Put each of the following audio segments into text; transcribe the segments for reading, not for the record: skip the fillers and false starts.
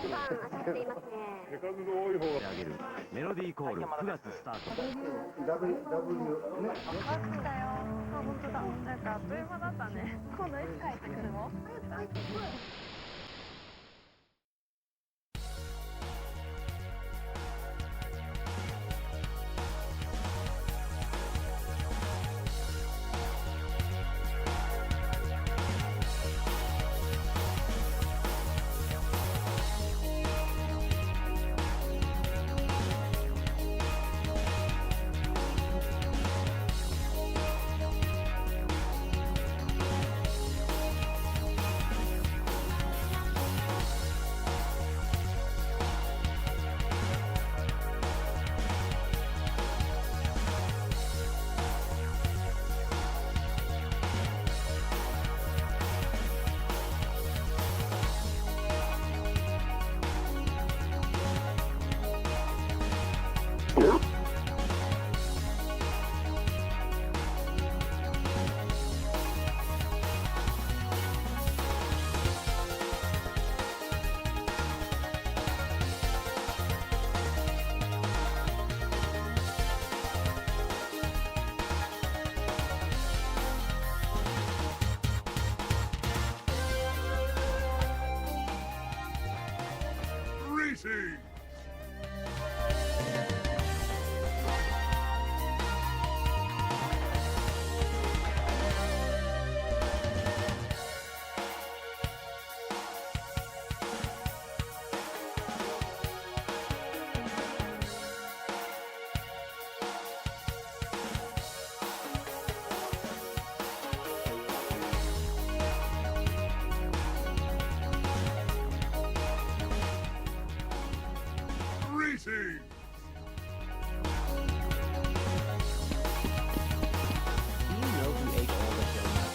番当たっていますね。手数の多い方があげるメロディーコール9月スタート。勝ったよ。あ、本当だ。なんかあっという間だったね。今度いつ帰ってくるの？早く帰ってこい。Racing! Racing! Do you know who ate all the donuts?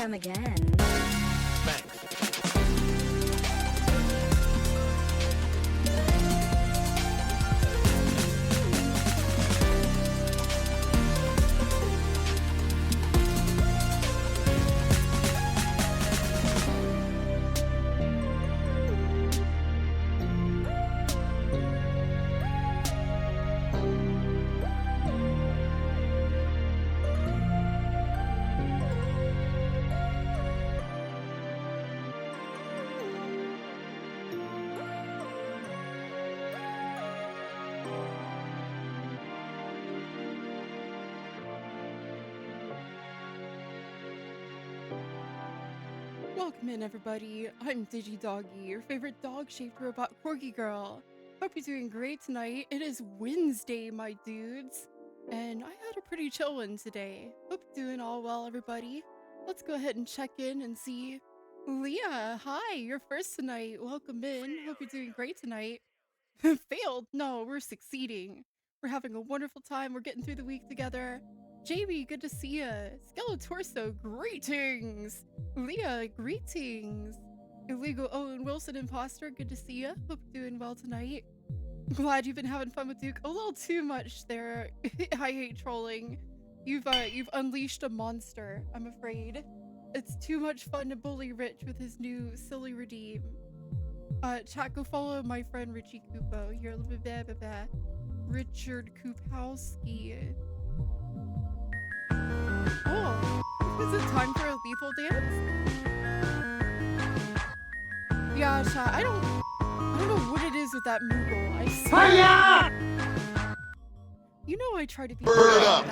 Come again. Welcome in, everybody. I'm DigiDoggi, your favorite dog-shaped robot corgi girl. Hope you're doing great tonight. It is Wednesday, my dudes, and I had a pretty chill one today. Hope you're doing all well, everybody. Let's go ahead and check in and see. Leah, hi, you're first tonight. Welcome in. Hope you're doing great tonight. Failed? No, we're succeeding. We're having a wonderful time. We're getting through the week together. Jamie, good to see ya. Skeletorso, greetings. Leah, greetings. Illegal Owen Wilson Imposter, good to see ya. Hope you're doing well tonight. Glad you've been having fun with Duke. A little too much there. I hate trolling. You've unleashed a monster, I'm afraid. It's too much fun to bully Rich with his new silly redeem. Chat, go follow my friend Richie Kupo. You're a little bit Richard Kupowski. Oh, is it time for a lethal dance? Yeah, chat, I don't know what it is with that Moogle. I swear. You know I try to be Burn up.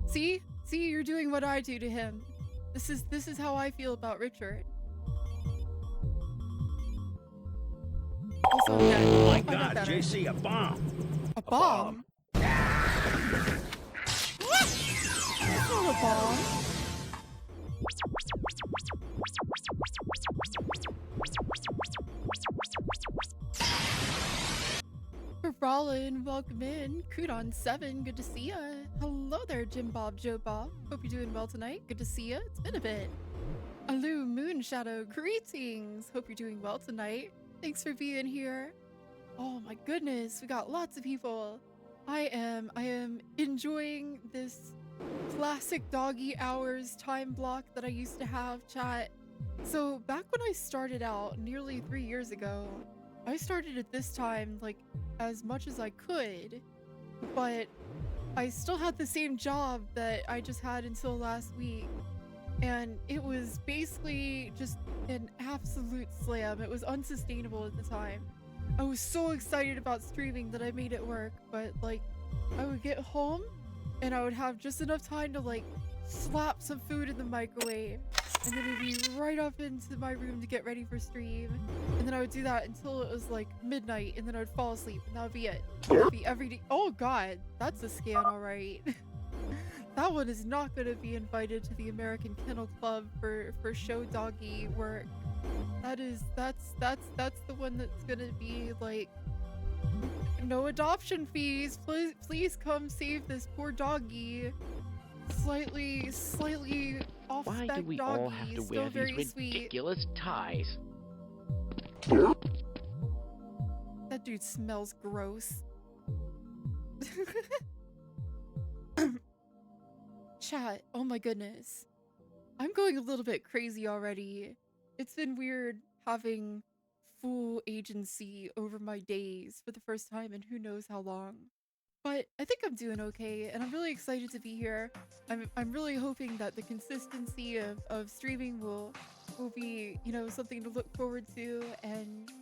See, you're doing what I do to him. This is how I feel about Richard. Also, yeah, Oh my I got God, better. JC, a bomb. A bomb? What? That's not a bomb. Rollin, welcome in. Kudon7, good to see ya. Hello there, Jim Bob, Joe Bob. Hope you're doing well tonight. Good to see ya. It's been a bit. Alu Moonshadow, greetings. Hope you're doing well tonight. Thanks for being here. Oh my goodness, we got lots of people. I am enjoying this classic doggy hours time block that I used to have, chat. So back when I started out nearly 3 years ago, I started at this time like as much as I could, but I still had the same job that I just had until last week. And it was basically just an absolute slam. It was unsustainable at the time. I was so excited about streaming that I made it work, but like I would get home and I would have just enough time to like slap some food in the microwave and then it'd be right up into my room to get ready for stream. And then I would do that until it was like midnight and then I would fall asleep and that would be it. That would be every day. Oh god, that's a scan, alright. That one is not going to be invited to the American Kennel Club for show doggy work. That's the one that's going to be like, no adoption fees. Please come save this poor doggy. Slightly off Why spec do we doggy, all have to still wear very these sweet. ridiculous ties? That dude smells gross. Chat, oh my goodness. I'm going a little bit crazy already. It's been weird having full agency over my days for the first time in who knows how long. But I think I'm doing okay, and I'm really excited to be here. I'm really hoping that the consistency of streaming will be, you know, something to look forward to, and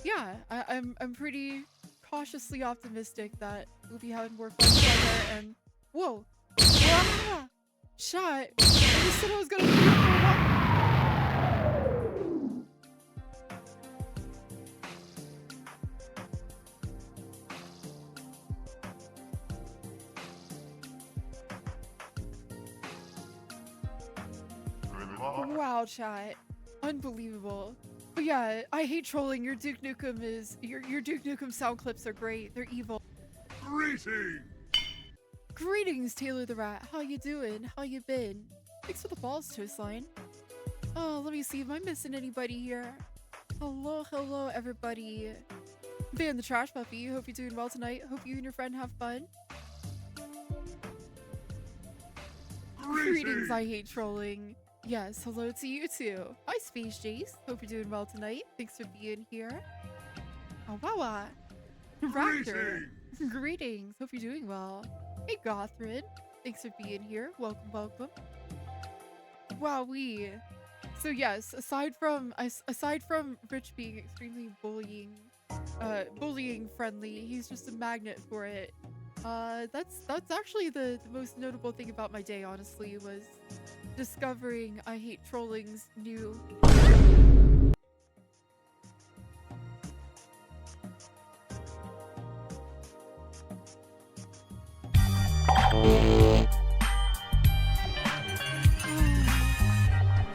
yeah, I'm pretty cautiously optimistic that we'll be having more fun together. And whoa, ah, shot! I just said I was gonna be here for a while. Wow, chat. Unbelievable. But yeah, I hate trolling. Your Duke Nukem sound clips are great. They're evil. Greetings! Greetings, Taylor the Rat. How you doing? How you been? Thanks for the balls, Toastline. Oh, let me see. Am I missing anybody here? Hello, hello, everybody. Van the Trash Puppy. Hope you're doing well tonight. Hope you and your friend have fun. Greetings, I hate trolling. Yes, hello to you too. Hi, Space Jace. Hope you're doing well tonight. Thanks for being here. Oh, wow. Raptor. Greetings. Hope you're doing well. Hey, Gothrid. Thanks for being here. Welcome, welcome. Wowee. So yes, aside from Rich being extremely bullying friendly, he's just a magnet for it. That's actually the most notable thing about my day, honestly, was discovering I Hate Trolling's new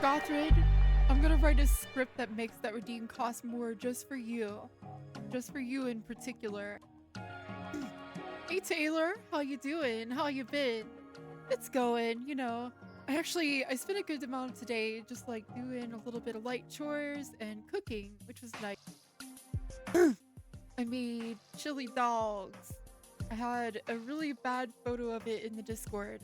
Gothrid, I'm gonna write a script that makes that redeem cost more just for you. Just for you in particular. Hey Taylor, how you doing? How you been? It's going, you know. I spent a good amount of today just like doing a little bit of light chores and cooking, which was nice. I made chili dogs. I had a really bad photo of it in the Discord.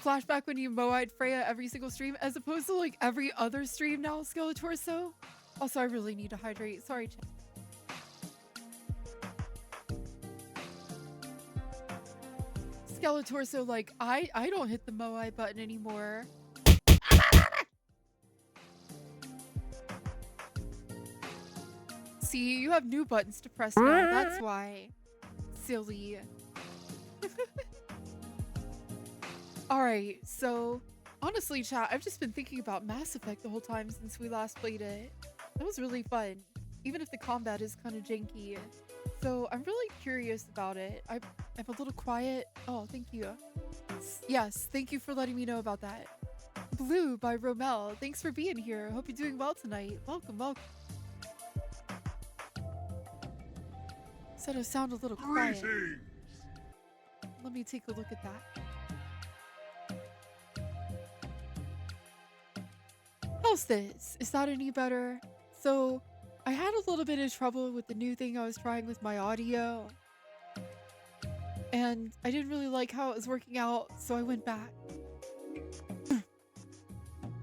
Flashback when you Moe-eyed Freya every single stream as opposed to like every other stream now, Skeletorso. Also, I really need to hydrate. Sorry, chat. Skeletorso, like, I don't hit the Moe-eye button anymore. See, you have new buttons to press now. That's why. Silly. Alright, so honestly, chat, I've just been thinking about Mass Effect the whole time since we last played it. That was really fun, even if the combat is kind of janky. So I'm really curious about it. I'm a little quiet. Oh, thank you. Yes, thank you for letting me know about that. Blue by Romel, thanks for being here. Hope you're doing well tonight. Welcome, welcome. Said I sound a little quiet. Let me take a look at that. How's this? Is that any better? So, I had a little bit of trouble with the new thing I was trying with my audio. And I didn't really like how it was working out, so I went back.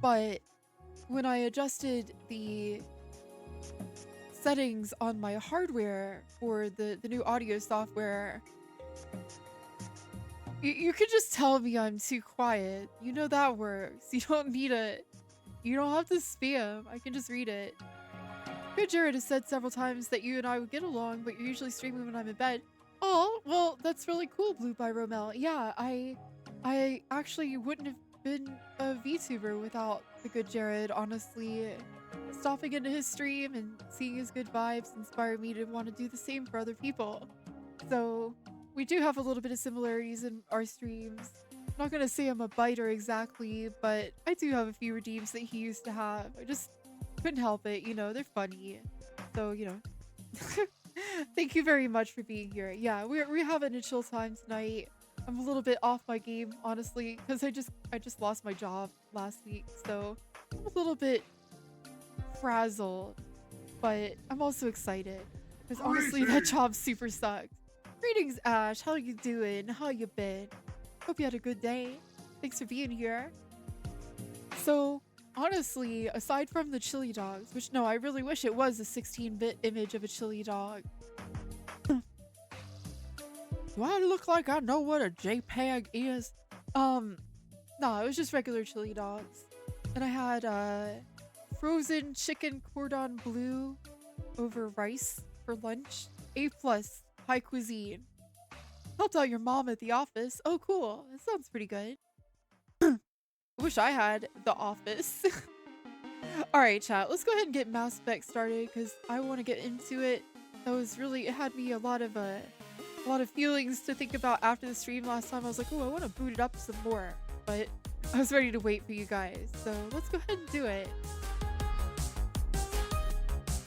But when I adjusted the settings on my hardware for the new audio software, you could just tell me I'm too quiet. You know that works. You don't need it. You don't have to spam. I can just read it. Good Jared has said several times that you and I would get along, but you're usually streaming when I'm in bed. Oh, well, that's really cool, Blue by Romel. Yeah, I actually wouldn't have been a VTuber without the good Jared, honestly. Stopping into his stream and seeing his good vibes inspired me to want to do the same for other people. So, we do have a little bit of similarities in our streams. I'm not gonna say I'm a biter exactly, but I do have a few redeems that he used to have. I just couldn't help it, you know, they're funny. So, you know. Thank you very much for being here. Yeah, we're having a chill time tonight. I'm a little bit off my game, honestly, because I just lost my job last week, so I'm a little bit frazzled. But I'm also excited. Because honestly, that job super sucked. Greetings, Ash. How you doing? How you been? Hope you had a good day. Thanks for being here. So, honestly, aside from the chili dogs, which no, I really wish it was a 16-bit image of a chili dog. Do I look like I know what a JPEG is? No, it was just regular chili dogs. And I had frozen chicken cordon bleu over rice for lunch. A+, high cuisine. Helped out your mom at the office. Oh, cool. That sounds pretty good. Wish I had the office. Alright, chat. Let's go ahead and get Mass Effect started because I want to get into it. It had me a lot of feelings to think about after the stream last time. I was like, oh, I want to boot it up some more. But I was ready to wait for you guys. So let's go ahead and do it.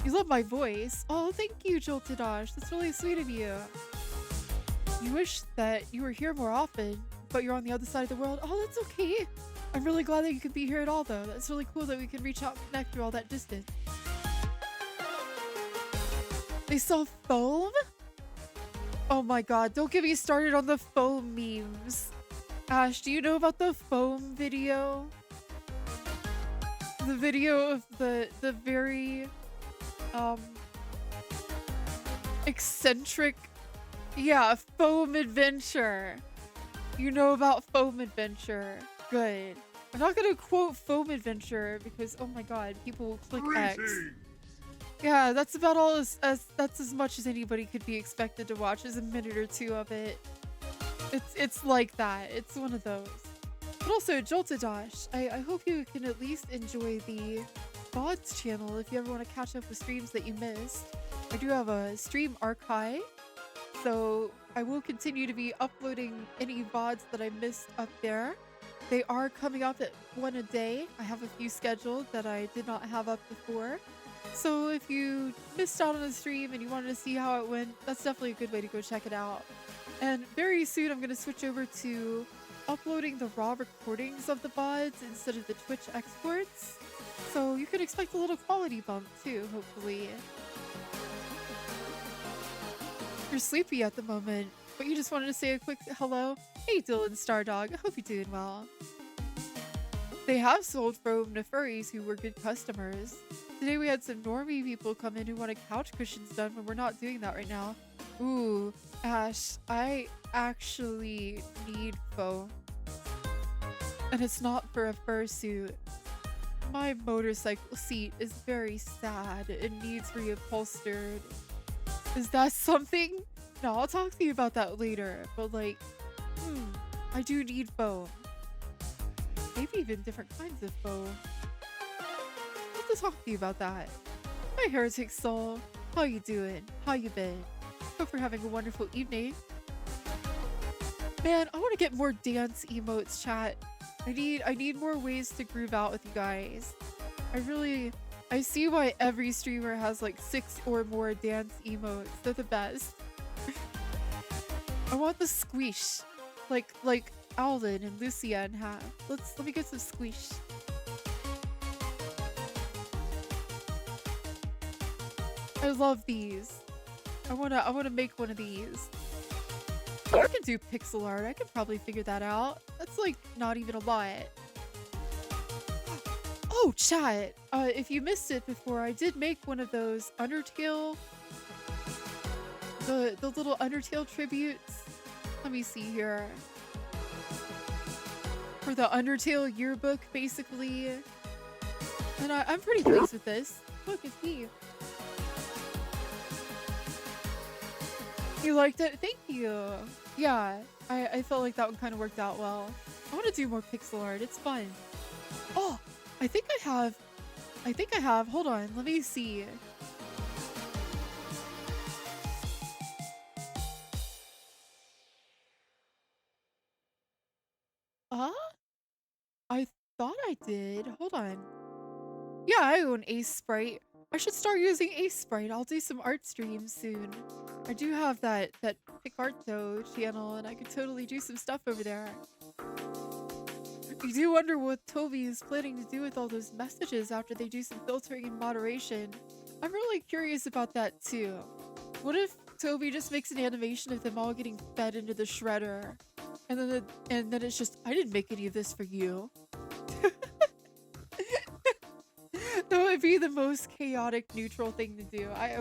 You love my voice. Oh, thank you, Joltidosh. That's really sweet of you. You wish that you were here more often, but you're on the other side of the world. Oh, that's okay. I'm really glad that you could be here at all, though. That's really cool that we can reach out and connect through all that distance. They sell foam? Oh my god, don't get me started on the foam memes. Ash, do you know about the foam video? The video of the very eccentric, yeah, foam adventure. You know about foam adventure. Good. I'm not gonna quote foam adventure because oh my god, people will click X. Yeah, that's about all that's as much as anybody could be expected to watch is a minute or two of it. It's like that. It's one of those. But also, Joltadosh, I hope you can at least enjoy the VODs channel if you ever want to catch up with streams that you missed. I do have a stream archive, so I will continue to be uploading any VODs that I missed up there. They are coming up at one a day. I have a few scheduled that I did not have up before. So if you missed out on a stream and you wanted to see how it went, that's definitely a good way to go check it out. And very soon I'm going to switch over to uploading the raw recordings of the VODs instead of the Twitch exports. So you can expect a little quality bump too, hopefully. You're sleepy at the moment, but you just wanted to say a quick hello. Hey Dylan Stardog, I hope you're doing well. They have sold foam to furries who were good customers. Today we had some normie people come in who wanted couch cushions done, but we're not doing that right now. Ooh, Ash, I actually need foam. And it's not for a fursuit. My motorcycle seat is very sad and needs reupholstered. Is that something? No, I'll talk to you about that later, but like, I do need foam. Maybe even different kinds of foam. I'll have to talk to you about that. My heretic soul, how you doing? How you been? Hope you're having a wonderful evening. Man, I want to get more dance emotes, chat. I need more ways to groove out with you guys. I see why every streamer has like 6 or more dance emotes. They're the best. I want the squish. Like Alden and Lucian have. Let me get some squish. I love these. I wanna make one of these. I can do pixel art. I could probably figure that out. That's like not even a lot. Oh, chat. If you missed it before, I did make one of those Undertale. The little Undertale tributes. Let me see here. For the Undertale yearbook, basically. And I'm pretty pleased with this. Look, it's me. You liked it? Thank you. Yeah, I felt like that one kind of worked out well. I want to do more pixel art. It's fun. Oh, I think I have. Hold on. Let me see. I thought I did. Hold on. Yeah, I own Ace Sprite. I should start using Ace Sprite. I'll do some art streams soon. I do have that Picarto channel, and I could totally do some stuff over there. You do wonder what Toby is planning to do with all those messages after they do some filtering and moderation. I'm really curious about that too. What if Toby just makes an animation of them all getting fed into the shredder, and then it's just, I didn't make any of this for you. That would be the most chaotic neutral thing to do. I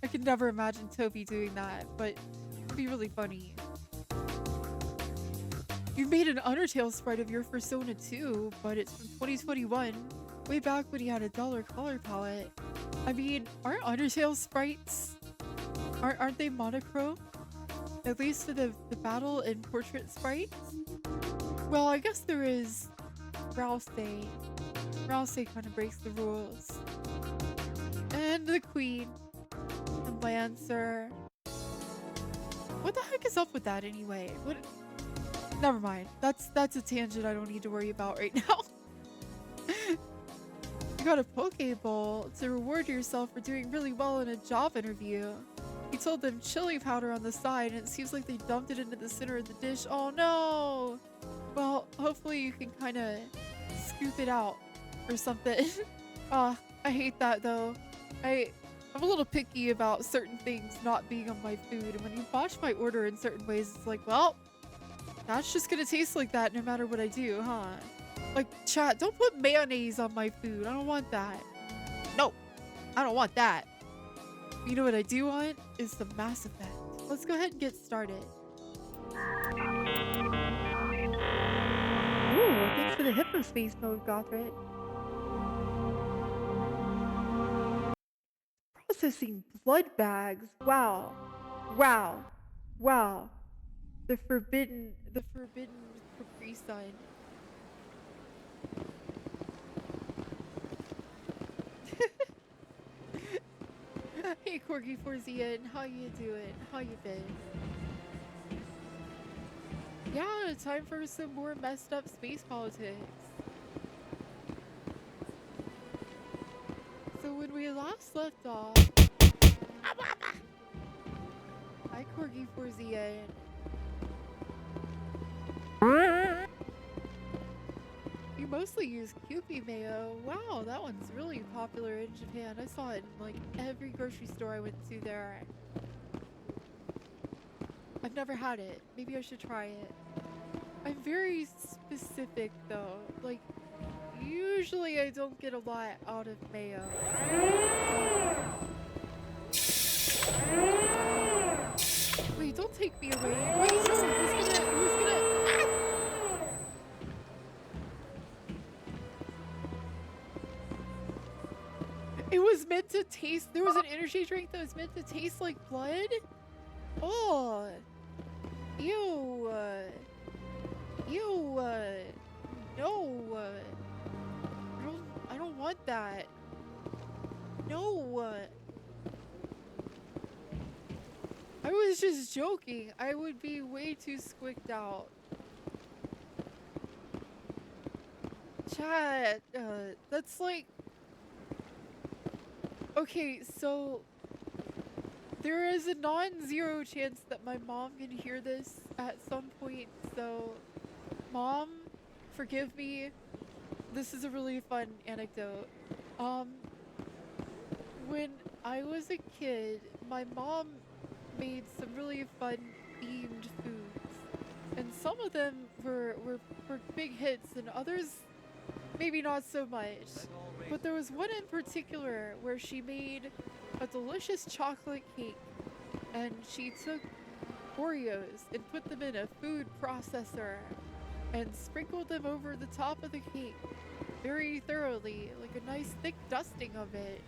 could never imagine Toby doing that, but it'd be really funny. You made an Undertale sprite of your Persona 2, but it's from 2021, way back when you had a dollar color palette. I mean, aren't Undertale sprites, aren't they monochrome? At least for the battle and portrait sprites? Well, I guess there is Rouse. Rouse kind of breaks the rules. And the Queen. And Lancer. What the heck is up with that anyway? What? Never mind. That's a tangent I don't need to worry about right now. You got a Pokeball to reward yourself for doing really well in a job interview. He told them chili powder on the side, and it seems like they dumped it into the center of the dish. Oh no! Well, hopefully you can kind of scoop it out or something. I hate that though. I'm a little picky about certain things not being on my food, and when you botch my order in certain ways, it's like, well, that's just gonna taste like that no matter what I do, huh? Like, chat, don't put mayonnaise on my food. I don't want that. No, I don't want that. You know what I do want is the Mass Effect. Let's go ahead and get started. Ooh, thanks for the hyperspace mode, Gothrit. Processing blood bags. Wow. Wow. Wow. The forbidden Capri Sun. Hey Corgi Forzian, how you doing? How you been? Yeah, time for some more messed up space politics. So when we last left off... Hi Corgi Forzian. You mostly use Kewpie mayo. Wow, that one's really popular in Japan. I saw it in like every grocery store I went to there. I've never had it. Maybe I should try it. I'm very specific though. Like, usually I don't get a lot out of mayo. Wait, don't take me away. Wait, who's gonna... Ah! It was meant to taste... There was an energy drink that was meant to taste like blood? Oh. Ew. Ew. No. I don't want that. No. I was just joking. I would be way too squicked out. Chat. That's like... Okay, so there is a non-zero chance that my mom can hear this at some point, so Mom, forgive me. This is a really fun anecdote. When I was a kid, my mom made some really fun themed foods, and some of them were big hits and others maybe not so much. But there was one in particular where she made a delicious chocolate cake, and she took Oreos and put them in a food processor and sprinkled them over the top of the cake very thoroughly, like a nice thick dusting of it.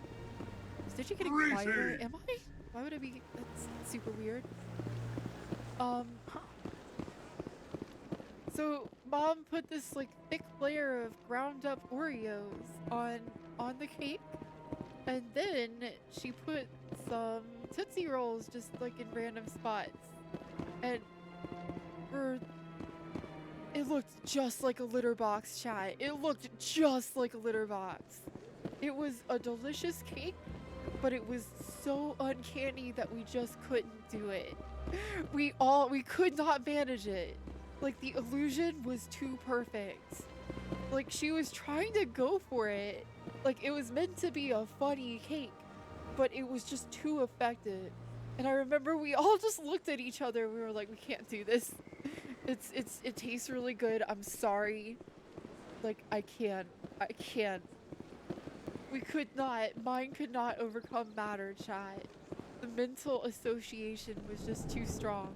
Is Digi getting quieter? Am I? Why would I be? That's super weird. So Mom put this like thick layer of ground up Oreos on the cake, and then she put some Tootsie Rolls just like in random spots, and it looked just like a litter box, chat. It looked just like a litter box. It was a delicious cake, but it was so uncanny that we just couldn't do it. We could not manage it. Like, the illusion was too perfect. Like, she was trying to go for it. Like, it was meant to be a funny cake, but it was just too effective. And I remember we all just looked at each other. We were like, we can't do this. It tastes really good. I'm sorry. Like, I can't. We could not. Mine could not overcome matter, chat. The mental association was just too strong.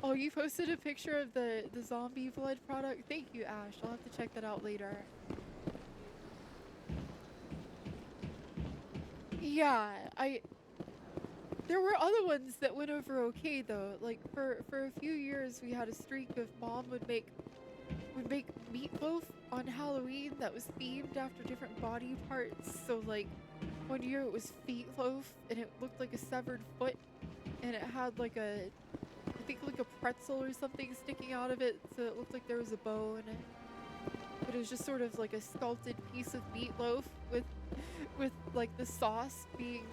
Oh, you posted a picture of the zombie blood product? Thank you, Ash. I'll have to check that out later. Yeah, there were other ones that went over okay though. Like for a few years we had a streak of Mom would make meatloaf on Halloween that was themed after different body parts. So like one year it was feet loaf and it looked like a severed foot, and it had like I think like a pretzel or something sticking out of it, so it looked like there was a bow in it. But it was just sort of like a sculpted piece of meatloaf with like the sauce being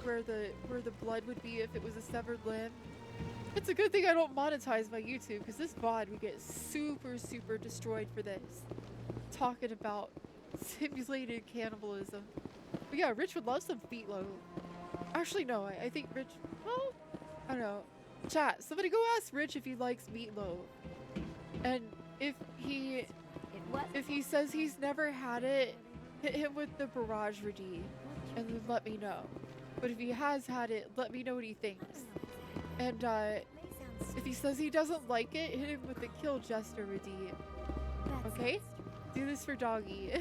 where the blood would be if it was a severed limb. It's a good thing I don't monetize my YouTube, because this VOD would get super destroyed for this. Talking about simulated cannibalism. But yeah, Rich would love some meatloaf. Actually, no, I think Rich, well, I don't know. Chat, somebody go ask Rich if he likes meatloaf. And if he says he's never had it, hit him with the barrage redeem and then let me know. But if he has had it, let me know what he thinks. And if he says he doesn't like it, hit him with the kill jester redeem. Okay? Do this for Doggy.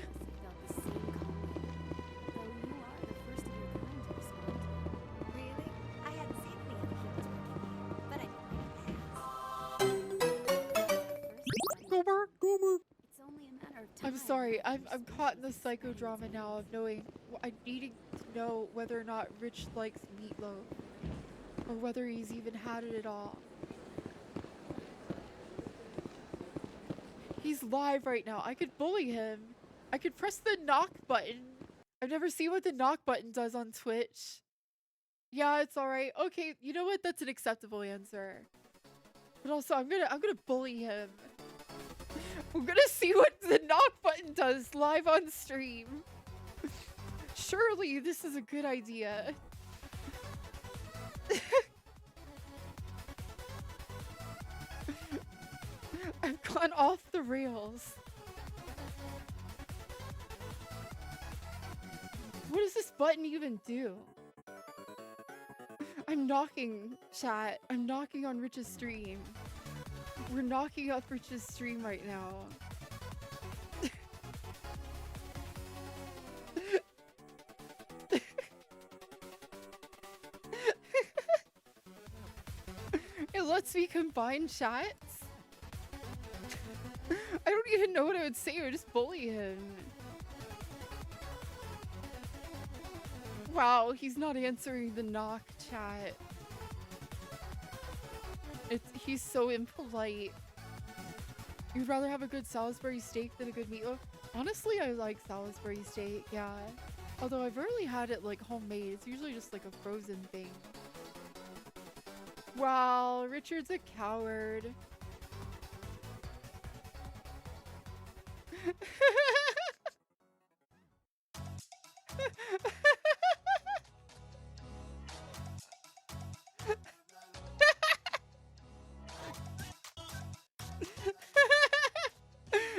I'm sorry, I'm caught in the psychodrama now of knowing, needing to know whether or not Rich likes meatloaf. Or whether he's even had it at all. He's live right now. I could bully him. I could press the knock button. I've never seen what the knock button does on Twitch. Yeah, it's alright. Okay, you know what? That's an acceptable answer. But also, I'm gonna bully him. I'm gonna see what the knock button does live on stream. Surely this is a good idea. I've gone off the rails. What does this button even do? I'm knocking, chat. I'm knocking on Rich's stream. We're knocking up Rich's stream right now. It lets me combine chats? I don't even know what I would say or just bully him. Wow, he's not answering the knock chat. He's so impolite. You'd rather have a good Salisbury steak than a good meatloaf? Honestly, I like Salisbury steak, yeah. Although I've rarely had it like homemade. It's usually just like a frozen thing. Wow, Richard's a coward.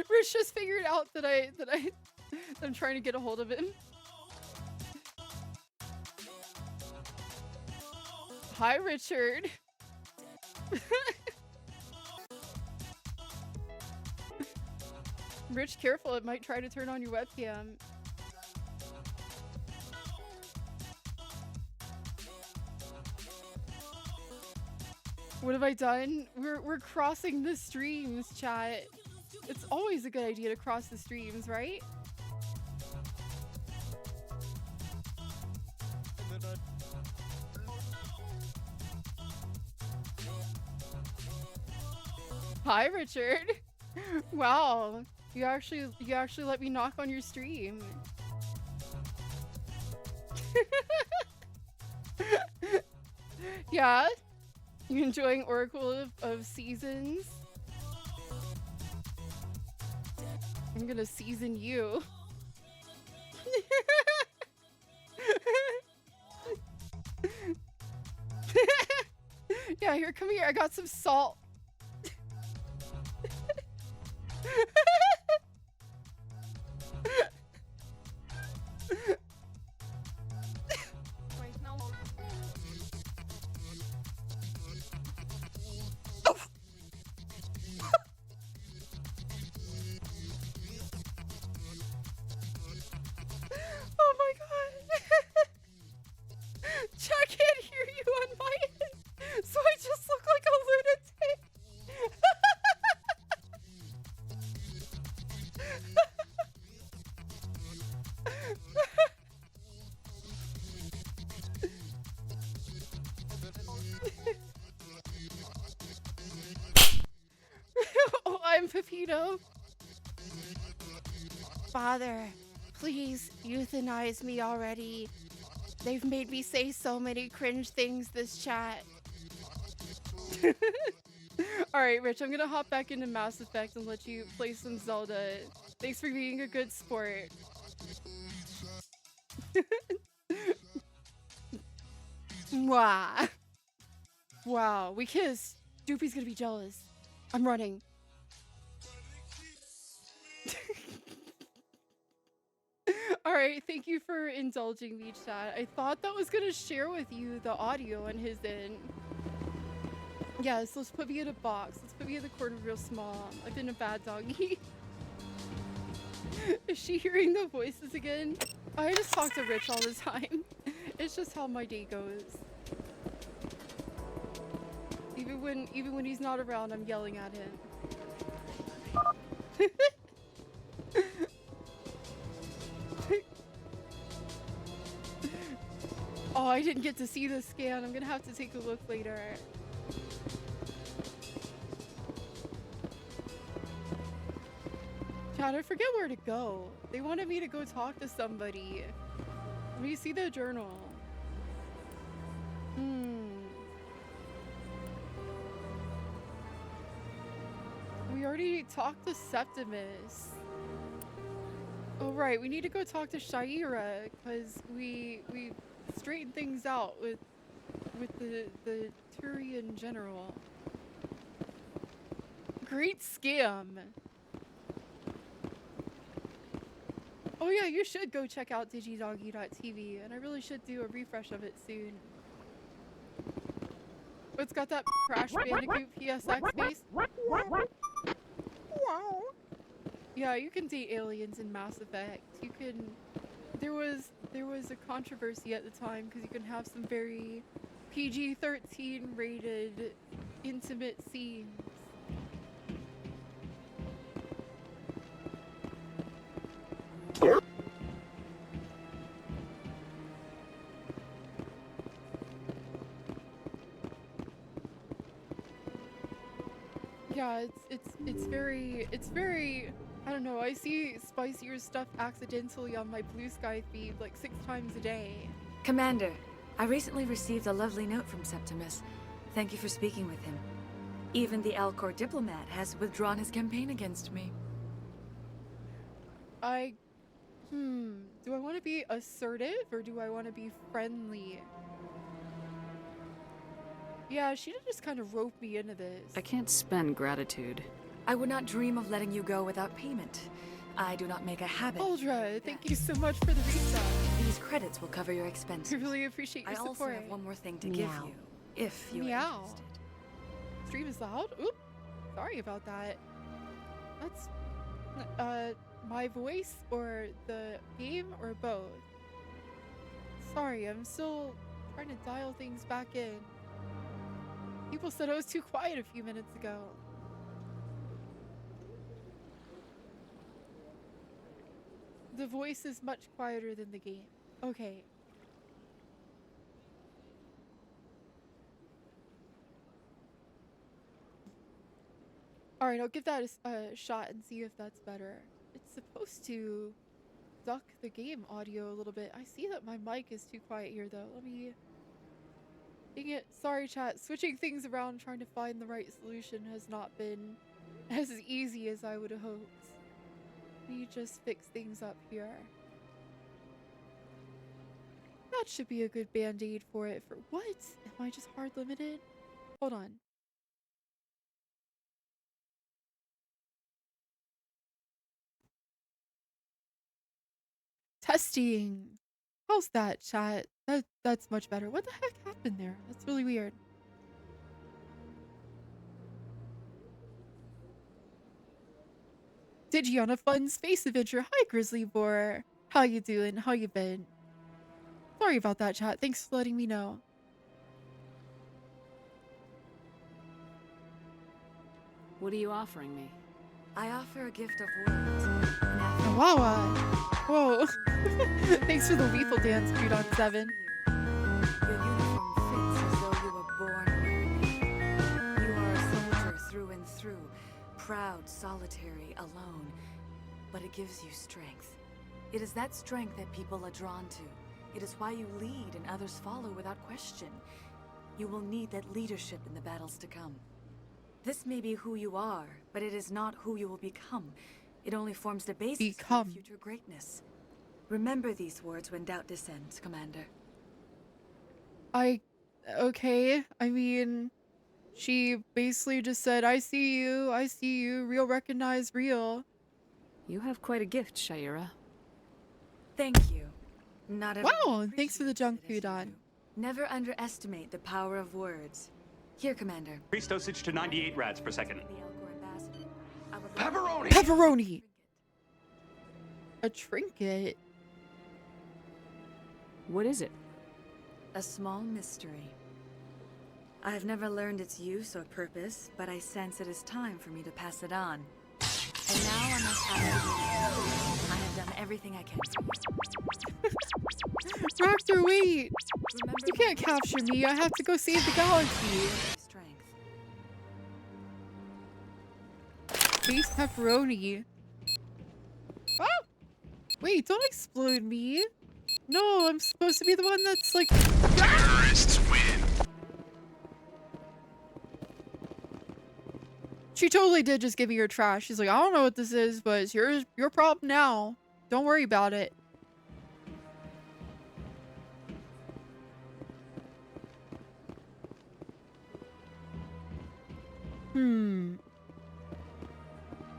Rich just figured out that I'm trying to get a hold of him. Hi, Richard. Rich, careful, it might try to turn on your webcam. What have I done? We're crossing the streams, chat. It's always a good idea to cross the streams, right? Hi, Richard. Wow, you actually let me knock on your stream. Yeah, you enjoying Oracle of Seasons? I'm gonna season you. Yeah, here, come here. I got some salt. Oh my god. Chat can't hear you on my end, so I just look like a lunatic. Oh, I'm Pepito. Father, please euthanize me already. They've made me say so many cringe things this chat. Alright, Rich, I'm gonna hop back into Mass Effect and let you play some Zelda. Thanks for being a good sport. Mwah. Wow, we kissed. Doopy's gonna be jealous. I'm running. Alright, thank you for indulging me, chat. I thought that was gonna share with you the audio on his end. Yes, let's put me in a box. Let's put me in the corner real small. I've been a bad doggy. Is she hearing the voices again? I just talk to Rich all the time. It's just how my day goes. Even when he's not around, I'm yelling at him. Oh, I didn't get to see the scan. I'm gonna have to take a look later. Chad, I forget where to go. They wanted me to go talk to somebody. Let me see the journal. We already talked to Septimus. Oh right, we need to go talk to Shaira because we straightened things out with the Turian general. Great scam. Oh yeah, you should go check out DigiDoggi.tv, and I really should do a refresh of it soon. It's got that Crash Bandicoot PSX face. Yeah, you can date aliens in Mass Effect. You can. There was a controversy at the time because you can have some very PG-13 rated intimate scenes. Yeah, it's very, I don't know, I see spicier stuff accidentally on my Blue Sky feed like 6 times a day. Commander, I recently received a lovely note from Septimus. Thank you for speaking with him. Even the Alcor diplomat has withdrawn his campaign against me. Do I want to be assertive or do I want to be friendly? Yeah, she just kind of roped me into this. I can't spend gratitude. I would not dream of letting you go without payment. I do not make a habit. Uldra, thank you so much for the resub. These credits will cover your expenses. I really appreciate your I support. also have one more thing to give you, if you are interested. Stream is loud? Oop. Sorry about that. That's my voice or the game or both? Sorry, I'm still trying to dial things back in. People said I was too quiet a few minutes ago. The voice is much quieter than the game. Okay. Alright, I'll give that a shot and see if that's better. It's supposed to duck the game audio a little bit. I see that my mic is too quiet here though. Let me... Dang it. Sorry chat. Switching things around trying to find the right solution has not been as easy as I would have hoped. Let me just fix things up here. That should be a good band-aid for it. For what? Am I just hard limited? Hold on. Testing. How's that, chat? That's much better. What the heck happened there? That's really weird. Digi on a fun space adventure. Hi, Grizzly Boar. How you doing? How you been? Sorry about that, chat. Thanks for letting me know. What are you offering me? I offer a gift of words. Wow. Whoa. Thanks for the lethal dance, Cute on 7. Your uniform fits as though you were born wearing it. You are a soldier through and through, proud, solitary, alone. But it gives you strength. It is that strength that people are drawn to. It is why you lead and others follow without question. You will need that leadership in the battles to come. This may be who you are, but it is not who you will become. It only forms the basis for your future greatness. Remember these words when doubt descends, Commander. Okay. I mean, she basically just said, I see you, real recognize real. You have quite a gift, Shaira. Thank you. Not everyone Wow, and thanks for the junk appreciates food it as on. you do. Never underestimate the power of words. Here, Commander. Increase dosage to 98 rads per second. The Elcor ambassador. I would Pepperoni! Pepperoni! A trinket? What is it? A small mystery. I have never learned its use or purpose, but I sense it is time for me to pass it on. And now I must have it. I have done everything I can. Raptor, wait! Remember You can't capture me. I have to go save the galaxy. strength. Face pepperoni. Ah! Wait, don't explode me. No, I'm supposed to be the one that's like... Terrorists win! She totally did just give me her trash. She's like, I don't know what this is, but it's your problem now. Don't worry about it.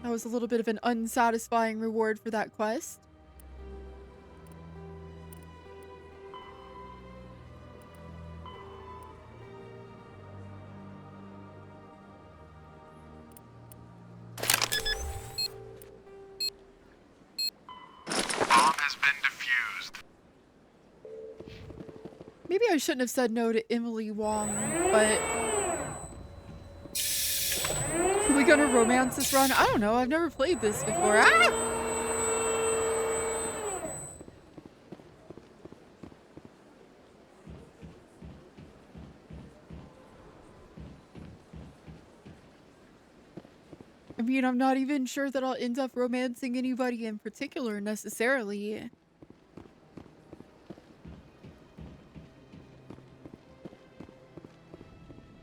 That was a little bit of an unsatisfying reward for that quest. Bomb has been defused. Maybe I shouldn't have said no to Emily Wong, but... Are we gonna romance this run? I don't know. I've never played this before. Ah! I mean, I'm not even sure that I'll end up romancing anybody in particular necessarily.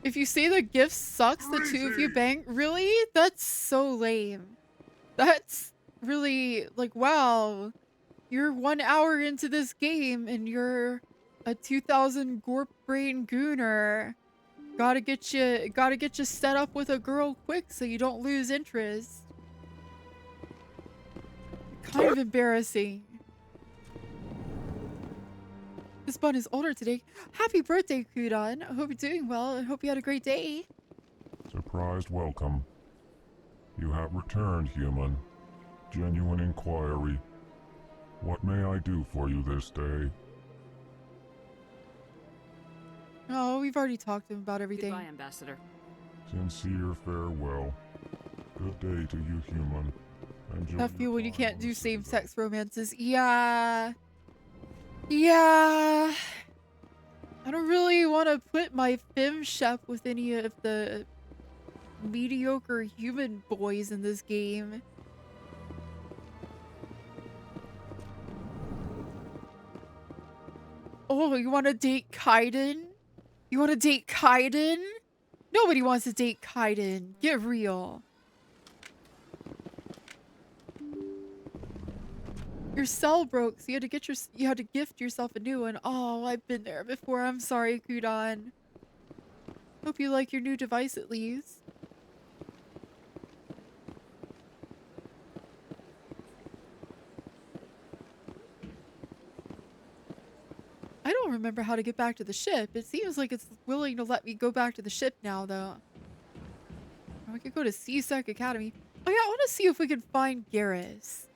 If you say the gift sucks, the two of you bang, really? That's so lame. That's really like, wow, you're 1 hour into this game and you're a 2000 gorp brain gooner. Gotta get you set up with a girl quick so you don't lose interest. Kind of embarrassing. This bun is older today. Happy birthday, Kudon. I hope you're doing well. I hope you had a great day. Surprised welcome. You have returned, human. Genuine inquiry. What may I do for you this day? Oh, we've already talked to him about everything. Goodbye, Ambassador. Sincere farewell. Good day to you, human. Enjoy Tough your feel when you time can't on do Citadel. same-sex romances. Yeah. Yeah. I don't really want to put my femshep with any of the mediocre human boys in this game. Oh, you want to date Kaiden? You want to date Kaiden? Nobody wants to date Kaiden. Get real. Your cell broke, so you had to gift yourself a new one. Oh, I've been there before. I'm sorry, Kudon. Hope you like your new device at least. I don't remember how to get back to the ship. It seems like it's willing to let me go back to the ship now, though. We could go to CSEC Academy. Oh yeah, I want to see if we can find Garrus.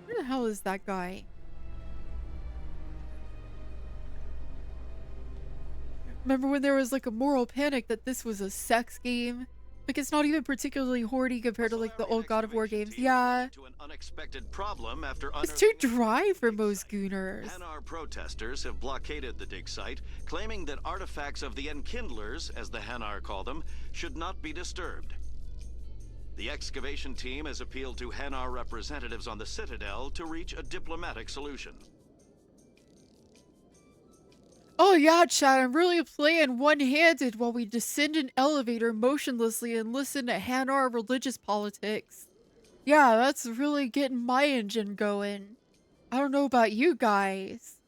Where the hell is that guy? Remember when there was like a moral panic that this was a sex game? Like it's not even particularly horny compared to like the old God of War games. Yeah. To an unexpected problem after It's too dry for most gooners. Hanar protesters have blockaded the dig site, claiming that artifacts of the Enkindlers, as the Hanar call them, should not be disturbed. The excavation team has appealed to Hanar representatives on the Citadel to reach a diplomatic solution. Oh yeah, Chad, I'm really playing one-handed while we descend an elevator motionlessly and listen to Hanar religious politics. Yeah, that's really getting my engine going. I don't know about you guys.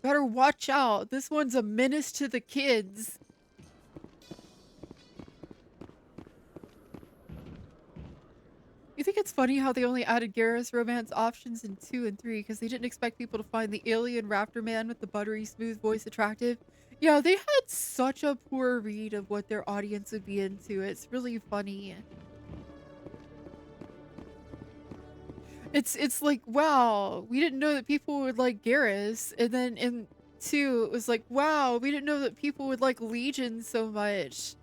Better watch out. This one's a menace to the kids. You think it's funny how they only added Garrus romance options in 2 and 3 because they didn't expect people to find the alien raptor man with the buttery smooth voice attractive? Yeah, they had such a poor read of what their audience would be into. It's really funny. It's like, wow, we didn't know that people would like Garrus. And then in 2, it was like, wow, we didn't know that people would like Legion so much.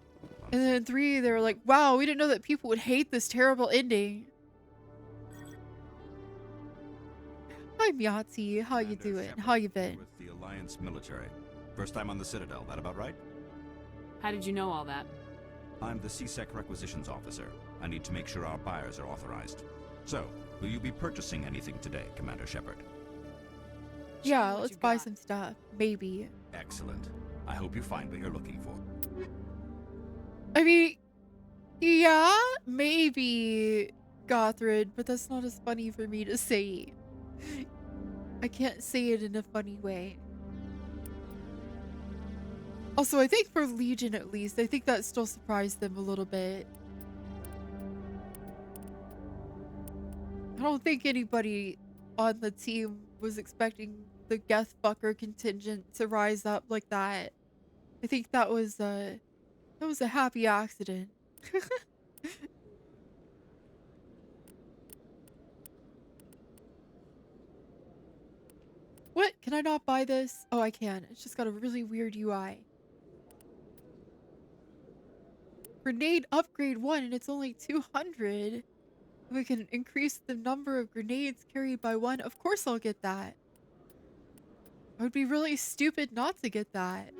And then in 3, they were like, wow, we didn't know that people would hate this terrible ending. Hi, Miati. How you doing? How you been? With the Alliance military. First time on the Citadel, that about right? How did you know all that? I'm the CSEC requisitions officer. I need to make sure our buyers are authorized. So, will you be purchasing anything today, Commander Shepard? Yeah, let's buy some stuff. Maybe. Excellent. I hope you find what you're looking for. I mean, yeah, maybe, Gothrid, but that's not as funny for me to say. I can't say it in a funny way. Also, I think for Legion at least, I think that still surprised them a little bit. I don't think anybody on the team was expecting the Geth fucker contingent to rise up like that. I think that was a happy accident. What? Can I not buy this? Oh, I can. It's just got a really weird UI. Grenade upgrade 1 and it's only 200. We can increase the number of grenades carried by 1. Of course I'll get that. I would be really stupid not to get that.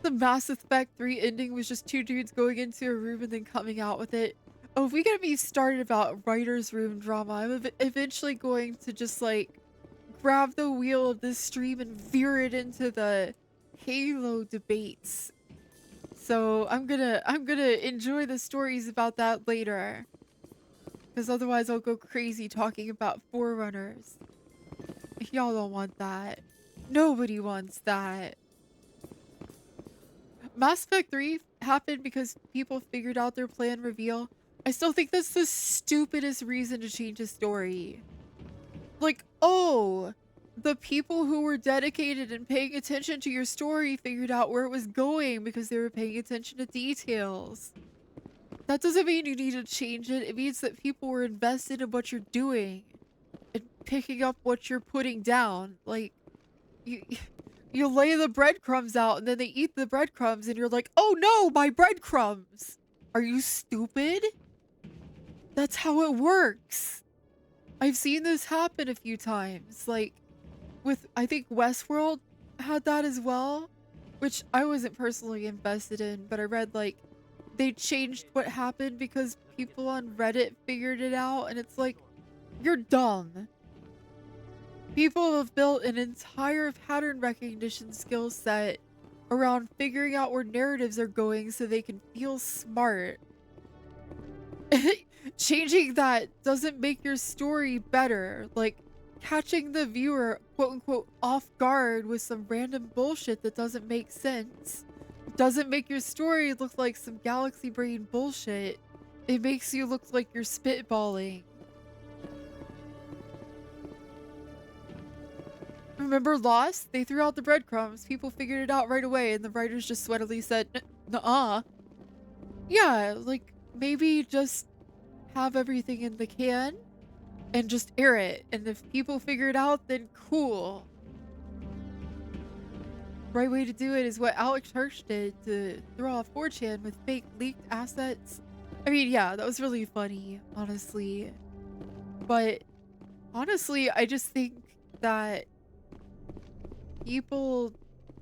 The Mass Effect 3 ending was just 2 dudes going into a room and then coming out with it. Oh, if we get me started about writer's room drama, I'm eventually going to just like grab the wheel of this stream and veer it into the Halo debates. So I'm gonna enjoy the stories about that later. Because otherwise I'll go crazy talking about Forerunners. Y'all don't want that. Nobody wants that. Mass Effect 3 happened because people figured out their plan reveal. I still think that's the stupidest reason to change a story. Like, oh, the people who were dedicated and paying attention to your story figured out where it was going because they were paying attention to details. That doesn't mean you need to change it. It means that people were invested in what you're doing and picking up what you're putting down. Like, you lay the breadcrumbs out and then they eat the breadcrumbs and you're like, oh no, my breadcrumbs. Are you stupid? That's how it works. I've seen this happen a few times. Like, with, I think Westworld had that as well, which I wasn't personally invested in, but I read like they changed what happened because people on Reddit figured it out, and it's like, you're dumb. People have built an entire pattern recognition skill set around figuring out where narratives are going so they can feel smart. Changing that doesn't make your story better. Like, catching the viewer, quote unquote, off guard with some random bullshit that doesn't make sense doesn't make your story look like some galaxy brain bullshit. It makes you look like you're spitballing. Remember Lost? They threw out the breadcrumbs. People figured it out right away, and the writers just sweatily said, nuh-uh. Yeah, like, maybe just have everything in the can and just air it. And if people figure it out, then cool. Right way to do it is what Alex Hirsch did to throw off 4chan with fake leaked assets. I mean, yeah, that was really funny, honestly. But honestly, I just think that people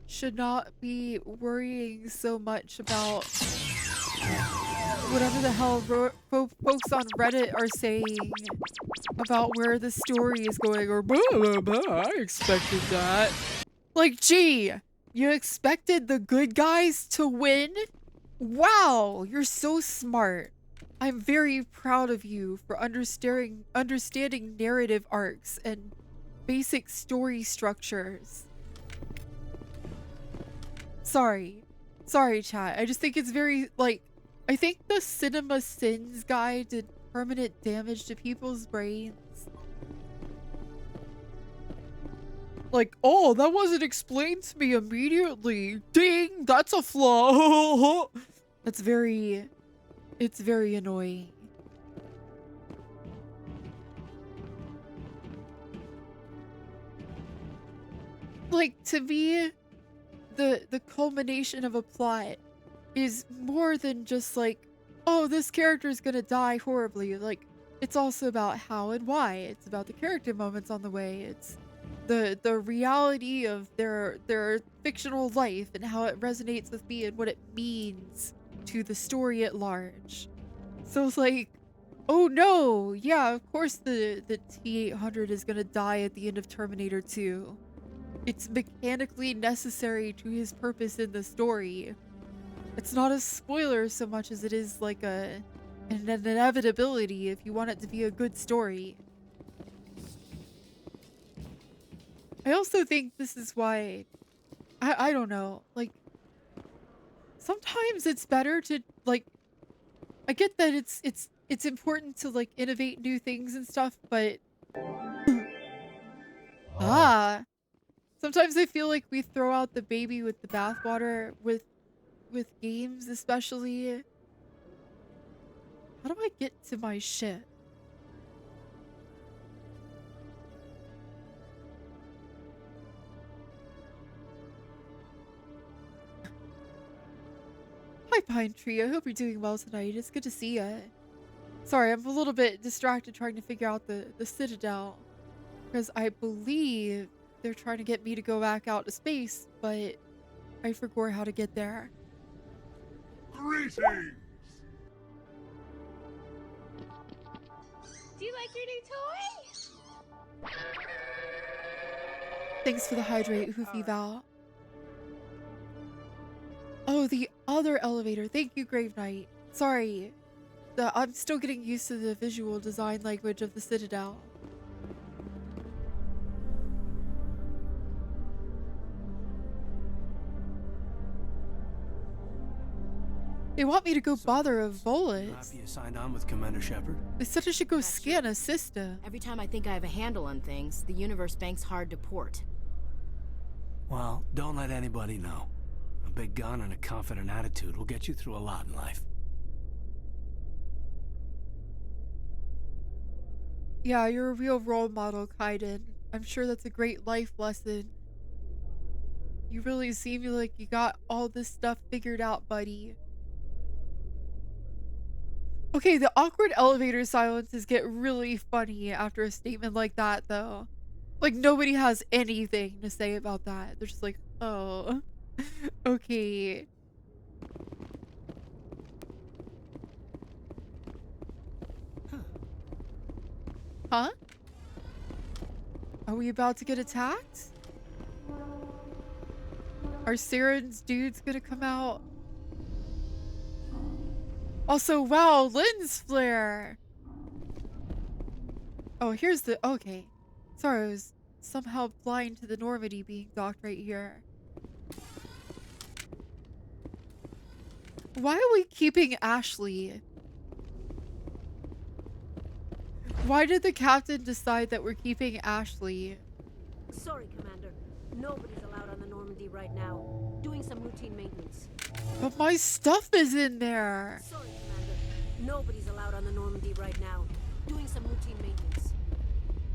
should not be worrying so much about whatever the hell folks on Reddit are saying about where the story is going, or blah, blah, blah, I expected that. Like, gee, you expected the good guys to win? Wow, you're so smart. I'm very proud of you for understanding narrative arcs and basic story structures. Sorry, chat. I just think it's very, like, I think the Cinema Sins guy did permanent damage to people's brains. Like, oh, that wasn't explained to me immediately. Ding, that's a flaw. It's very annoying. Like, to me, the culmination of a plot is more than just like, oh, this character is gonna die horribly. Like, it's also about how and why. It's about the character moments on the way. It's the reality of their fictional life and how it resonates with me and what it means to the story at large. So it's like, oh no, yeah, of course the T-800 is gonna die at the end of Terminator 2. It's mechanically necessary to his purpose in the story. It's not a spoiler so much as it is like an inevitability if you want it to be a good story. I also think this is why, I don't know, like, sometimes it's better to, like, I get that it's important to, like, innovate new things and stuff, but sometimes I feel like we throw out the baby with the bathwater with games, especially. How do I get to my shit? Hi, Pine Tree. I hope you're doing well tonight. It's good to see ya. Sorry, I'm a little bit distracted trying to figure out the Citadel. Because I believe they're trying to get me to go back out to space, but I forgot how to get there. Greetings! Do you like your new toy? Thanks for the hydrate, Hoofy Val. Oh, the other elevator. Thank you, Grave Knight. Sorry. I'm still getting used to the visual design language of the Citadel. They want me to go bother a Volus. You signed on with Commander Shepard? They said I should go scan a sister. Every time I think I have a handle on things, the universe banks hard to port. Well, don't let anybody know. A big gun and a confident attitude will get you through a lot in life. Yeah, you're a real role model, Kaiden. I'm sure that's a great life lesson. You really seem like you got all this stuff figured out, buddy. Okay, the awkward elevator silences get really funny after a statement like that, though. Like, nobody has anything to say about that. They're just like, oh, okay. Huh? Are we about to get attacked? Are Saren's dudes gonna come out? Also, wow, lens flare! Oh, here's the... Okay. Sorry, I was somehow blind to the Normandy being docked right here. Why are we keeping Ashley? Why did the captain decide that we're keeping Ashley? Sorry, Commander. Nobody's allowed on the Normandy right now. Doing some routine maintenance. But my stuff is in there. Sorry, Commander. Nobody's allowed on the Normandy right now. Doing some routine maintenance.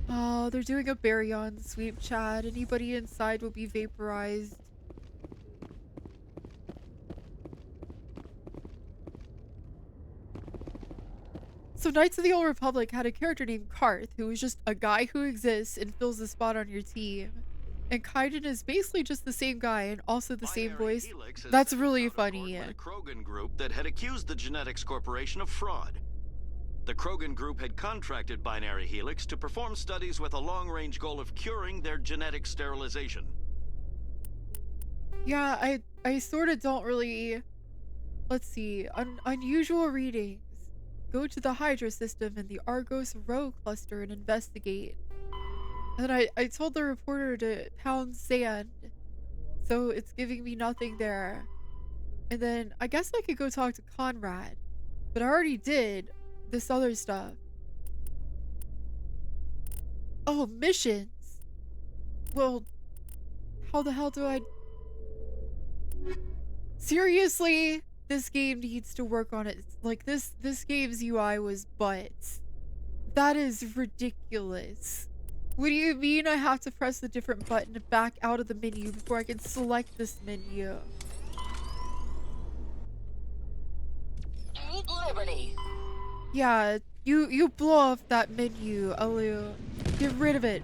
Oh, they're doing a baryon sweep, Chad. Anybody inside will be vaporized. So Knights of the Old Republic had a character named Karth, who was just a guy who exists and fills a spot on your team. And Kaiden is basically just the same guy and also the same Binary voice. Helix has That's since really filed a court funny. with a Krogan group that had accused the Genetics Corporation of fraud. The Krogan group had contracted Binary Helix to perform studies with a long-range goal of curing their genetic sterilization. Yeah, I sort of don't really... Let's see. Unusual readings. Go to the Hydra system in the Argos Row cluster and investigate. And then I told the reporter to pound sand. So it's giving me nothing there. And then I guess I could go talk to Conrad. But I already did this other stuff. Oh, missions. Well, how the hell do I... Seriously? This game needs to work on it. Like, this game's UI was butts. That is ridiculous. What do you mean I have to press the different button to back out of the menu before I can select this menu? Liberty. Yeah, you blow off that menu, Alu. Get rid of it.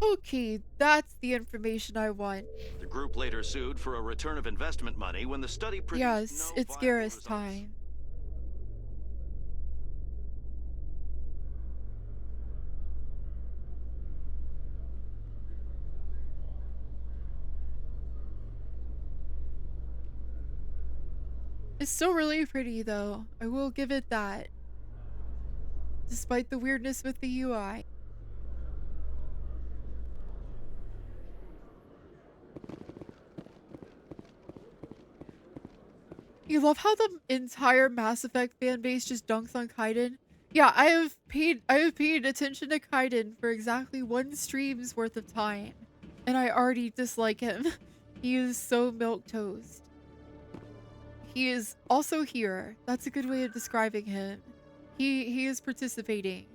Okay, that's the information I want. The group later sued for a return of investment money when the study produced Yes, no it's viable Garrus results. time. It's still really pretty though. I will give it that. Despite the weirdness with the UI. You love how the entire Mass Effect fan base just dunks on Kaiden? Yeah, I have paid attention to Kaiden for exactly one stream's worth of time. And I already dislike him. He is so milquetoast. He is also here. That's a good way of describing him. He is participating.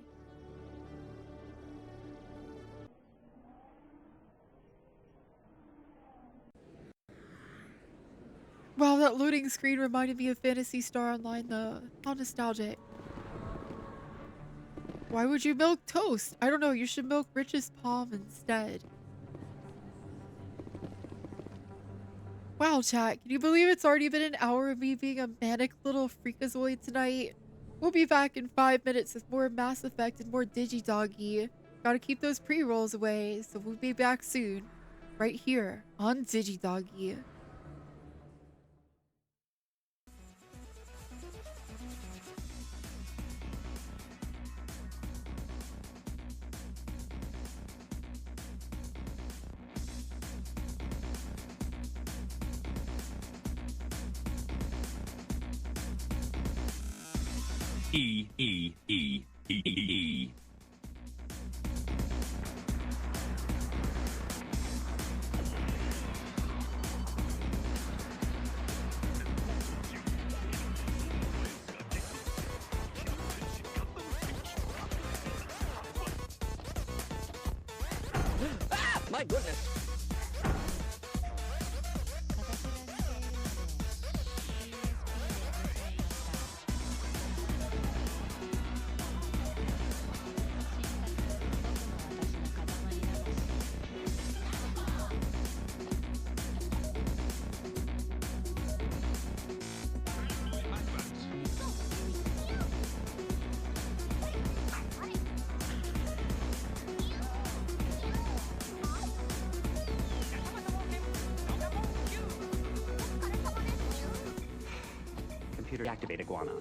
Wow, that loading screen reminded me of Phantasy Star Online though. How nostalgic. Why would you milk toast? I don't know, you should milk Rich's palm instead. Wow, chat, can you believe it's already been an hour of me being a manic little freakazoid tonight? We'll be back in 5 minutes with more Mass Effect and more DigiDoggi. Gotta keep those pre-rolls away, so we'll be back soon. Right here on DigiDoggi. E. Ah, my goodness. Computer activate iguana.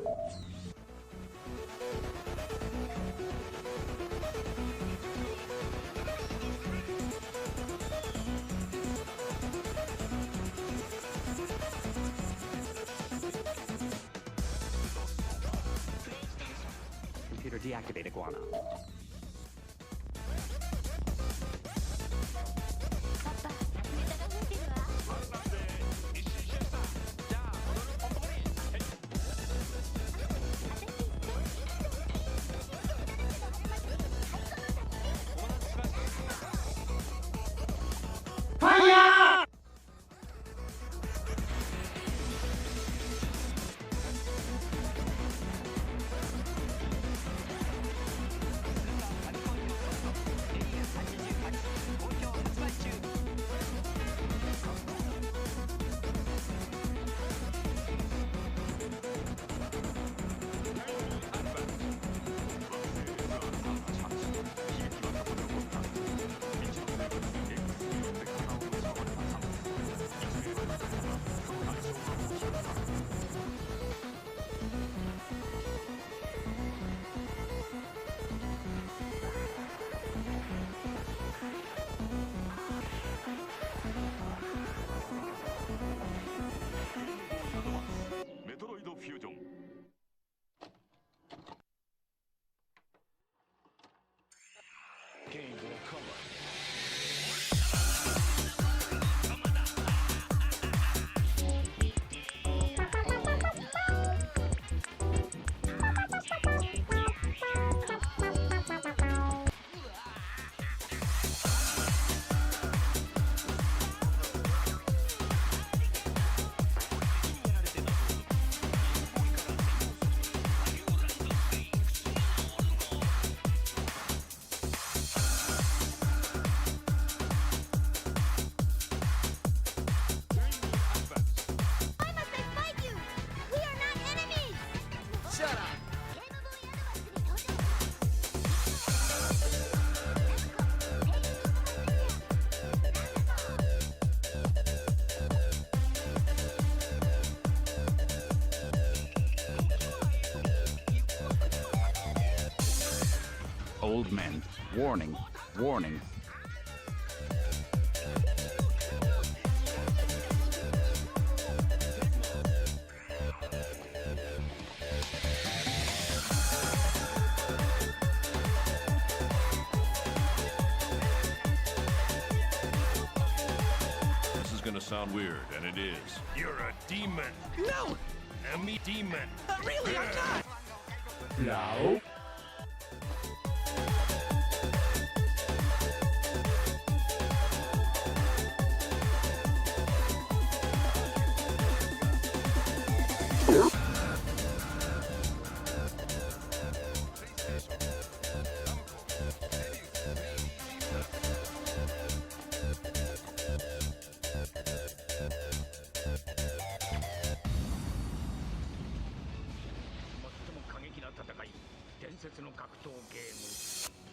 Computer deactivate iguana. Old men. Warning. Warning. This is gonna sound weird, and it is. You're a demon. No! Emmy demon. Really, I'm not! No.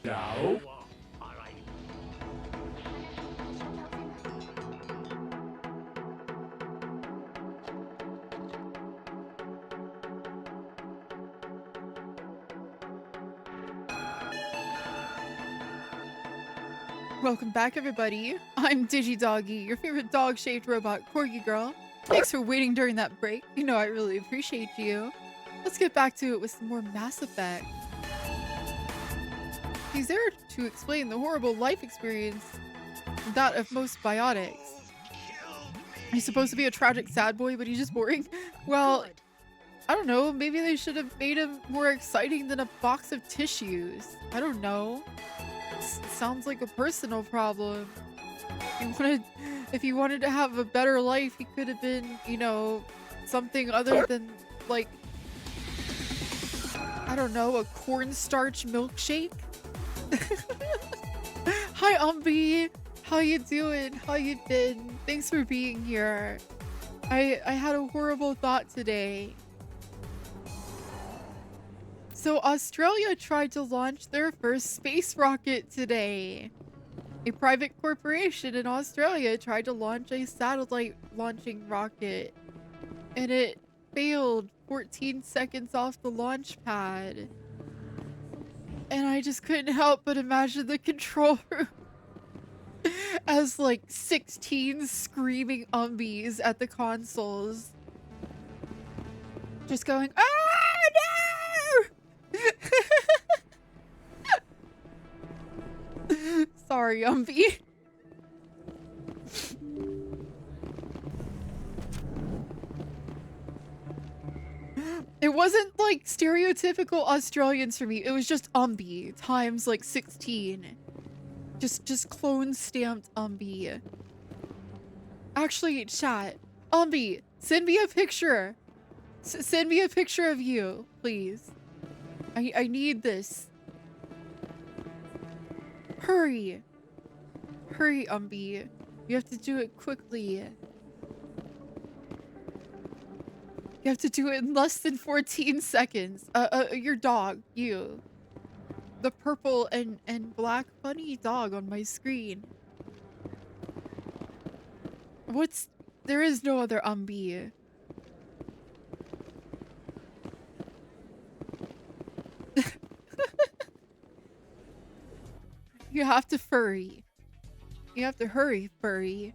No. Welcome back, everybody. I'm DigiDoggi, your favorite dog-shaped robot corgi girl. Thanks for waiting during that break. You know I really appreciate you. Let's get back to it with some more Mass Effect. He's there to explain the horrible life experience, that of most biotics. He's supposed to be a tragic sad boy, but he's just boring. Well, I don't know, maybe they should have made him more exciting than a box of tissues. I don't know. Sounds like a personal problem. If he wanted to have a better life, he could have been, you know, something other than, like, I don't know, a cornstarch milkshake? Hi, Umbi. How you doing? How you been? Thanks for being here. I had a horrible thought today. So Australia tried to launch their first space rocket today. A private corporation in Australia tried to launch a satellite launching rocket, and it failed 14 seconds off the launch pad. And I just couldn't help but imagine the control room as like 16 screaming umbies at the consoles. Just going, "Ah, no!" Sorry, Umbi. It wasn't like stereotypical Australians for me. It was just Umbi times like 16. Just clone stamped Umbi. Actually, chat. Umbi, send me a picture. Send me a picture of you, please. I need this. Hurry. Hurry, Umbi. You have to do it quickly. You have to do it in less than 14 seconds. Your dog, you. The purple and black bunny dog on my screen. There is no other Umbi. You have to furry. You have to hurry, furry.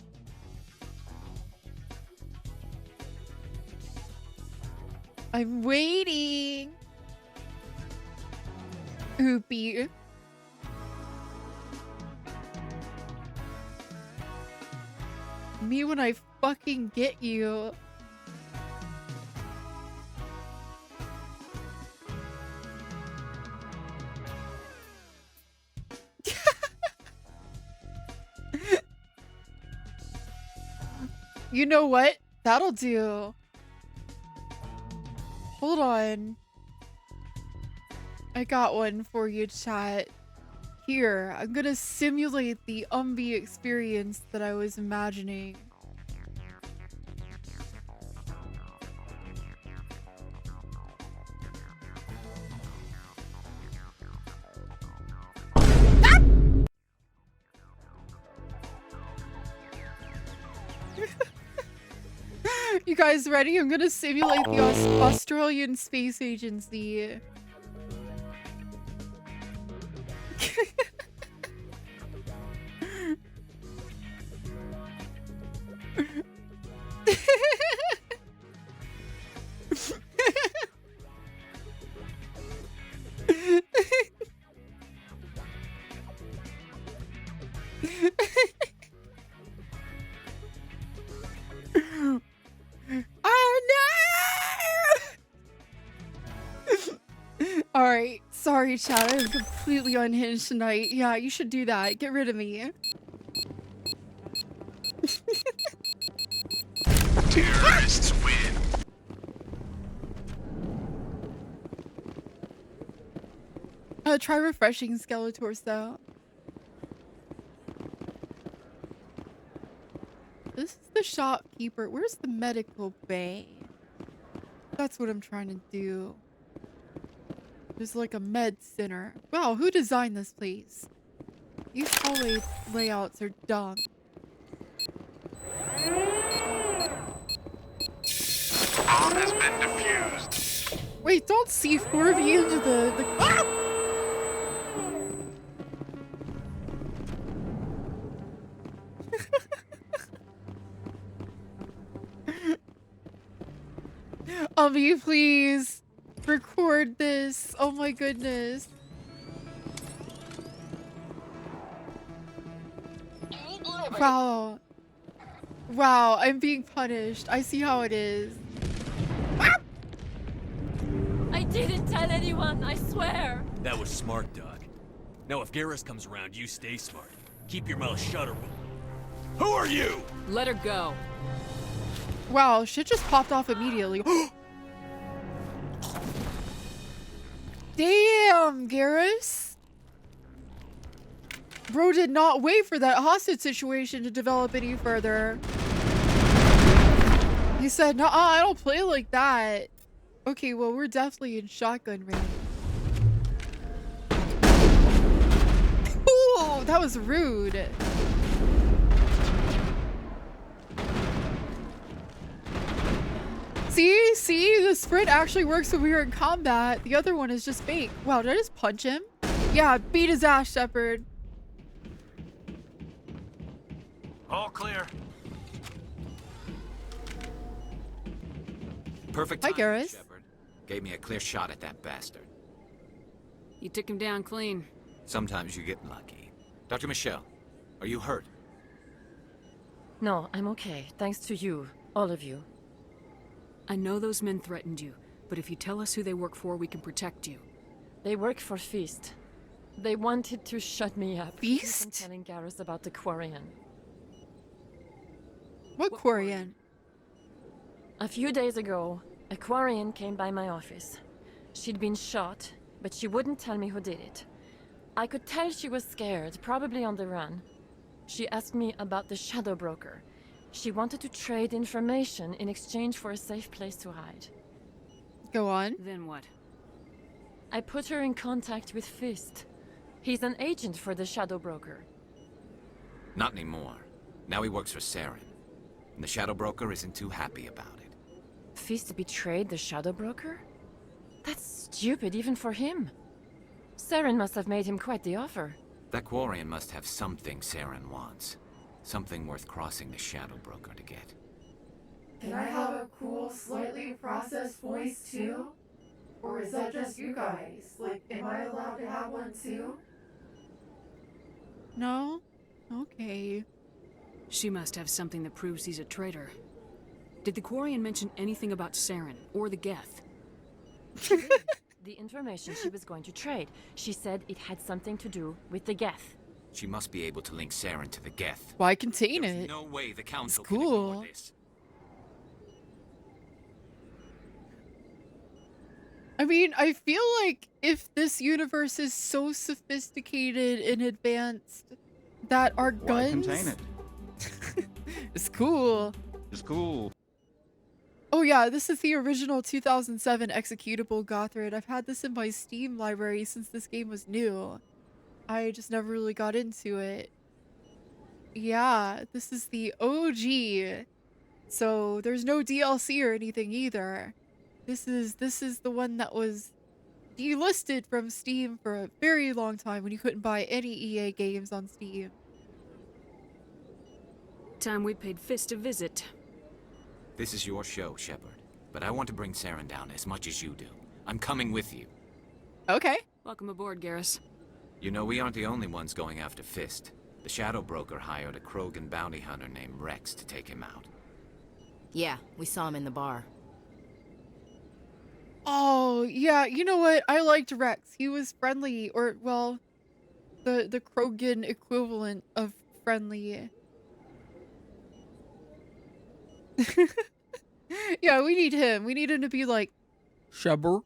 I'm waiting. Oopie. Me when I fucking get you. You know what? That'll do. Hold on. I got one for you, chat. Here, I'm gonna simulate the Umbi experience that I was imagining. You guys ready? I'm gonna simulate the Australian Space Agency. Oh no! Alright, sorry chat, I'm completely unhinged tonight. Yeah, you should do that. Get rid of me. Terrorists win. Try refreshing Skeletors though. This is the shopkeeper. Where's the medical bay? That's what I'm trying to do. There's like a med center. Wow, who designed this place? These hallway layouts are dumb. Bomb has been defused. Wait, don't C4 me into the ah! Please record this. Oh my goodness. Wow. Wow, I'm being punished. I see how it is. I didn't tell anyone, I swear. That was smart, Doc. Now if Garrus comes around, you stay smart. Keep your mouth shut or we'll... Who are you? Let her go. Wow, shit just popped off immediately. Damn, Garrus. Bro did not wait for that hostage situation to develop any further. He said, no, I don't play like that. Okay, well, we're definitely in shotgun range. Ooh, that was rude. See, the sprint actually works when we are in combat. The other one is just fake. Wow, did I just punch him? Yeah, beat his ass, Shepard. All clear. Perfect Hi, timing, Garrus. Shepard. Gave me a clear shot at that bastard. You took him down clean. Sometimes you get lucky. Dr. Michelle, are you hurt? No, I'm okay. Thanks to you. All of you. I know those men threatened you, but if you tell us who they work for, we can protect you. They work for Feast. They wanted to shut me up. Feast? I'm telling Garrus about the Quarian. What Quarian? A few days ago, a Quarian came by my office. She'd been shot, but she wouldn't tell me who did it. I could tell she was scared, probably on the run. She asked me about the Shadow Broker. She wanted to trade information in exchange for a safe place to hide. Go on. Then what? I put her in contact with Fist. He's an agent for the Shadow Broker. Not anymore. Now he works for Saren. And the Shadow Broker isn't too happy about it. Fist betrayed the Shadow Broker? That's stupid even for him. Saren must have made him quite the offer. That Quarian must have something Saren wants. Something worth crossing the Shadow Broker to get. Can I have a cool, slightly processed voice too? Or is that just you guys? Like, am I allowed to have one too? No? Okay. She must have something that proves he's a traitor. Did the Quarian mention anything about Saren or the Geth? The information she was going to trade. She said it had something to do with the Geth. She must be able to link Saren to the Geth. Why contain There's it? no way the Council It's can cool. ignore this. I mean, I feel like if this universe is so sophisticated and advanced that our Why guns... contain it? It's cool. It's cool. Oh yeah, this is the original 2007 executable Gothrid. I've had this in my Steam library since this game was new. I just never really got into it. Yeah, this is the OG. So there's no DLC or anything either. This is the one that was delisted from Steam for a very long time when you couldn't buy any EA games on Steam. time we paid Fist a visit. This is your show, Shepard. But I want to bring Saren down as much as you do. I'm coming with you. Okay. Welcome aboard, Garrus. You know, we aren't the only ones going after Fist. The Shadow Broker hired a Krogan bounty hunter named Rex to take him out. Yeah, we saw him in the bar. Oh, yeah, you know what? I liked Rex. He was friendly, or, well, the Krogan equivalent of friendly. Yeah, we need him. We need him to be like, Shepard.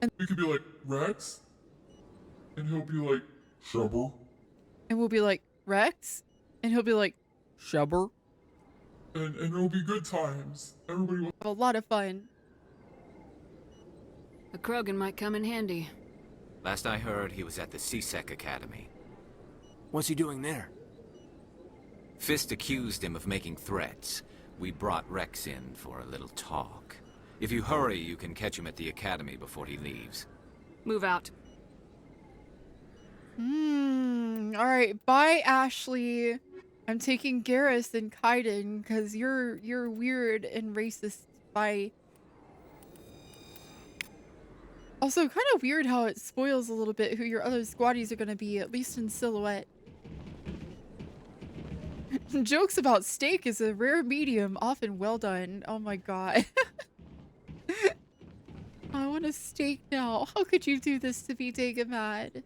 And we could be like, Rex? And he'll be like, Shepard. And we'll be like, Rex? And he'll be like, Shepard. And it'll be good times. Everybody will have a lot of fun. A Krogan might come in handy. Last I heard, he was at the C-Sec Academy. What's he doing there? Fist accused him of making threats. We brought Rex in for a little talk. If you hurry, you can catch him at the Academy before he leaves. Move out. Alright, bye, Ashley. I'm taking Garrus and Kaiden, because you're weird and racist. Bye. Also, kind of weird how it spoils a little bit who your other squaddies are going to be, at least in silhouette. Jokes about steak is a rare medium, often well done. Oh my god. I want a steak now. How could you do this to me, Daga Mad?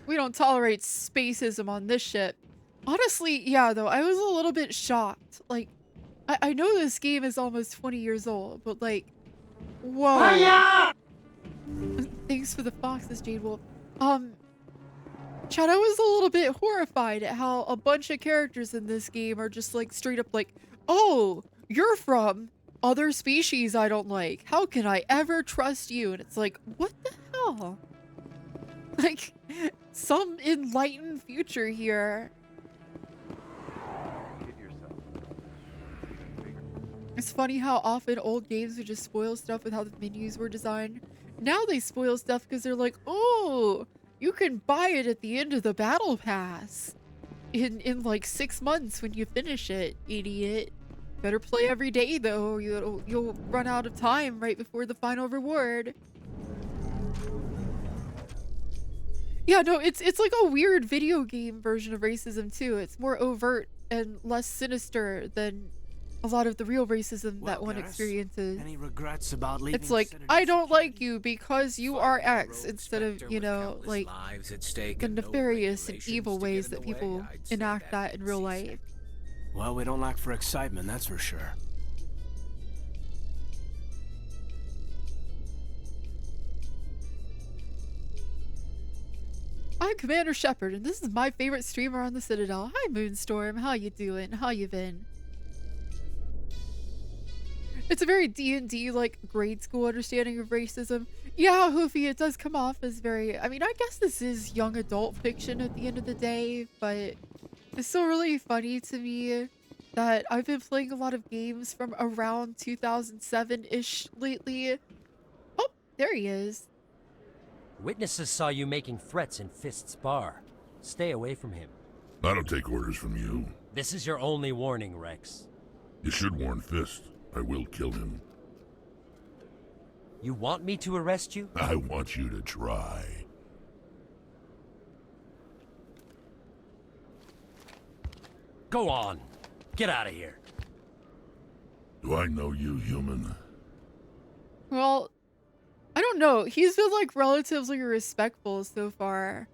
We don't tolerate spacism on this ship. Honestly, yeah, though, I was a little bit shocked. Like, I know this game is almost 20 years old, but like, whoa. Hiya! Thanks for the foxes, Jade Wolf. Chad, I was a little bit horrified at how a bunch of characters in this game are just like straight up like, oh, you're from other species I don't like. How can I ever trust you? And it's like, what the hell? Like, some enlightened future here. It's funny how often old games would just spoil stuff with how the menus were designed. Now they spoil stuff because they're like, oh, you can buy it at the end of the battle pass in like 6 months when you finish it, idiot. Better play every day though, or you'll run out of time right before the final reward. Yeah, no, it's like a weird video game version of racism too. It's more overt and less sinister than a lot of the real racism that one experiences. Any regrets about leaving? It's like, Citadel? I don't like you because you are X, instead of, you know, like the nefarious and evil ways that people enact that in real life. Well, we don't lack for excitement, that's for sure. I'm Commander Shepard, and this is my favorite streamer on the Citadel. Hi, Moonstorm. How you doing? How you been? It's a very D&D, like, grade school understanding of racism. Yeah, Hoofy, it does come off as very... I mean, I guess this is young adult fiction at the end of the day, but it's still really funny to me that I've been playing a lot of games from around 2007-ish lately. Oh, there he is. Witnesses saw you making threats in Fist's bar. Stay away from him. I don't take orders from you. This is your only warning, Rex. You should warn Fist. I will kill him. You want me to arrest you? I want you to try. Go on. Get out of here. Do I know you, human? Well, I don't know. He's been, like, relatively respectful so far.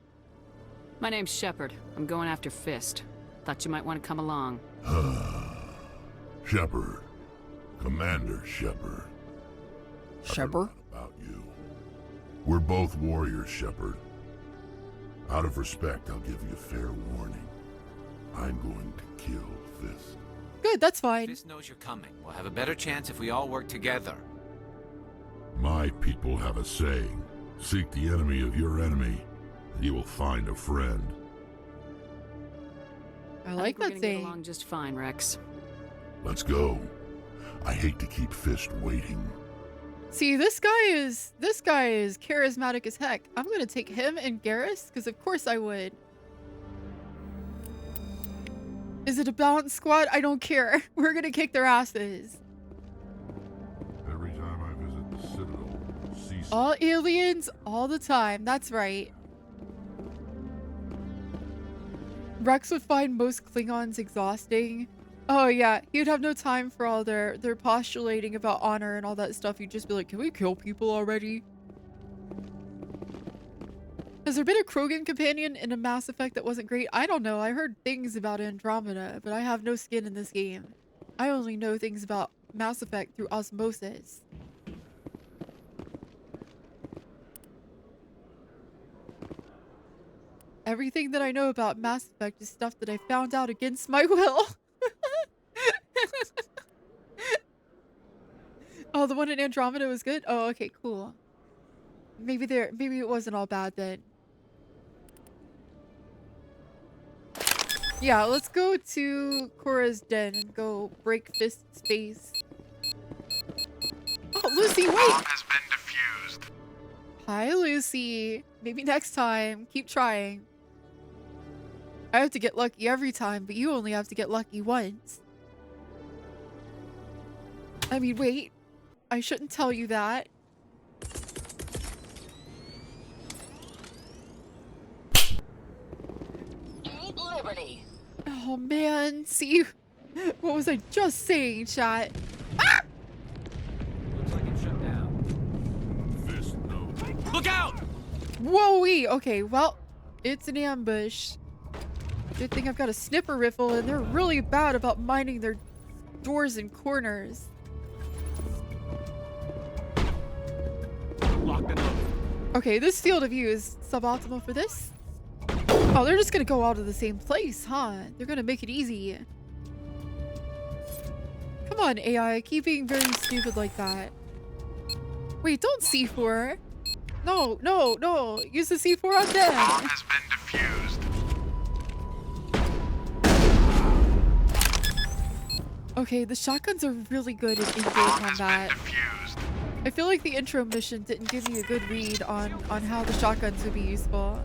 My name's Shepard. I'm going after Fist. Thought you might want to come along. Shepard. Commander Shepard. Shepard? About you. We're both warriors, Shepard. Out of respect, I'll give you fair warning. I'm going to kill Fist. Good, that's fine. Fist knows you're coming. We'll have a better chance if we all work together. My people have a saying. Seek the enemy of your enemy, and you will find a friend. I like that we're gonna saying. Get along just fine, Rex. Let's go. I hate to keep Fist waiting. See, this guy is charismatic as heck. I'm gonna take him and Garrus, because of course I would. Is it a balanced squad? I don't care. We're gonna kick their asses. Every time I visit the Citadel, see All aliens, all the time. That's right. Rex would find most Klingons exhausting. Oh yeah, he would have no time for all their postulating about honor and all that stuff. He'd just be like, can we kill people already? Has there been a Krogan companion in a Mass Effect that wasn't great? I don't know. I heard things about Andromeda, but I have no skin in this game. I only know things about Mass Effect through osmosis. Everything that I know about Mass Effect is stuff that I found out against my will. Oh, the one in Andromeda was good? Oh, okay, cool. Maybe it wasn't all bad then. Yeah, let's go to Cora's den and go break Fist's face. Oh, Lucy, wait! Bomb has been defused. Hi, Lucy. Maybe next time. Keep trying. I have to get lucky every time, but you only have to get lucky once. I mean, wait. I shouldn't tell you that. Liberty. Oh man, see? What was I just saying, chat? Ah! Looks like it shut down. Fist, no. Look out! Whoa-wee! Okay, well, it's an ambush. Good thing I've got a snipper rifle, and they're really bad about minding their doors and corners. Locked and loaded. Okay, this field of view is suboptimal for this. Oh, they're just gonna go out of the same place, huh? They're gonna make it easy. Come on, AI, keep being very stupid like that. Wait, don't C4. No, no, no. Use the C4 on them. Bomb has been defused. Okay, the shotguns are really good in in-game combat. I feel like the intro mission didn't give me a good read on how the shotguns would be useful.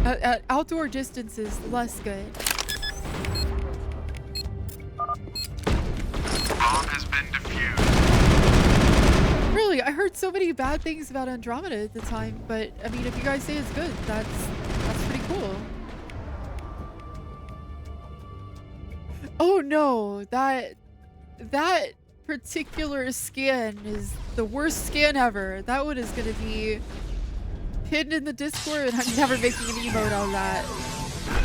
At outdoor distances, less good. Bomb has been defused. Really, I heard so many bad things about Andromeda at the time, but I mean, if you guys say it's good, that's pretty cool. Oh no, that particular skin is the worst skin ever. That one is gonna be hidden in the Discord, and I'm never making an emote on that.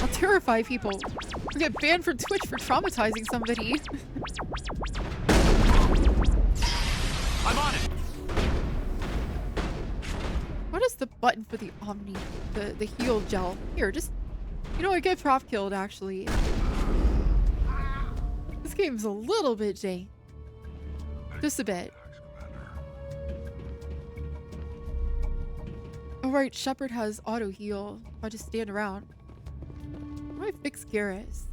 I'll terrify people. I'll get banned from Twitch for traumatizing somebody. I'm on it. What is the button for the Omni? The heal gel? Here, just, you know, I get prof killed actually. This game's a little bit jank. Just a bit. Oh right, Shepard has auto heal. If I just stand around. How do I fix Garrus?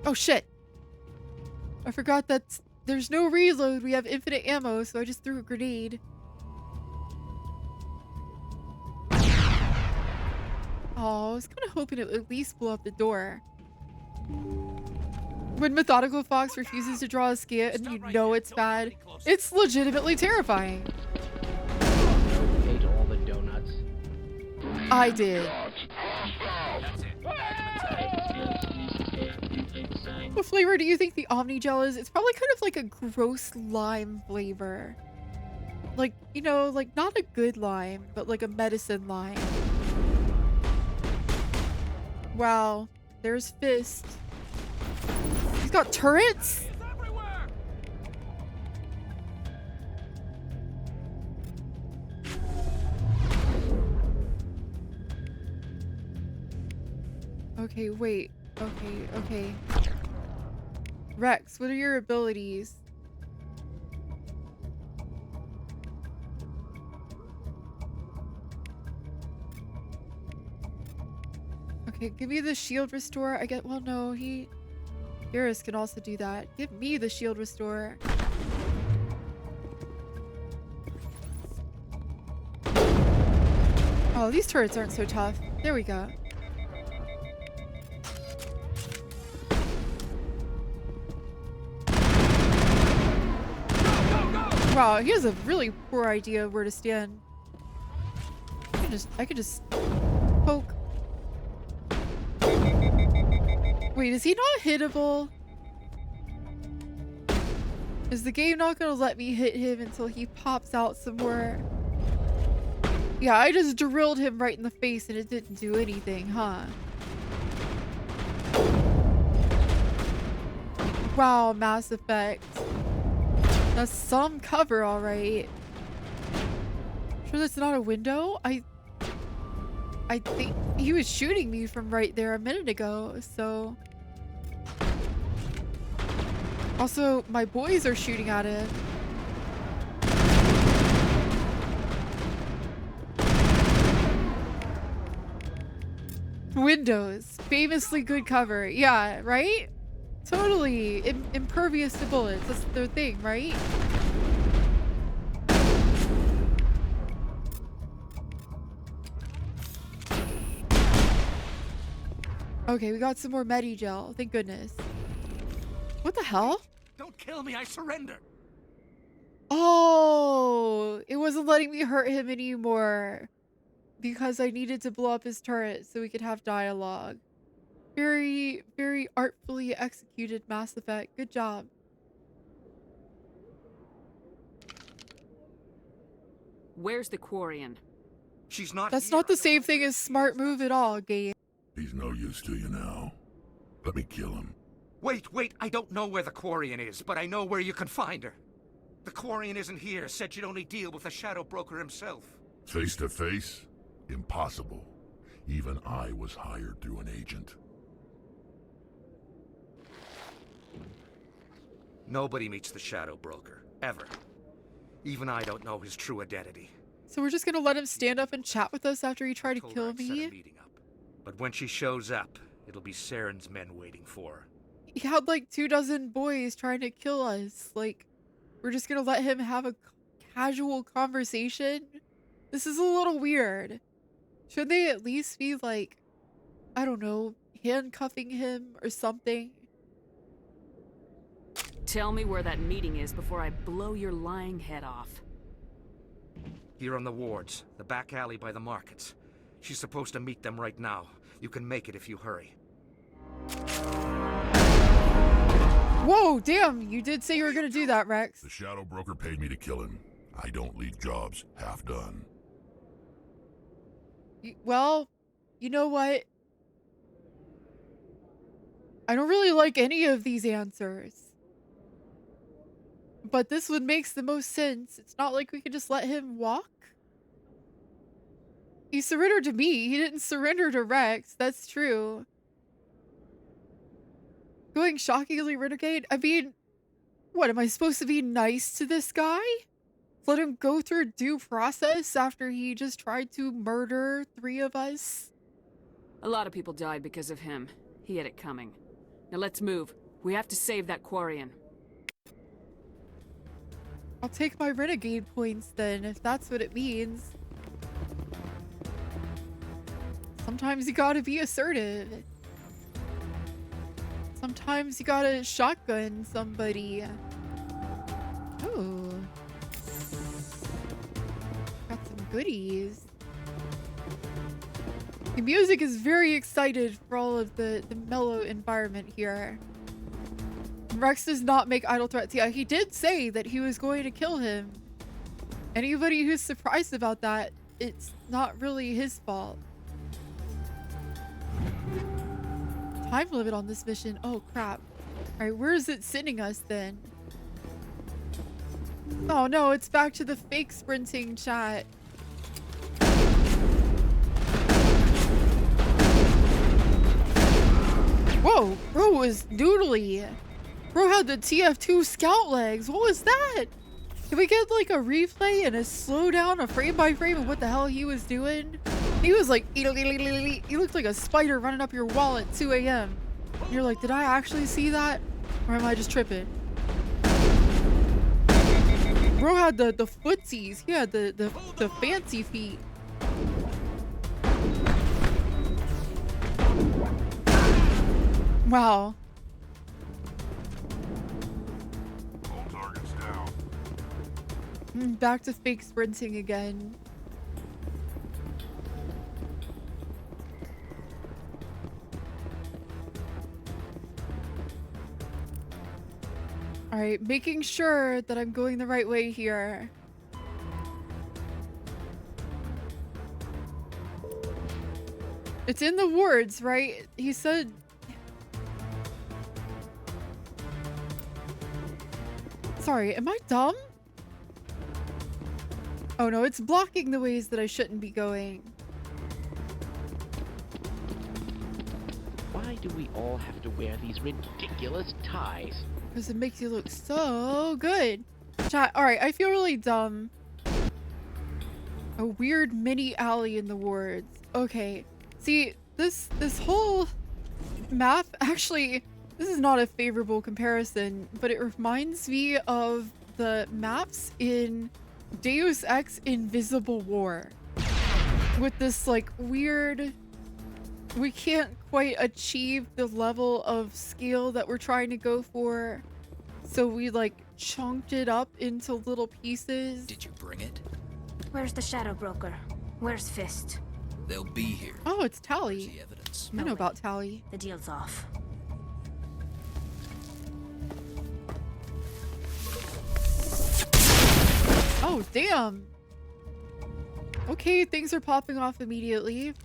Oh shit! I forgot that there's no reload. We have infinite ammo, so I just threw a grenade. Oh, I was kind of hoping it would at least blow up the door. When Methodical Fox refuses to draw a scan and you know it's bad, it's legitimately terrifying. Ate all the donuts. I did. What flavor do you think the Omni Gel is? It's probably kind of like a gross lime flavor. Like, you know, like not a good lime, but like a medicine lime. Wow, there's Fist. He's got turrets? Okay, wait. Okay. Rex, what are your abilities? Okay, give me the shield restore. I get, well, no, Garrus can also do that. Give me the shield restore. Oh, these turrets aren't so tough. There we go. Wow, he has a really poor idea of where to stand. I could just poke. Wait, is he not hittable? Is the game not gonna let me hit him until he pops out somewhere? Yeah, I just drilled him right in the face and it didn't do anything, huh? Wow, Mass Effect. That's some cover, alright. Sure that's not a window? I think he was shooting me from right there a minute ago, so... Also, my boys are shooting at him. Windows. Famously good cover. Yeah, right? Totally impervious to bullets. That's their thing, right? Okay, we got some more Medi-gel. Thank goodness. What the hell? Don't kill me, I surrender. Oh, it wasn't letting me hurt him anymore because I needed to blow up his turret so we could have dialogue. Very, very artfully executed, Mass Effect. Good job. Where's the Quarian? She's not That's here. not the same thing as smart move at all, game. He's no use to you now. Let me kill him. Wait, I don't know where the Quarian is, but I know where you can find her. The Quarian isn't here, said she'd only deal with the Shadow Broker himself. Face to face? Impossible. Even I was hired through an agent. Nobody meets the Shadow Broker, ever. Even I don't know his true identity. So we're just gonna let him stand up and chat with us after he tried to kill Set a me? meeting up. But when she shows up, it'll be Saren's men waiting for her. He had like 24 boys trying to kill us. Like, we're just gonna let him have a casual conversation? This is a little weird. Should they at least be like, I don't know, handcuffing him or something? Tell me where that meeting is before I blow your lying head off. Here on the wards, the back alley by the markets. She's supposed to meet them right now. You can make it if you hurry. Whoa, damn, you did say you were gonna do that, Rex. The Shadow Broker paid me to kill him. I don't leave jobs half done. Well, you know what? I don't really like any of these answers. But this one makes the most sense. It's not like we could just let him walk. He surrendered to me. He didn't surrender to Rex. That's true. Going shockingly renegade? I mean, what, am I supposed to be nice to this guy? Let him go through due process after he just tried to murder 3 of us? A lot of people died because of him. He had it coming. Now let's move. We have to save that Quarian. I'll take my renegade points then, if that's what it means. Sometimes you gotta be assertive. Sometimes you gotta shotgun somebody. Ooh. Got some goodies. The music is very excited for all of the mellow environment here. Rex does not make idle threats. Yeah, he did say that he was going to kill him. Anybody who's surprised about that, it's not really his fault. Time limit on this mission. Oh, crap. Alright, where is it sending us then? Oh no, it's back to the fake sprinting chat. Whoa, bro was noodly. Bro had the TF2 scout legs. What was that? Can we get like a replay and a slowdown, a frame by frame of what the hell he was doing? He was like, he looked like a spider running up your wall at 2 a.m. You're like, did I actually see that? Or am I just tripping? Bro had the footsies. He had the fancy feet. Wow. All targets down. Back to fake sprinting again. Alright, making sure that I'm going the right way here. It's in the wards, right? He said... Sorry, am I dumb? Oh no, it's blocking the ways that I shouldn't be going. Why do we all have to wear these ridiculous ties? Because it makes you look so good. Chat, alright, I feel really dumb. A weird mini alley in the wards. Okay. See, this whole map, actually, this is not a favorable comparison, but it reminds me of the maps in Deus Ex Invisible War. With this, like, weird... We can't quite achieve the level of scale that we're trying to go for. So we, like, chunked it up into little pieces. Did you bring it? Where's the Shadow Broker? Where's Fist? They'll be here. Oh, it's Tally. The evidence. I know about Tally. The deal's off. Oh, damn. Okay, things are popping off immediately.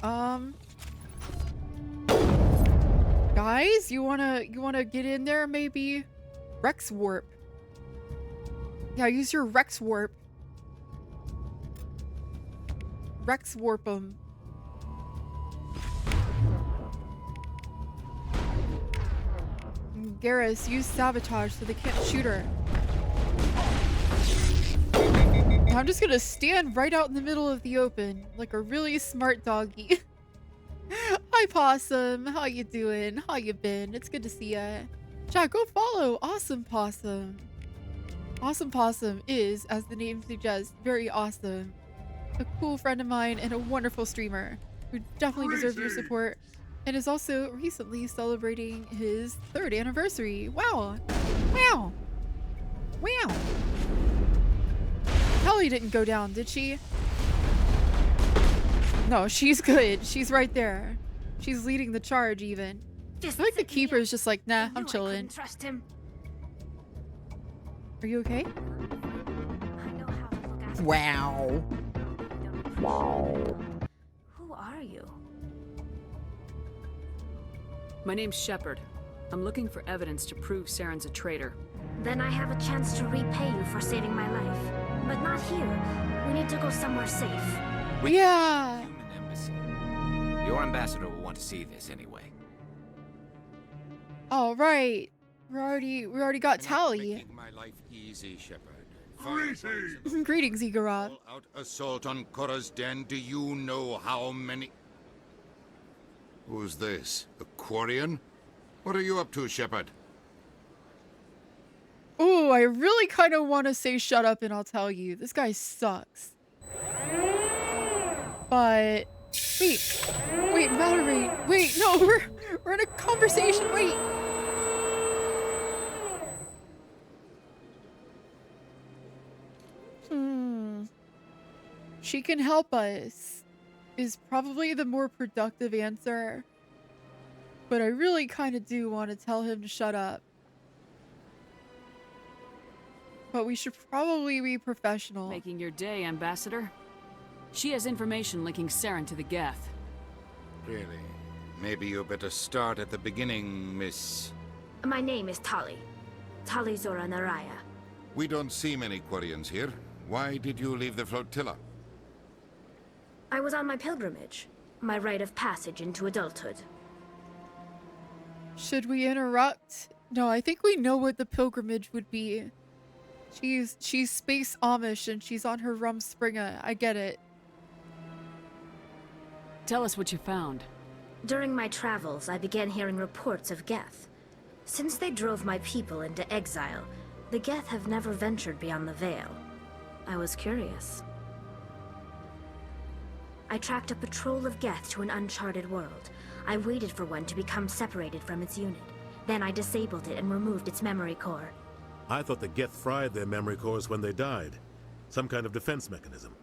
Guys, you wanna get in there maybe? Rex Warp. Yeah, use your Rex Warp. Rex Warp 'em. Garrus, use Sabotage so they can't shoot her. I'm just gonna stand right out in the middle of the open, like a really smart doggy. Hi, Possum. How you doing? How you been? It's good to see ya. Chat, go follow Awesome Possum. Awesome Possum is, as the name suggests, very awesome. A cool friend of mine and a wonderful streamer who definitely deserves your support and is also recently celebrating his 3rd anniversary. Wow. Wow. Wow. Kelly didn't go down, did she? No, she's good. She's right there. She's leading the charge even. I feel like the keeper is just like, nah, I'm chilling. Trust him. Are you okay? I know how to look after Wow. Wow. Who are you? My name's Shepard. I'm looking for evidence to prove Saren's a traitor. Then I have a chance to repay you for saving my life. But not here. We need to go somewhere safe. Yeah. Human embassy. Your ambassador will want to see this anyway. All right. We already got Tally. Making my life easy, Shepard. Greetings, Igorov. All-out assault on Korra's den. Do you know how many? Who's this? A Quarian? What are you up to, Shepard? Ooh, I really kind of want to say shut up and I'll tell you. This guy sucks. But wait, Valerie. Wait, no, we're in a conversation. Wait. She can help us is probably the more productive answer. But I really kind of do want to tell him to shut up. But we should probably be professional. Making your day, Ambassador. She has information linking Saren to the Geth. Really? Maybe you better start at the beginning, Miss... My name is Tali. Tali Zora Naraya. We don't see many Quarians here. Why did you leave the flotilla? I was on my pilgrimage. My rite of passage into adulthood. Should we interrupt? No, I think we know what the pilgrimage would be. She's space Amish and she's on her Rumspringa. I get it. Tell us what you found. During my travels, I began hearing reports of Geth. Since they drove my people into exile, the Geth have never ventured beyond the Veil. I was curious. I tracked a patrol of Geth to an uncharted world. I waited for one to become separated from its unit. Then I disabled it and removed its memory core. I thought the Geth fried their memory cores when they died. Some kind of defense mechanism.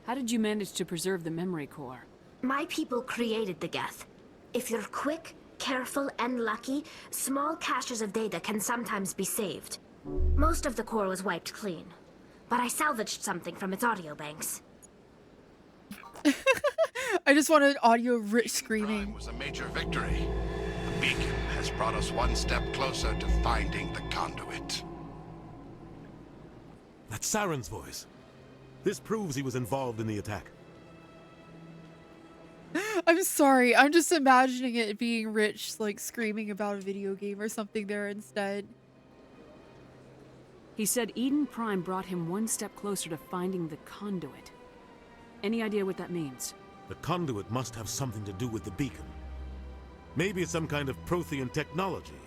How did you manage to preserve the memory core? My people created the Geth. If you're quick, careful, and lucky, small caches of data can sometimes be saved. Most of the core was wiped clean, but I salvaged something from its audio banks. I just wanted audio rich screaming. It was a major victory. The beacon has brought us one step closer to finding the conduit. That's Siren's voice. This proves he was involved in the attack. I'm sorry, I'm just imagining it being Rich, like, screaming about a video game or something there instead. He said Eden Prime brought him one step closer to finding the conduit. Any idea what that means? The conduit must have something to do with the beacon. Maybe it's some kind of Prothean technology.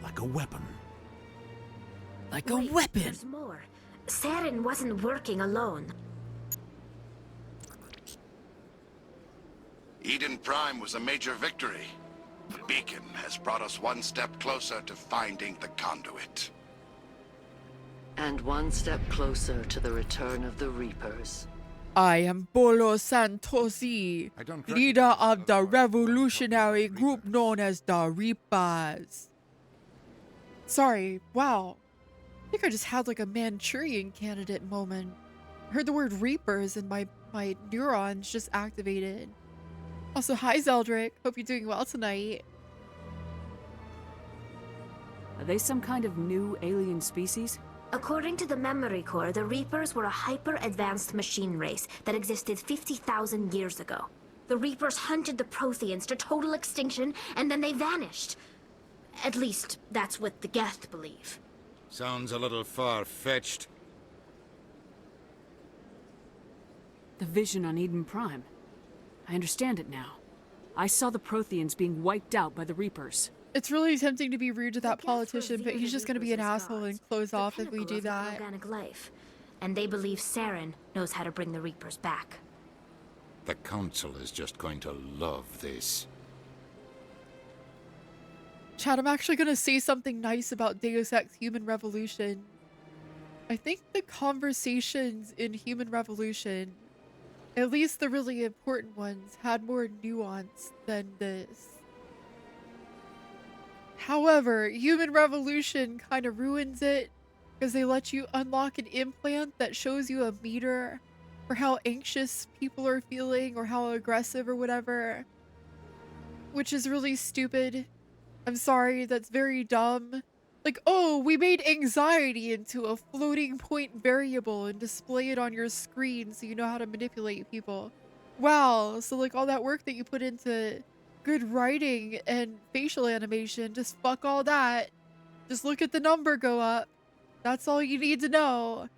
Like a weapon. Like a weapon! There's more. Saren wasn't working alone. Eden Prime was a major victory. The beacon has brought us one step closer to finding the conduit. And one step closer to the return of the Reapers. I am Bolo Santosi, leader of the revolutionary group known as the Reapers. Sorry, wow. I think I just had like a Manchurian candidate moment. I heard the word Reapers and my neurons just activated. Also, hi Zeldrick. Hope you're doing well tonight. Are they some kind of new alien species? According to the memory core, the Reapers were a hyper-advanced machine race that existed 50,000 years ago. The Reapers hunted the Protheans to total extinction, and then they vanished. At least, that's what the Geth believe. Sounds a little far-fetched. The vision on Eden Prime. I understand it now. I saw the Protheans being wiped out by the Reapers. It's really tempting to be rude to that politician, but he's just going to be an asshole and close off if we do that. Organic life, and they believe Saren knows how to bring the Reapers back. The Council is just going to love this. Chad, I'm actually going to say something nice about Deus Ex Human Revolution. I think the conversations in Human Revolution, at least the really important ones, had more nuance than this. However, Human Revolution kind of ruins it because they let you unlock an implant that shows you a meter for how anxious people are feeling or how aggressive or whatever, which is really stupid. I'm sorry, that's very dumb. Like, oh, we made anxiety into a floating point variable and display it on your screen so you know how to manipulate people. Wow, so like all that work that you put into good writing and facial animation, just fuck all that. Just look at the number go up. That's all you need to know.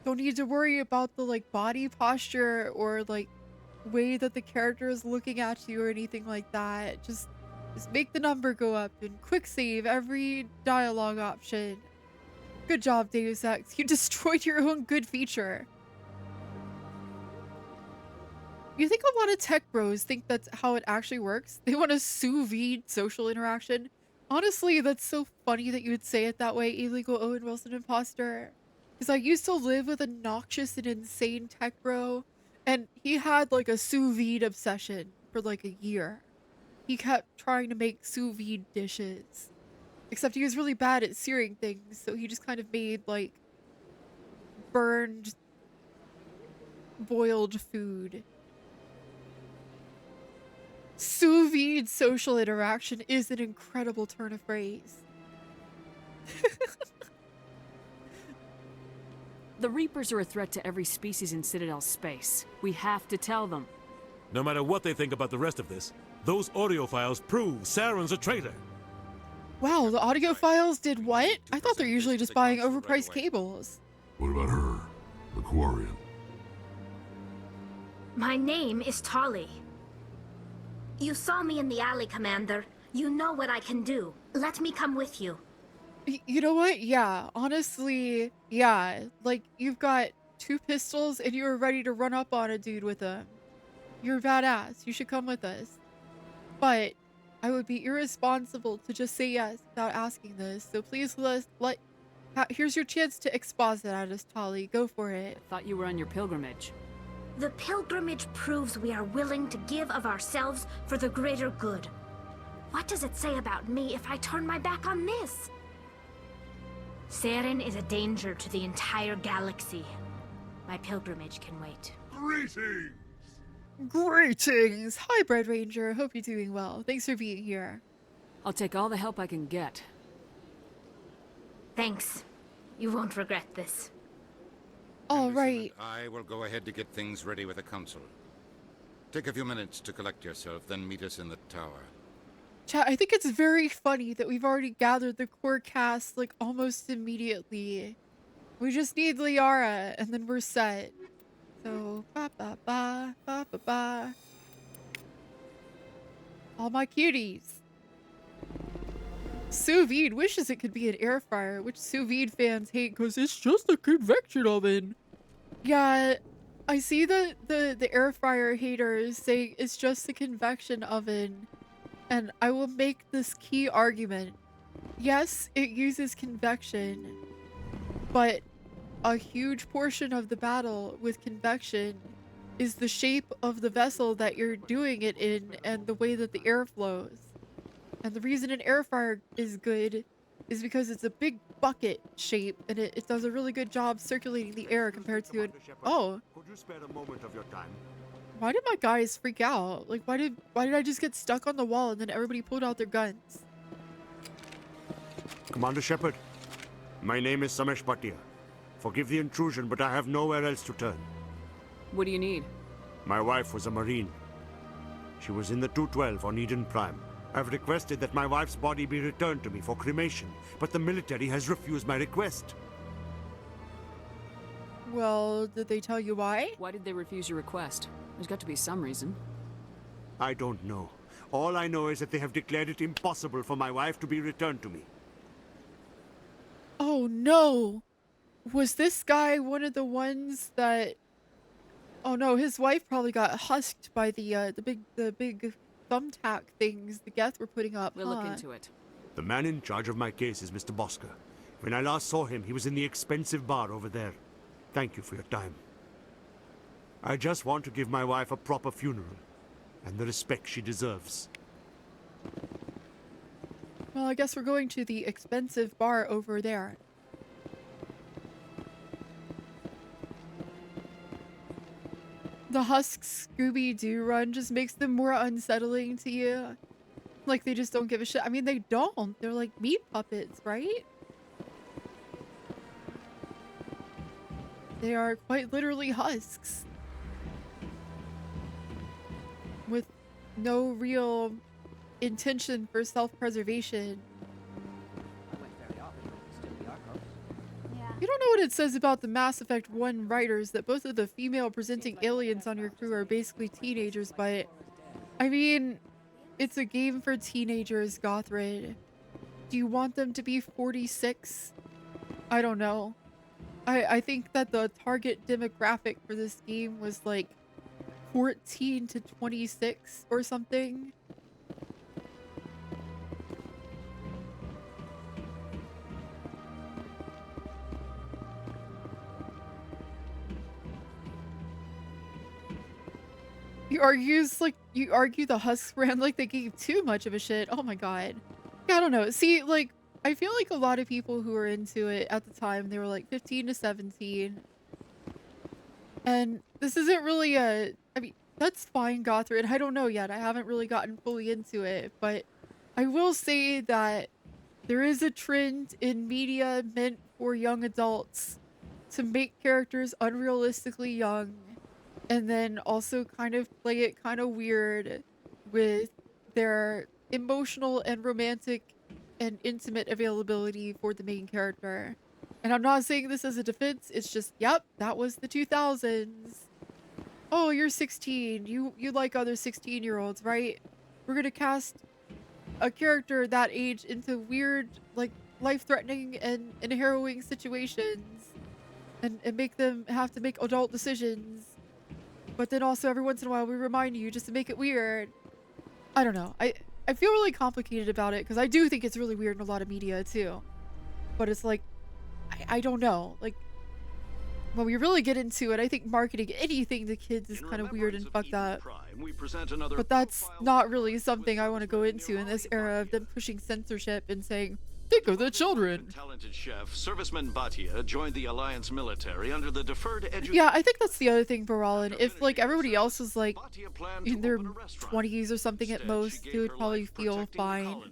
Don't need to worry about the like body posture or like way that the character is looking at you or anything like that. Just make the number go up and quick save every dialogue option. Good job, Deus Ex. You destroyed your own good feature. You think a lot of tech bros think that's how it actually works? They want a sous vide social interaction? Honestly, that's so funny that you would say it that way, illegal Owen Wilson imposter. Because I used to live with a noxious and insane tech bro, and he had like a sous vide obsession for like a year. He kept trying to make sous vide dishes. Except he was really bad at searing things, so he just kind of made like burned, boiled food. Sous vide social interaction is an incredible turn of phrase. The Reapers are a threat to every species in Citadel space. We have to tell them. No matter what they think about the rest of this, those audio files prove Saren's a traitor. Wow, the audio files did what? I thought they're usually just buying overpriced cables. What about her, the Quarian? My name is Tali. You saw me in the alley, Commander. You know what I can do. Let me come with you. You know what? Yeah, honestly, yeah. Like, you've got 2 pistols and you were ready to run up on a dude with them. You're badass. You should come with us. But I would be irresponsible to just say yes without asking this. So please here's your chance to exposit at us, Tali. Go for it. Thought you were on your pilgrimage. The pilgrimage proves we are willing to give of ourselves for the greater good. What does it say about me if I turn my back on this? Saren is a danger to the entire galaxy. My pilgrimage can wait. Greetings! Greetings! Hi, Bread Ranger. Hope you're doing well. Thanks for being here. I'll take all the help I can get. Thanks. You won't regret this. All right. I will go ahead to get things ready with the council. Take a few minutes to collect yourself, then meet us in the tower. Chat, I think it's very funny that we've already gathered the core cast, like, almost immediately. We just need Liara, and then we're set. So, ba-ba-ba. All my cuties. Sous vide wishes it could be an air fryer, which sous vide fans hate because it's just a convection oven. Yeah, I see the air fryer haters saying it's just a convection oven. And I will make this key argument. Yes, it uses convection, but a huge portion of the battle with convection is the shape of the vessel that you're doing it in and the way that the air flows. And the reason an air fryer is good is because it's a big bucket shape and it does a really good job circulating the air compared to an... Oh. Could you spare a moment of your time? Why did my guys freak out? Like, why did I just get stuck on the wall and then everybody pulled out their guns? Commander Shepard, my name is Samesh Bhatia. Forgive the intrusion, but I have nowhere else to turn. What do you need? My wife was a Marine. She was in the 212 on Eden Prime. I've requested that my wife's body be returned to me for cremation, but the military has refused my request. Well, did they tell you why? Why did they refuse your request? There's got to be some reason. I don't know. All I know is that they have declared it impossible for my wife to be returned to me. Oh no! Was this guy one of the ones that... Oh no, his wife probably got husked by the big thumbtack things the Geth were putting up. We'll look into it. The man in charge of my case is Mr. Bosker. When I last saw him, he was in the expensive bar over there. Thank you for your time. I just want to give my wife a proper funeral, and the respect she deserves. Well, I guess we're going to the expensive bar over there. The Husk Scooby-Doo run just makes them more unsettling to you. Like, they just don't give a shit. I mean, they don't. They're like meat puppets, right? They are quite literally husks. With no real intention for self-preservation. You don't know what it says about the Mass Effect 1 writers that both of the female-presenting aliens on your crew are basically teenagers, but... I mean, it's a game for teenagers, Gothrid. Do you want them to be 46? I don't know. I think that the target demographic for this game was like 14 to 26 or something. You argue the Husks brand like they gave too much of a shit. Oh my god. Yeah, I don't know. See, like, I feel like a lot of people who were into it at the time, they were like 15 to 17. And this isn't really I mean, that's fine, Gothrid. I don't know yet. I haven't really gotten fully into it. But I will say that there is a trend in media meant for young adults to make characters unrealistically young. And then also kind of play it kind of weird with their emotional and romantic and intimate availability for the main character. And I'm not saying this as a defense, it's just, yep, that was the 2000s. Oh, you're 16, you like other 16-year-olds, right? We're gonna cast a character that age into weird, like, life-threatening and harrowing situations. and make them have to make adult decisions. But then also every once in a while we remind you just to make it weird. I don't know. I feel really complicated about it because I do think it's really weird in a lot of media too. But it's like, I don't know. Like, when we really get into it, I think marketing anything to kids is kind of weird and fucked up. But that's not really something I want to go into in this era of them pushing censorship and saying, think of the children. Talented chef, serviceman Bhatia joined the Alliance military under the deferred education. Yeah, I think that's the other thing, Baralin. If like everybody else was like in their 20s or something at most, they would probably feel fine.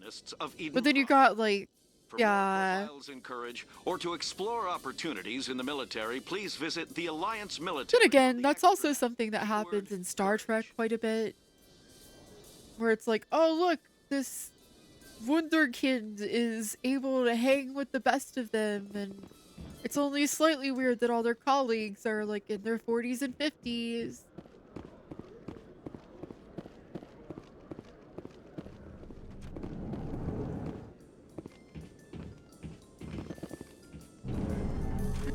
But then you got like, yeah. Encourage or to explore opportunities in the military, please visit the Alliance military. Then again, that's also something that happens in Star Trek quite a bit. Where it's like, oh look, this Wunderkind is able to hang with the best of them, and it's only slightly weird that all their colleagues are like in their 40s and 50s.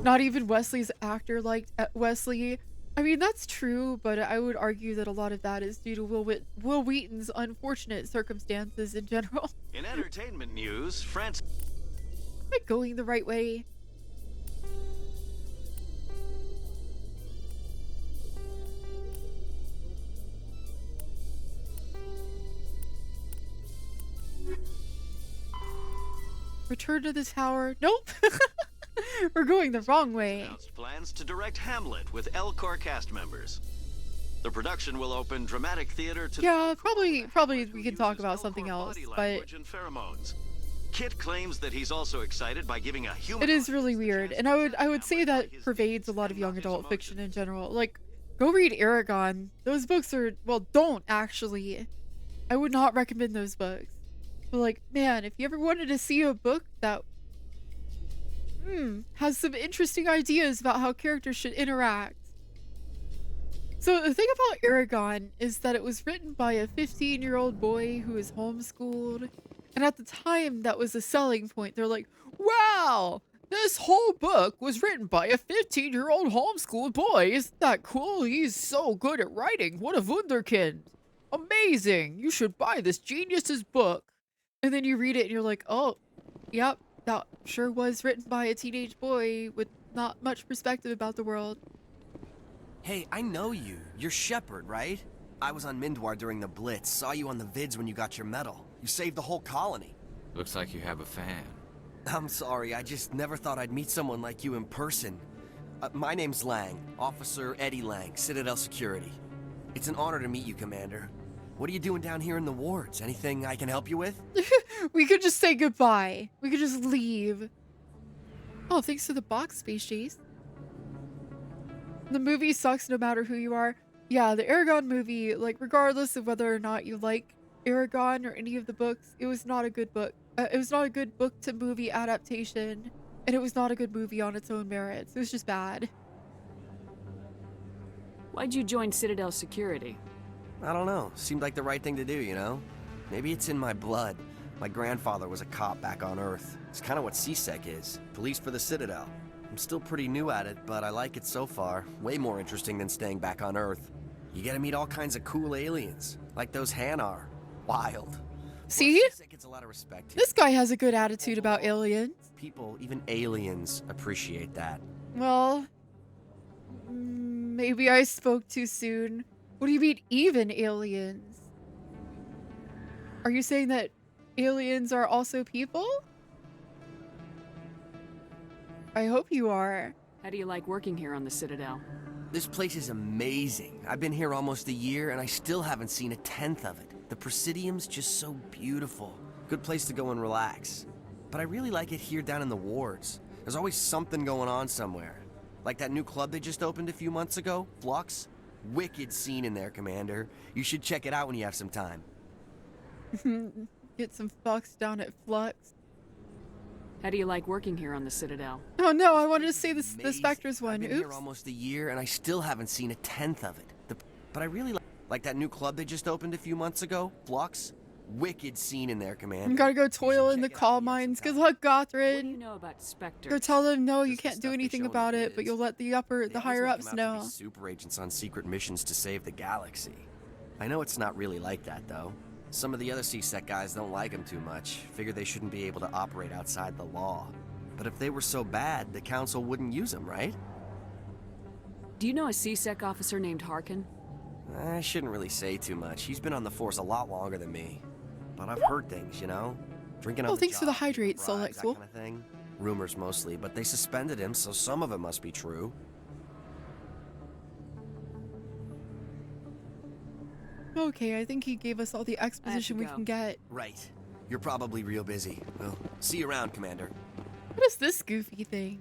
Not even Wesley's actor liked Wesley. I mean, that's true, but I would argue that a lot of that is due to Will Wheaton's unfortunate circumstances in general. In entertainment news, France... Am I going the right way? Return to the tower. Nope. We're going the wrong way. Announced plans to direct Hamlet with Elcor cast members. The production will open dramatic theater to... Yeah, probably we can talk about something else, but... Kit claims that he's also excited by giving a human... It is really weird, and I would say that pervades a lot of young adult fiction in general. Like, go read Aragon. Those books are... Well, don't, actually. I would not recommend those books. But, like, man, if you ever wanted to see a book that... has some interesting ideas about how characters should interact. So the thing about Aragon is that it was written by a 15-year-old boy who is homeschooled. And at the time, that was a selling point. They're like, wow, this whole book was written by a 15-year-old homeschooled boy. Isn't that cool? He's so good at writing. What a wunderkind. Amazing. You should buy this genius's book. And then you read it and you're like, oh, yep. That sure was written by a teenage boy with not much perspective about the world. Hey, I know you. You're Shepard, right? I was on Mindwar during the Blitz. Saw you on the vids when you got your medal. You saved the whole colony. Looks like you have a fan. I'm sorry, I just never thought I'd meet someone like you in person. My name's Lang, Officer Eddie Lang, Citadel Security. It's an honor to meet you, Commander. What are you doing down here in the wards? Anything I can help you with? We could just say goodbye. We could just leave. Oh, thanks for the box, species. The movie sucks no matter who you are. Yeah, the Aragon movie, like, regardless of whether or not you like Aragon or any of the books, it was not a good book. It was not a good book to movie adaptation, and it was not a good movie on its own merits. It was just bad. Why'd you join Citadel Security? I don't know. Seemed like the right thing to do, you know? Maybe it's in my blood. My grandfather was a cop back on Earth. It's kind of what CSEC is. Police for the Citadel. I'm still pretty new at it, but I like it so far. Way more interesting than staying back on Earth. You get to meet all kinds of cool aliens, like those Hanar. Wild. See? CSEC gets a lot of respect here. This guy has a good attitude about aliens. People, even aliens, appreciate that. Well, maybe I spoke too soon. What do you mean, even aliens? Are you saying that aliens are also people? I hope you are. How do you like working here on the Citadel? This place is amazing. I've been here almost a year and I still haven't seen a tenth of it. The Presidium's just so beautiful. Good place to go and relax. But I really like it here down in the wards. There's always something going on somewhere. Like that new club they just opened a few months ago, Flux. Wicked scene in there, Commander. You should check it out when you have some time. Get some fucks down at Flux. How do you like working here on the Citadel? Oh no, I wanted to say the Spectres one. I've been here almost a year and I still haven't seen a tenth of it. But I really like that new club they just opened a few months ago, Flux. wicked scene in there, Commander. You gotta go toil in the coal mines. Good luck, Gothrid. What do you know about specters? Go tell them no, you can't do anything about it, but you'll let the higher ups know. Super agents on secret missions to save the galaxy. I know it's not really like that, though. Some of the other CSEC guys don't like them too much. Figure they shouldn't be able to operate outside the law. But if they were so bad, the Council wouldn't use them, right? Do you know a CSEC officer named Harkin? I shouldn't really say too much. He's been on the force a lot longer than me. But I've heard things, you know? Drinking on the thanks job, for the hydrate, bribes, Solex. that kind of thing. Rumors mostly, but they suspended him, so some of it must be true. Okay, I think he gave us all the exposition we can get. Right. You're probably real busy. Well, see you around, Commander. What is this goofy thing?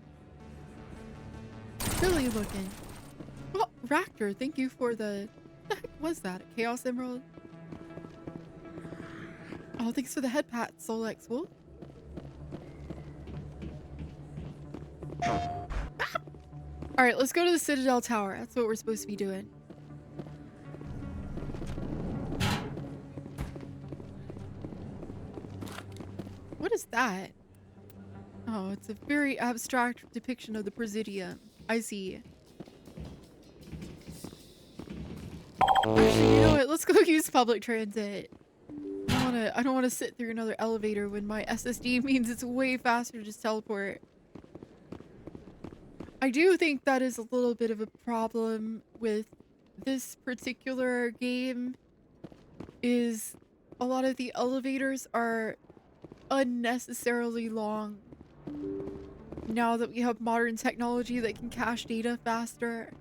Silly looking. Oh, Raptor, thank you for the... What the heck was that? A Chaos Emerald? Oh, thanks for the head pat, Solex Wolf. Ah! Alright, let's go to the Citadel Tower. That's what we're supposed to be doing. What is that? Oh, it's a very abstract depiction of the Presidium. I see. Actually, you know what? Let's go use public transit. I don't want to sit through another elevator when my SSD means it's way faster to just teleport. I do think that is a little bit of a problem with this particular game, is a lot of the elevators are unnecessarily long. Now that we have modern technology that can cache data faster.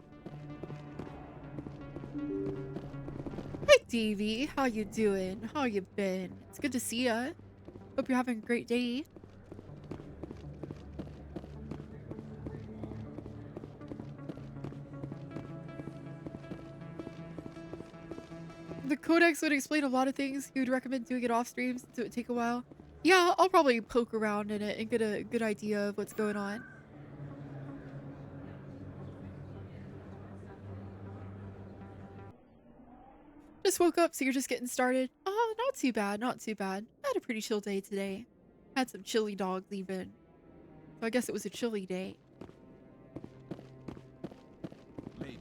Hi Davey, how you doing? How you been? It's good to see ya. Hope you're having a great day. The Codex would explain a lot of things. You would recommend doing it off stream since it would take a while. Yeah, I'll probably poke around in it and get a good idea of what's going on. Just woke up, so you're just getting started. Oh, not too bad, not too bad. I had a pretty chill day today. Had some chili dogs even. So I guess it was a chilly day. Maybe.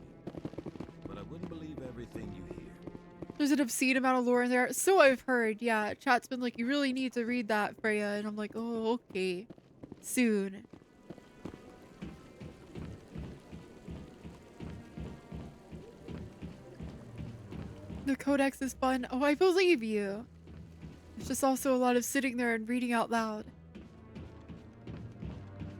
But I wouldn't believe everything you hear. There's an obscene amount of lore in there. So I've heard. Yeah, chat's been like, you really need to read that, Freya. And I'm like, oh, okay. Soon. The Codex is fun. Oh, I believe you. It's just also a lot of sitting there and reading out loud.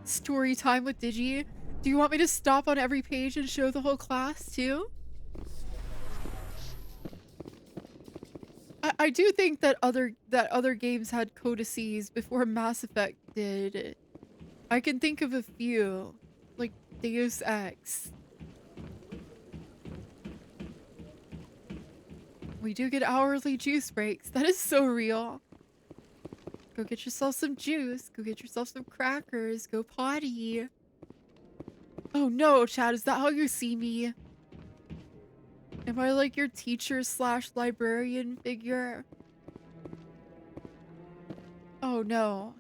Story time with Digi. Do you want me to stop on every page and show the whole class too? I do think that other games had codices before Mass Effect did. I can think of a few, like Deus Ex. We do get hourly juice breaks. That is so real. Go get yourself some juice. Go get yourself some crackers. Go potty. Oh no, Chad, is that how you see me? Am I like your teacher / librarian figure? Oh no.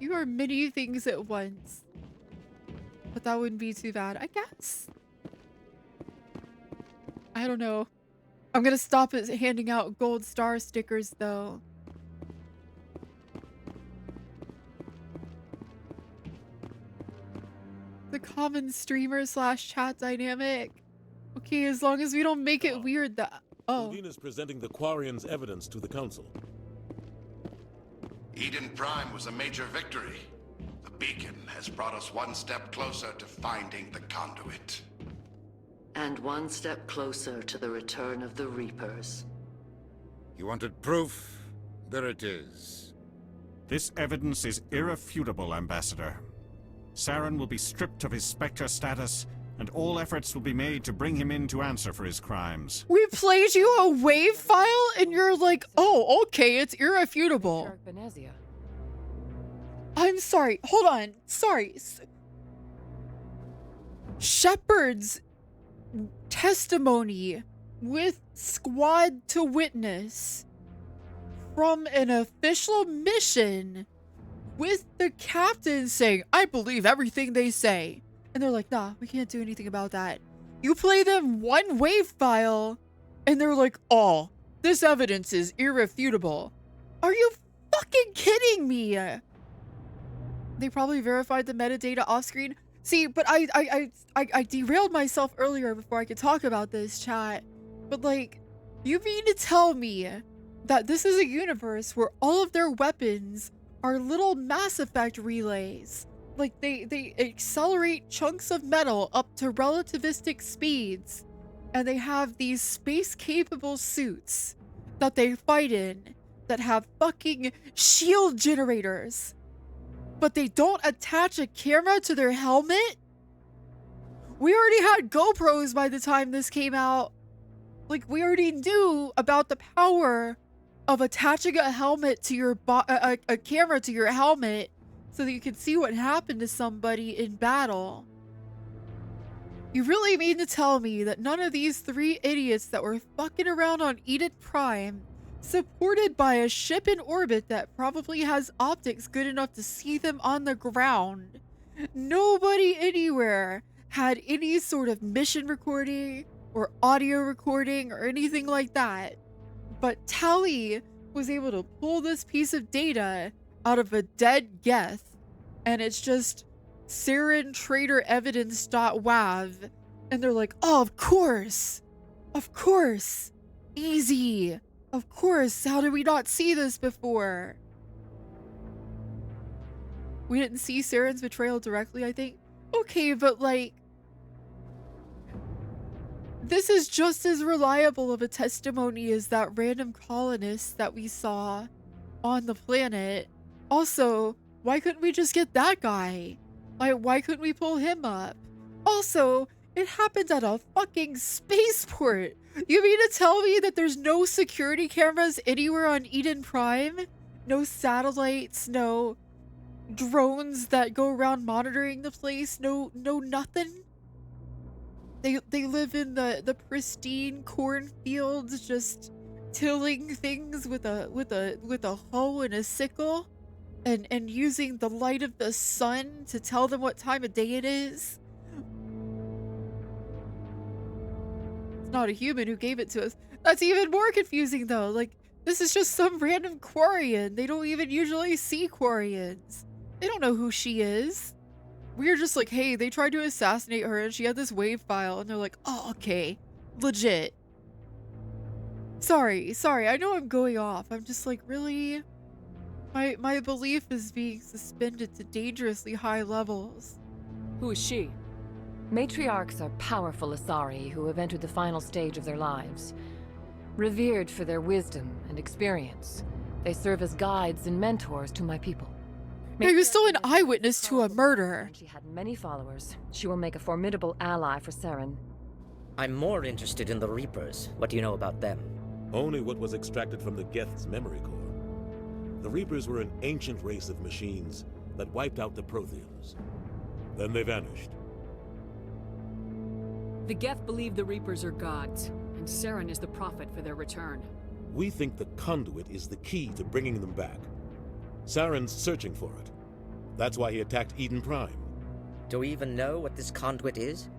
You are many things at once. But that wouldn't be too bad, I guess. I don't know. I'm gonna stop at handing out gold star stickers though. The common streamer / chat dynamic. Okay, as long as we don't make it weird that... Oh. Udine is presenting the Quarians' evidence to the Council. Eden Prime was a major victory. The beacon has brought us one step closer to finding the conduit. And one step closer to the return of the Reapers. You wanted proof? There it is. This evidence is irrefutable, Ambassador. Saren will be stripped of his Spectre status, and all efforts will be made to bring him in to answer for his crimes. We played you a wave file and you're like, oh, okay, it's irrefutable. I'm sorry, hold on, sorry. Shepard's testimony with squad to witness from an official mission with the captain saying, I believe everything they say. And they're like, nah, we can't do anything about that. You play them one wave file and they're like, oh, this evidence is irrefutable. Are you fucking kidding me? They probably verified the metadata off screen. See, but I derailed myself earlier before I could talk about this, chat. But like, you mean to tell me that this is a universe where all of their weapons are little Mass Effect relays? Like they accelerate chunks of metal up to relativistic speeds, and they have these space-capable suits that they fight in that have fucking shield generators, but they don't attach a camera to their helmet? We already had GoPros by the time this came out. Like, we already knew about the power of attaching a helmet to your a camera to your helmet so that you can see what happened to somebody in battle. You really mean to tell me that none of these three idiots that were fucking around on Eden Prime, supported by a ship in orbit that probably has optics good enough to see them on the ground, nobody anywhere had any sort of mission recording or audio recording or anything like that? But Tally was able to pull this piece of data out of a dead Geth, and it's just Saren Trader Evidence.wav, and they're like, oh, of course, easy, of course, how did we not see this before? We didn't see Saren's betrayal directly, I think. Okay, but like, this is just as reliable of a testimony as that random colonist that we saw on the planet. Also, why couldn't we just get that guy? Like, why couldn't we pull him up? Also, it happened at a fucking spaceport. You mean to tell me that there's no security cameras anywhere on Eden Prime? No satellites, no drones that go around monitoring the place, no nothing? They live in the pristine cornfields, just tilling things with a hoe and a sickle, and using the light of the sun to tell them what time of day it is. It's not a human who gave it to us. That's even more confusing though. Like, this is just some random Quarian. They don't even usually see Quarians. They don't know who she is. We're just like, hey, they tried to assassinate her and she had this wave file, and they're like, oh, okay, legit. Sorry, I know I'm going off. I'm just like, really? My belief is being suspended to dangerously high levels. Who is she? Matriarchs are powerful Asari who have entered the final stage of their lives. Revered for their wisdom and experience, they serve as guides and mentors to my people. No, he was still an eyewitness to a murder. She had many followers. She will make a formidable ally for Saren. I'm more interested in the Reapers. What do you know about them? Only what was extracted from the Geth's memory core. The Reapers were an ancient race of machines that wiped out the Protheans. Then they vanished. The Geth believe the Reapers are gods, and Saren is the prophet for their return. We think the conduit is the key to bringing them back. Saren's searching for it. That's why he attacked Eden Prime. Do we even know what this conduit is?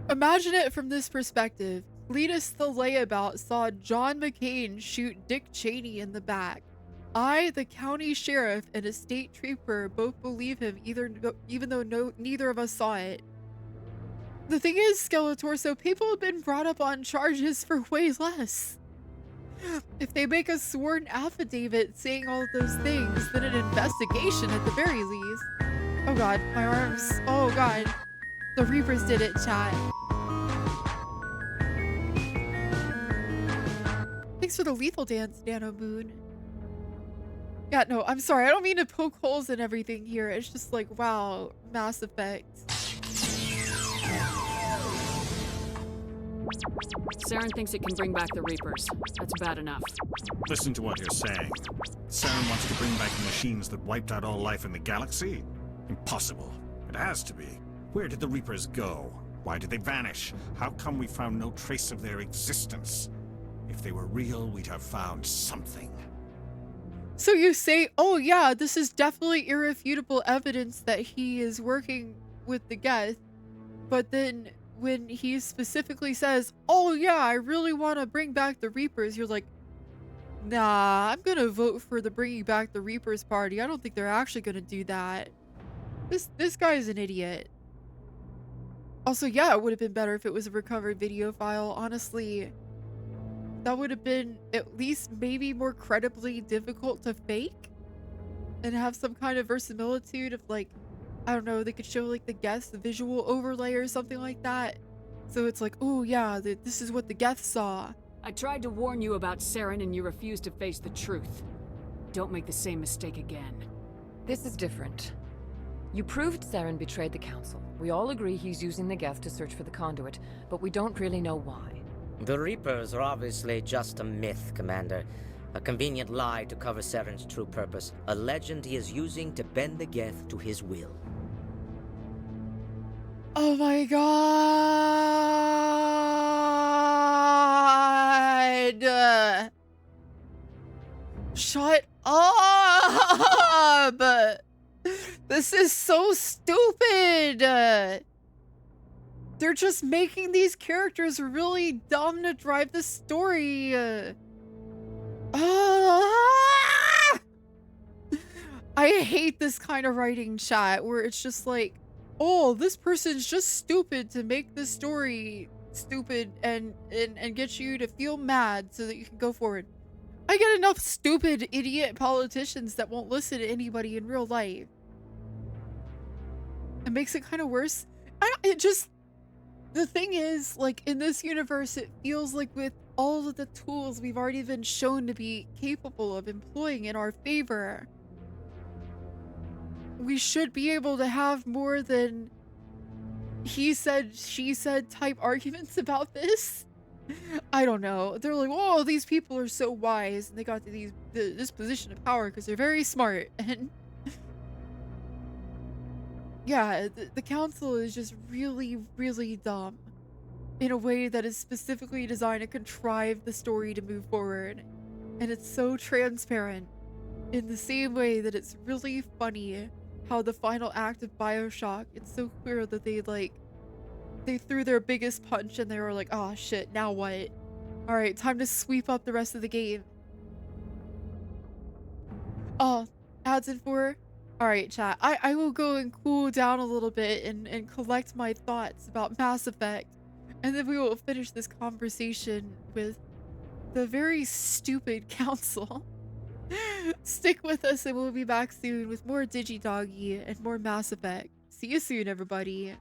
Imagine it from this perspective. Cletus the layabout saw John McCain shoot Dick Cheney in the back. I, the county sheriff, and a state trooper both believe him, even though neither of us saw it. The thing is, Skeletor, so people have been brought up on charges for way less. If they make a sworn affidavit saying all of those things, then an investigation at the very least. Oh god, my arms. Oh god. The Reapers did it, chat. Thanks for the lethal dance, Nano Moon. Yeah, no, I'm sorry. I don't mean to poke holes in everything here. It's just like, wow, Mass Effect. Saren thinks it can bring back the Reapers. That's bad enough. Listen to what you're saying. Saren wants to bring back the machines that wiped out all life in the galaxy? Impossible. It has to be. Where did the Reapers go? Why did they vanish? How come we found no trace of their existence? If they were real, we'd have found something. So you say, oh yeah, this is definitely irrefutable evidence that he is working with the Geth, but then when he specifically says, oh yeah, I really want to bring back the Reapers, you're like, nah, I'm gonna vote for the bringing back the Reapers party. I don't think they're actually gonna do that. This guy is an idiot. Also, yeah, it would have been better if it was a recovered video file. Honestly, that would have been at least maybe more credibly difficult to fake and have some kind of verisimilitude of, like, I don't know, they could show like the Geths, the visual overlay or something like that. So it's like, oh yeah, this is what the Geth saw. I tried to warn you about Saren and you refused to face the truth. Don't make the same mistake again. This is different. You proved Saren betrayed the Council. We all agree he's using the Geth to search for the conduit, but we don't really know why. The Reapers are obviously just a myth, Commander. A convenient lie to cover Saren's true purpose. A legend he is using to bend the Geth to his will. Oh my god! Shut up! This is so stupid! They're just making these characters really dumb to drive the story. I hate this kind of writing, chat, where it's just like, oh, this person's just stupid to make the story stupid and get you to feel mad so that you can go forward. I get enough stupid idiot politicians that won't listen to anybody in real life. It makes it kind of worse. The thing is, like, in this universe, it feels like with all of the tools we've already been shown to be capable of employing in our favor, we should be able to have more than he said, she said type arguments about this. I don't know. They're like, oh, these people are so wise and they got to this position of power because they're very smart. And yeah, the council is just really, really dumb in a way that is specifically designed to contrive the story to move forward. And it's so transparent in the same way that it's really funny how the final act of BioShock, it's so clear that they threw their biggest punch and they were like, oh shit, now what? All right, time to sweep up the rest of the game. Oh, ads in 4? All right, chat. I will go and cool down a little bit and collect my thoughts about Mass Effect. And then we will finish this conversation with the very stupid council. Stick with us and we'll be back soon with more DigiDoggi and more Mass Effect. See you soon, everybody.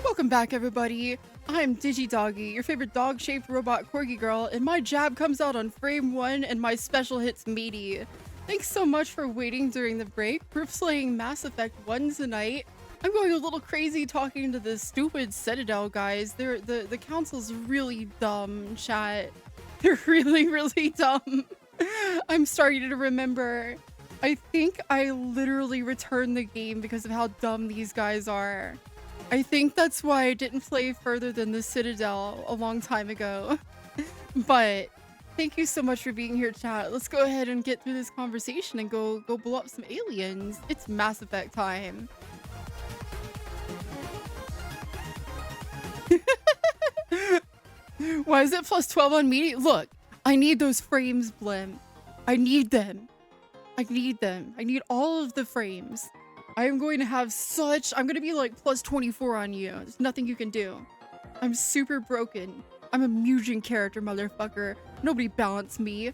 Welcome back, everybody. I'm DigiDoggi, your favorite dog-shaped robot corgi girl, and my jab comes out on frame 1 and my special hits meaty. Thanks so much for waiting during the break. We're playing Mass Effect 1 tonight. I'm going a little crazy talking to the stupid Citadel guys. The council's really dumb, chat. They're really, really dumb. I'm starting to remember. I think I literally returned the game because of how dumb these guys are. I think that's why I didn't play further than the Citadel a long time ago. But thank you so much for being here, chat. Let's go ahead and get through this conversation and go blow up some aliens. It's Mass Effect time. Why is it plus 12 on media? Look, I need those frames, Blim. I need them. I need them. I need all of the frames. I am going to have I'm going to be like plus 24 on you. There's nothing you can do. I'm super broken. I'm a Mugen character, motherfucker. Nobody balance me.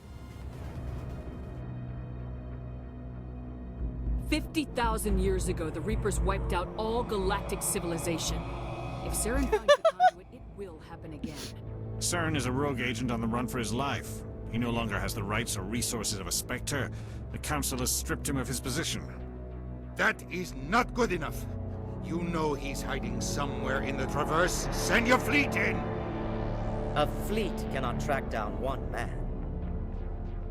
50,000 years ago, the Reapers wiped out all galactic civilization. If Saren finds the conduit, it will happen again. Saren is a rogue agent on the run for his life. He no longer has the rights or resources of a Spectre. The Council has stripped him of his position. That is not good enough. You know he's hiding somewhere in the Traverse. Send your fleet in! A fleet cannot track down one man.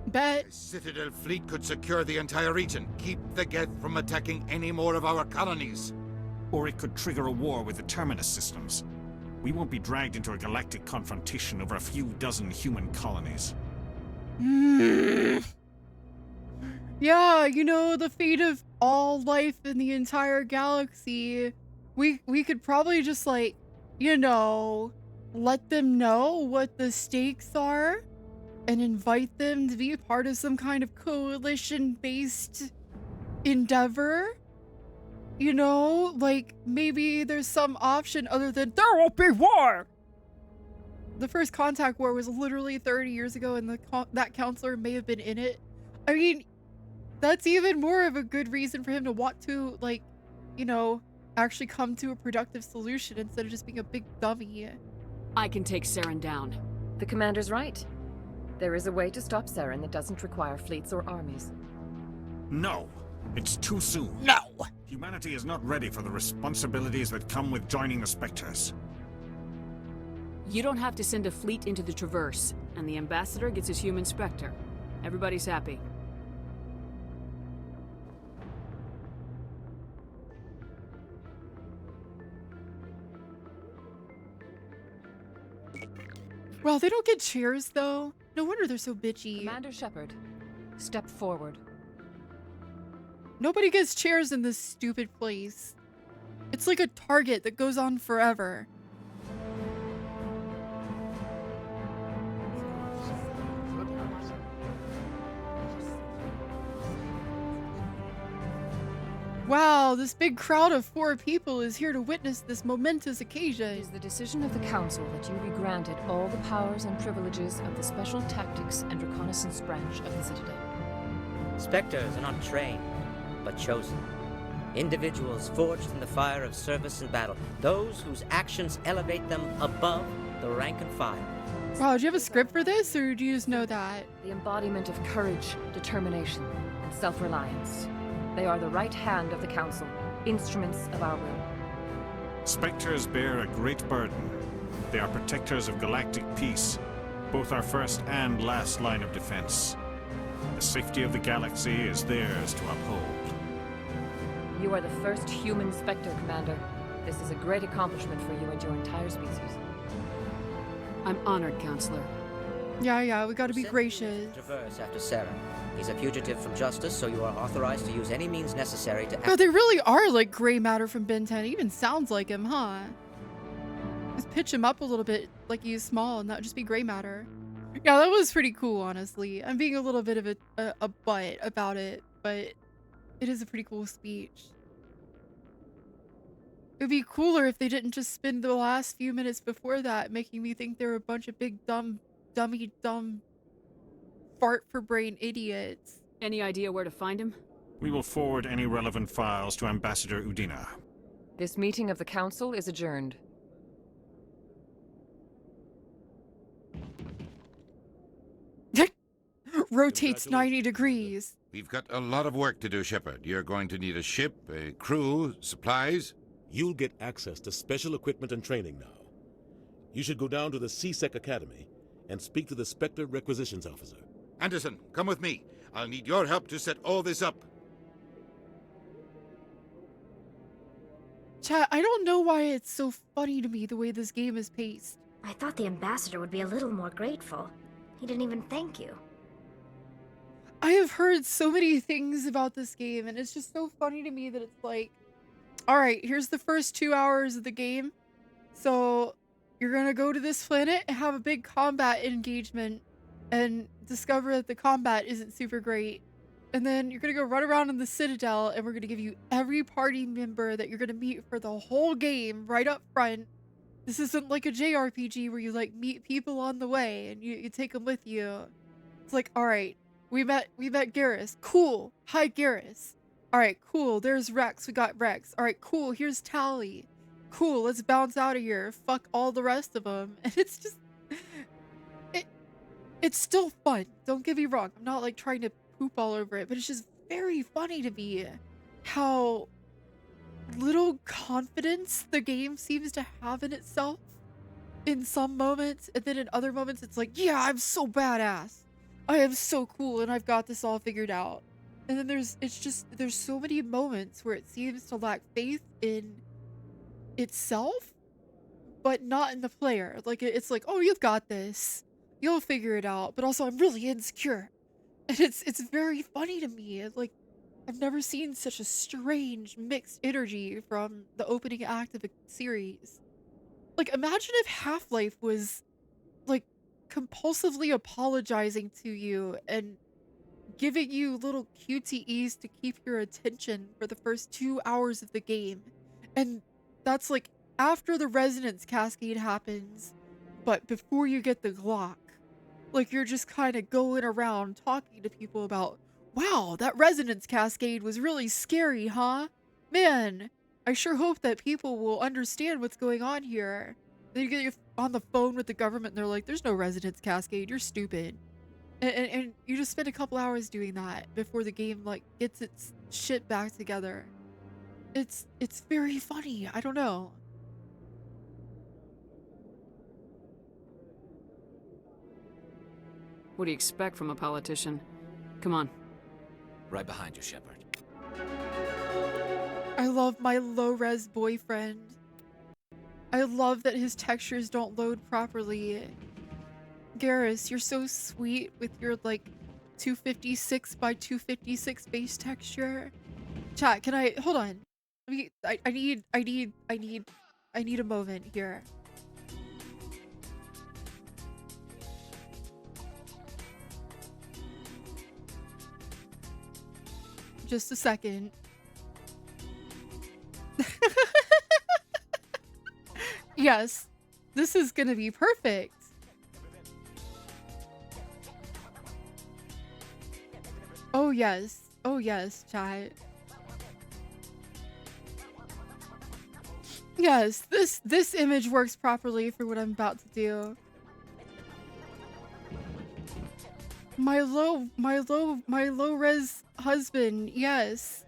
Bet. The Citadel fleet could secure the entire region. Keep the Geth from attacking any more of our colonies. Or it could trigger a war with the Terminus systems. We won't be dragged into a galactic confrontation over a few dozen human colonies. Yeah, you know, the fate of all life in the entire galaxy. We could probably just, like, you know, let them know what the stakes are and invite them to be a part of some kind of coalition-based endeavor. You know, like, maybe there's some option other than there will be war! The first Contact War was literally 30 years ago, and that counselor may have been in it. I mean, that's even more of a good reason for him to want to, like, you know, actually come to a productive solution instead of just being a big dummy. I can take Saren down. The commander's right. There is a way to stop Saren that doesn't require fleets or armies. No. It's too soon. No! Humanity is not ready for the responsibilities that come with joining the Spectres. You don't have to send a fleet into the Traverse, and the Ambassador gets his human Spectre. Everybody's happy. Well, they don't get chairs, though. No wonder they're so bitchy. Commander Shepard, step forward. Nobody gets chairs in this stupid place. It's like a Target that goes on forever. Wow, this big crowd of 4 people is here to witness this momentous occasion. It is the decision of the Council that you be granted all the powers and privileges of the Special Tactics and Reconnaissance branch of the Citadel. Spectres are not trained, but chosen. Individuals forged in the fire of service and battle. Those whose actions elevate them above the rank and file. Wow, do you have a script for this, or do you just know that? The embodiment of courage, determination, and self-reliance. They are the right hand of the Council, instruments of our will. Spectres bear a great burden. They are protectors of galactic peace, both our first and last line of defense. The safety of the galaxy is theirs to uphold. You are the first human Spectre, Commander. This is a great accomplishment for you and your entire species. I'm honored, Counselor. Yeah, we gotta be gracious. Traverse after Saren. He's a fugitive from justice, so you are authorized to use any means necessary to God, they really are like gray matter from Ben 10. It even sounds like him, huh? Just pitch him up a little bit like he's small and that would just be gray matter. Yeah, that was pretty cool, honestly. I'm being a little bit of a butt about it, but it is a pretty cool speech. It would be cooler if they didn't just spend the last few minutes before that making me think they were a bunch of big dumb fart for brain idiots. Any idea where to find him? We will forward any relevant files to Ambassador Udina. This meeting of the Council is adjourned. Rotates 90 degrees. We've got a lot of work to do, Shepard. You're going to need a ship, a crew, supplies. You'll get access to special equipment and training now. You should go down to the C-Sec Academy and speak to the Spectre Requisitions Officer. Anderson, come with me. I'll need your help to set all this up. Chat, I don't know why it's so funny to me the way this game is paced. I thought the ambassador would be a little more grateful. He didn't even thank you. I have heard so many things about this game, and it's just so funny to me that it's like, alright, here's the first 2 hours of the game. So, you're gonna go to this planet and have a big combat engagement and discover that the combat isn't super great. And then you're gonna go run around in the Citadel, and we're gonna give you every party member that you're gonna meet for the whole game right up front. This isn't like a JRPG where you like meet people on the way and you take them with you. It's like, alright, we met Garrus. Cool. Hi, Garrus. Alright, cool. There's Rex. We got Rex. Alright, cool. Here's Tally. Cool. Let's bounce out of here. Fuck all the rest of them. And it's just... It's still fun. Don't get me wrong. I'm not like trying to poop all over it, but it's just very funny to me how little confidence the game seems to have in itself in some moments, and then in other moments it's like, yeah, I'm so badass. I am so cool and I've got this all figured out. And then there's so many moments where it seems to lack faith in itself, but not in the player. Like it's like, oh, you've got this. You'll figure it out. But also I'm really insecure. And it's very funny to me. Like, I've never seen such a strange mixed energy from the opening act of a series. Like, imagine if Half-Life was like compulsively apologizing to you and giving you little QTEs to keep your attention for the first 2 hours of the game. And that's like after the resonance cascade happens, but before you get the Glock. Like, you're just kind of going around talking to people about, wow, that resonance cascade was really scary, huh? Man, I sure hope that people will understand what's going on here. Then you get on the phone with the government and they're like, there's no resonance cascade, you're stupid. And you just spend a couple hours doing that before the game like gets its shit back together. It's very funny. I don't know. What do you expect from a politician? Come on. Right behind you, Shepard. I love my low-res boyfriend. I love that his textures don't load properly. Garrus, you're so sweet with your like 256 by 256 base texture. Chat, can I hold on? I need a moment here. Just a second. Yes, this is gonna be perfect. Oh yes, chat. Yes, this image works properly for what I'm about to do. My low res husband, yes.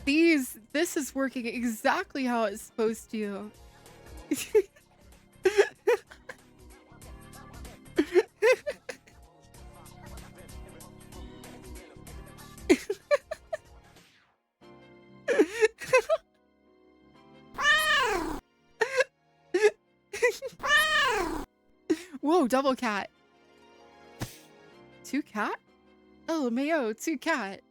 This is working exactly how it's supposed to. Whoa, double cat. Two cat? Oh, Mayo, two cat.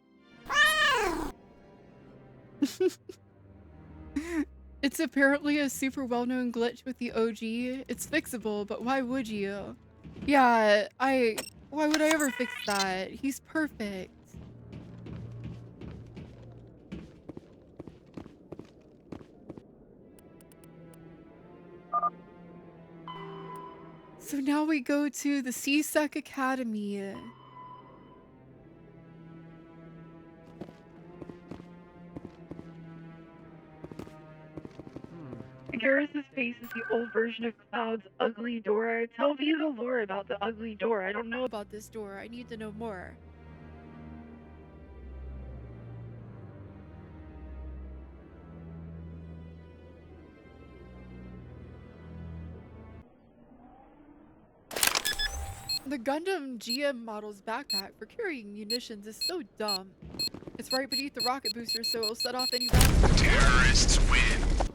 It's apparently a super well-known glitch with the OG. It's fixable, but why would you? Yeah, why would I ever fix that? He's perfect. So now we go to the CSEC Academy. Garrus's face is the old version of Cloud's ugly door. Tell me the lore about the ugly door. I don't know about this door. I need to know more. The Gundam GM model's backpack for carrying munitions is so dumb. It's right beneath the rocket booster, so it'll set off any rounds. Terrorists win.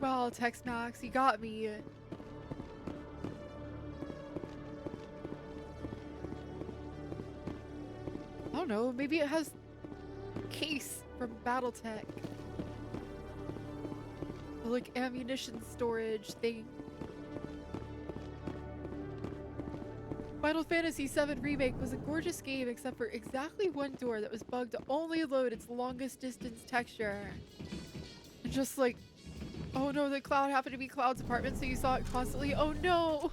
Well, Tex-Max, you got me. I don't know, maybe it has case from Battletech. Or like ammunition storage thing. Final Fantasy VII Remake was a gorgeous game except for exactly one door that was bugged to only load its longest distance texture. And just like, oh no, the Cloud happened to be Cloud's apartment, so you saw it constantly. Oh no!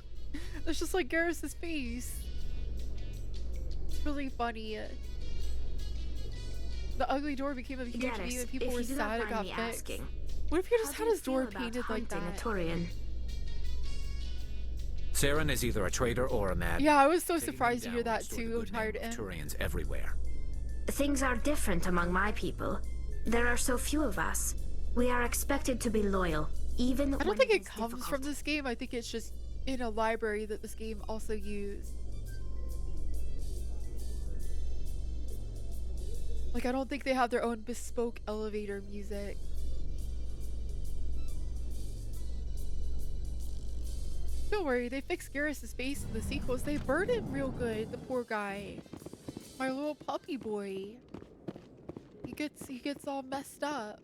That's just like Garrus's face. It's really funny. The ugly door became a huge meme and people were sad it got fixed. What if he just had his door painted like that? Saren is either a traitor or a mad. Yeah, I was so surprised to hear that too. Tired end. Turians everywhere. Things are different among my people. There are so few of us. We are expected to be loyal, even I don't think it comes from this game. I think it's just in a library that this game also used. Like, I don't think they have their own bespoke elevator music. Don't worry, they fixed Garrus's face in the sequels. They burned him real good, the poor guy. My little puppy boy. He gets all messed up,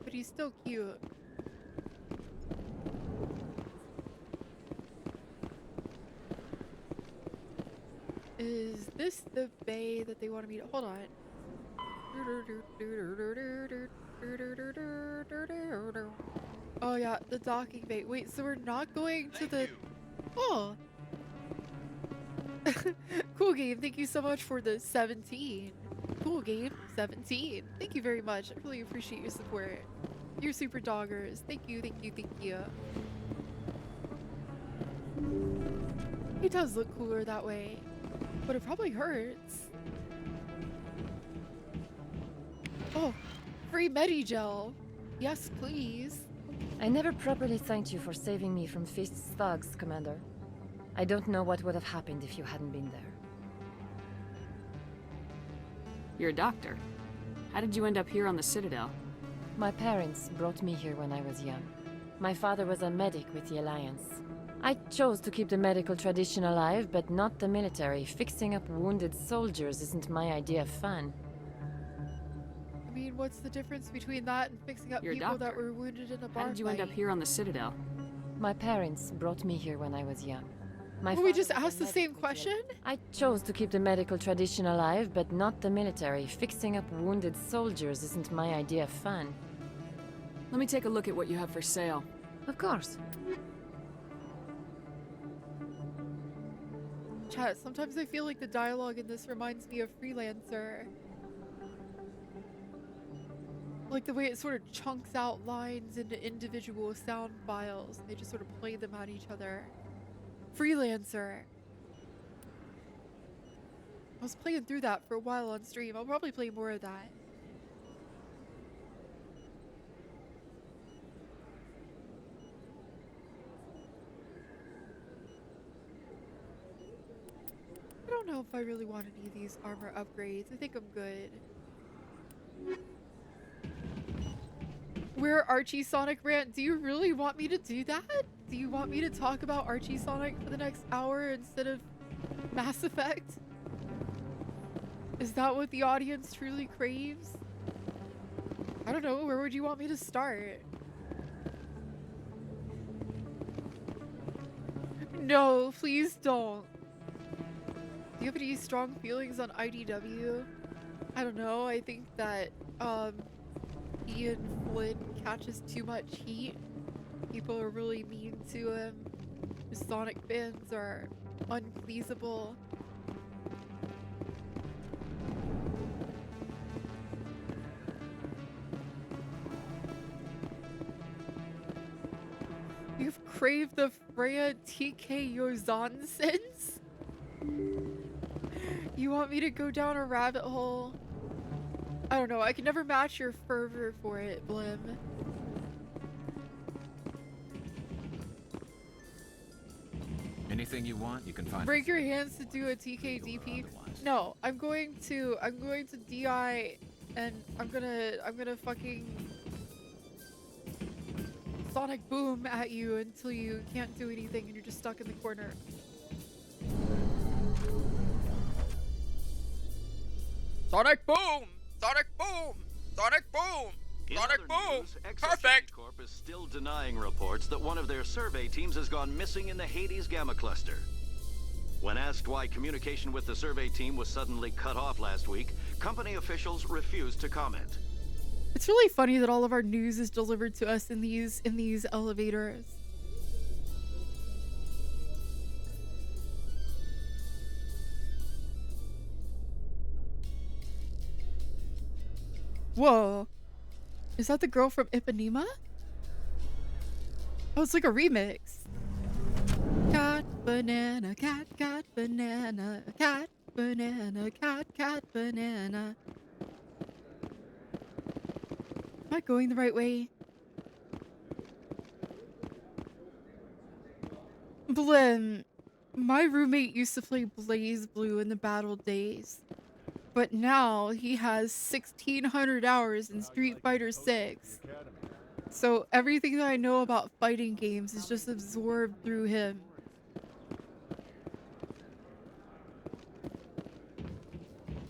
but he's still cute. Is this the bay that they wanted me to hold on? Oh yeah, the docking bay. Wait, so we're not going to the... Oh! Cool game, thank you so much for the 17. Cool game, 17. Thank you very much. I really appreciate your support. You're super doggers. Thank you, thank you, thank you. It does look cooler that way, but it probably hurts. Oh, free Medigel. Yes, please. I never properly thanked you for saving me from Fist's thugs, Commander. I don't know what would have happened if you hadn't been there. You're a doctor. How did you end up here on the Citadel? My parents brought me here when I was young. My father was a medic with the Alliance. I chose to keep the medical tradition alive, but not the military. Fixing up wounded soldiers isn't my idea of fun. I mean, what's the difference between that and fixing up You're a people that doctor. were wounded in a bar How did you end up fight? here on the Citadel? My parents brought me here when I was young. Will we just ask the same question? I chose to keep the medical tradition alive, but not the military. Fixing up wounded soldiers isn't my idea of fun. Let me take a look at what you have for sale. Of course. Chat, sometimes I feel like the dialogue in this reminds me of Freelancer. Like the way it sort of chunks out lines into individual sound files. They just sort of play them at each other. Freelancer. I was playing through that for a while on stream. I'll probably play more of that. I don't know if I really want any of these armor upgrades. I think I'm good. Where Archie Sonic rant? Do you really want me to do that? Do you want me to talk about Archie Sonic for the next hour instead of Mass Effect? Is that what the audience truly craves? I don't know. Where would you want me to start? No, please don't. Do you have any strong feelings on IDW? I don't know. I think that Ian Flynn catches too much heat. People are really mean to him. His Sonic fans are unpleasable. You've craved the Freya TK Yozan-sense? You want me to go down a rabbit hole? I don't know. I can never match your fervor for it, Blim. Anything you want, you can find. Break your hands to do a TK DP. No, I'm going to DI and I'm gonna fucking Sonic Boom at you until you can't do anything and you're just stuck in the corner. Sonic Boom! Sonic Boom! Sonic Boom! Sonic Boom! Perfect! Corp is still denying reports that one of their survey teams has gone missing in the Hades Gamma Cluster. When asked why communication with the survey team was suddenly cut off last week, company officials refused to comment. It's really funny that all of our news is delivered to us in these elevators. Whoa. Is that the girl from Ipanema? Oh, it's like a remix. Cat, banana, cat, banana, cat, banana, cat, banana. Am I going the right way? Blim. My roommate used to play Blaze Blue in the battle days. But now he has 1,600 hours in Street Fighter 6. So everything that I know about fighting games is just absorbed through him.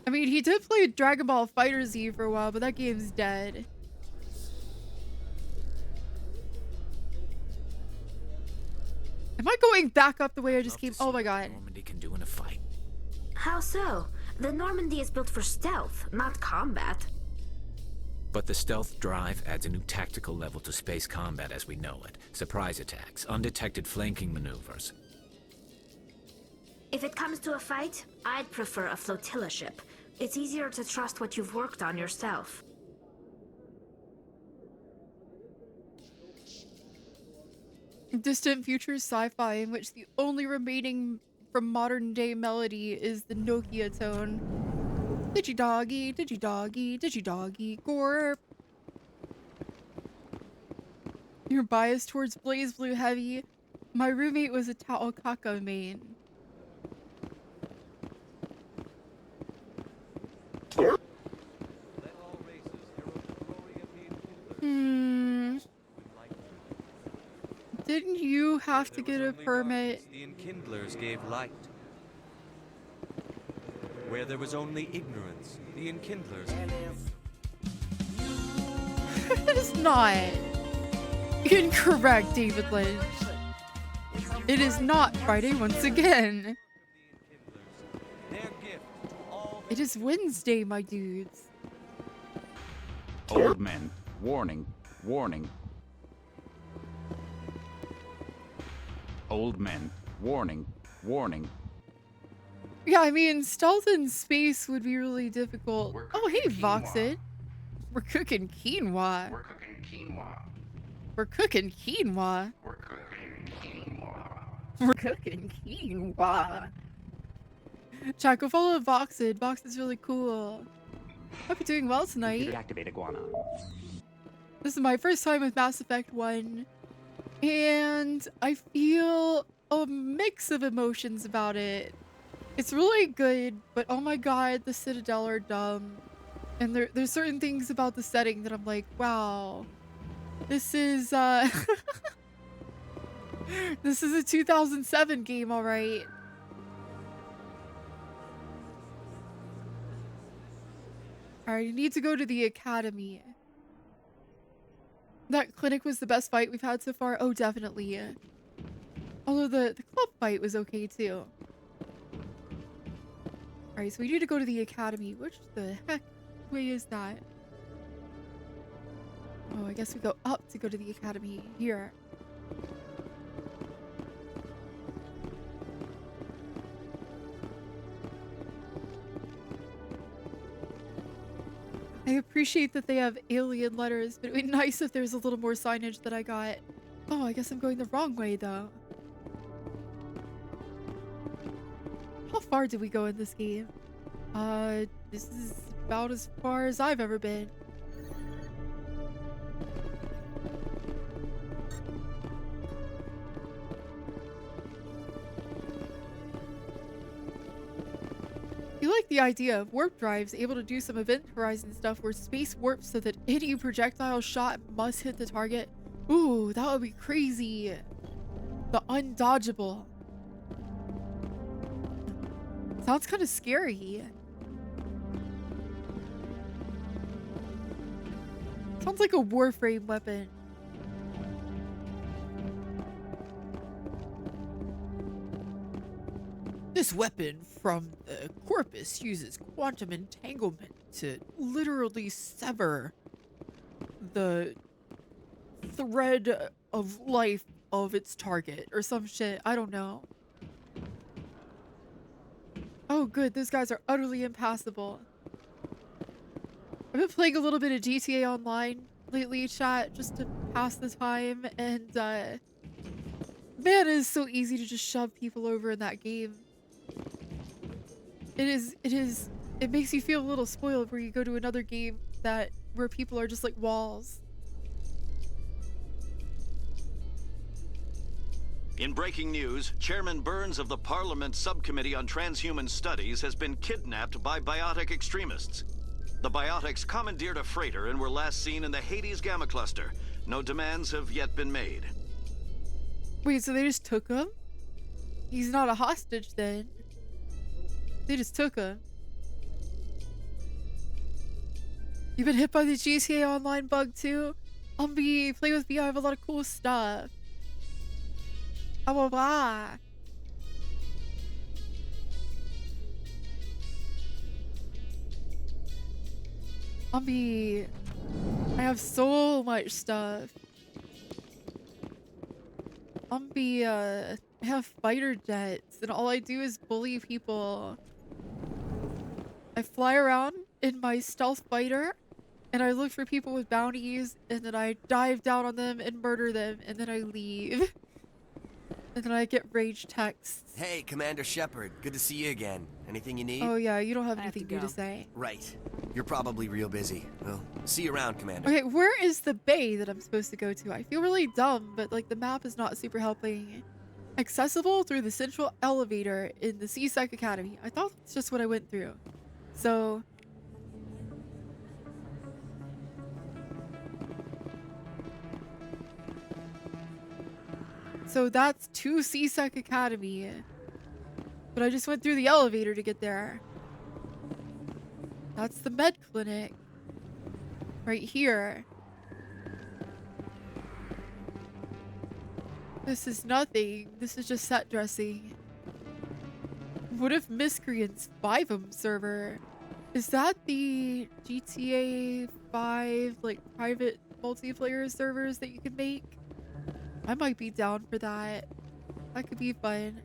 I mean, he did play Dragon Ball FighterZ for a while, but that game's dead. Am I going back up the way I just came? Oh my god. Normandy can do in a fight. How so? The Normandy is built for stealth, not combat. But the stealth drive adds a new tactical level to space combat as we know it. Surprise attacks, undetected flanking maneuvers. If it comes to a fight, I'd prefer a flotilla ship. It's easier to trust what you've worked on yourself. Distant future sci-fi in which the only remaining from modern day melody is the Nokia tone. DigiDoggi, DigiDoggi, DigiDoggi, Gorp. You're biased towards Blaze Blue Heavy. My roommate was a Taokaka main. Didn't you have to get a permit? The Enkindlers gave light. Where there was only ignorance, the Enkindlers. It is not incorrect, David Lynch. It is not Friday once again. It is Wednesday, my dudes. Old men, warning, warning. Old men, warning, warning. Yeah, I mean, stealth in space would be really difficult. Oh, hey, Voxid. We're cooking quinoa. We're cooking quinoa. We're cooking quinoa. We're cooking quinoa. We're cooking quinoa. Chat, go follow Voxid. Voxid's really cool. Hope you're doing well tonight. Activate iguana. This is my first time with Mass Effect 1. And I feel a mix of emotions about it. It's really good, but oh my god, the Citadel are dumb. And there's certain things about the setting that I'm like, wow. This is, this is a 2007 game, alright. Alright, you need to go to the academy. That clinic was the best fight we've had so far. Oh, definitely. Although the club fight was okay too. Alright, so we need to go to the academy. Which the heck way is that? Oh, I guess we go up to go to the academy. Here. I appreciate that they have alien letters, but it would be nice if there's a little more signage that I got. Oh, I guess I'm going the wrong way, though. How far did we go in this game? This is about as far as I've ever been. You like the idea of warp drives able to do some Event Horizon stuff where space warps so that any projectile shot must hit the target? Ooh, that would be crazy. The undodgeable. Sounds kind of scary. Sounds like a Warframe weapon. This weapon from the Corpus uses quantum entanglement to literally sever the thread of life of its target or some shit. I don't know. Oh good, those guys are utterly impassable. I've been playing a little bit of GTA Online lately, chat, just to pass the time, and man, it is so easy to just shove people over in that game. It makes you feel a little spoiled where you go to another game where people are just like walls. In breaking news, Chairman Burns of the Parliament Subcommittee on Transhuman Studies has been kidnapped by biotic extremists. The biotics commandeered a freighter and were last seen in the Hades Gamma Cluster. No demands have yet been made. Wait, so they just took him? He's not a hostage then. They just took him. You've been hit by the GTA Online bug too? Play with me, I have a lot of cool stuff. Blah, blah. I have so much stuff. I have fighter jets, and all I do is bully people. I fly around in my stealth fighter, and I look for people with bounties, and then I dive down on them and murder them, and then I leave. And then I get rage texts. Hey, Commander Shepard. Good to see you again. Anything you need? Oh yeah, you don't have anything new to say. Right. You're probably real busy. Well, see you around, Commander. Okay, where is the bay that I'm supposed to go to? I feel really dumb, but like the map is not super helping. Accessible through the central elevator in the CSEC Academy. I thought that's just what I went through. So... So that's to CSEC Academy. But I just went through the elevator to get there. That's the med clinic. Right here. This is nothing. This is just set dressing. What if Miscreants 5M server? Is that the GTA 5 like private multiplayer servers that you can make? I might be down for that. That could be fun.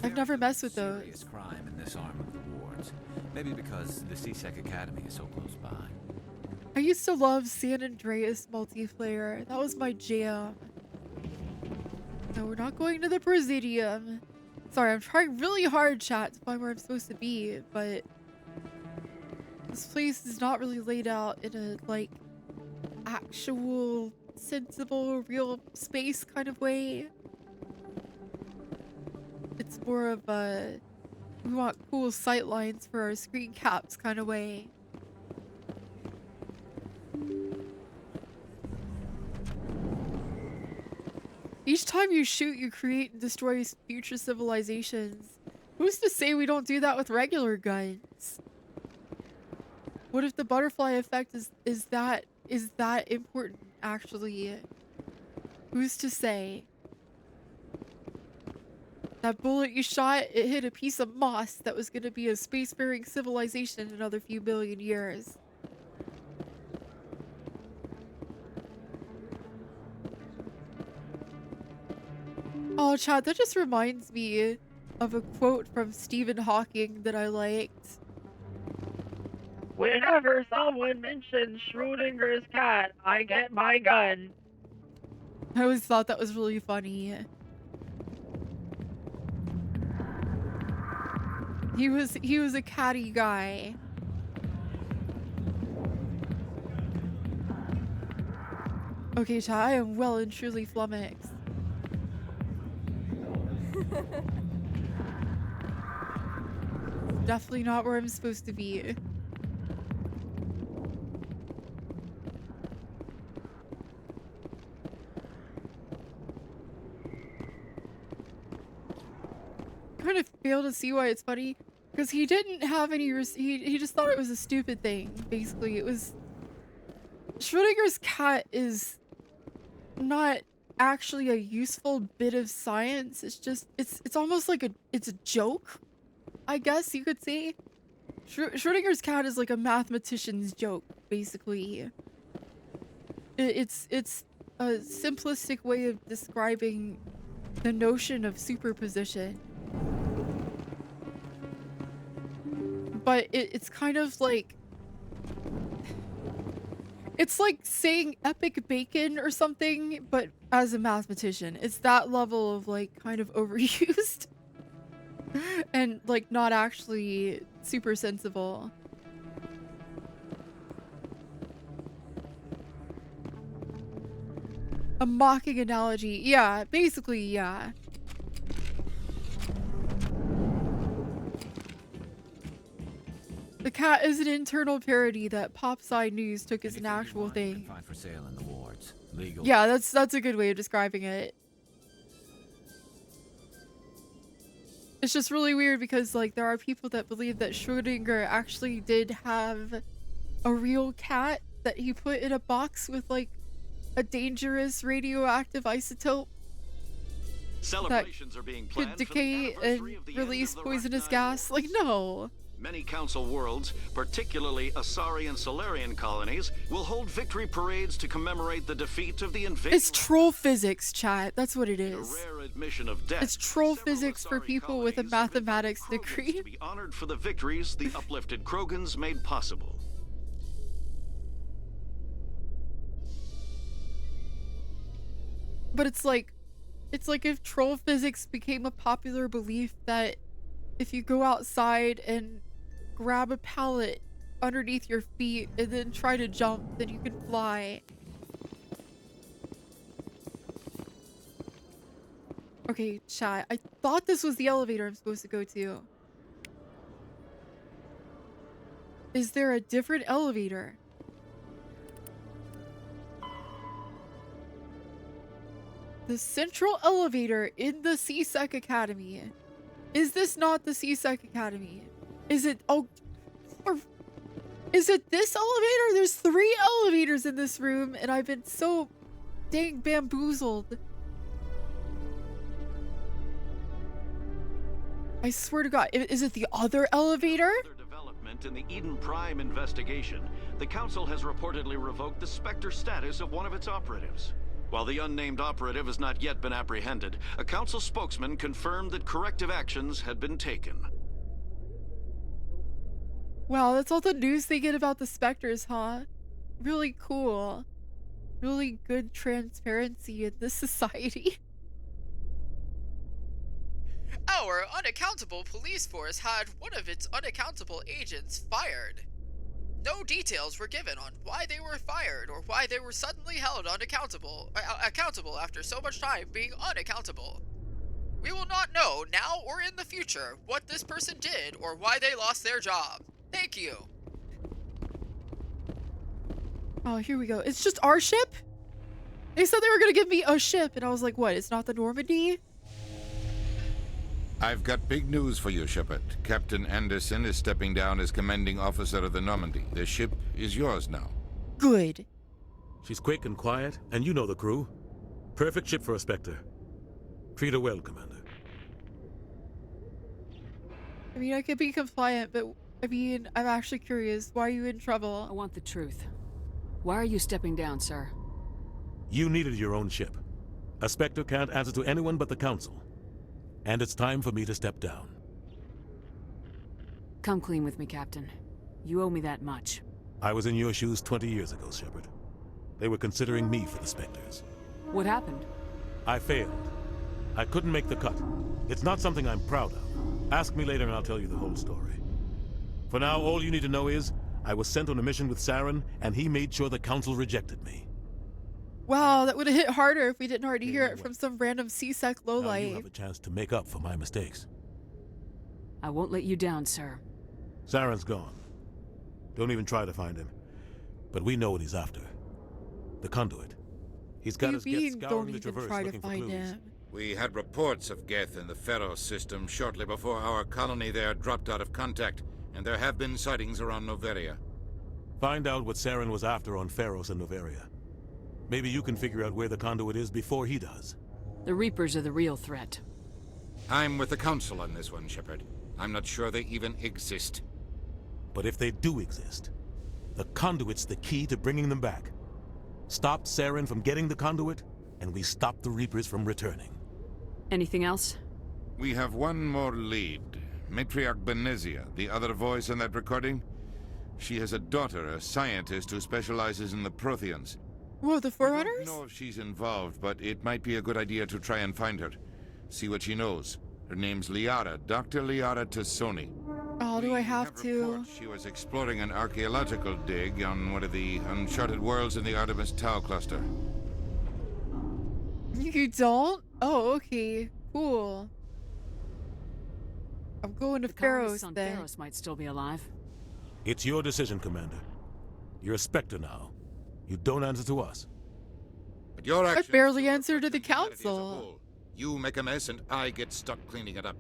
I've never messed with those. Serious crime in this arm of the wards. Maybe because the CSEC Academy is so close by. I used to love San Andreas multiplayer. That was my jam. No, we're not going to the Presidium. Sorry, I'm trying really hard, chat, to find where I'm supposed to be, but this place is not really laid out in a, like, actual, sensible, real space kind of way. It's more of a, we want cool sight lines for our screen caps kind of way. Each time you shoot, you create and destroy future civilizations. Who's to say we don't do that with regular guns? What if the butterfly effect is that important, actually? Who's to say? That bullet you shot, it hit a piece of moss that was going to be a spacefaring civilization in another few billion years. Oh, chat, that just reminds me of a quote from Stephen Hawking that I liked. Whenever someone mentions Schrodinger's cat, I get my gun. I always thought that was really funny. He was a catty guy. Okay, chat, I am well and truly flummoxed. Definitely not where I'm supposed to be. Kind of fail to see why it's funny, because he didn't have any he just thought it was a stupid thing. Basically, it was Schrodinger's cat is not actually a useful bit of science. It's just it's almost like it's a joke, I guess you could say. Schrodinger's cat is like a mathematician's joke, basically. It's a simplistic way of describing the notion of superposition. But it's kind of like, it's like saying epic bacon or something, but as a mathematician. It's that level of like kind of overused and like not actually super sensible. A mocking analogy. Yeah, basically, yeah. The cat is an internal parody that Popside News took as an actual thing. Find for sale in the wards. Legal. Yeah, that's a good way of describing it. It's just really weird because like there are people that believe that Schrodinger actually did have a real cat that he put in a box with like a dangerous radioactive isotope Celebrations that are being could planned for the decay and release poisonous gas. Like, no. Many council worlds, particularly Asari and Solarian colonies, will hold victory parades to commemorate the defeat of the invasion. It's troll physics, chat. That's what it is. A rare admission of death. It's troll physics for people with a mathematics degree. To be honored for the victories the uplifted Krogans made possible. But it's like, It's like if troll physics became a popular belief that if you go outside and grab a pallet underneath your feet and then try to jump, then you can fly. Okay, chat. I thought this was the elevator I'm supposed to go to. Is there a different elevator? The central elevator in the CSEC Academy. Is this not the CSEC Academy? Is it... Oh... Or, is it this elevator? There's 3 elevators in this room, and I've been so dang bamboozled. I swear to God, is it the other elevator? In the Eden Prime investigation, the Council has reportedly revoked the Spectre status of one of its operatives. While the unnamed operative has not yet been apprehended, a Council spokesman confirmed that corrective actions had been taken. Wow, that's all the news they get about the Spectres, huh? Really cool. Really good transparency in this society. Our unaccountable police force had one of its unaccountable agents fired. No details were given on why they were fired or why they were suddenly held accountable after so much time being unaccountable. We will not know now or in the future what this person did or why they lost their job. Thank you. Oh, here we go. It's just our ship? They said they were going to give me a ship, and I was like, what? It's not the Normandy? I've got big news for you, Shepard. Captain Anderson is stepping down as commanding officer of the Normandy. The ship is yours now. Good. She's quick and quiet, and you know the crew. Perfect ship for a Spectre. Treat her well, Commander. I mean, I could be compliant, but I mean, I'm actually curious. Why are you in trouble? I want the truth. Why are you stepping down, sir? You needed your own ship. A Spectre can't answer to anyone but the Council. And it's time for me to step down. Come clean with me, Captain. You owe me that much. I was in your shoes 20 years ago, Shepard. They were considering me for the Spectres. What happened? I failed. I couldn't make the cut. It's not something I'm proud of. Ask me later and I'll tell you the whole story. For now, all you need to know is, I was sent on a mission with Saren, and he made sure the Council rejected me. Wow, that would have hit harder if we didn't already hear it from some random CSEC Now you lowlight. have a chance to make up for my mistakes. I won't let you down, sir. Saren's gone. Don't even try to find him. But we know what he's after. The conduit. He's got his Geth scouring the Traverse looking for clues. We had reports of Geth in the Pharos system shortly before our colony there dropped out of contact, and there have been sightings around Noveria. Find out what Saren was after on Pharos and Noveria. Maybe you can figure out where the conduit is before he does. The Reapers are the real threat. I'm with the Council on this one, Shepard. I'm not sure they even exist. But if they do exist, the conduit's the key to bringing them back. Stop Saren from getting the conduit, and we stop the Reapers from returning. Anything else? We have one more lead. Matriarch Benezia, the other voice in that recording. She has a daughter, a scientist who specializes in the Protheans. Whoa, the Forerunners? I don't know if she's involved, but it might be a good idea to try and find her. See what she knows. Her name's Liara, Dr. Liara Tassoni. Oh, do I have to? She was exploring an archaeological dig on one of the uncharted worlds in the Artemis Tau cluster. You don't? Oh, okay. Cool. I'm going to Pharos on then. Pharos might still be alive. It's your decision, Commander. You're a Spectre now. You don't answer to us. But your I actions barely answer to the Council. You make a mess and I get stuck cleaning it up.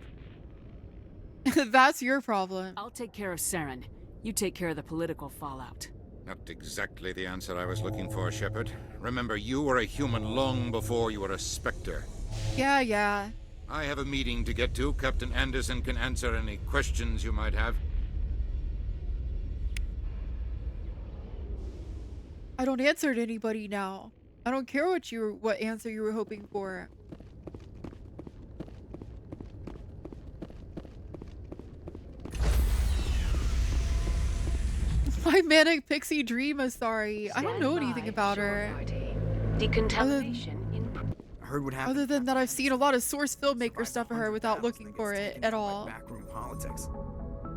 That's your problem. I'll take care of Saren. You take care of the political fallout. Not exactly the answer I was looking for, Shepard. Remember, you were a human long before you were a Spectre. Yeah. I have a meeting to get to. Captain Anderson can answer any questions you might have. I don't answer to anybody now. I don't care what answer you were hoping for. My manic pixie dream is sorry. I don't know anything about her. Decontamination in... Heard what happened. Other than that, I've seen a lot of source filmmaker stuff of her without looking for it at all. Backroom politics.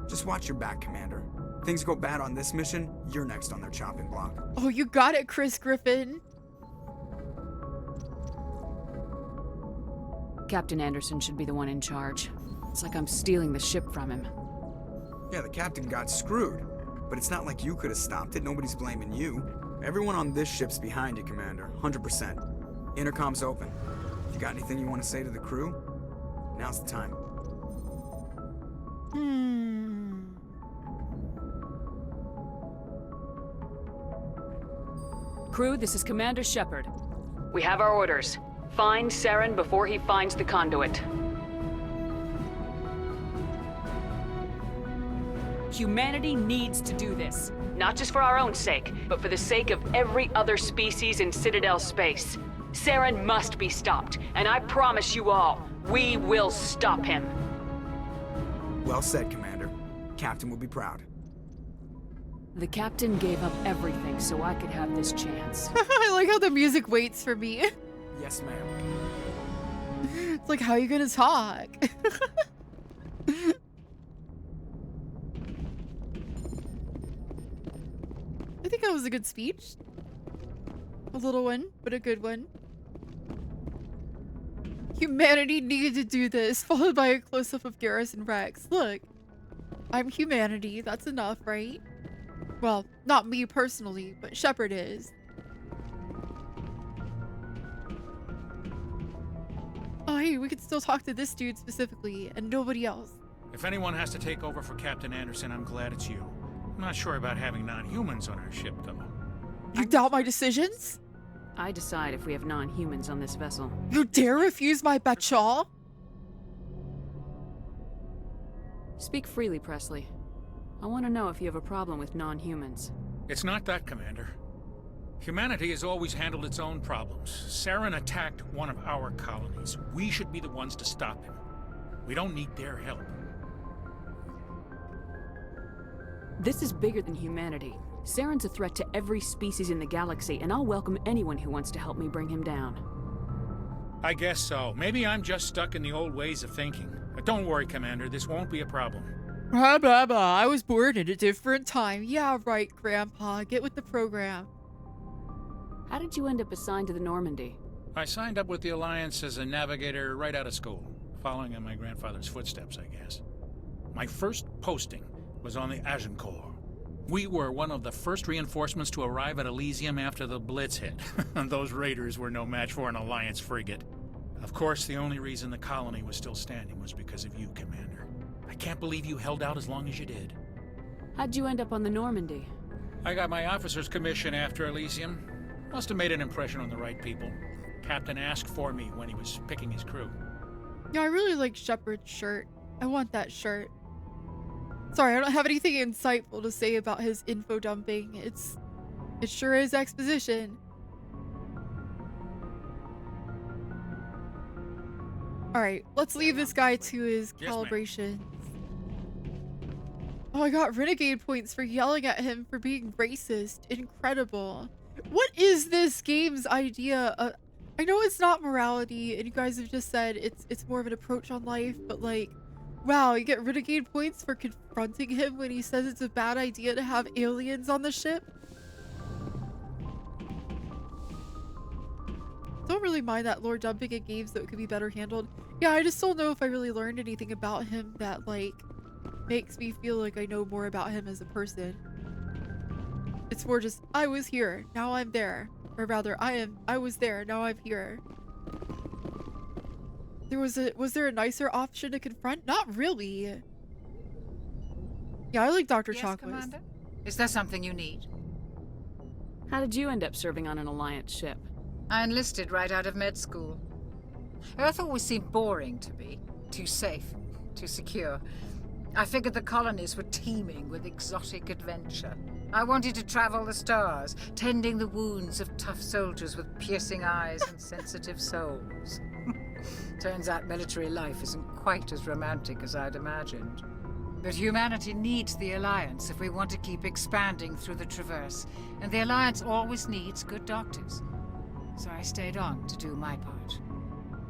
Just watch your back, Commander. Things go bad on this mission, you're next on their chopping block. Oh, you got it, Chris Griffin. Captain Anderson should be the one in charge. It's like I'm stealing the ship from him. Yeah, the captain got screwed. But it's not like you could have stopped it. Nobody's blaming you. Everyone on this ship's behind you, Commander. 100%. Intercom's open. If you got anything you want to say to the crew, now's the time. Crew, this is Commander Shepard. We have our orders. Find Saren before he finds the conduit. Humanity needs to do this. Not just for our own sake, but for the sake of every other species in Citadel space. Saren must be stopped, and I promise you all, we will stop him. Well said, Commander. Captain will be proud. The captain gave up everything so I could have this chance. I like how the music waits for me. Yes, ma'am. It's like, how are you gonna talk? I think that was a good speech. A little one, but a good one. Humanity needed to do this, followed by a close-up of Garrison Rex. Look, I'm humanity. That's enough, right? Well, not me personally, but Shepard is. Oh, hey, we could still talk to this dude specifically, and nobody else. If anyone has to take over for Captain Anderson, I'm glad it's you. I'm not sure about having non-humans on our ship, though. You doubt my decisions? I decide if we have non-humans on this vessel. You dare refuse my betcha? Speak freely, Presley. I want to know if you have a problem with non-humans. It's not that, Commander. Humanity has always handled its own problems. Saren attacked one of our colonies. We should be the ones to stop him. We don't need their help. This is bigger than humanity. Saren's a threat to every species in the galaxy, and I'll welcome anyone who wants to help me bring him down. I guess so. Maybe I'm just stuck in the old ways of thinking. But don't worry, Commander. This won't be a problem. Blah, blah, blah. I was born at a different time. Yeah, right, Grandpa. Get with the program. How did you end up assigned to the Normandy? I signed up with the Alliance as a navigator right out of school, following in my grandfather's footsteps, I guess. My first posting was on the Agincourt. We were one of the first reinforcements to arrive at Elysium after the Blitz hit. Those raiders were no match for an Alliance frigate. Of course, the only reason the colony was still standing was because of you, Commander. I can't believe you held out as long as you did. How'd you end up on the Normandy? I got my officer's commission after Elysium. Must have made an impression on the right people. Captain asked for me when he was picking his crew. Yeah, I really like Shepard's shirt. I want that shirt. Sorry, I don't have anything insightful to say about his info dumping. It sure is exposition. Alright, let's leave this guy to his calibrations. Oh, I got renegade points for yelling at him for being racist. Incredible. What is this game's idea? I know it's not morality, and you guys have just said it's more of an approach on life, but like, wow, you get renegade points for confronting him when he says it's a bad idea to have aliens on the ship? Don't really mind that lore dumping in games that could be better handled. Yeah, I just don't know if I really learned anything about him that like makes me feel like I know more about him as a person. It's more just, I was here, now I'm there. Or rather, I was there, now I'm here. Was there a nicer option to confront? Not really. Yeah, I like Dr. Yes, Chocolates. Commander? Is there something you need? How did you end up serving on an Alliance ship? I enlisted right out of med school. Earth always seemed boring to me. Too safe, too secure. I figured the colonies were teeming with exotic adventure. I wanted to travel the stars, tending the wounds of tough soldiers with piercing eyes and sensitive souls. Turns out military life isn't quite as romantic as I'd imagined. But humanity needs the Alliance if we want to keep expanding through the Traverse, and the Alliance always needs good doctors. So I stayed on to do my part.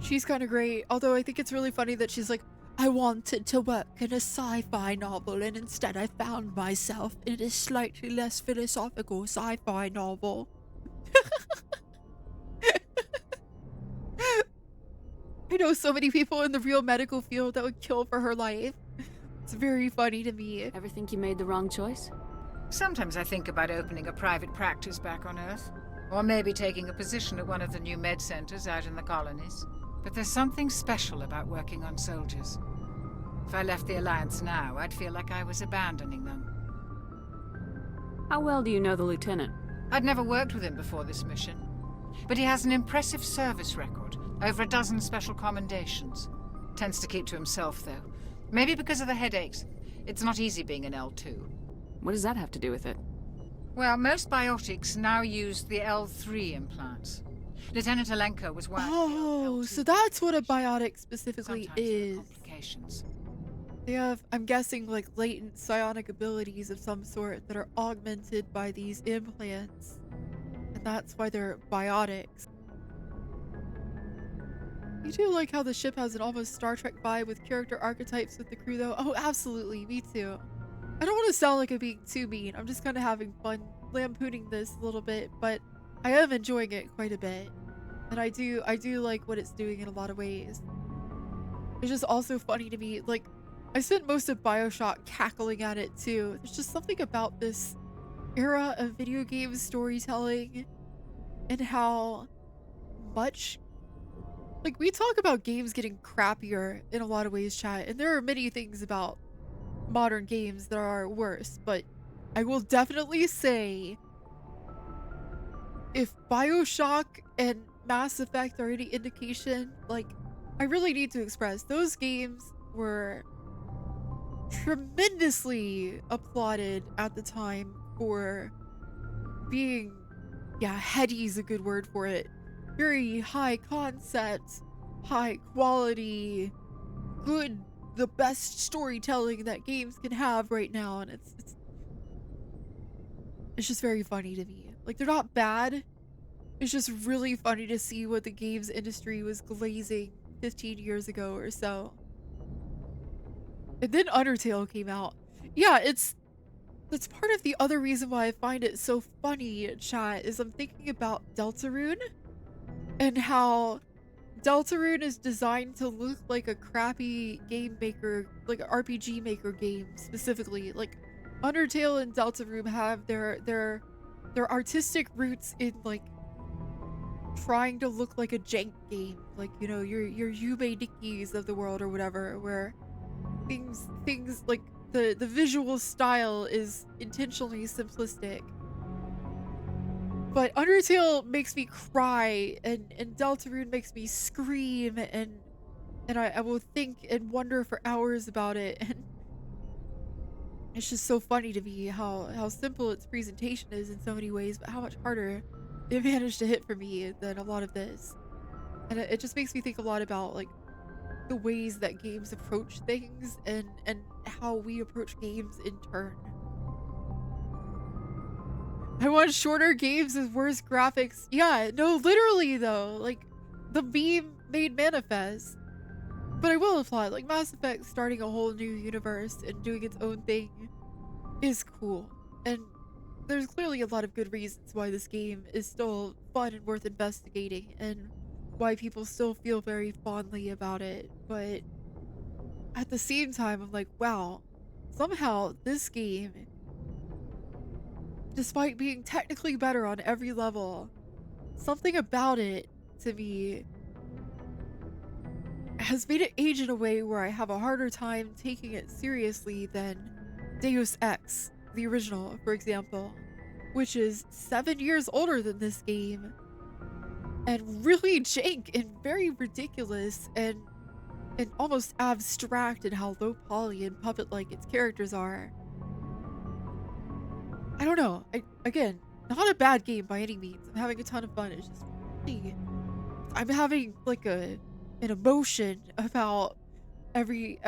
She's kind of great, although I think it's really funny that she's like, I wanted to work in a sci-fi novel and instead I found myself in a slightly less philosophical sci-fi novel. I know so many people in the real medical field that would kill for her life. It's very funny to me. Ever think you made the wrong choice? Sometimes I think about opening a private practice back on Earth. Or maybe taking a position at one of the new med centers out in the colonies. But there's something special about working on soldiers. If I left the Alliance now, I'd feel like I was abandoning them. How well do you know the Lieutenant? I'd never worked with him before this mission. But he has an impressive service record. Over a dozen special commendations. Tends to keep to himself, though. Maybe because of the headaches. It's not easy being an L2. What does that have to do with it? Well, most biotics now use the L3 implants. Lieutenant Alenko was one. Oh, so that's what a biotic specifically is. They have, I'm guessing, like latent psionic abilities of some sort that are augmented by these implants. And that's why they're biotics. You do like how the ship has an almost Star Trek vibe with character archetypes with the crew, though? Oh, absolutely. Me too. I don't want to sound like I'm being too mean. I'm just kind of having fun lampooning this a little bit, but I am enjoying it quite a bit. And I do like what it's doing in a lot of ways. It's just also funny to me, like, I spent most of BioShock cackling at it too. There's just something about this era of video game storytelling and how much, like, we talk about games getting crappier in a lot of ways, chat, and there are many things about modern games that are worse, but I will definitely say if BioShock and Mass Effect are any indication, like, I really need to express those games were tremendously applauded at the time for being, yeah, heady is a good word for it, very high concept, high quality, good, the best storytelling that games can have right now. And it's just very funny to me. Like, they're not bad, it's just really funny to see what the games industry was glazing 15 years ago or so. And then Undertale came out. Yeah, that's part of the other reason why I find it so funny, chat, is I'm thinking about Deltarune and how Deltarune is designed to look like a crappy game maker, like an RPG maker game specifically. Like, Undertale and Deltarune have their artistic roots in, like, trying to look like a jank game, like, you know, your Yume Nikkis of the world or whatever, where things like the visual style is intentionally simplistic. But Undertale makes me cry, and Deltarune makes me scream, and I will think and wonder for hours about it, and it's just so funny to me how simple its presentation is in so many ways, but how much harder it managed to hit for me than a lot of this. And it just makes me think a lot about, like, the ways that games approach things and how we approach games in turn. I want shorter games with worse graphics. Yeah, no, literally though, like, the meme made manifest. But I will applaud, like, Mass Effect starting a whole new universe and doing its own thing is cool. And there's clearly a lot of good reasons why this game is still fun and worth investigating, and why people still feel very fondly about it. But at the same time, I'm like, wow, somehow this game, despite being technically better on every level, something about it, to me, has made it age in a way where I have a harder time taking it seriously than Deus Ex, the original, for example, which is 7 years older than this game, and really jank and very ridiculous and almost abstract in how low poly and puppet-like its characters are. I don't know. Again, not a bad game by any means. I'm having a ton of fun. It's just really, I'm having like an emotion about every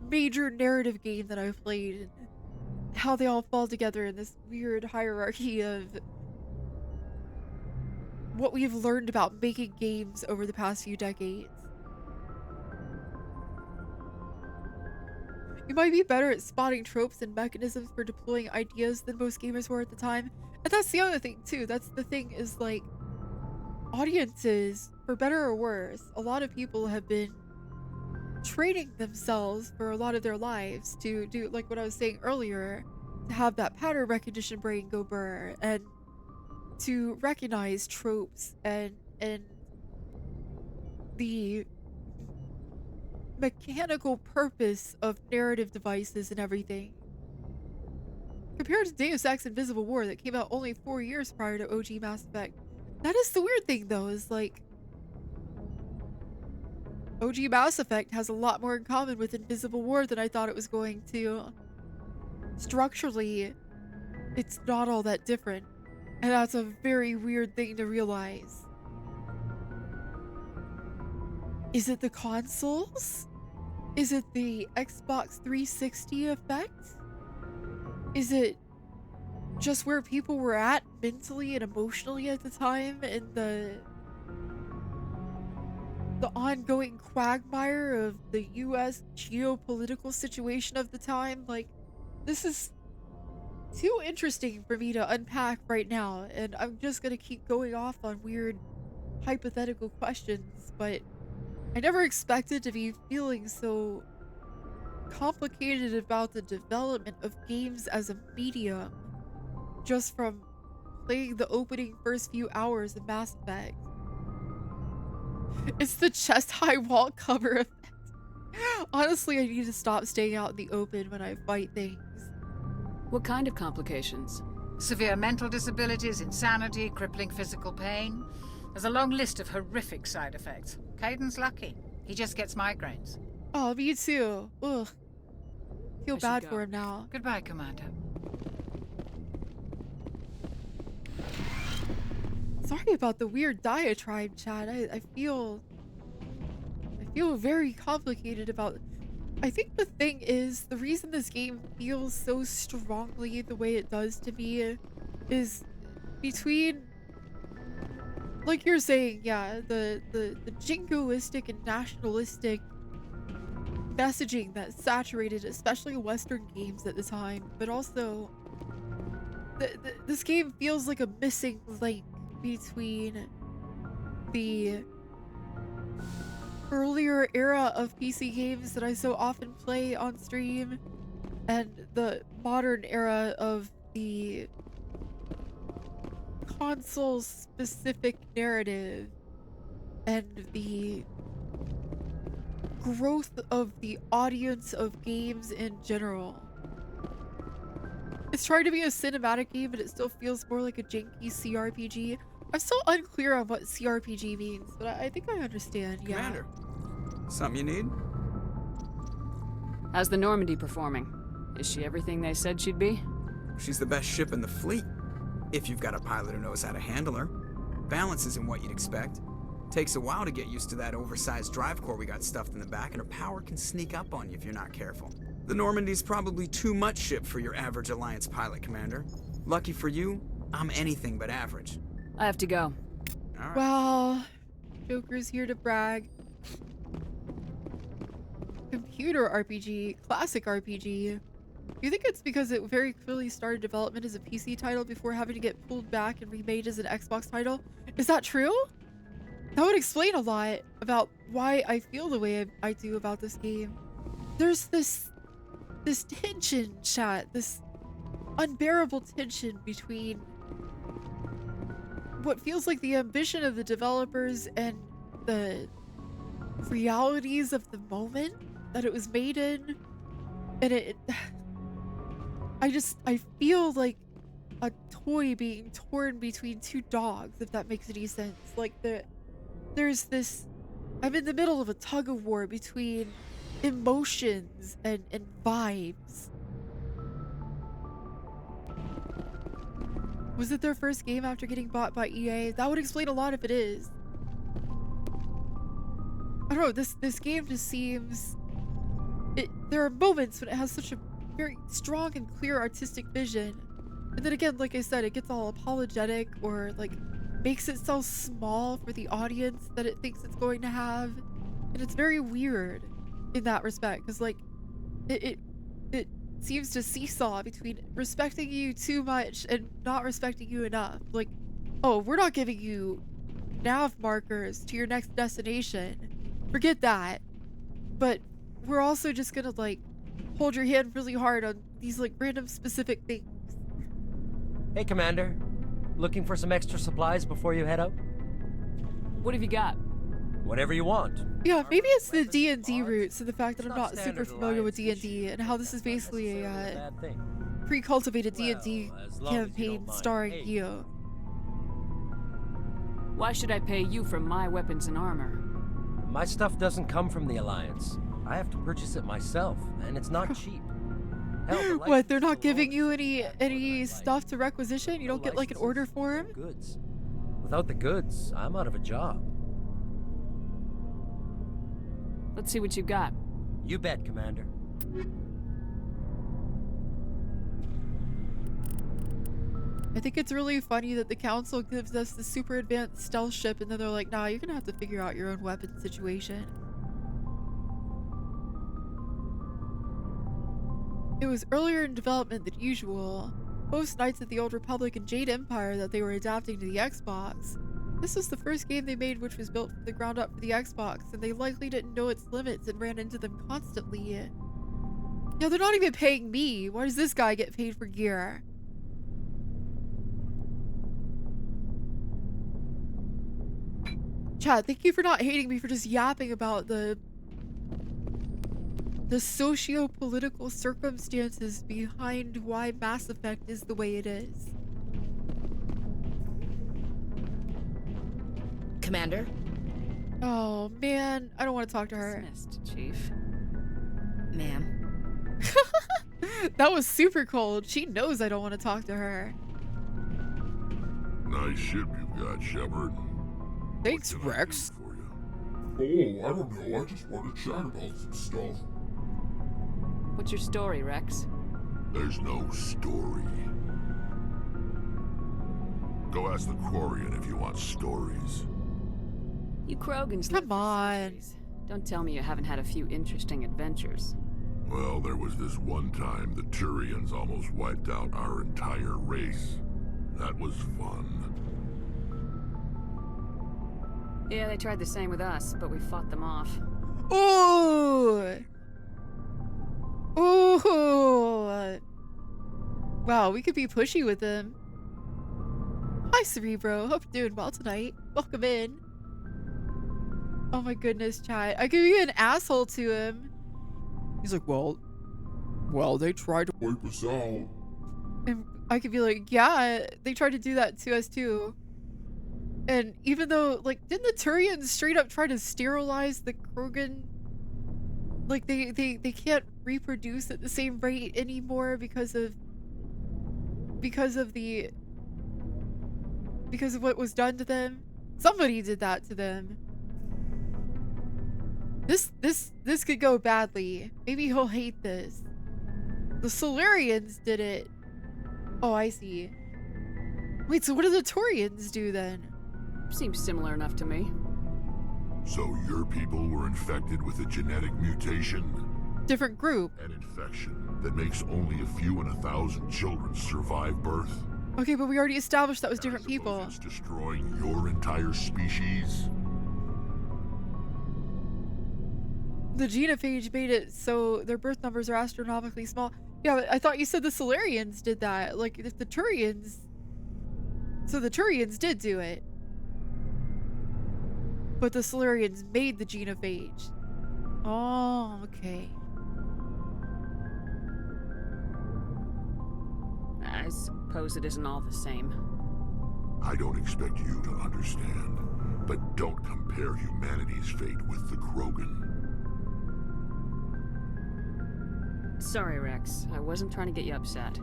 major narrative game that I've played, and how they all fall together in this weird hierarchy of what we've learned about making games over the past few decades. You might be better at spotting tropes and mechanisms for deploying ideas than most gamers were at the time. And that's the other thing too. That's the thing is like audiences, for better or worse, a lot of people have been training themselves for a lot of their lives to do like what I was saying earlier, to have that pattern recognition brain go burr and to recognize tropes and the mechanical purpose of narrative devices and everything. Compared to Deus Ex Invisible War that came out only 4 years prior to OG Mass Effect. That is the weird thing though, is like OG Mass Effect has a lot more in common with Invisible War than I thought it was going to. Structurally, it's not all that different. And that's a very weird thing to realize. Is it the consoles? Is it the Xbox 360 effect? Is it just where people were at mentally and emotionally at the time and the ongoing quagmire of the US geopolitical situation of the time? Like, this is too interesting for me to unpack right now, and I'm just gonna keep going off on weird hypothetical questions, but I never expected to be feeling so complicated about the development of games as a medium just from playing the opening first few hours of Mass Effect. It's the chest-high wall cover effect. Honestly, I need to stop staying out in the open when I fight things. What kind of complications? Severe mental disabilities, insanity, crippling physical pain. There's a long list of horrific side effects. Caden's lucky. He just gets migraines. Oh, me too. Ugh. Feel bad for him now. Goodbye, Commander. Sorry about the weird diatribe, Chad. I feel very complicated about. I think the thing is, the reason this game feels so strongly the way it does to me is between, like you're saying, yeah, the jingoistic and nationalistic messaging that saturated especially Western games at the time, but also this game feels like a missing link between the earlier era of PC games that I so often play on stream and the modern era of the console specific narrative and the growth of the audience of games in general. It's trying to be a cinematic game, but it still feels more like a janky CRPG. I'm still unclear on what CRPG means, but I think I understand, yeah. Commander, something you need? How's the Normandy performing? Is she everything they said she'd be? She's the best ship in the fleet, if you've got a pilot who knows how to handle her. Balance isn't what you'd expect. Takes a while to get used to that oversized drive core we got stuffed in the back, and her power can sneak up on you if you're not careful. The Normandy's probably too much ship for your average Alliance pilot, Commander. Lucky for you, I'm anything but average. I have to go. All right. Well, Joker's here to brag. Computer RPG, classic RPG. You think it's because it very clearly started development as a PC title before having to get pulled back and remade as an Xbox title? Is that true? That would explain a lot about why I feel the way I do about this game. There's this tension, chat, this unbearable tension between what feels like the ambition of the developers and the realities of the moment that it was made in. And I feel like a toy being torn between two dogs, if that makes any sense. Like there's this, I'm in the middle of a tug of war between emotions and vibes. Was it their first game after getting bought by EA? That would explain a lot if it is. I don't know, this game just seems... there are moments when it has such a very strong and clear artistic vision. And then again, like I said, it gets all apologetic or like makes it so small for the audience that it thinks it's going to have. And it's very weird in that respect, because like it seems to seesaw between respecting you too much and not respecting you enough. Like, oh, we're not giving you nav markers to your next destination. Forget that. But we're also just gonna like hold your hand really hard on these like random specific things. Hey, Commander. Looking for some extra supplies before you head out? What have you got? Whatever you want. Yeah, maybe it's the D&D roots and the fact that I'm not super familiar with D&D and how this is basically a pre-cultivated D&D campaign starring you. Why should I pay you for my weapons and armor? My stuff doesn't come from the Alliance. I have to purchase it myself, and it's not cheap. Hell, What, they're not giving you any stuff to requisition? You don't get like an order form? Goods. Without the goods, I'm out of a job. Let's see what you got. You bet, Commander. I think it's really funny that the council gives us the super advanced stealth ship and then they're like, nah, you're gonna have to figure out your own weapon situation. It was earlier in development than usual. Post Knights of the Old Republic and Jade Empire that they were adapting to the Xbox. This was the first game they made which was built from the ground up for the Xbox, and they likely didn't know its limits and ran into them constantly. Yeah, they're not even paying me. Why does this guy get paid for gear? Chat, thank you for not hating me for just yapping about the socio-political circumstances behind why Mass Effect is the way it is. Commander? Oh, man. I don't want to talk to her. Dismissed, Chief. Ma'am. That was super cold. She knows I don't want to talk to her. Nice ship you've got, Shepard. Thanks, Rex. Oh, I don't know. I just want to chat about some stuff. What's your story, Rex? There's no story. Go ask the Quarian if you want stories. You Krogans. Come on. Don't tell me you haven't had a few interesting adventures. Well, there was this one time the Turians almost wiped out our entire race. That was fun. Yeah, they tried the same with us, but we fought them off. Ooh! Ooh! Wow, we could be pushy with them. Hi, Cerebro. Hope you're doing well tonight. Welcome in. Oh my goodness, chat. I could be an asshole to him. He's like, well, they tried to wipe us out. And I could be like, yeah, they tried to do that to us too. And even though, like, didn't the Turians straight up try to sterilize the Krogan? Like, they can't reproduce at the same rate anymore because of what was done to them. Somebody did that to them. This could go badly. Maybe he'll hate this. The Solarians did it. Oh, I see. Wait, so what do the Turians do then? Seems similar enough to me. So your people were infected with a genetic mutation? Different group. An infection that makes only a few in 1,000 children survive birth? Okay, but we already established that was different people. It's destroying your entire species? The genophage made it so their birth numbers are astronomically small. Yeah, but I thought you said the Solarians did that. Like, if the Turians... So the Turians did do it. But the Solarians made the genophage. Oh, okay. I suppose it isn't all the same. I don't expect you to understand, but don't compare humanity's fate with the Krogan. Sorry, Rex. I wasn't trying to get you upset.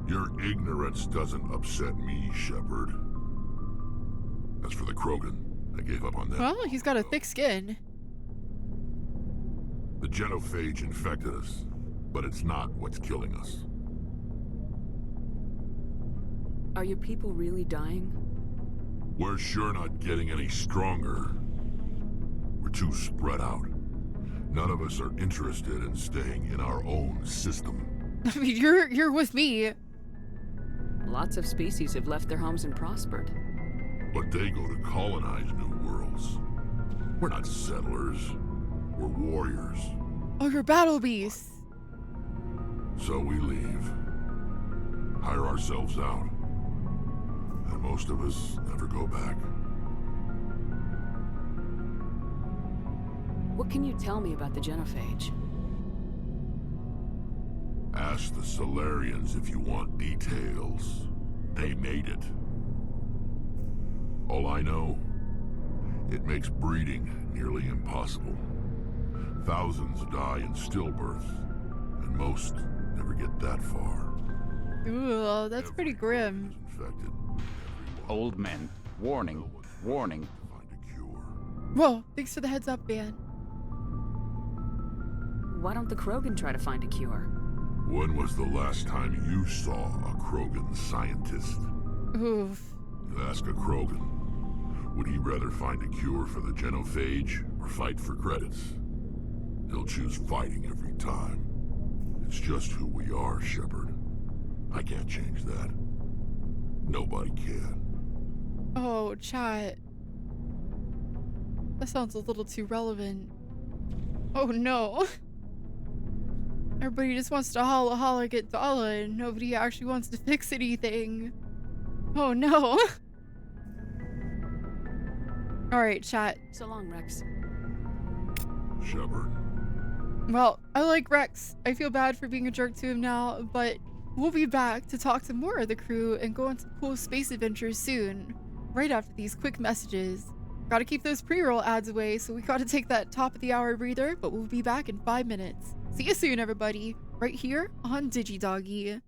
Your ignorance doesn't upset me, Shepard. As for the Krogan, I gave up on them. Well, he's got a thick skin. The genophage infected us, but it's not what's killing us. Are your people really dying? We're sure not getting any stronger. We're too spread out. None of us are interested in staying in our own system. I mean, you're with me. Lots of species have left their homes and prospered. But they go to colonize new worlds. We're not settlers. We're warriors. Oh, you're battle beasts. So we leave. Hire ourselves out. And most of us never go back. What can you tell me about the genophage? Ask the Solarians if you want details. They made it. All I know, it makes breeding nearly impossible. Thousands die in stillbirth, and most never get that far. Ooh, that's pretty grim. Infected. Old men. Warning. Warning. Whoa, thanks for the heads up, man. Why don't the Krogan try to find a cure? When was the last time you saw a Krogan scientist? Oof. You ask a Krogan, would he rather find a cure for the genophage or fight for credits? He'll choose fighting every time. It's just who we are, Shepard. I can't change that. Nobody can. Oh, chat. That sounds a little too relevant. Oh no. Everybody just wants to holla holla get dollar and nobody actually wants to fix anything. Oh no. Alright, chat. So long, Rex. Shepard. Well, I like Rex. I feel bad for being a jerk to him now, but we'll be back to talk to more of the crew and go on some cool space adventures soon. Right after these quick messages. Gotta keep those pre-roll ads away, so we gotta take that top of the hour breather, but we'll be back in 5 minutes. See you soon, everybody. Right here on DigiDoggi.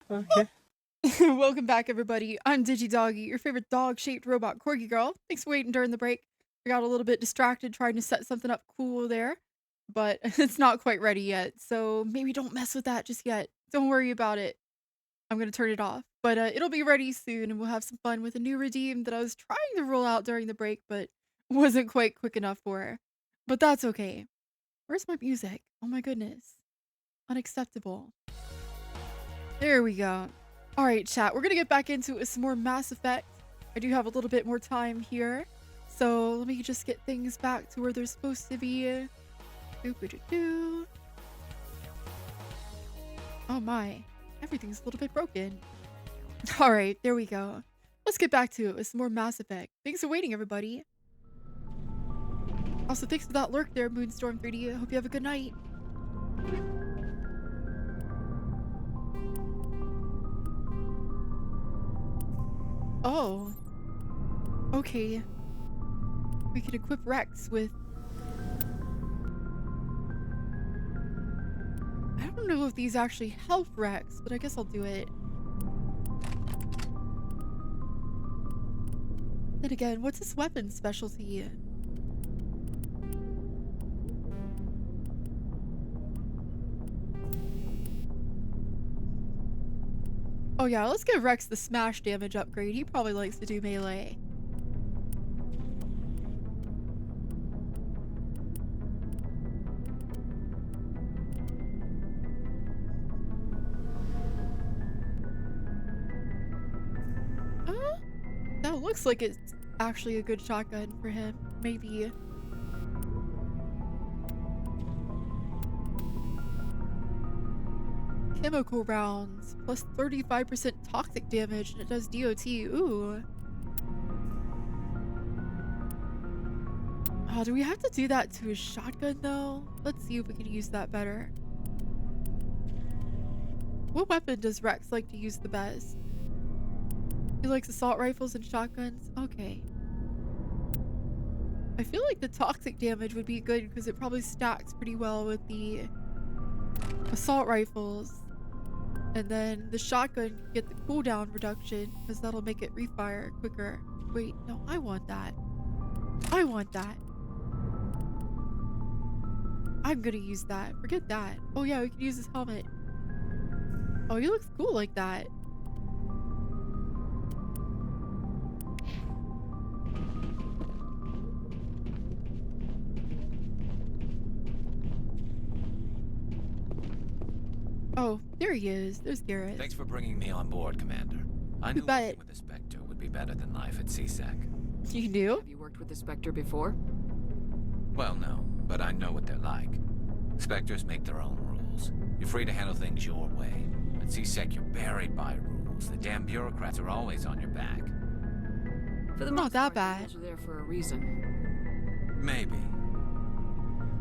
Okay. Welcome back, everybody. I'm DigiDoggi, your favorite dog-shaped robot corgi girl. Thanks for waiting during the break. I got a little bit distracted trying to set something up cool there, but it's not quite ready yet, so maybe don't mess with that just yet. Don't worry about it. I'm gonna turn it off, but it'll be ready soon, and we'll have some fun with a new redeem that I was trying to roll out during the break, but wasn't quite quick enough for her. But that's okay. Where's my music? Oh my goodness. Unacceptable. There we go. Alright, chat, we're gonna get back into some more Mass Effect. I do have a little bit more time here, so let me just get things back to where they're supposed to be. Doo-ba-doo-doo. Oh my, everything's a little bit broken. Alright, there we go. Let's get back to it with some more Mass Effect. Thanks for waiting, everybody. Also, thanks for that lurk there, Moonstorm 3D. I hope you have a good night. Oh. Okay. We can equip Rex with... I don't know if these actually help Rex, but I guess I'll do it. Then again, what's his weapon specialty? Oh yeah, let's give Rex the smash damage upgrade. He probably likes to do melee. That looks like it's actually a good shotgun for him. Maybe. Chemical rounds, plus 35% toxic damage, and it does DOT. Ooh. Oh, do we have to do that to his shotgun, though? Let's see if we can use that better. What weapon does Rex like to use the best? He likes assault rifles and shotguns? Okay. I feel like the toxic damage would be good because it probably stacks pretty well with the assault rifles. And then the shotgun can get the cooldown reduction because that'll make it refire quicker. Wait, no, I want that. I want that. I'm gonna use that. Forget that. Oh yeah, we can use his helmet. Oh, he looks cool like that. Oh, there he is. There's Garrett. Thanks for bringing me on board, Commander. I knew working with the Spectre would be better than life at CSEC. You knew? Have you worked with the Spectre before? Well, no, but I know what they're like. Spectres make their own rules. You're free to handle things your way. At CSEC, you're buried by rules. The damn bureaucrats are always on your back. For the Not that bad. Rules are there for a reason. Maybe.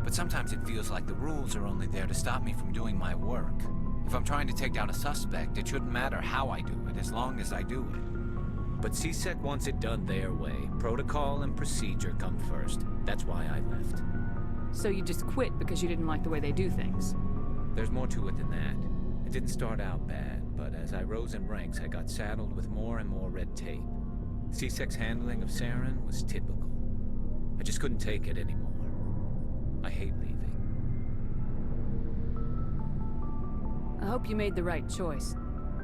But sometimes it feels like the rules are only there to stop me from doing my work. If I'm trying to take down a suspect, it shouldn't matter how I do it, as long as I do it. But CSEC wants it done their way. Protocol and procedure come first. That's why I left. So you just quit because you didn't like the way they do things? There's more to it than that. It didn't start out bad, but as I rose in ranks, I got saddled with more and more red tape. CSEC's handling of Saren was typical. I just couldn't take it anymore. I hate leaving. I hope you made the right choice.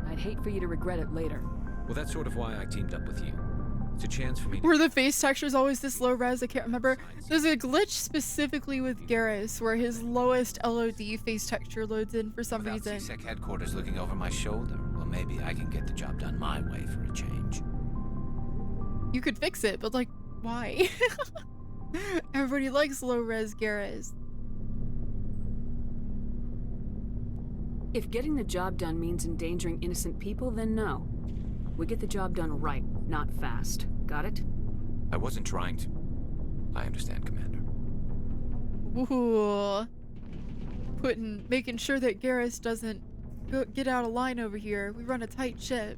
I'd hate for you to regret it later. Well, that's sort of why I teamed up with you. It's a chance for me to... Were the face textures always this low res? I can't remember. There's a glitch specifically with Garrus where his lowest LOD face texture loads in for some reason. Without CSEC headquarters looking over my shoulder, well, maybe I can get the job done my way for a change. You could fix it, but like, why? Everybody likes low res Garrus. If getting the job done means endangering innocent people, then no. We get the job done right, not fast. Got it? I wasn't trying to. I understand, Commander. Ooh. Making sure that Garrus doesn't get out of line over here. We run a tight ship.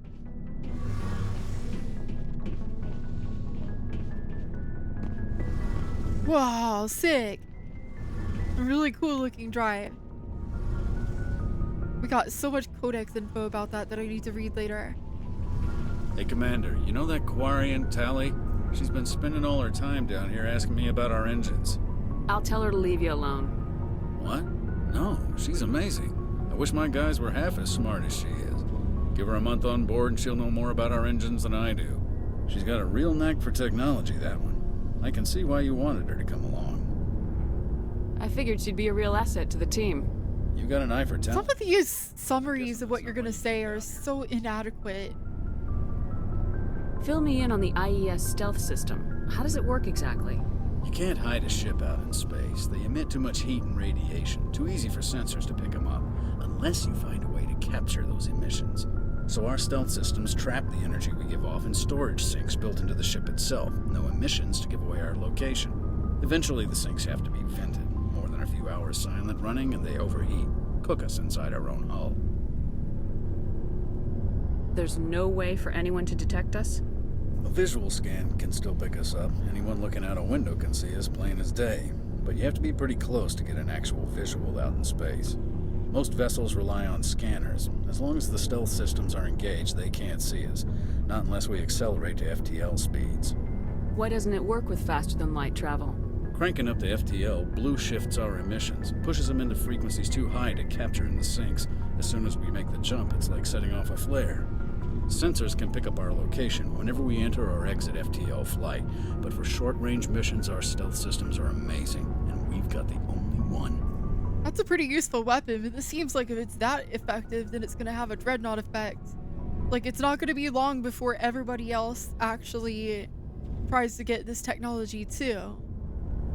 Wow, sick. A really cool looking drive. We got so much codex info about that I need to read later. Hey, Commander, you know that Quarian, Tally? She's been spending all her time down here asking me about our engines. I'll tell her to leave you alone. What? No, she's amazing. I wish my guys were half as smart as she is. Give her a month on board and she'll know more about our engines than I do. She's got a real knack for technology, that one. I can see why you wanted her to come along. I figured she'd be a real asset to the team. You got an eye for talent. Some of these summaries of what you're gonna say are so inadequate. Fill me in on the IES stealth system. How does it work exactly? You can't hide a ship out in space. They emit too much heat and radiation. Too easy for sensors to pick them up, unless you find a way to capture those emissions. So our stealth systems trap the energy we give off in storage sinks built into the ship itself. No emissions to give away our location. Eventually the sinks have to be vented. More than a few hours silent running and they overheat. Cook us inside our own hull. There's no way for anyone to detect us? A visual scan can still pick us up. Anyone looking out a window can see us plain as day. But you have to be pretty close to get an actual visual out in space. Most vessels rely on scanners. As long as the stealth systems are engaged, they can't see us. Not unless we accelerate to FTL speeds. Why doesn't it work with faster than light travel? Cranking up the FTL blue shifts our emissions, pushes them into frequencies too high to capture in the sinks. As soon as we make the jump, it's like setting off a flare. Sensors can pick up our location whenever we enter or exit FTL flight, but for short-range missions, our stealth systems are amazing, and we've got the only one. That's a pretty useful weapon, but it seems like if it's that effective, then it's gonna have a dreadnought effect. Like, it's not gonna be long before everybody else actually tries to get this technology too.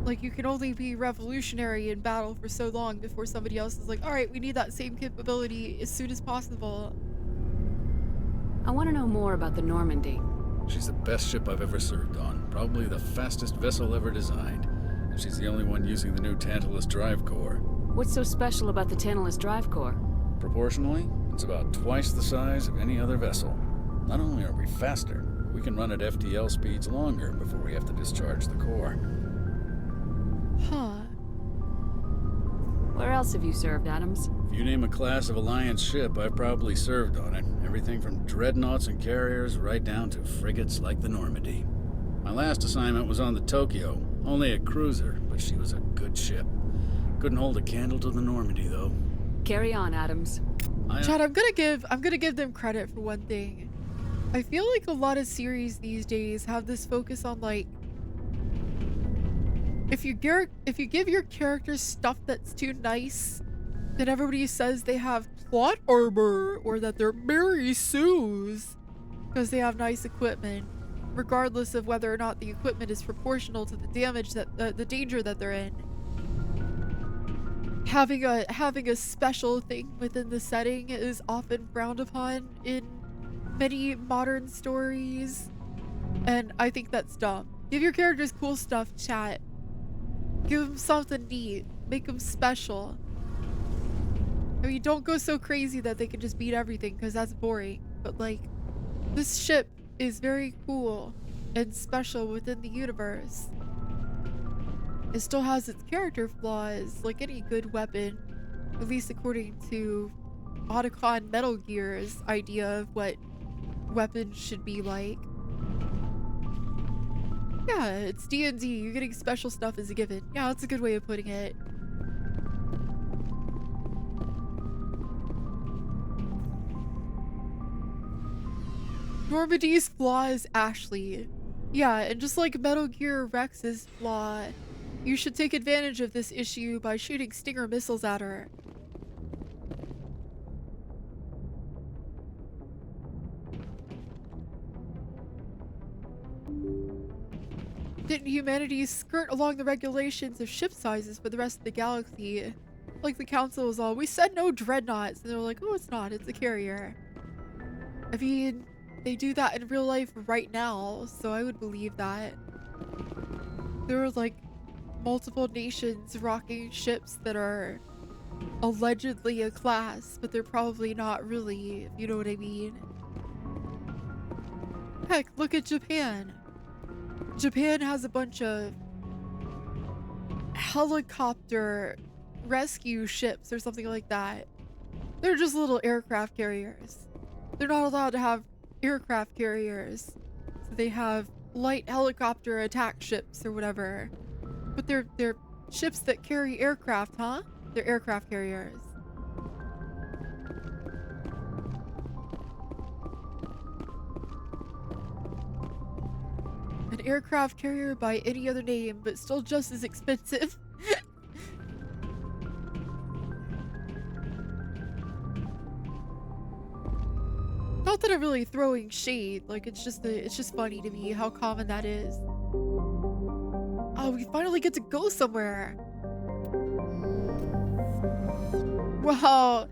Like, you can only be revolutionary in battle for so long before somebody else is like, alright, we need that same capability as soon as possible. I want to know more about the Normandy. She's the best ship I've ever served on. Probably the fastest vessel ever designed. And she's the only one using the new Tantalus drive core. What's so special about the Tantalus drive core? Proportionally, it's about twice the size of any other vessel. Not only are we faster, we can run at FTL speeds longer before we have to discharge the core. Huh. Where else have you served, Adams? If you name a class of Alliance ship, I've probably served on it. Everything from dreadnoughts and carriers right down to frigates like the Normandy. My last assignment was on the Tokyo, only a cruiser, but she was a good ship. Couldn't hold a candle to the Normandy, though. Carry on, Adams. Chad, I'm gonna give them credit for one thing. I feel like a lot of series these days have this focus on, like, if you give your characters stuff that's too nice, then everybody says they have plot armor or that they're Mary Sue's because they have nice equipment, regardless of whether or not the equipment is proportional to the damage that the danger that they're in. Having a special thing within the setting is often frowned upon in many modern stories, and I think that's dumb. Give your characters cool stuff, chat. Give them something neat. Make them special. I mean, don't go so crazy that they can just beat everything, because that's boring. But, like, this ship is very cool and special within the universe. It still has its character flaws, like any good weapon, at least according to Otacon Metal Gear's idea of what weapons should be like. Yeah, it's D&D. You're getting special stuff as a given. Yeah, that's a good way of putting it. Normandy's flaw is Ashley. Yeah, and just like Metal Gear Rex's flaw, you should take advantage of this issue by shooting Stinger missiles at her. Didn't humanity skirt along the regulations of ship sizes for the rest of the galaxy? Like the council was all, we said no dreadnoughts, and they're like, oh, it's not, it's a carrier. I mean, they do that in real life right now, so I would believe that. There are like multiple nations rocking ships that are allegedly a class, but they're probably not really, if you know what I mean. Heck, look at Japan. Japan has a bunch of helicopter rescue ships or something like that. They're just little aircraft carriers. They're not allowed to have aircraft carriers. So they have light helicopter attack ships or whatever. But they're ships that carry aircraft, huh? They're aircraft carriers. An aircraft carrier by any other name, but still just as expensive. Not that I'm really throwing shade, like it's just funny to me how common that is. Oh, we finally get to go somewhere. Wow.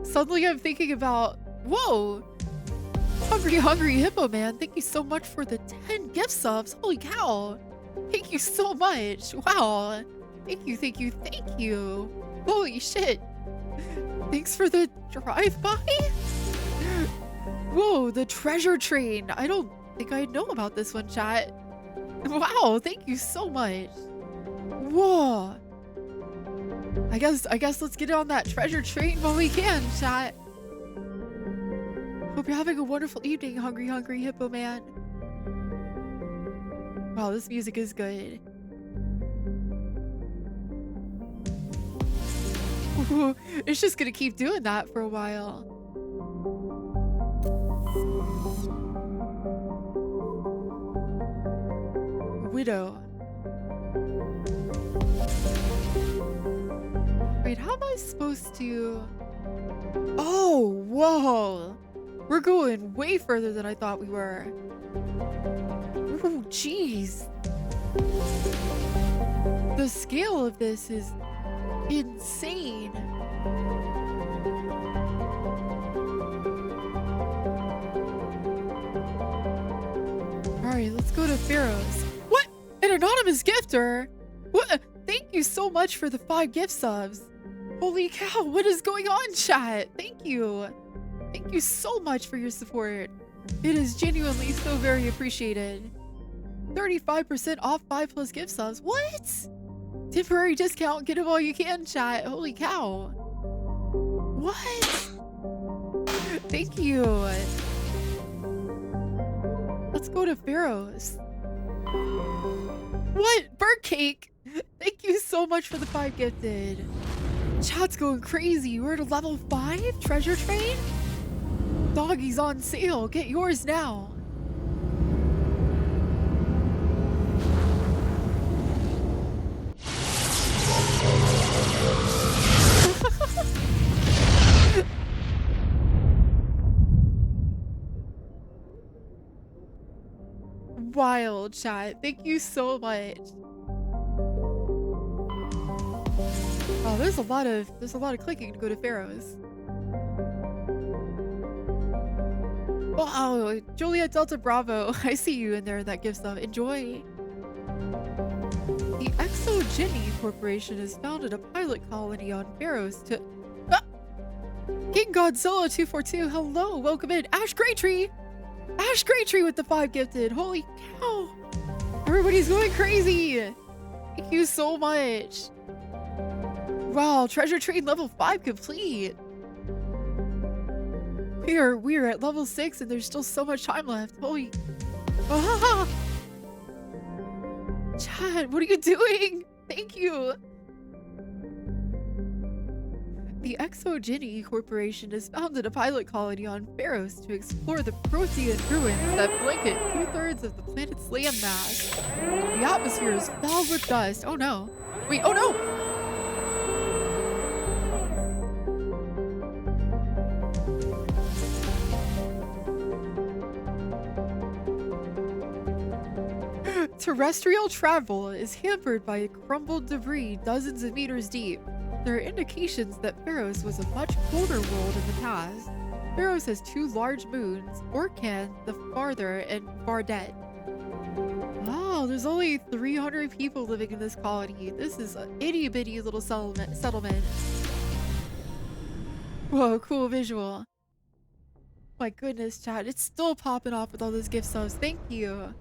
Suddenly I'm thinking about, whoa. Hungry Hippo Man, thank you so much for the 10 gift subs. Holy cow. Thank you so much. Wow. Thank you. Holy shit. Thanks for the drive-by? Whoa, the treasure train. I don't think I know about this one, chat. Wow, thank you so much. Whoa. I guess let's get on that treasure train while we can, chat. Hope you're having a wonderful evening, Hungry Hippo Man. Wow, this music is good. Ooh, it's just gonna keep doing that for a while. Widow. Wait, how am I supposed to... Oh, whoa. We're going way further than I thought we were. Oh, jeez. The scale of this is insane. Alright, let's go to Pharaoh's. What? An anonymous gifter? What? Thank you so much for the 5 gift subs. Holy cow, what is going on, chat? Thank you. Thank you so much for your support. It is genuinely so very appreciated. 35% off 5+ gift subs. What? Temporary discount, get it while you can, chat. Holy cow. What? Thank you. Let's go to Pharaoh's. What? Bird cake? Thank you so much for the 5 gifted. Chat's going crazy. We're at a level 5 treasure train? Doggies on sale. Get yours now. Wild, chat. Thank you so much. Oh, there's a lot of clicking to go to Pharaoh's. Wow, Juliet Delta Bravo. I see you in there that gives them. Enjoy. The Exogeny Corporation has founded a pilot colony on Pharaoh's to... Ah! King Godzilla 242, hello, welcome in. Ash Greytree! Ash Greytree with the 5 gifted. Holy cow. Everybody's going crazy. Thank you so much. Wow, treasure train level 5 complete. We're at level 6 and there's still so much time left. Holy... Ah! Chad, what are you doing? Thank you. The Exogeny Corporation has founded a pilot colony on Pharos to explore the Protean ruins that blanket 2/3 of the planet's landmass. The atmosphere is filled with dust. Oh no. Wait, oh no! Terrestrial travel is hampered by crumbled debris dozens of meters deep. There are indications that Pharos was a much colder world in the past. Pharos has 2 large moons, Orkan the farther and Vardet. Wow, there's only 300 people living in this colony. This is an itty-bitty little settlement. Whoa, cool visual. My goodness, chat. It's still popping off with all those gift subs. Thank you.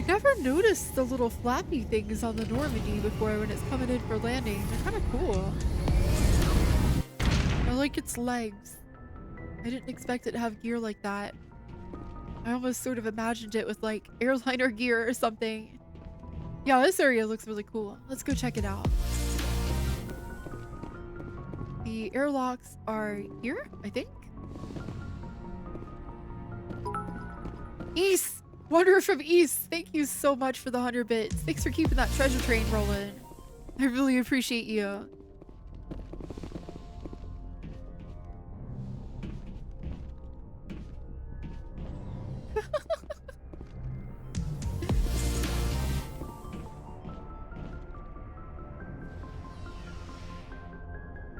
Never noticed the little flappy things on the Normandy before when it's coming in for landing. They're kind of cool. I like its legs. I didn't expect it to have gear like that. I almost sort of imagined it with like airliner gear or something. Yeah, this area looks really cool. Let's go check it out. The airlocks are here, I think. East! Wanderer from East, thank you so much for the 100 bits. Thanks for keeping that treasure train rolling. I really appreciate you.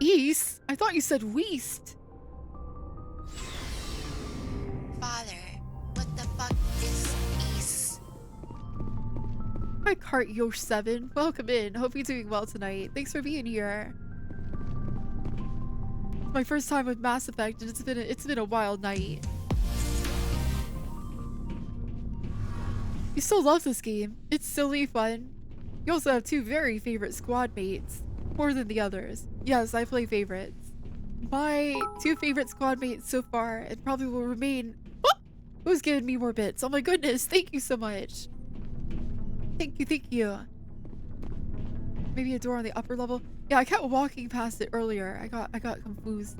East? I thought you said Weast. Father, what the fuck is East? Hi, Cart Yosh 7. Welcome in. Hope you're doing well tonight. Thanks for being here. It's my first time with Mass Effect, and it's been a wild night. You still love this game. It's silly fun. You also have 2 very favorite squad mates. More than the others. Yes, I play favorites. My 2 favorite squad mates so far, and probably will remain. Oh! Who's giving me more bits? Oh my goodness, thank you so much. Thank you, thank you. Maybe a door on the upper level? Yeah, I kept walking past it earlier. I got confused.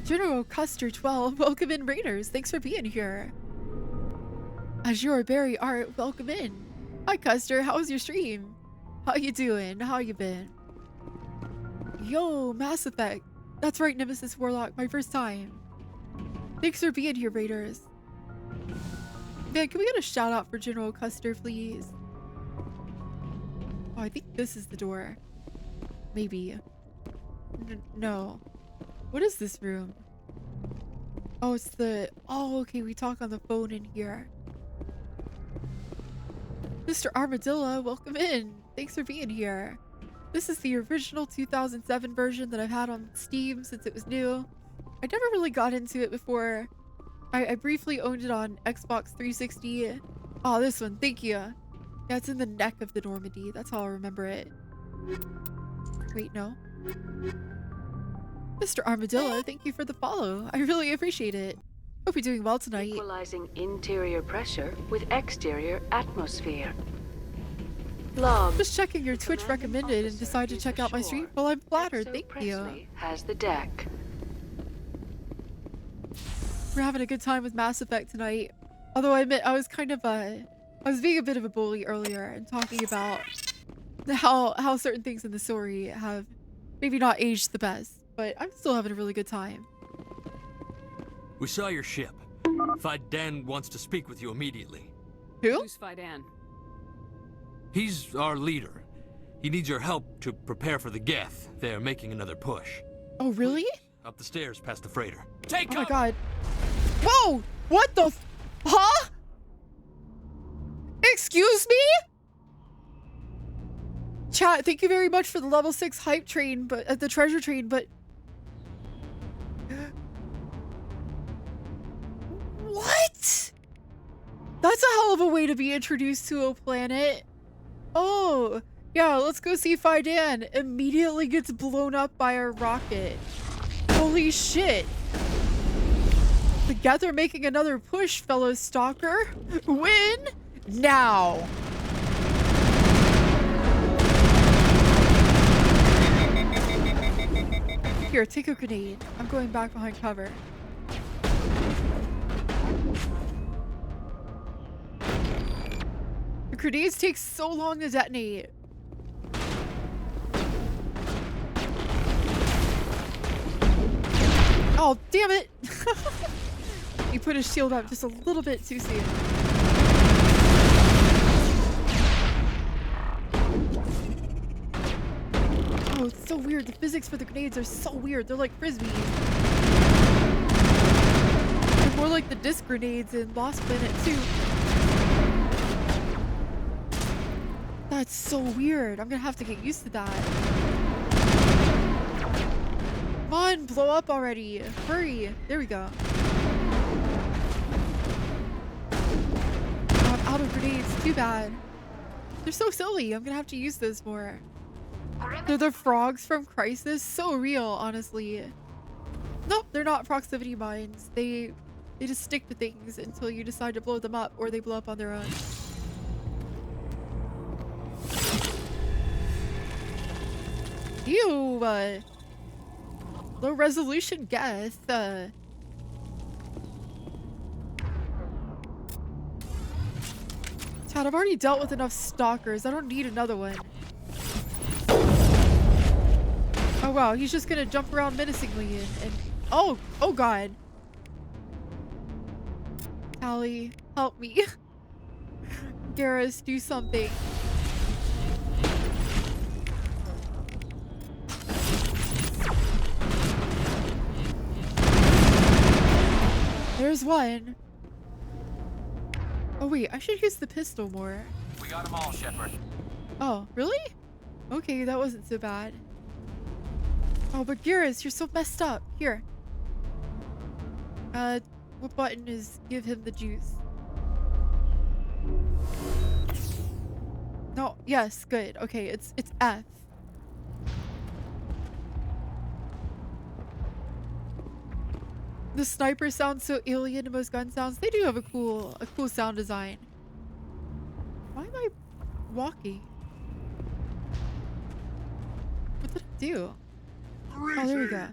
General Custer 12, welcome in Raiders. Thanks for being here. Azure Berry Art, welcome in. Hi Custer, how was your stream? How you doing? How you been? Yo, Mass Effect. That's right, Nemesis Warlock, my first time. Thanks for being here, Raiders. Man, can we get a shout out for General Custer, please? Oh, I think this is the door. Maybe. No. What is this room? Oh, it's the... Oh, okay, we talk on the phone in here. Mr. Armadillo, welcome in. Thanks for being here. This is the original 2007 version that I've had on Steam since it was new. I never really got into it before. I briefly owned it on Xbox 360. Oh, this one, thank you. Yeah, it's in the neck of the Normandy. That's how I remember it. Wait, no. Mr. Armadillo, thank you for the follow. I really appreciate it. Hope you're doing well tonight. Equalizing interior pressure with exterior atmosphere. Log. Just checking your Twitch recommended and decided to check out my stream. Well, I'm flattered. Thank you. Has the deck. We're having a good time with Mass Effect tonight. Although I admit I was kind of I was being a bit of a bully earlier and talking about how certain things in the story have maybe not aged the best, but I'm still having a really good time. We saw your ship. Fidan wants to speak with you immediately. Who? Who's Fidan? He's our leader. He needs your help to prepare for the Geth. They're making another push. Oh, really? Up the stairs past the freighter. Take Oh my god. Whoa! What the huh? Excuse me? Chat, thank you very much for the level 6 hype train, but the treasure train, but what? That's a hell of a way to be introduced to a planet. Oh, Yeah, let's go see Fidan. Immediately gets blown up by a rocket. Holy shit. Together making another push, fellow stalker. Win now. Here, take a grenade. I'm going back behind cover. The grenades take so long to detonate. Oh, damn it! He put his shield up just a little bit too soon. Oh, it's so weird. The physics for the grenades are so weird. They're like frisbees. They're more like the disc grenades in Lost Planet 2. That's so weird. I'm gonna have to get used to that. Come on, blow up already. Hurry. There we go. Oh, I'm out of grenades. Too bad. They're so silly. I'm gonna have to use those more. They're the frogs from Crisis. So real, honestly. Nope, they're not proximity mines. They just stick to things until you decide to blow them up, or they blow up on their own. Ew. Low resolution guess. Chad, I've already dealt with enough stalkers. I don't need another one. Oh wow, he's just gonna jump around menacingly and oh god. Allie, help me. Garrus, do something. There's one. Oh wait, I should use the pistol more. We got them all, Shepard. Oh, really? Okay, that wasn't so bad. Oh, but Garrus, you're so messed up. Here. What button is give him the juice? No, yes, good. Okay, it's F. The sniper sounds so alien to most gun sounds. They do have a cool sound design. Why am I walking? What did I do? Oh, there we go.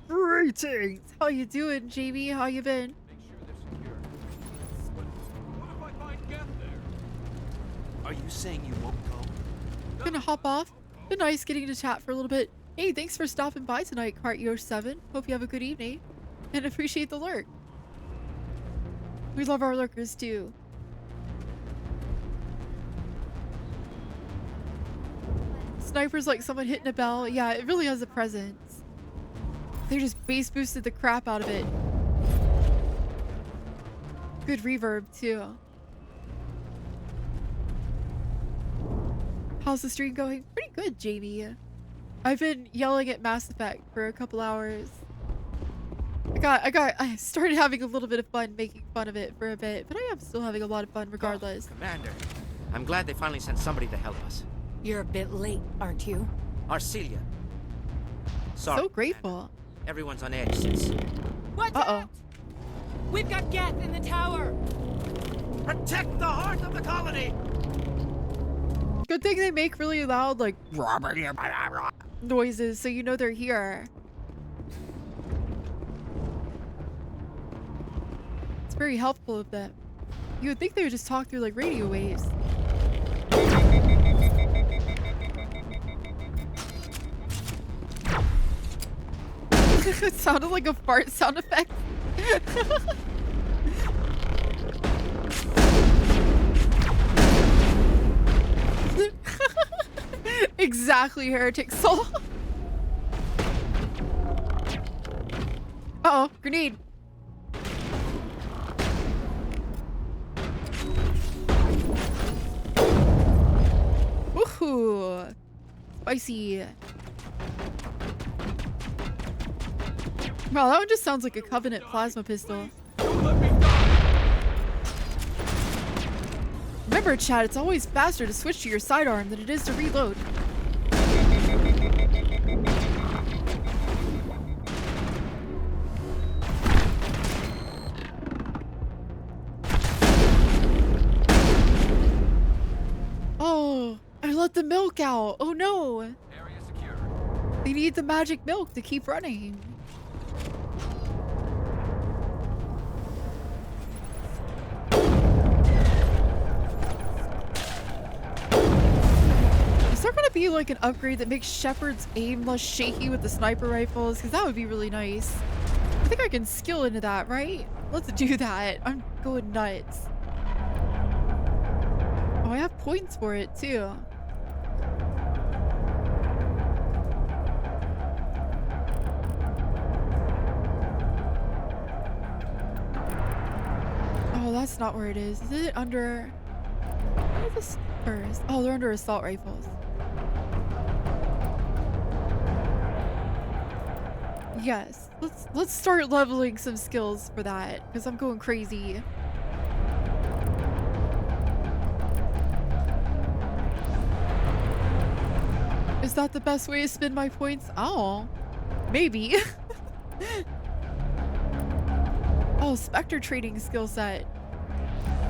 Greetings! How you doing, Jamie? How you been? Are you saying you won't go? Gonna hop off. Been nice getting to chat for a little bit. Hey, thanks for stopping by tonight, Cartyo7. Hope you have a good evening. And appreciate the lurk. We love our lurkers too. Sniper's like someone hitting a bell. Yeah, it really has a presence. They just bass boosted the crap out of it. Good reverb too. How's the stream going? Pretty good, Jamie. I've been yelling at Mass Effect for a couple hours. I started having a little bit of fun making fun of it for a bit, but I am still having a lot of fun regardless. Commander, I'm glad they finally sent somebody to help us. You're a bit late, aren't you? Arcelia. Sorry. So grateful. Commander. Everyone's on edge since... What's that? We've got Geth in the tower! Protect the heart of the colony! Good thing they make really loud, like, noises so you know they're here. It's very helpful of them. You would think they would just talk through like radio waves. It sounded like a fart sound effect. Exactly, Heretic Soul. Uh-oh, grenade. Woohoo! Spicy. Wow, that one just sounds like a Covenant plasma pistol. Remember, Remember, chat, it's always faster to switch to your sidearm than it is to reload. Oh, I let the milk out. Oh no. Area secure. They need the magic milk to keep running. Is there gonna be like an upgrade that makes Shepard's aim less shaky with the sniper rifles? Because that would be really nice. I think I can skill into that, right? Let's do that. I'm going nuts. Oh, I have points for it too. Oh, that's not where it is. Is it under... What are the snipers? Oh, they're under assault rifles. Yes. Let's start leveling some skills for that, because I'm going crazy. Is that the best way to spend my points? Oh, maybe. Oh, Spectre trading skill set.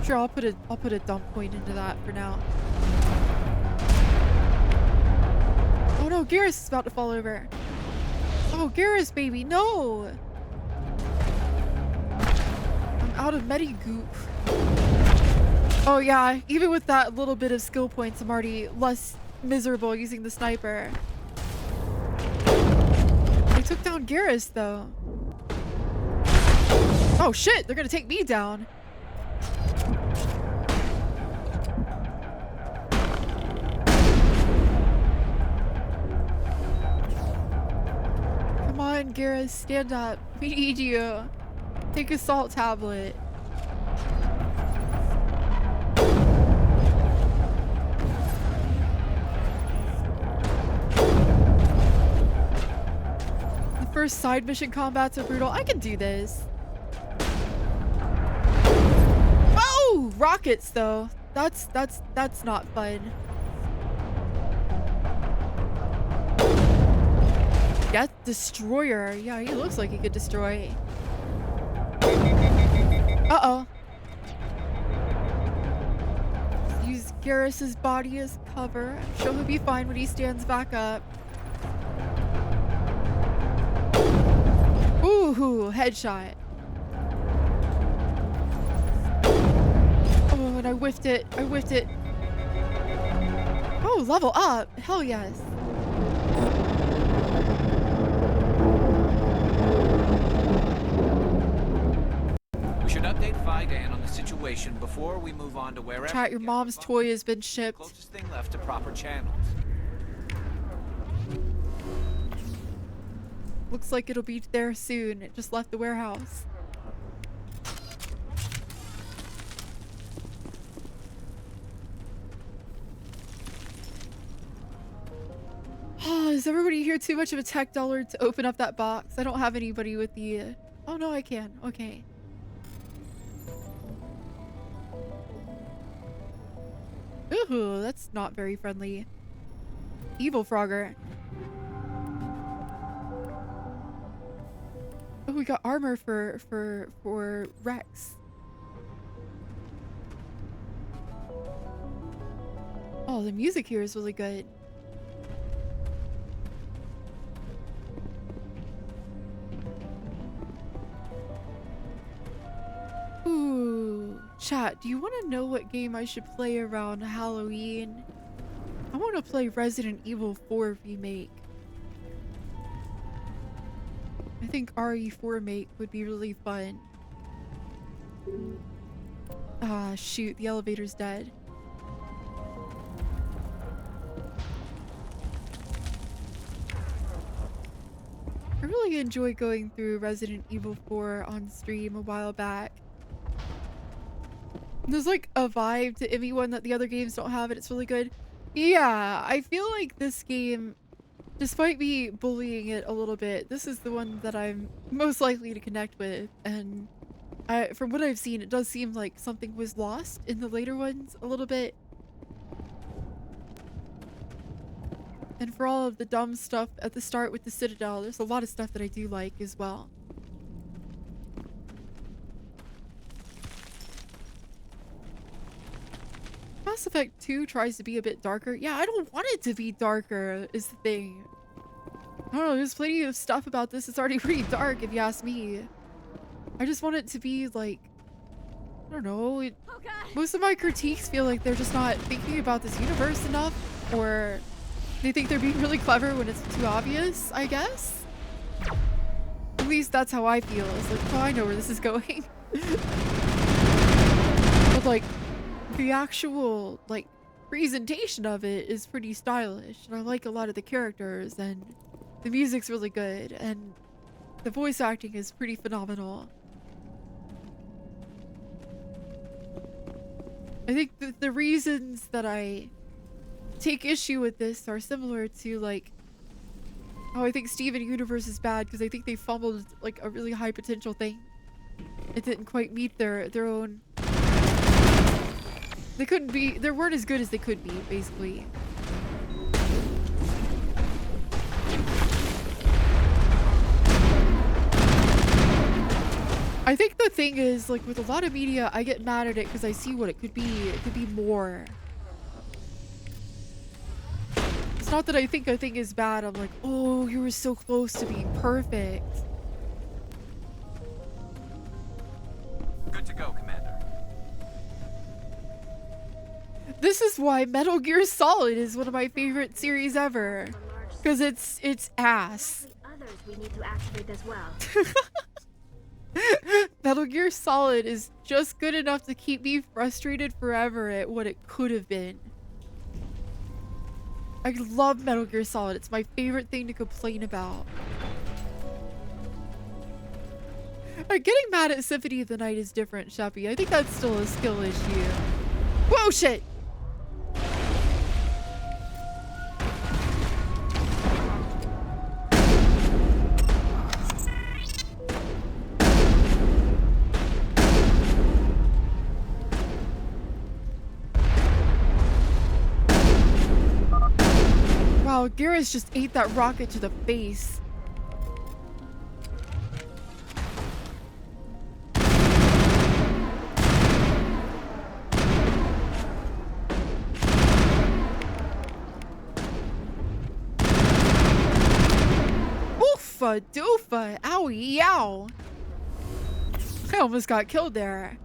Sure, I'll put a dump point into that for now. Oh no, Garrus is about to fall over. Oh, Garrus, baby, no! I'm out of Medi-Goop. Oh yeah, even with that little bit of skill points, I'm already less miserable using the sniper. They took down Garrus, though. Oh shit, they're gonna take me down. Come on, Garrus, stand up. We need you. Take a salt tablet. The first side mission combats are brutal. I can do this. Oh, rockets though. That's not fun. Death Destroyer. Yeah, he looks like he could destroy. Uh-oh. Use Garrus's body as cover. I'm sure he'll be fine when he stands back up. Ooh, headshot. Oh, and I whiffed it. I whiffed it. Oh, level up. Hell yes. We should update Fidan on the situation before we move on to wherever. Chat, your mom's toy has been shipped. Closest thing left to proper channels. Looks like it'll be there soon. It just left the warehouse. Oh, is everybody here too much of a tech dollar to open up that box? I don't have anybody with the... Oh no, I can. Okay. Ooh, that's not very friendly. Evil Frogger. Oh, we got armor for Rex. Oh, the music here is really good. Ooh, chat, do you want to know what game I should play around Halloween? I want to play Resident Evil 4 Remake. I think RE4 Make would be really fun. Ah, shoot, the elevator's dead. I really enjoy going through Resident Evil 4 on stream a while back. There's like a vibe to everyone that the other games don't have, and it's really good. Yeah, I feel like this game, despite me bullying it a little bit, this is the one that I'm most likely to connect with, and From what I've seen, it does seem like something was lost in the later ones a little bit. And for all of the dumb stuff at the start with the Citadel, there's a lot of stuff that I do like as well. Mass Effect 2 tries to be a bit darker. Yeah, I don't want it to be darker, is the thing. I don't know, there's plenty of stuff about this that's already pretty dark, if you ask me. I just want it to be, like, I don't know. Most of my critiques feel like they're just not thinking about this universe enough, or they think they're being really clever when it's too obvious, I guess. At least that's how I feel. It's like, oh, I know where this is going. But, like, the actual, like, presentation of it is pretty stylish, and I like a lot of the characters, and the music's really good, and the voice acting is pretty phenomenal. I think the reasons that I take issue with this are similar to, like, how I think Steven Universe is bad because I think they fumbled, like, a really high potential thing. It didn't quite meet their own... They weren't as good as they could be, basically. I think the thing is, like, with a lot of media, I get mad at it because I see what it could be. It could be more. It's not that I think a thing is bad. I'm like, oh, you were so close to being perfect. Good to go, Commander. This is why Metal Gear Solid is one of my favorite series ever. Because it's ass. Others we need to activate as well. Metal Gear Solid is just good enough to keep me frustrated forever at what it could have been. I love Metal Gear Solid. It's my favorite thing to complain about. Getting mad at Symphony of the Night is different, Sheppy. I think that's still a skill issue. Whoa, shit! Wow, Garrus just ate that rocket to the face. Oofa doofa, owie yow. I almost got killed there.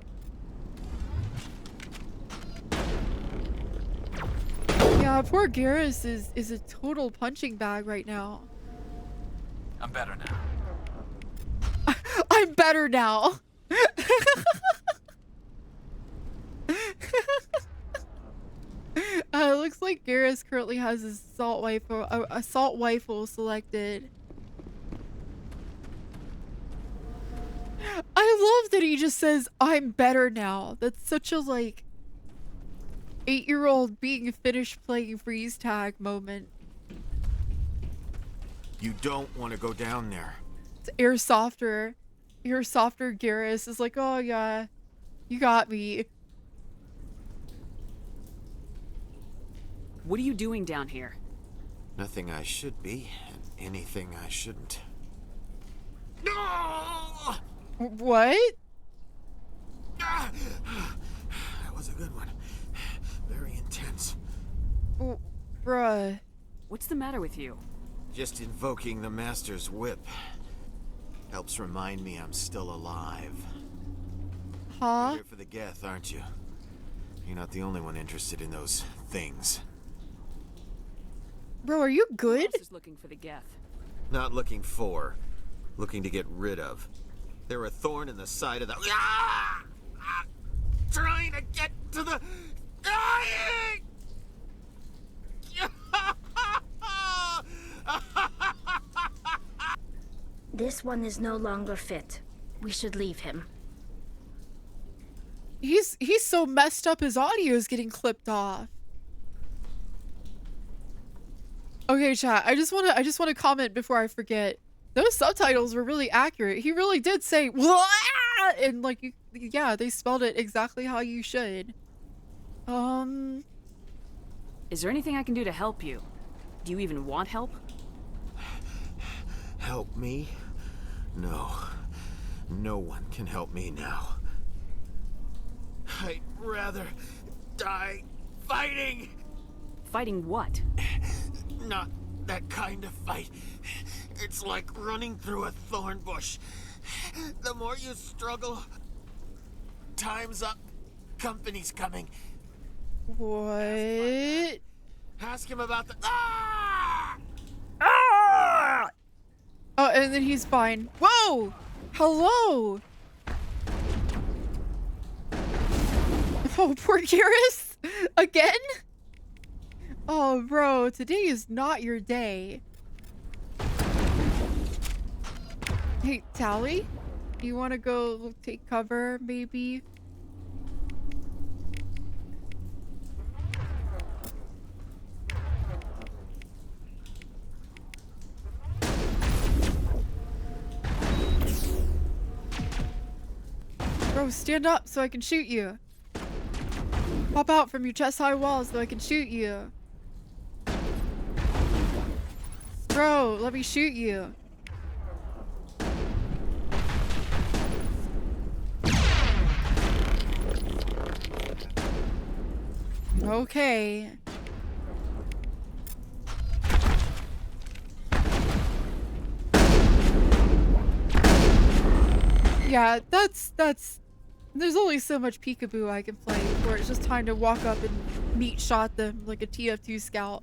Yeah, poor Garrus is a total punching bag right now. I'm better now. I'm better now. Looks like Garrus currently has his assault rifle selected. I love that he just says, I'm better now. That's such a, like, 8-year-old being finished playing freeze tag moment. You don't want to go down there. It's Airsofter Garrus is like, oh yeah, you got me. What are you doing down here? Nothing I should be, and anything I shouldn't. No! What? That was a good one. Very intense. Oh, bruh. What's the matter with you? Just invoking the Master's whip helps remind me I'm still alive. Huh? You're here for the Geth, aren't you? You're not the only one interested in those things. Bro, are you good? Who else is looking for the Geth? Not looking for, looking to get rid of. They're a thorn in the side of the... Trying to get to the... This one is no longer fit. We should leave him. He's so messed up his audio is getting clipped off. Okay, chat. I just want to comment before I forget. Those subtitles were really accurate. He really did say, "Wah!" and like you, yeah, they spelled it exactly how you should. Is there anything I can do to help you? Do you even want help? Help me? No. No one can help me now. I'd rather die fighting! Fighting what? Not that kind of fight. It's like running through a thorn bush. The more you struggle, time's up. Company's coming. What? Ask him about the... Ah! Ah! Oh, and then he's fine. Whoa! Hello! Oh, poor Garrus! Again? Oh, bro, today is not your day. Hey, Tally? You want to go take cover, maybe? Bro, stand up so I can shoot you. Pop out from your chest-high walls so I can shoot you. Bro, let me shoot you. Okay. Yeah, that's there's only so much peekaboo I can play before it's just time to walk up and meat shot them like a TF2 scout.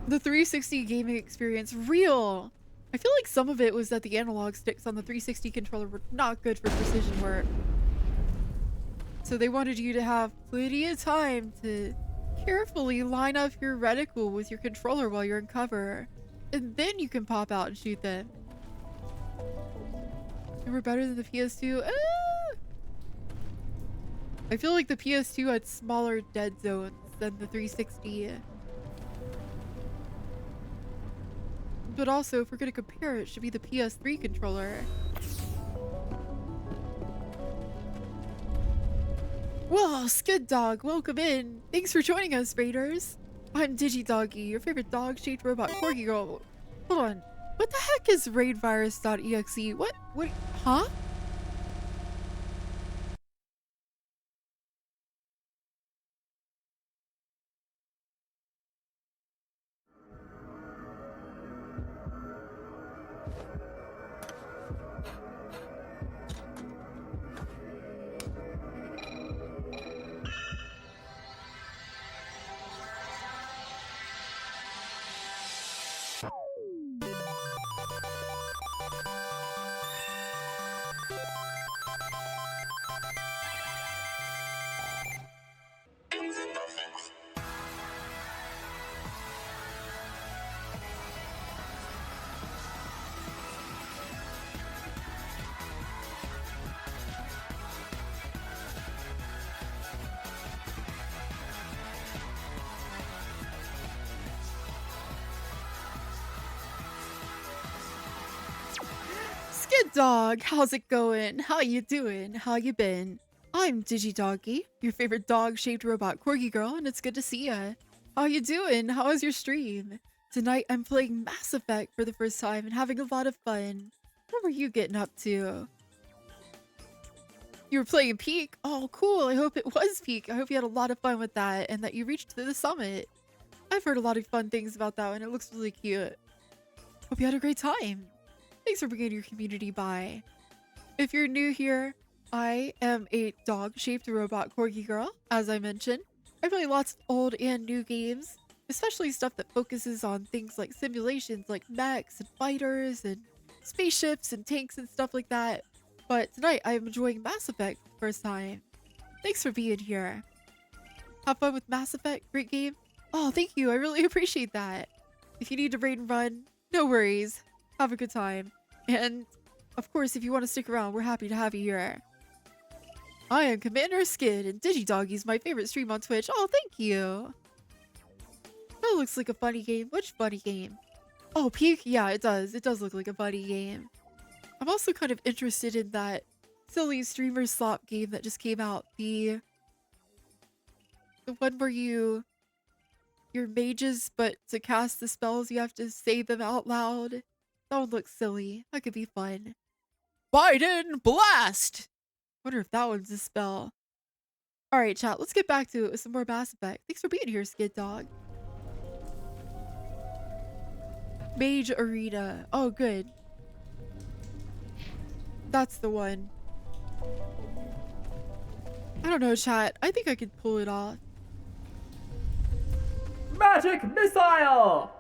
The 360 gaming experience, real! I feel like some of it was that the analog sticks on the 360 controller were not good for precision work. So they wanted you to have plenty of time to carefully line up your reticle with your controller while you're in cover. And then you can pop out and shoot them. And we're better than the PS2. Ah! I feel like the PS2 had smaller dead zones than the 360. But also, if we're gonna compare, it should be the PS3 controller. Well, Skid Dog, welcome in. Thanks for joining us, Raiders. I'm DigiDoggi, your favorite dog-shaped robot corgi girl. Hold on. What the heck is raidvirus.exe? What? Huh? Skid Dog, how's it going? How you doing? How you been? I'm DigiDoggi, your favorite dog-shaped robot corgi girl, and it's good to see ya. How you doing? How was your stream? Tonight I'm playing Mass Effect for the first time and having a lot of fun. What were you getting up to? You were playing Peak? Oh, cool. I hope it was Peak. I hope you had a lot of fun with that and that you reached the summit. I've heard a lot of fun things about that one. It looks really cute. Hope you had a great time. Thanks for bringing your community by. If you're new here, I am a dog-shaped robot corgi girl, as I mentioned. I play lots of old and new games, especially stuff that focuses on things like simulations like mechs and fighters and spaceships and tanks and stuff like that. But tonight I'm enjoying Mass Effect for the first time. Thanks for being here. Have fun with Mass Effect, great game. Oh, thank you, I really appreciate that. If you need to raid and run, no worries. Have a good time. And, of course, if you want to stick around, we're happy to have you here. I am Commander Skid, and DigiDoggi's my favorite stream on Twitch. Oh, thank you. That looks like a funny game. Which funny game? Oh, Peak? Yeah, it does. It does look like a funny game. I'm also kind of interested in that silly streamer slop game that just came out. The one where you're mages, but to cast the spells you have to say them out loud. That one looks silly. That could be fun. Biden Blast! Wonder if that one's a spell. Alright, chat, let's get back to it with some more Mass Effect. Thanks for being here, Skid Dog. Mage Arena. Oh, good. That's the one. I don't know, chat. I think I could pull it off. Magic missile!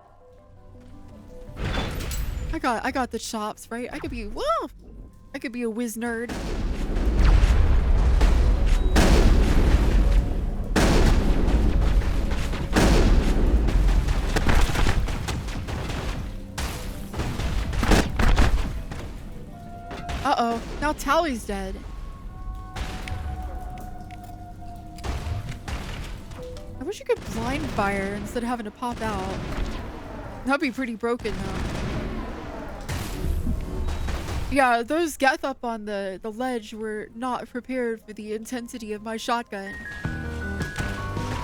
I got the chops, right? I could be a whiz nerd. Uh-oh, now Tally's dead. I wish you could blind fire instead of having to pop out. That'd be pretty broken though. Yeah, those Geth up on the ledge were not prepared for the intensity of my shotgun.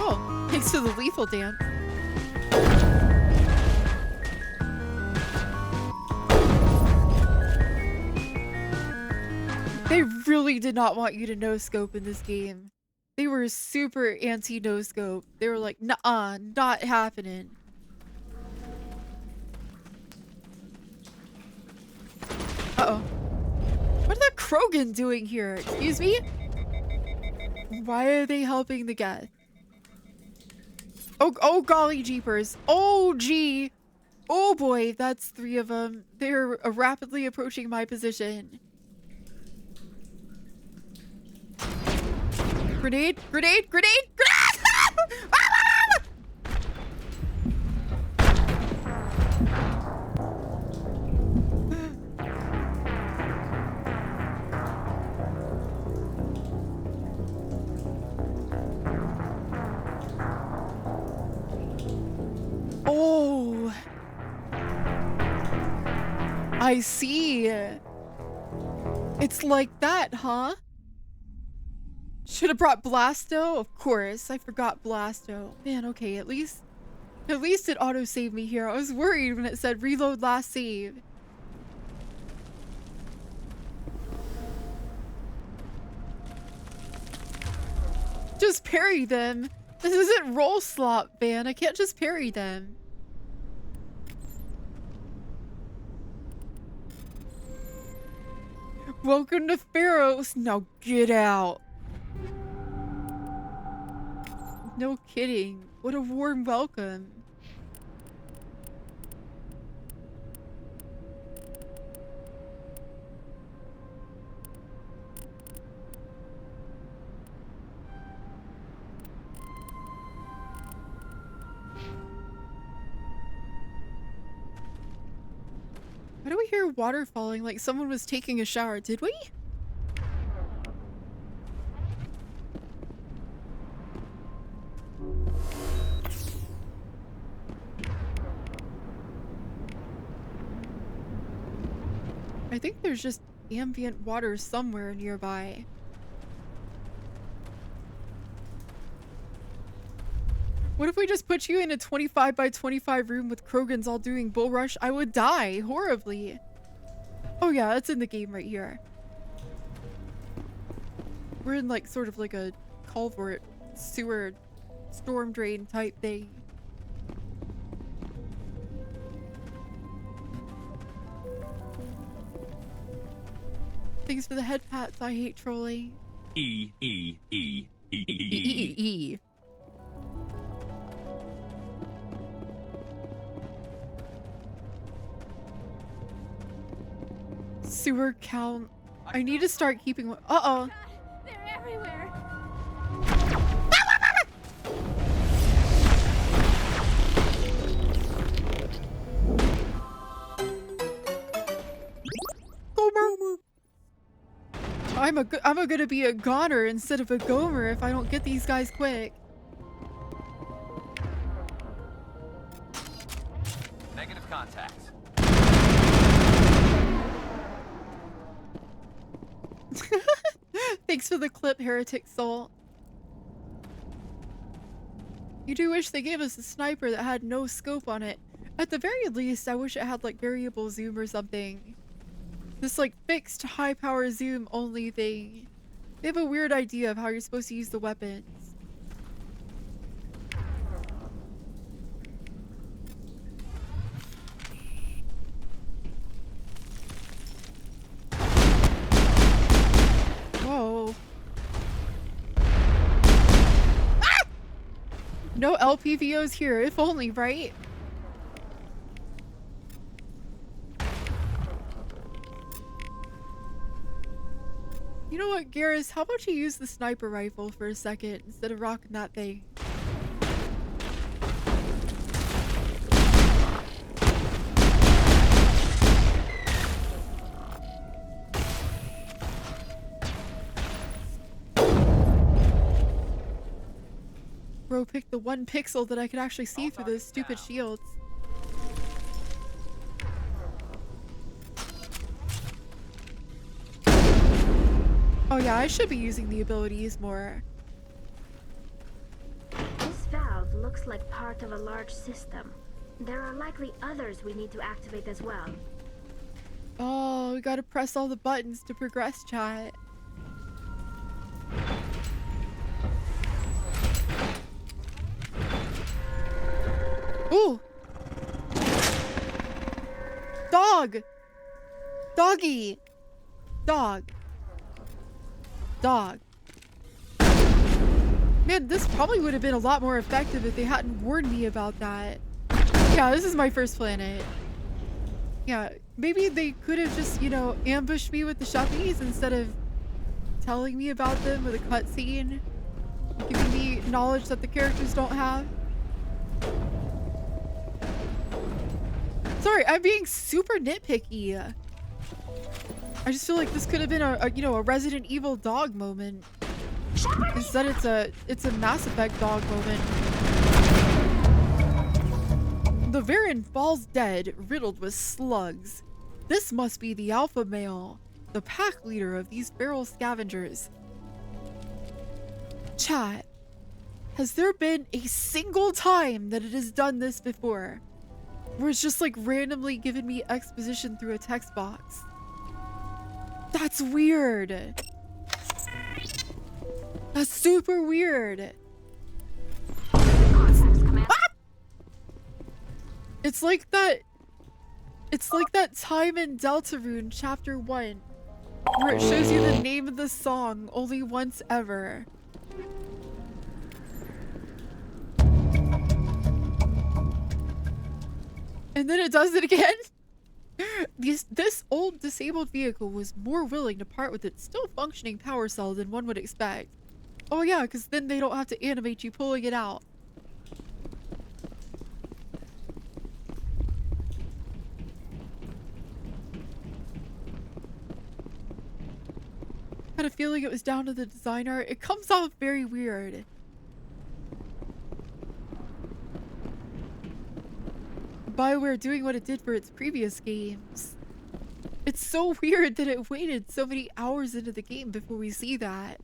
Oh, thanks to the lethal dance. They really did not want you to no-scope in this game. They were super anti-no-scope. They were like, nuh-uh, not happening. Uh-oh. What are the Krogan doing here? Excuse me? Why are they helping the Geth? Oh golly jeepers. Oh gee. Oh boy, that's 3 of them. They're rapidly approaching my position. Grenade! Grenade! Grenade! Grenade! Oh, I see. It's like that, huh? Should have brought Blasto? Of course, I forgot Blasto. Man, okay, at least it auto-saved me here. I was worried when it said reload last save. Just parry them. This isn't roll slop, man. I can't just parry them. Welcome to Pharaohs. Now get out. No kidding. What a warm welcome. Why do we hear water falling like someone was taking a shower? Did we? I think there's just ambient water somewhere nearby. What if we just put you in a 25 by 25 room with Krogans all doing bull rush? I would die horribly. Oh yeah, it's in the game right here. We're in like sort of like a culvert sewer storm drain type thing. Thanks for the head pats. I hate trolling. E. Sewer count. I need to start keeping. Uh-oh. They're everywhere. Gomer. I'm gonna be a goner instead of a gomer if I don't get these guys quick. Negative contact. Thanks for the clip, Heretic Soul. You do wish they gave us a sniper that had no scope on it. At the very least, I wish it had like variable zoom or something. This like fixed high power zoom only thing. They have a weird idea of how you're supposed to use the weapons. Whoa. Ah! No LPVOs here, if only, right? You know what, Garrus? How about you use the sniper rifle for a second instead of rocking that thing? Bro picked the one pixel that I could actually see through those stupid shields. Oh yeah, I should be using the abilities more. This valve looks like part of a large system. There are likely others we need to activate as well. Oh, we gotta press all the buttons to progress, chat. Ooh! Dog! Doggy! Dog. Dog. Man, this probably would have been a lot more effective if they hadn't warned me about that. Yeah, this is my first planet. Yeah, maybe they could have just, you know, ambushed me with the shuffies instead of telling me about them with a cutscene, giving me knowledge that the characters don't have. Sorry, I'm being super nitpicky. I just feel like this could have been a you know, a Resident Evil dog moment. Instead it's a Mass Effect dog moment. The Varan falls dead, riddled with slugs. This must be the alpha male, the pack leader of these feral scavengers. Chat, has there been a single time that it has done this before? Where it's just like randomly given me exposition through a text box? That's weird. That's super weird. Ah! It's like that time in Deltarune Chapter 1 where it shows you the name of the song only once ever. And then it does it again. This old disabled vehicle was more willing to part with its still functioning power cell than one would expect. Oh yeah, because then they don't have to animate you pulling it out. Had a feeling it was down to the designer. It comes off very weird. BioWare doing what it did for its previous games. It's so weird that it waited so many hours into the game before we see that.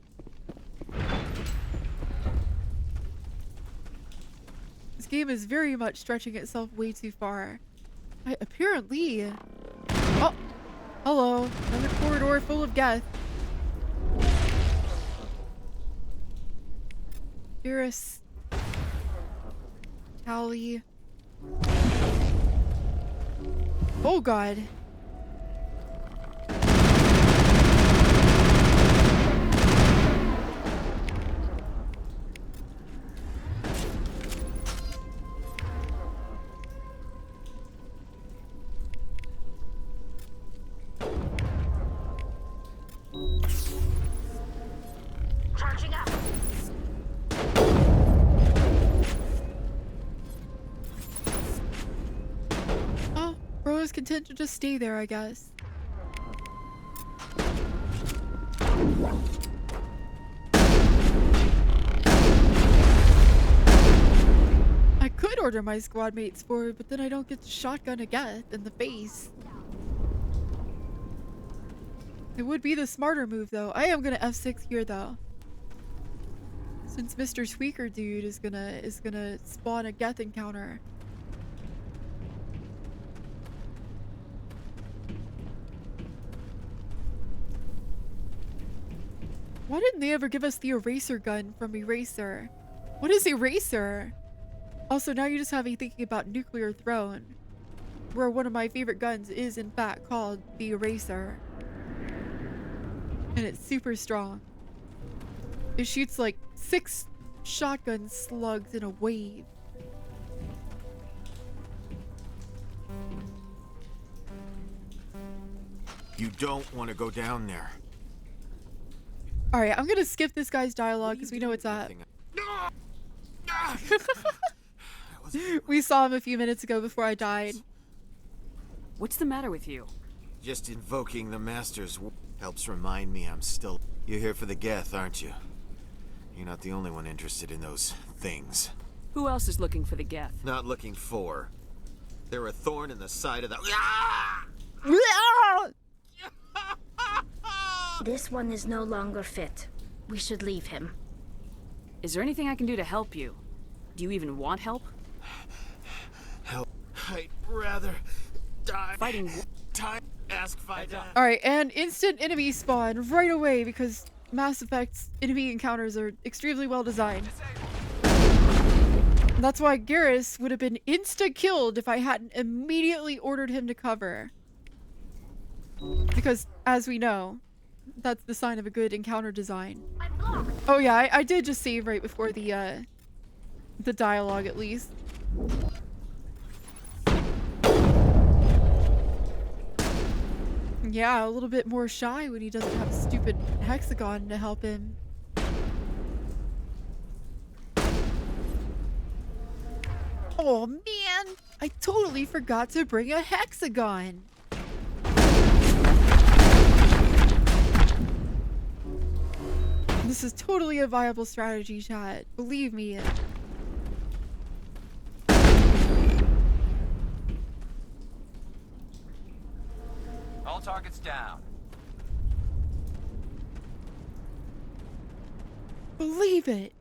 This game is very much stretching itself way too far. Apparently... Oh! Hello. Another corridor full of death. Iris. Callie. Oh god. Charging up. Oh, bro is content to just stay there, I guess. I could order my squad mates for it, but then I don't get the shotgun again in the face. It would be the smarter move though. I am gonna F6 here though. Since Mr. Squeaker dude is gonna spawn a Geth encounter. Why didn't they ever give us the eraser gun from Eraser? What is Eraser? Also, now you just have me thinking about Nuclear Throne, where one of my favorite guns is in fact called the Eraser. And it's super strong. It shoots like 6 shotgun slugs in a wave. You don't want to go down there. Alright, I'm gonna skip this guy's dialogue because we know it's up. We saw him a few minutes ago before I died. What's the matter with you? Just invoking the Masters helps remind me I'm still... You're here for the Geth, aren't you? You're not the only one interested in those things. Who else is looking for the Geth? Not looking for. They're a thorn in the side of the... This one is no longer fit. We should leave him. Is there anything I can do to help you? Do you even want help? Help. I'd rather die. Fighting. Time. Ask fight. Alright, and instant enemy spawn right away because Mass Effect's enemy encounters are extremely well designed. And that's why Garrus would have been insta-killed if I hadn't immediately ordered him to cover. Because, as we know, that's the sign of a good encounter design. Oh yeah, I did just save right before the dialogue at least. Yeah, a little bit more shy when he doesn't have a stupid hexagon to help him. Oh man, I totally forgot to bring a hexagon. This is totally a viable strategy, chat. Believe me. All targets down. Believe it.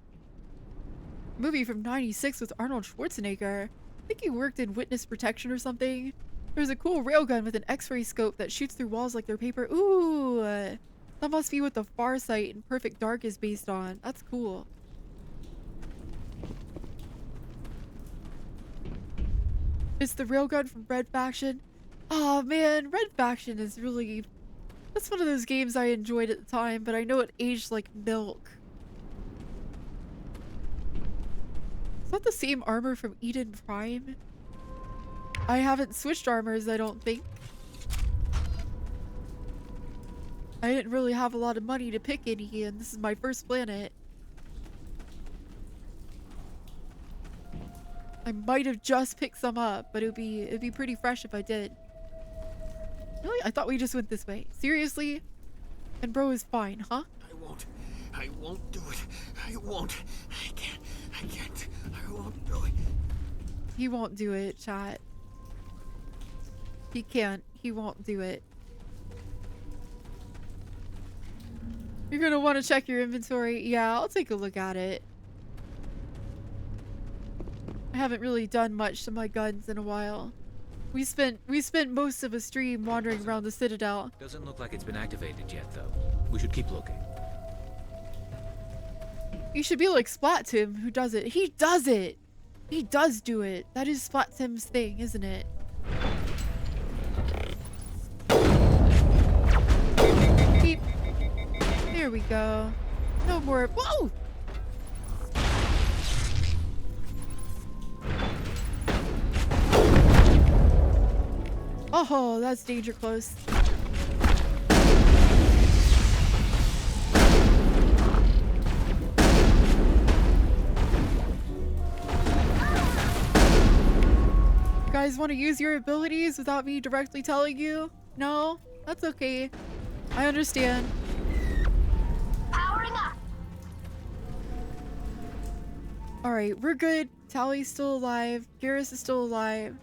Movie from '96 with Arnold Schwarzenegger. I think he worked in witness protection or something. There's a cool railgun with an X-ray scope that shoots through walls like they're paper. Ooh, that must be what the Far Sight and Perfect Dark is based on. That's cool. It's the railgun from Red Faction. Oh man, Red Faction is really... That's one of those games I enjoyed at the time, but I know it aged like milk. Is that the same armor from Eden Prime? I haven't switched armors, I don't think. I didn't really have a lot of money to pick any, and this is my first planet. I might have just picked some up, but it'd be pretty fresh if I did. Really? I thought we just went this way. Seriously? And bro is fine, huh? I won't do it. I won't. I can't. I won't do it. He won't do it, chat. He can't. He won't do it. You're gonna want to check your inventory. Yeah, I'll take a look at it. I haven't really done much to my guns in a while. We spent most of a stream wandering around the Citadel. Doesn't look like it's been activated yet, though. We should keep looking. You should be like Splat Tim, who does it. He does it! He does do it. That is Splat Tim's thing, isn't it? Beep. There we go. No more. Whoa! Oh, that's danger close. You guys want to use your abilities without me directly telling you? No? That's okay. I understand. Powering up. Alright, we're good. Tally's still alive. Garrus is still alive.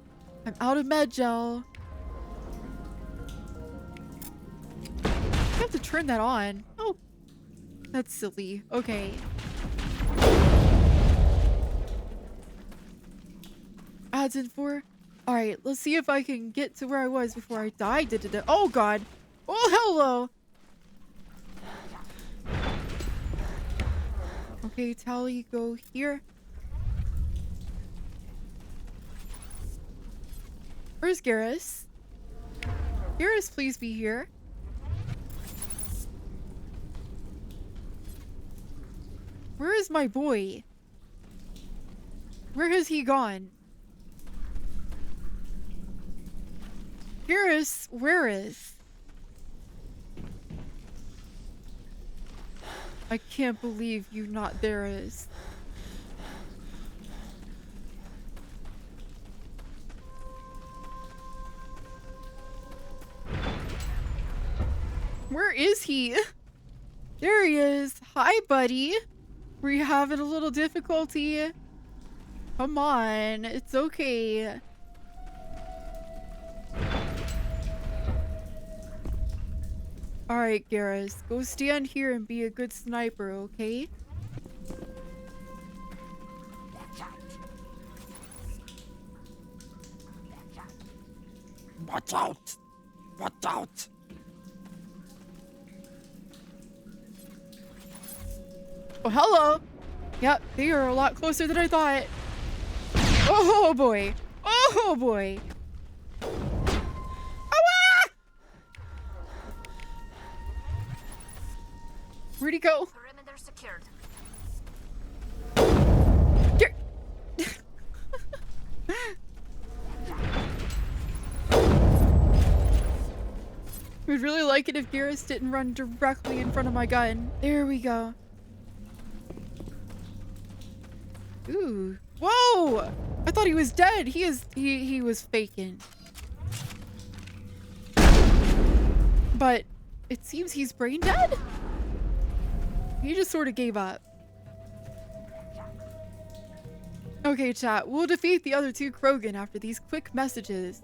I'm out of med gel. You have turn that on. Oh, that's silly. Okay. Adds in 4. All right, let's see if I can get to where I was before I died. Oh, God. Oh, hello. Okay, Tally, go here. Where's Garrus? Garrus, please be here. Where is my boy? Where has he gone? Garrus, where is? I can't believe you not there is. Where is he? There he is. Hi, buddy. Were you having a little difficulty? Come on. It's okay. Alright, Garrus. Go stand here and be a good sniper, okay? Watch out! Watch out! Oh, hello. Yep, they are a lot closer than I thought. Oh, boy. Oh, boy. Where'd he go? Perimeter secured. We'd really like it if Garrus didn't run directly in front of my gun. There we go. Ooh. Whoa! I thought he was dead. He was faking. But it seems he's brain dead. He just sort of gave up. Okay, chat. We'll defeat the other 2 Krogan after these quick messages.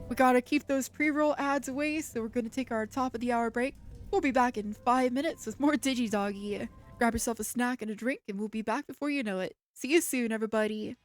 We gotta keep those pre-roll ads away, so we're gonna take our top of the hour break. We'll be back in 5 minutes with more DigiDoggi. Grab yourself a snack and a drink, and we'll be back before you know it. See you soon, everybody.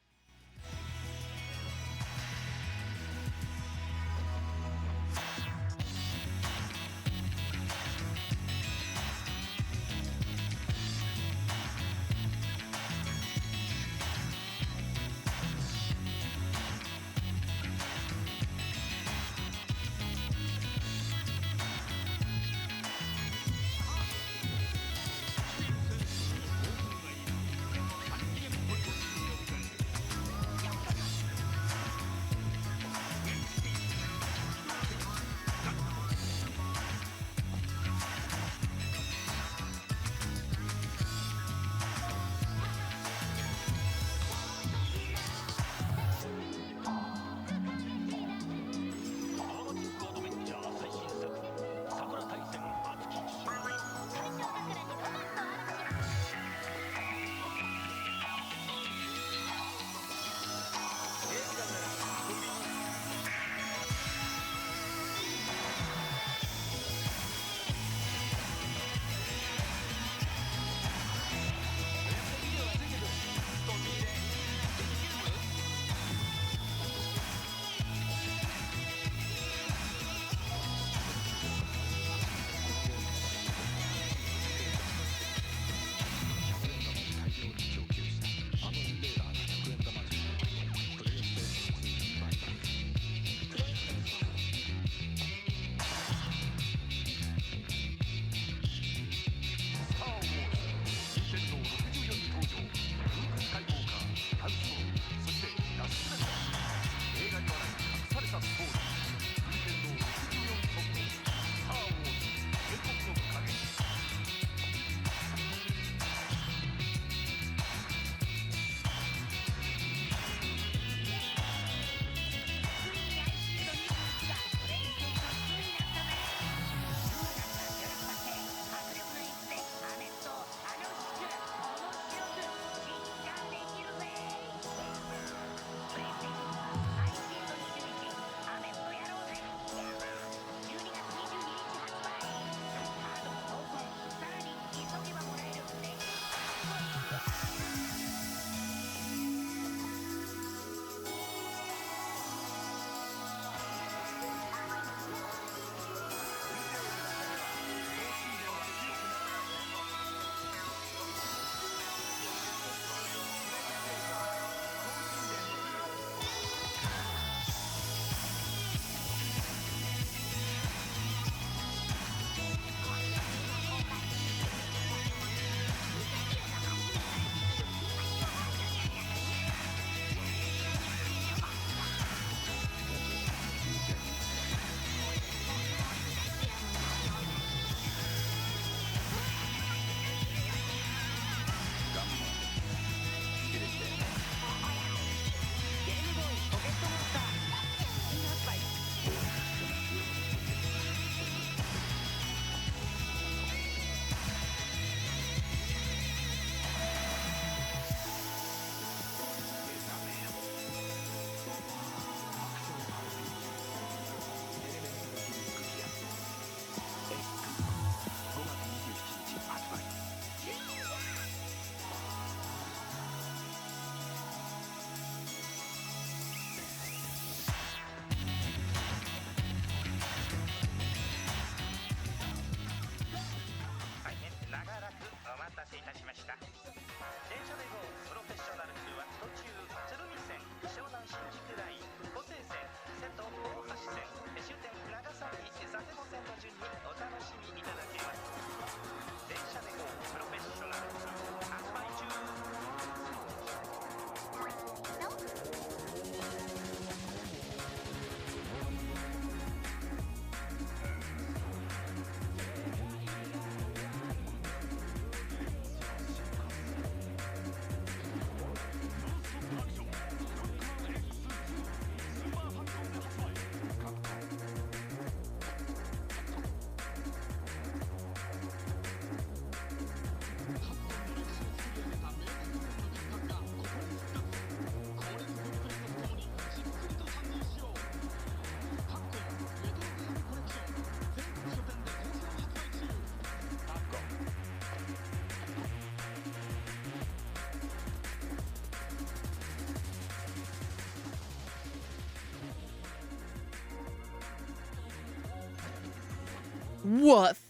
Woof.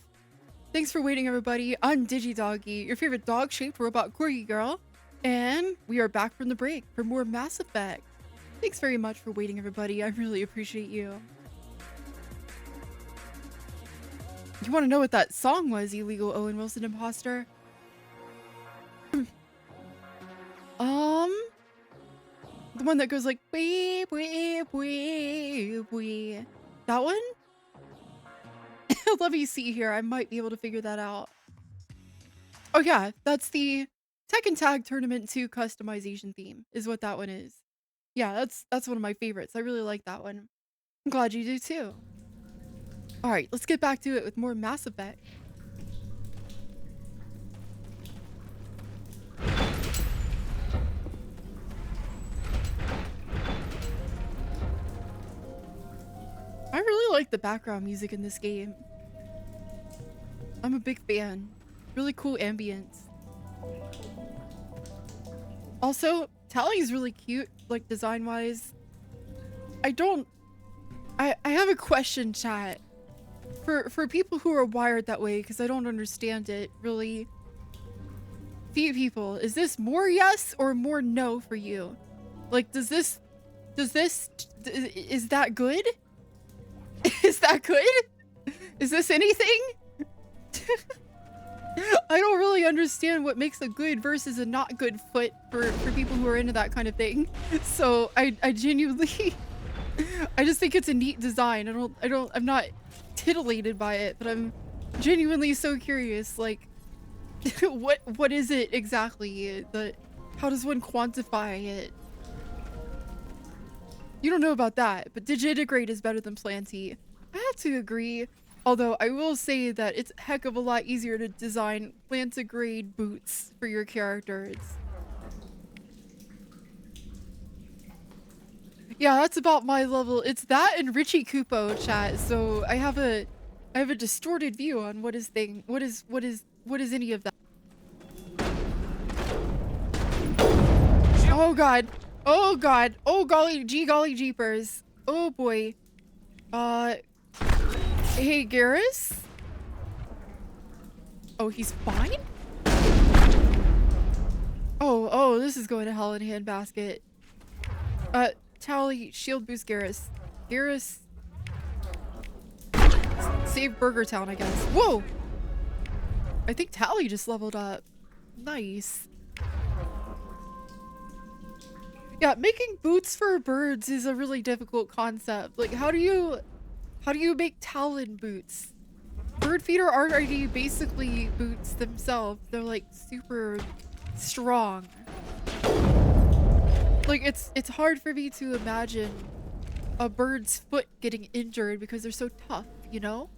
Thanks for waiting, everybody. I'm DigiDoggi, your favorite dog-shaped robot corgi girl. And we are back from the break for more Mass Effect. Thanks very much for waiting, everybody. I really appreciate you. You want to know what that song was, illegal Owen Wilson imposter? The one that goes like wee wee wee wee. That one? Let me see here. I might be able to figure that out. Oh yeah, that's the Tekken Tag Tournament 2 customization theme is what that one is. Yeah, that's one of my favorites. I really like that one. I'm glad you do too. All right, let's get back to it with more Mass Effect. I really like the background music in this game. I'm a big fan. Really cool ambience. Also, Tally's really cute, like design-wise. I have a question, chat. For people who are wired that way, because I don't understand it, really. Few people, is this more yes or more no for you? Like, is that good? Is that good? Is this anything? I don't really understand what makes a good versus a not good foot for people who are into that kind of thing. So I genuinely, I just think it's a neat design. I'm not titillated by it, but I'm genuinely so curious. Like, what is it exactly? How does one quantify it? You don't know about that, but digidegrade is better than Planty. I have to agree. Although I will say that it's a heck of a lot easier to design plantigrade boots for your characters. Yeah, that's about my level. It's that and Richie Kupo, chat. So I have a distorted view on what is any of that. Oh god. Oh god. Oh golly jeepers. Oh boy. Hey Garrus? Oh, he's fine? Oh, this is going to hell in a handbasket. Tally, shield boost Garrus. Garrus. Save Burger Town, I guess. Whoa! I think Tally just leveled up. Nice. Yeah, making boots for birds is a really difficult concept. Like, how do you make talon boots? Bird feeder are already basically boots themselves. They're like super strong. Like, it's hard for me to imagine a bird's foot getting injured because they're so tough, you know?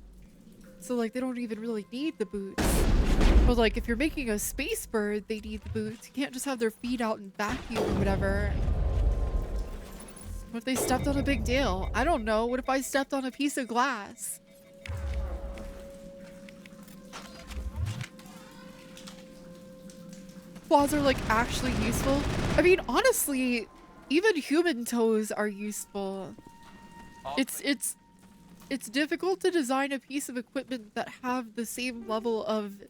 So like, they don't even really need the boots. But like, if you're making a space bird, they need the boots. You can't just have their feet out and vacuum or whatever. What if they stepped on a big deal? I don't know. What if I stepped on a piece of glass? Claws are like actually useful. I mean, honestly, even human toes are useful. It's difficult to design a piece of equipment that have the same level of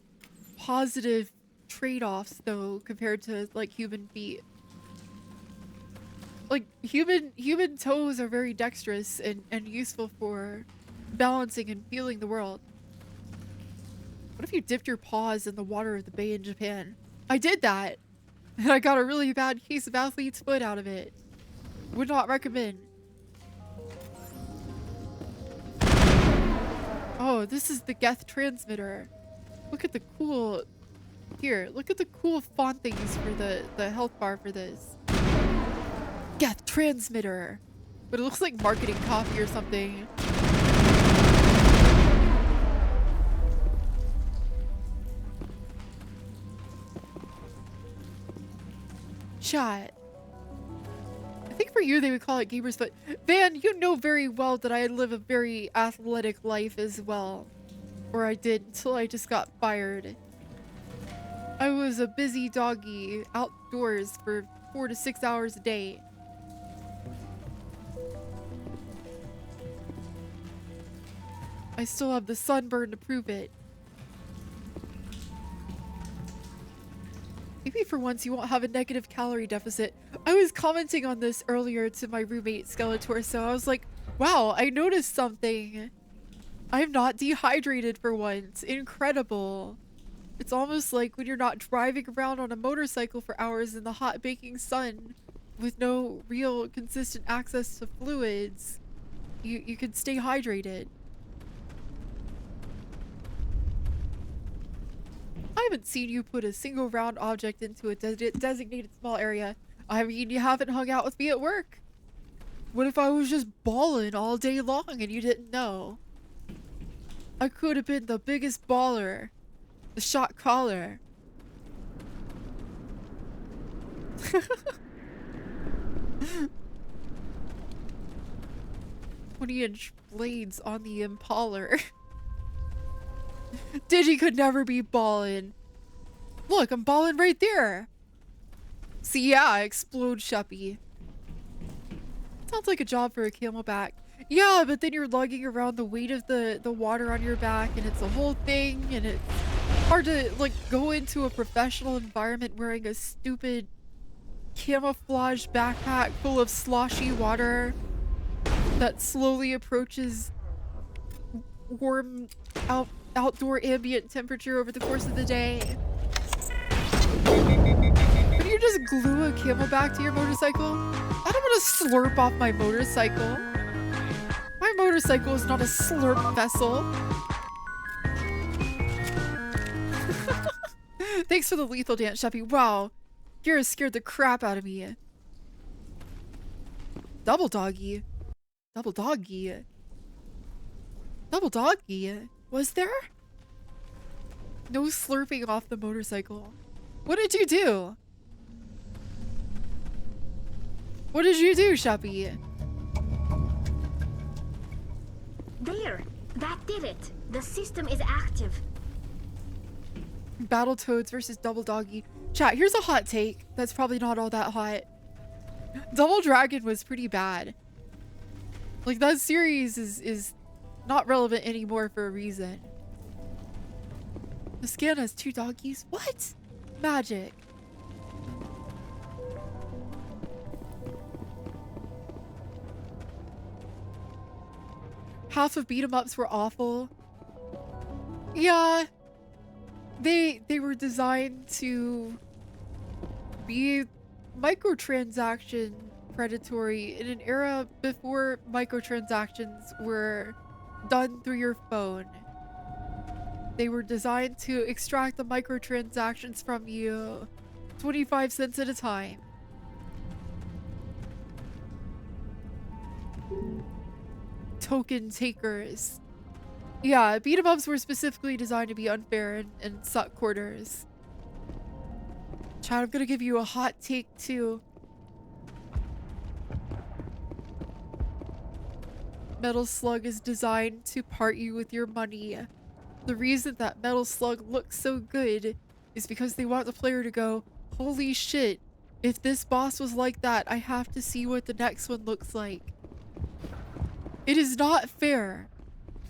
positive trade-offs though compared to like human feet. Like human toes are very dexterous and useful for balancing and feeling the world. What if you dipped your paws in the water of the bay in Japan? I did that, and I got a really bad case of athlete's foot out of it. Would not recommend. Oh, this is the Geth transmitter. Look at the cool... Here, look at the cool font they use for the health bar for this. Geth transmitter. But it looks like marketing copy or something. Chat. I think for you they would call it gamer's foot. Van, you know very well that I live a very athletic life as well. Or I did until I just got fired. I was a busy doggy outdoors for 4 to 6 hours a day. I still have the sunburn to prove it. Maybe for once you won't have a negative calorie deficit. I was commenting on this earlier to my roommate Skeletor, so I was like, wow, I noticed something. I'm not dehydrated for once. Incredible. It's almost like when you're not driving around on a motorcycle for hours in the hot baking sun with no real consistent access to fluids, you can stay hydrated. I haven't seen you put a single round object into a designated small area. I mean, you haven't hung out with me at work. What if I was just balling all day long and you didn't know? I could have been the biggest baller. The shot caller. 20-inch blades on the Impaler. Digi could never be ballin'. Look, I'm ballin' right there. See, yeah, explode Sheppy. Sounds like a job for a camelback. Yeah, but then you're lugging around the weight of the water on your back, and it's a whole thing, and it's hard to, like, go into a professional environment wearing a stupid camouflage backpack full of sloshy water that slowly approaches warm outdoor ambient temperature over the course of the day. Can you just glue a camelback to your motorcycle? I don't want to slurp off my motorcycle. My motorcycle is not a slurp vessel. Thanks for the lethal dance, Sheppy. Wow. Kira scared the crap out of me. Double doggy. Double doggy. Double doggy. Was there? No slurping off the motorcycle. What did you do? What did you do, Sheppy? There! That did it! The system is active. Battletoads versus Double Doggy. Chat, here's a hot take that's probably not all that hot. Double Dragon was pretty bad. Like, that series is not relevant anymore for a reason. The scan has 2 doggies? What? Magic. Half of beat-em-ups were awful. Yeah. They were designed to be microtransaction predatory in an era before microtransactions were done through your phone. They were designed to extract the microtransactions from you 25 cents at a time. Token takers. Yeah, beat-em-ups were specifically designed to be unfair and suck quarters. Chad, I'm gonna give you a hot take too. Metal Slug is designed to part you with your money. The reason that Metal Slug looks so good is because they want the player to go, holy shit, if this boss was like that, I have to see what the next one looks like. It is not fair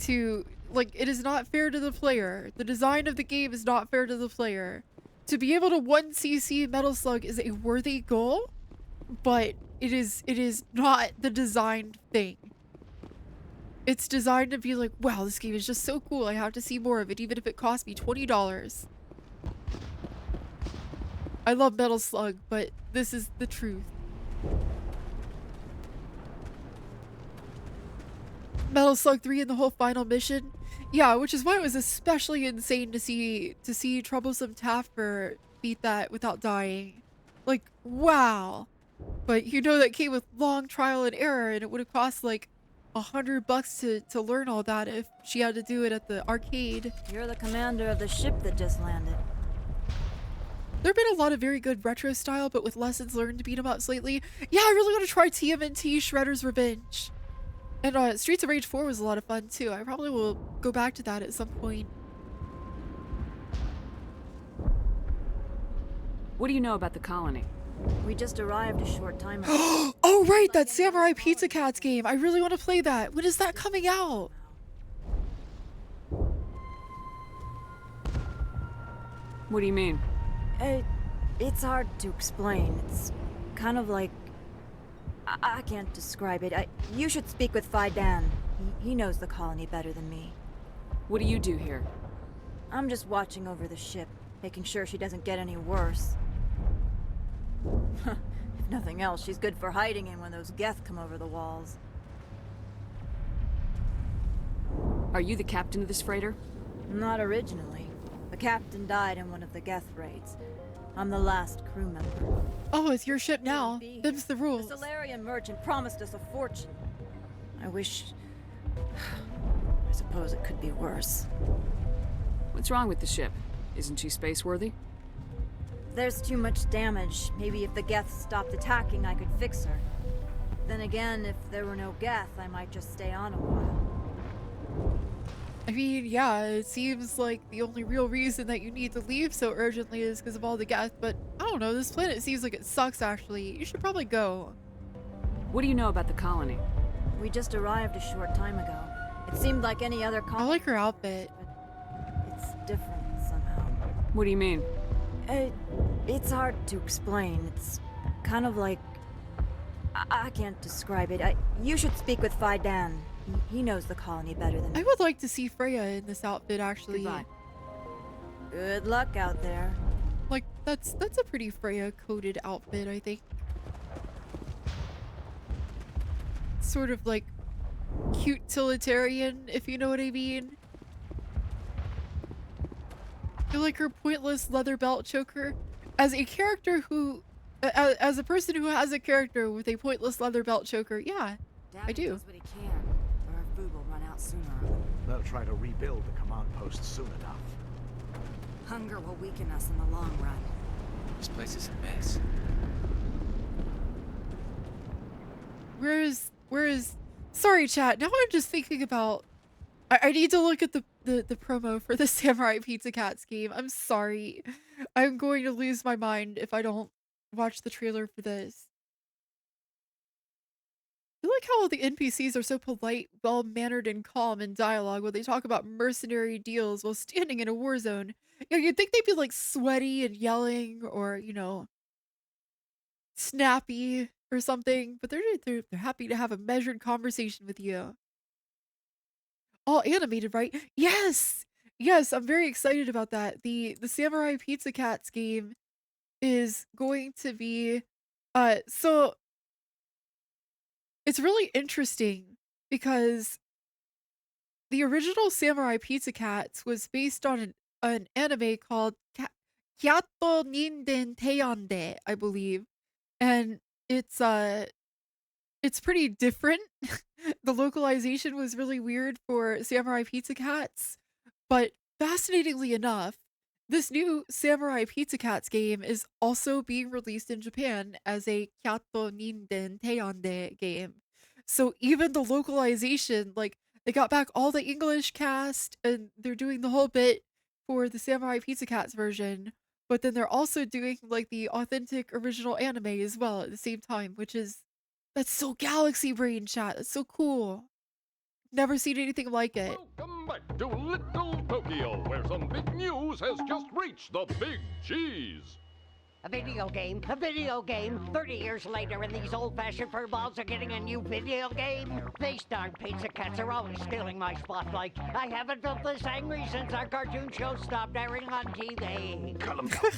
to, like, it is not fair to the player. The design of the game is not fair to the player. To be able to 1cc Metal Slug is a worthy goal, but it is not the designed thing. It's designed to be like, wow, this game is just so cool. I have to see more of it, even if it costs me $20. I love Metal Slug, but this is the truth. Metal Slug 3 and the whole final mission. Yeah, which is why it was especially insane to see Troublesome Taffer beat that without dying. Like, wow. But you know that came with long trial and error, and it would have cost like $100 to learn all that if she had to do it at the arcade. You're the commander of the ship that just landed. There have been a lot of very good retro style, but with lessons learned beat 'em ups lately. Yeah, I really want to try TMNT Shredder's Revenge. And Streets of Rage 4 was a lot of fun too. I probably will go back to that at some point. What do you know about the colony? We just arrived a short time ago. Oh right, that Samurai Pizza Cats game. I really want to play that. When is that coming out? What do you mean? It's hard to explain. It's kind of like... I can't describe it. You should speak with Phi Dan. He knows the colony better than me. What do you do here? I'm just watching over the ship, making sure she doesn't get any worse. If nothing else, she's good for hiding in when those Geth come over the walls. Are you the captain of this freighter? Not originally. The captain died in one of the Geth raids. I'm the last crew member. Oh, it's your ship now. Them's the rules. The Solarian merchant promised us a fortune. I wish... I suppose it could be worse. What's wrong with the ship? Isn't she space-worthy? There's too much damage. Maybe if the Geth stopped attacking, I could fix her. Then again, if there were no Geth, I might just stay on a while. I mean, yeah, it seems like the only real reason that you need to leave so urgently is because of all the Geth, but I don't know, this planet seems like it sucks actually. You should probably go. What do you know about the colony? We just arrived a short time ago. It seemed like any other colony. I like her outfit. But it's different somehow. What do you mean? It's hard to explain. It's kind of like... I can't describe it. You should speak with Phi Dan. He knows the colony better than me. I would like to see Freya in this outfit, actually. Goodbye. Good luck out there. Like, that's a pretty Freya-coded outfit, I think. Sort of like cute utilitarian, if you know what I mean. I feel like her pointless leather belt choker. As a character who... as a person who has a character with a pointless leather belt choker, yeah, I do. Does what he can, or our food will run out sooner. They'll try to rebuild the command post soon enough. Hunger will weaken us in the long run. This place is a mess. Where is... Sorry, chat. Now I'm just thinking about... I need to look at the promo for the Samurai Pizza Cats game. I'm sorry. I'm going to lose my mind if I don't watch the trailer for this. I like how all the NPCs are so polite, well-mannered, and calm in dialogue when they talk about mercenary deals while standing in a war zone. You know, you'd think they'd be like sweaty and yelling, or, you know, snappy or something, but they're happy to have a measured conversation with you. All animated, right? Yes! Yes, I'm very excited about that. The Samurai Pizza Cats game is going to be so it's really interesting because the original Samurai Pizza Cats was based on an anime called Kyato Ninden Teiyande, I believe. And it's pretty different. The localization was really weird for Samurai Pizza Cats, but fascinatingly enough, this new Samurai Pizza Cats game is also being released in Japan as a Kyato Ninden Teiyande game. So even the localization, like, they got back all the English cast and they're doing the whole bit for the Samurai Pizza Cats version, but then they're also doing like the authentic original anime as well at the same time, that's so galaxy brain, chat. That's so cool. Never seen anything like it. Welcome back to Little Tokyo, where some big news has just reached the big cheese. A video game, 30 years later and these old-fashioned furballs are getting a new video game? These darn pizza cats are always stealing my spotlight. I haven't felt this angry since our cartoon show stopped airing on TV. Calm down.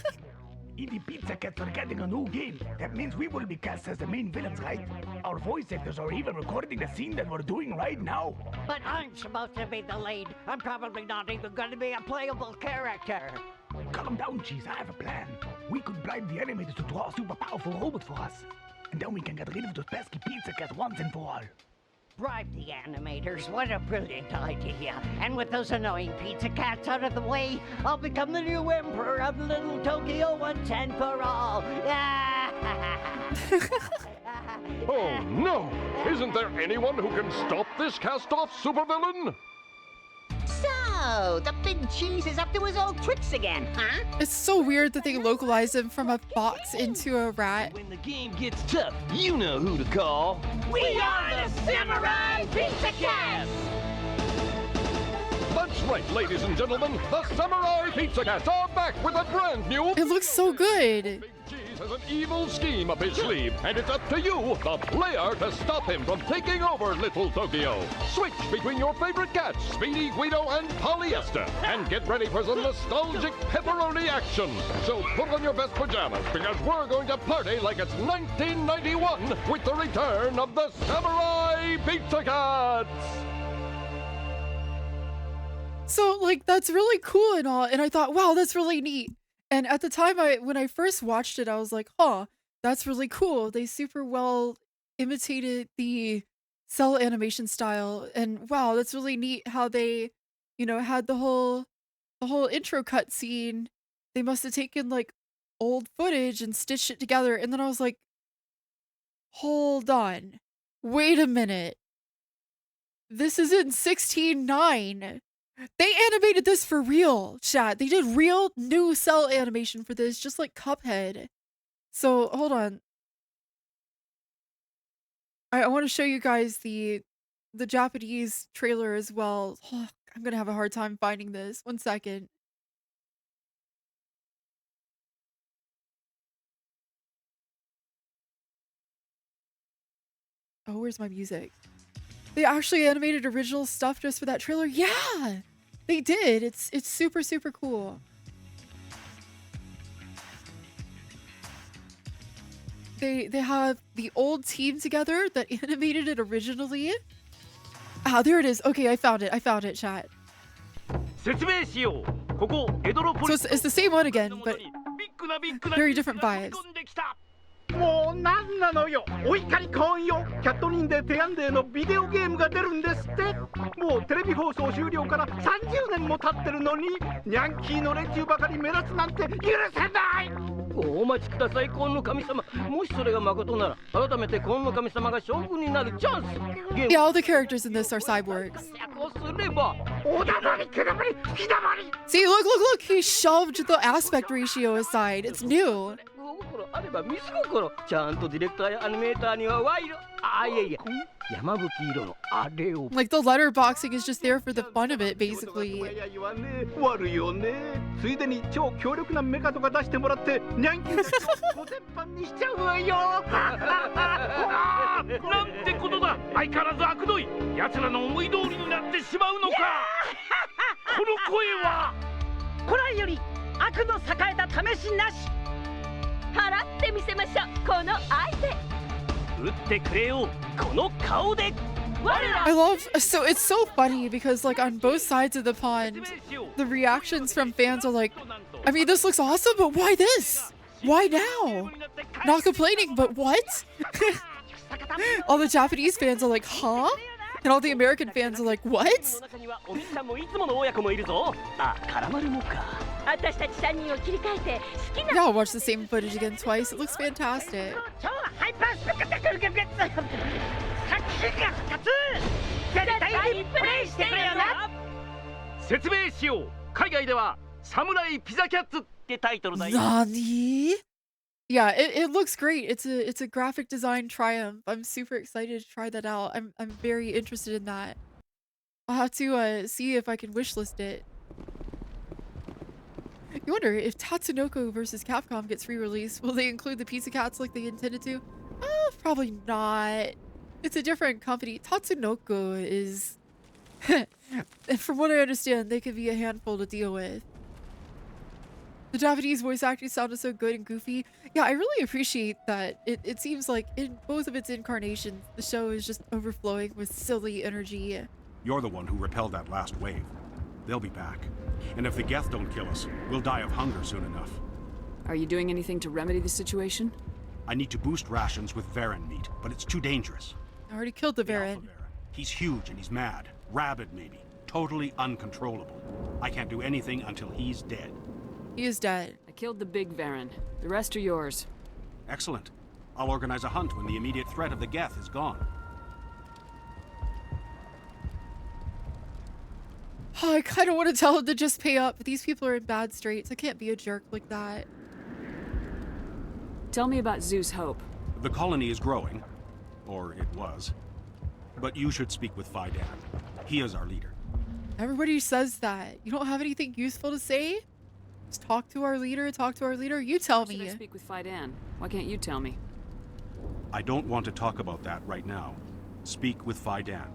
If the Pizza Cats are getting a new game, that means we will be cast as the main villains, right? Our voice actors are even recording the scene that we're doing right now. But I'm supposed to be the lead. I'm probably not even going to be a playable character. Calm down, Cheese. I have a plan. We could bribe the animators to draw a super powerful robot for us. And then we can get rid of those pesky Pizza Cats once and for all. Bribe the animators, what a brilliant idea. And with those annoying pizza cats out of the way, I'll become the new emperor of Little Tokyo once and for all. Oh no! Isn't there anyone who can stop this cast-off supervillain? So, the big cheese is up to his old tricks again, huh? It's so weird that they localized him from a fox into a rat. When the game gets tough, you know who to call. We are the Samurai Pizza Cats! The That's right, ladies and gentlemen. The Samurai Pizza Cats are back with a brand new... It looks so good. Big Cheese has an evil scheme up his sleeve, and it's up to you, the player, to stop him from taking over Little Tokyo. Switch between your favorite cats, Speedy, Guido, and Polyester, and get ready for some nostalgic pepperoni action. So put on your best pajamas, because we're going to party like it's 1991 with the return of the Samurai Pizza Cats! So, like, that's really cool and all, and I thought, wow, that's really neat. And at the time, when I first watched it, I was like, huh, that's really cool. They super well imitated the cell animation style, and wow, that's really neat how they, you know, had the whole intro cut scene. They must have taken, like, old footage and stitched it together, and then I was like, hold on. Wait a minute. This is in 16:9. They animated this for real, chat. They did real new cell animation for this, just like Cuphead. So, hold on. I want to show you guys the Japanese trailer as well. Oh, I'm gonna have a hard time finding this. 1 second. Oh, where's my music? They actually animated original stuff just for that trailer. Yeah, they did. It's super, super cool. They have the old team together that animated it originally. Ah, there it is. Okay, I found it, chat. So it's the same one again, but very different vibes. もうなんなのよお怒り婚よキャット人でテアンデーのビデオゲームが出るんですってもうテレビ放送終了から30年も経ってるのにニャンキーの連中ばかり目立つなんて許せないお待ちください婚の神様もしそれが誠なら改めて婚の神様が将軍になるチャンス Yeah, all the characters in this are cyborgs. See, look, he shoved the aspect ratio aside. It's new. あれば見す心ちゃんとディレクターやアニメーターには賄賂いやいや山吹色のあれを Like the letterboxing is just there for the fun of it, basically. 悪いよねついでに超強力なメカとか出してもらってニャンキーコテンパンにしちゃうわよなんてことだ相変わらず悪どい奴らの思い通りになってしまうのかこの声は古来より悪の栄えた試しなし払ってみせましょうこの相手打ってくれよこの顔で I love so it's so funny because like on both sides of the pond the reactions from fans are like I mean this looks awesome but why this? Why now? Not complaining but what? All the Japanese fans are like huh? And all the American fans are like what? Yeah, I'll watch the same footage again twice. It looks fantastic. 説明しよう海外ではサムライピザキャッツってタイトルだよ Nani? Yeah, it looks great. It's a graphic design triumph. I'm super excited to try that out. I'm very interested in that. I'll have to see if I can wishlist it. You wonder if Tatsunoko vs. Capcom gets re-released, will they include the Pizza Cats like they intended to? Probably not. It's a different company. Tatsunoko is from what I understand, they could be a handful to deal with. The Japanese voice acting sounded so good and goofy. Yeah, I really appreciate that. It seems like in both of its incarnations, the show is just overflowing with silly energy. You're the one who repelled that last wave. They'll be back. And if the Geth don't kill us, we'll die of hunger soon enough. Are you doing anything to remedy the situation? I need to boost rations with Varen meat, but it's too dangerous. I already killed the Varen. He's huge and he's mad. Rabid, maybe. Totally uncontrollable. I can't do anything until he's dead. He is dead. I killed the big Varen. The rest are yours. Excellent. I'll organize a hunt when the immediate threat of the Geth is gone. Oh, I kind of want to tell him to just pay up, but these people are in bad straits. I can't be a jerk like that. Tell me about Zeus Hope. The colony is growing. Or it was. But you should speak with Faidan. He is our leader. Everybody says that. You don't have anything useful to say? Just talk to our leader, talk to our leader. You tell me. Should I speak with Fidan? Why can't you tell me? I don't want to talk about that right now. Speak with Fidan.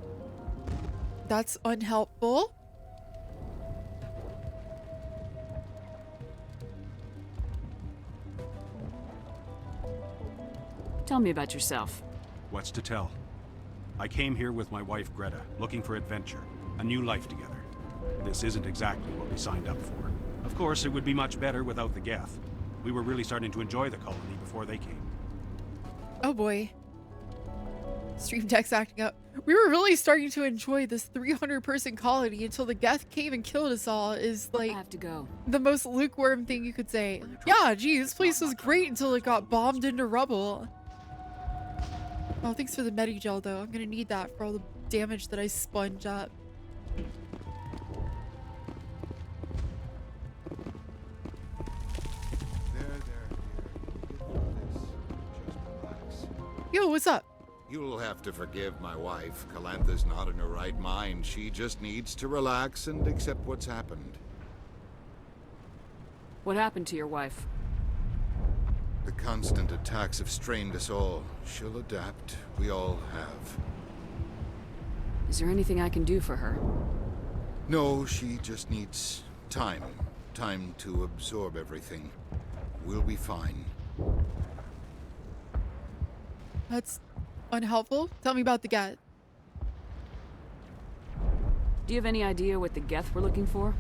That's unhelpful. Tell me about yourself. What's to tell? I came here with my wife Greta, looking for adventure, a new life together. This isn't exactly what we signed up for. Of course, it would be much better without the Geth. We were really starting to enjoy the colony before they came. Oh boy. Stream Deck's acting up. We were really starting to enjoy this 300-person colony until the Geth came and killed us all is like I have to go. The most lukewarm thing you could say. Yeah, gee, this place was great until it got bombed into rubble. Oh, thanks for the Medigel though. I'm gonna need that for all the damage that I sponge up. Yo, what's up? You'll have to forgive my wife. Calantha's not in her right mind. She just needs to relax and accept what's happened. What happened to your wife? The constant attacks have strained us all. She'll adapt. We all have. Is there anything I can do for her? No, she just needs time. Time to absorb everything. We'll be fine. That's unhelpful. Tell me about the Geth. Do you have any idea what the Geth were looking for?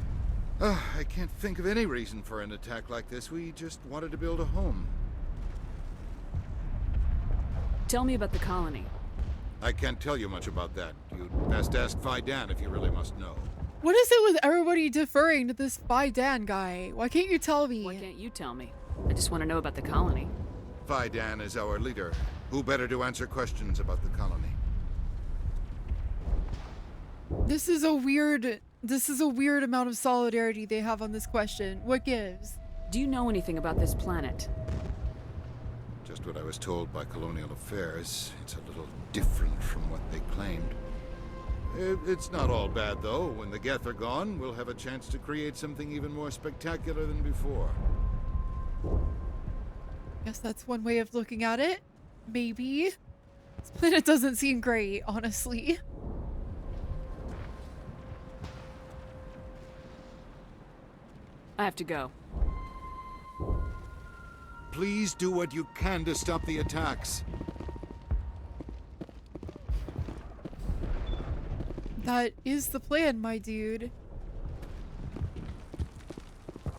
I can't think of any reason for an attack like this. We just wanted to build a home. Tell me about the colony. I can't tell you much about that. You'd best ask Fidan if you really must know. What is it with everybody deferring to this Fidan guy? Why can't you tell me? Why can't you tell me? I just want to know about the colony. Fidan is our leader. Who better to answer questions about the colony? This is a weird amount of solidarity they have on this question. What gives? Do you know anything about this planet? Just what I was told by Colonial Affairs. It's a little different from what they claimed. It's not all bad, though. When the Geth are gone, we'll have a chance to create something even more spectacular than before. Guess that's one way of looking at it. Maybe. This planet doesn't seem great, honestly. I have to go. Please do what you can to stop the attacks. That is the plan, my dude.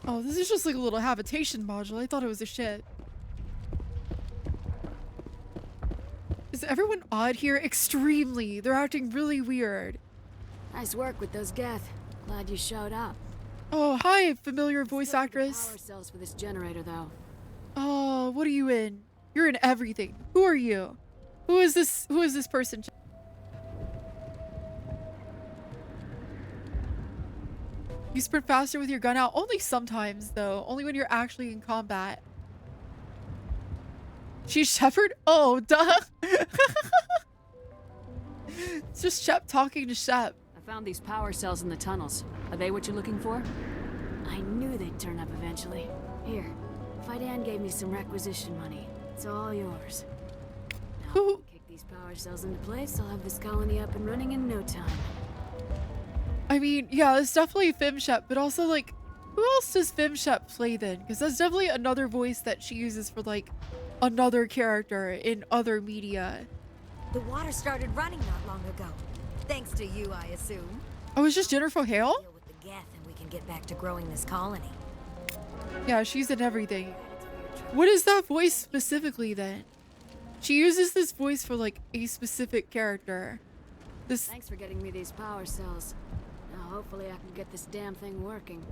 Oh, this is just like a little habitation module. I thought it was a ship. Is everyone odd here? Extremely. They're acting really weird. Nice work with those Geth. Glad you showed up. Oh, hi, familiar voice actress. Power cells for this generator, though. Oh, what are you in? You're in everything. Who are you? Who is this person? You sprint faster with your gun out? Only sometimes, though. Only when you're actually in combat. She's Shepard? Oh, duh. It's just Shep talking to Shep. I found these power cells in the tunnels. Are they what you're looking for? I knew they'd turn up eventually. Here, Fidan gave me some requisition money. It's all yours. Now, if we kick these power cells into place, I'll have this colony up and running in no time. I mean, yeah, it's definitely FemShep, but also, like, who else does FemShep play then? Because that's definitely another voice that she uses for, like, another character in other media. The water started running not long ago. Thanks to you, I assume. Oh, it's just Jennifer Hale? Deal with the Geth and we can get back to growing this colony. Yeah, she's in everything. What is that voice specifically then? She uses this voice for, like, a specific character. Thanks for getting me these power cells. Now hopefully I can get this damn thing working.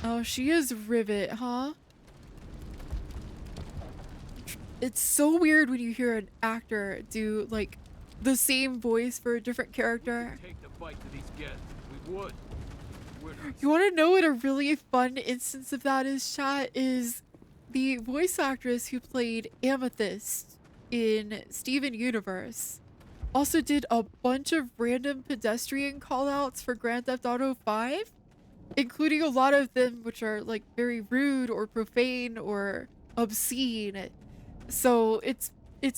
Oh, she is Rivet, huh? It's so weird when you hear an actor do, like, the same voice for a different character. Take the fight to these Geth. We would. You want to know what a really fun instance of that is, chat? Is the voice actress who played Amethyst in Steven Universe also did a bunch of random pedestrian callouts for Grand Theft Auto 5, including a lot of them which are like very rude or profane or obscene. So it's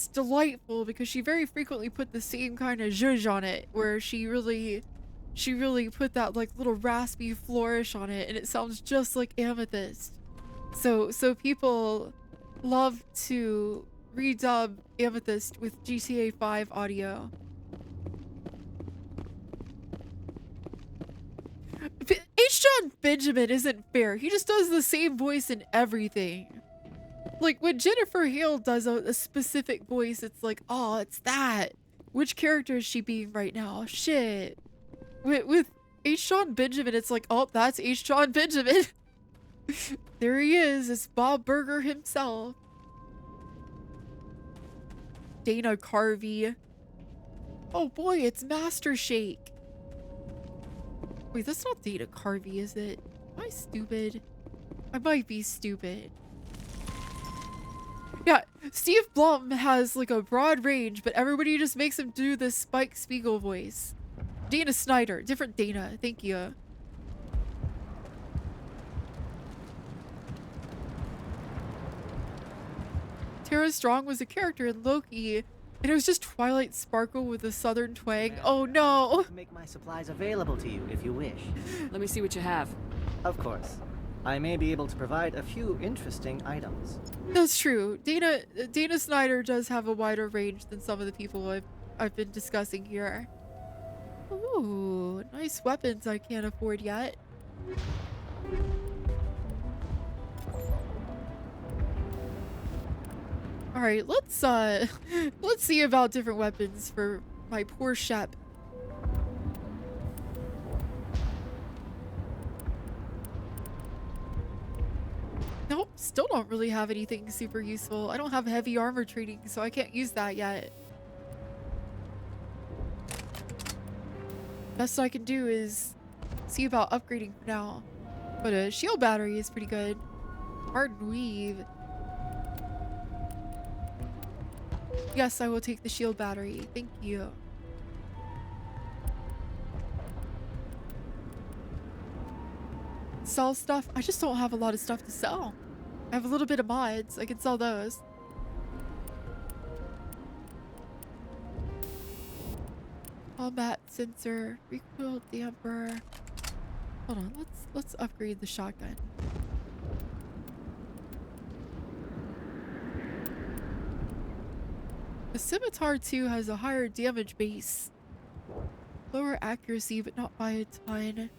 delightful because she very frequently put the same kind of zhuzh on it, where she really put that like little raspy flourish on it, and it sounds just like Amethyst. So people love to redub Amethyst with GTA 5 audio. H. John Benjamin isn't fair. He just does the same voice in everything. Like when Jennifer Hale does a specific voice, it's like, oh, it's that. Which character is she being right now? Shit. With H. John Benjamin, it's like, oh, that's H. John Benjamin. There he is. It's Bob Burger himself. Dana Carvey. Oh boy, it's Master Shake. Wait, that's not Dana Carvey, is it? Am I stupid? I might be stupid. Yeah, Steve Blum has like a broad range, but everybody just makes him do this Spike Spiegel voice. Dana Snyder, different Dana, thank you. Tara Strong was a character in Loki, and it was just Twilight Sparkle with a southern twang. Oh no! Make my supplies available to you if you wish. Let me see what you have. Of course. I may be able to provide a few interesting items. That's true. Dana Snyder does have a wider range than some of the people I've been discussing here. Ooh, nice weapons I can't afford yet. All right, let's see about different weapons for my poor Shep. Nope, still don't really have anything super useful. I don't have heavy armor training, so I can't use that yet. Best I can do is see about upgrading for now. But a shield battery is pretty good. Hardened weave. Yes, I will take the shield battery. Thank you. Sell stuff? I just don't have a lot of stuff to sell. I have a little bit of mods. I can sell those. Combat sensor, recoil damper. Hold on, let's upgrade the shotgun. The Scimitar 2 has a higher damage base. Lower accuracy, but not by a ton.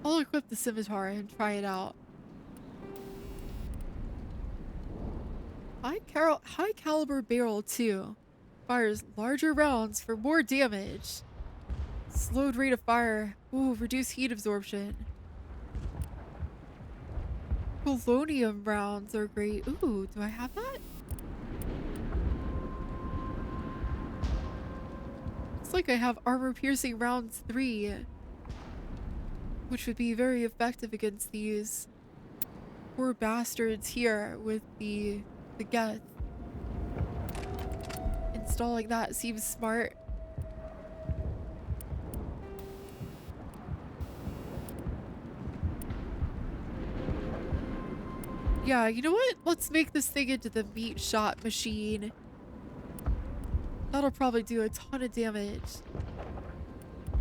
I'll equip the Scimitar and try it out. High caliber barrel 2. Fires larger rounds for more damage. Slowed rate of fire. Ooh, reduced heat absorption. Polonium rounds are great. Ooh, do I have that? Looks like I have armor piercing rounds 3. Which would be very effective against these poor bastards here with the Geth. Installing that seems smart. Yeah, you know what? Let's make this thing into the meat shot machine. That'll probably do a ton of damage.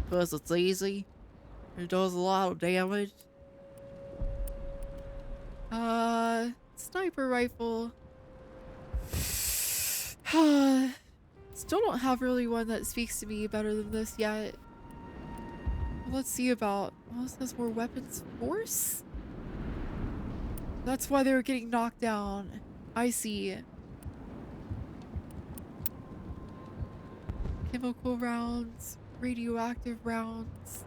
Because it's easy. It does a lot of damage. Sniper rifle. Still don't have really one that speaks to me better than this yet. Let's see about... Oh, this has more weapons force? That's why they were getting knocked down. I see. Chemical rounds. Radioactive rounds.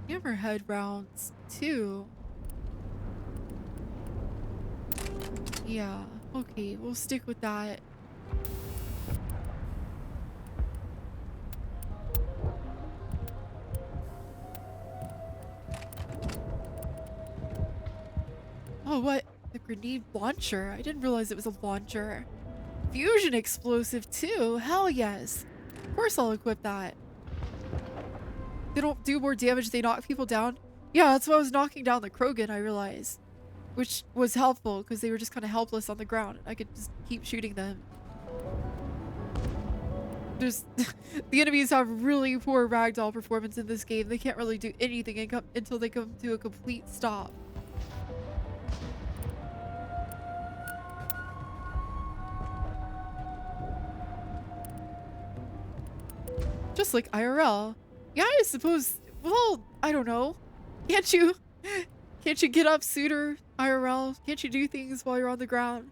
Hammerhead rounds, too. Yeah, okay, we'll stick with that. Oh, what? The grenade launcher. I didn't realize it was a launcher. Fusion explosive too. Hell yes. Of course I'll equip that. They don't do more damage, they knock people down. Yeah, that's why I was knocking down the Krogan, I realized. Which was helpful, because they were just kind of helpless on the ground. And I could just keep shooting them. Just the enemies have really poor ragdoll performance in this game. They can't really do anything until they come to a complete stop. Just like IRL. Yeah, I suppose. Well, I don't know. Can't you get up sooner, IRL? Can't you do things while you're on the ground?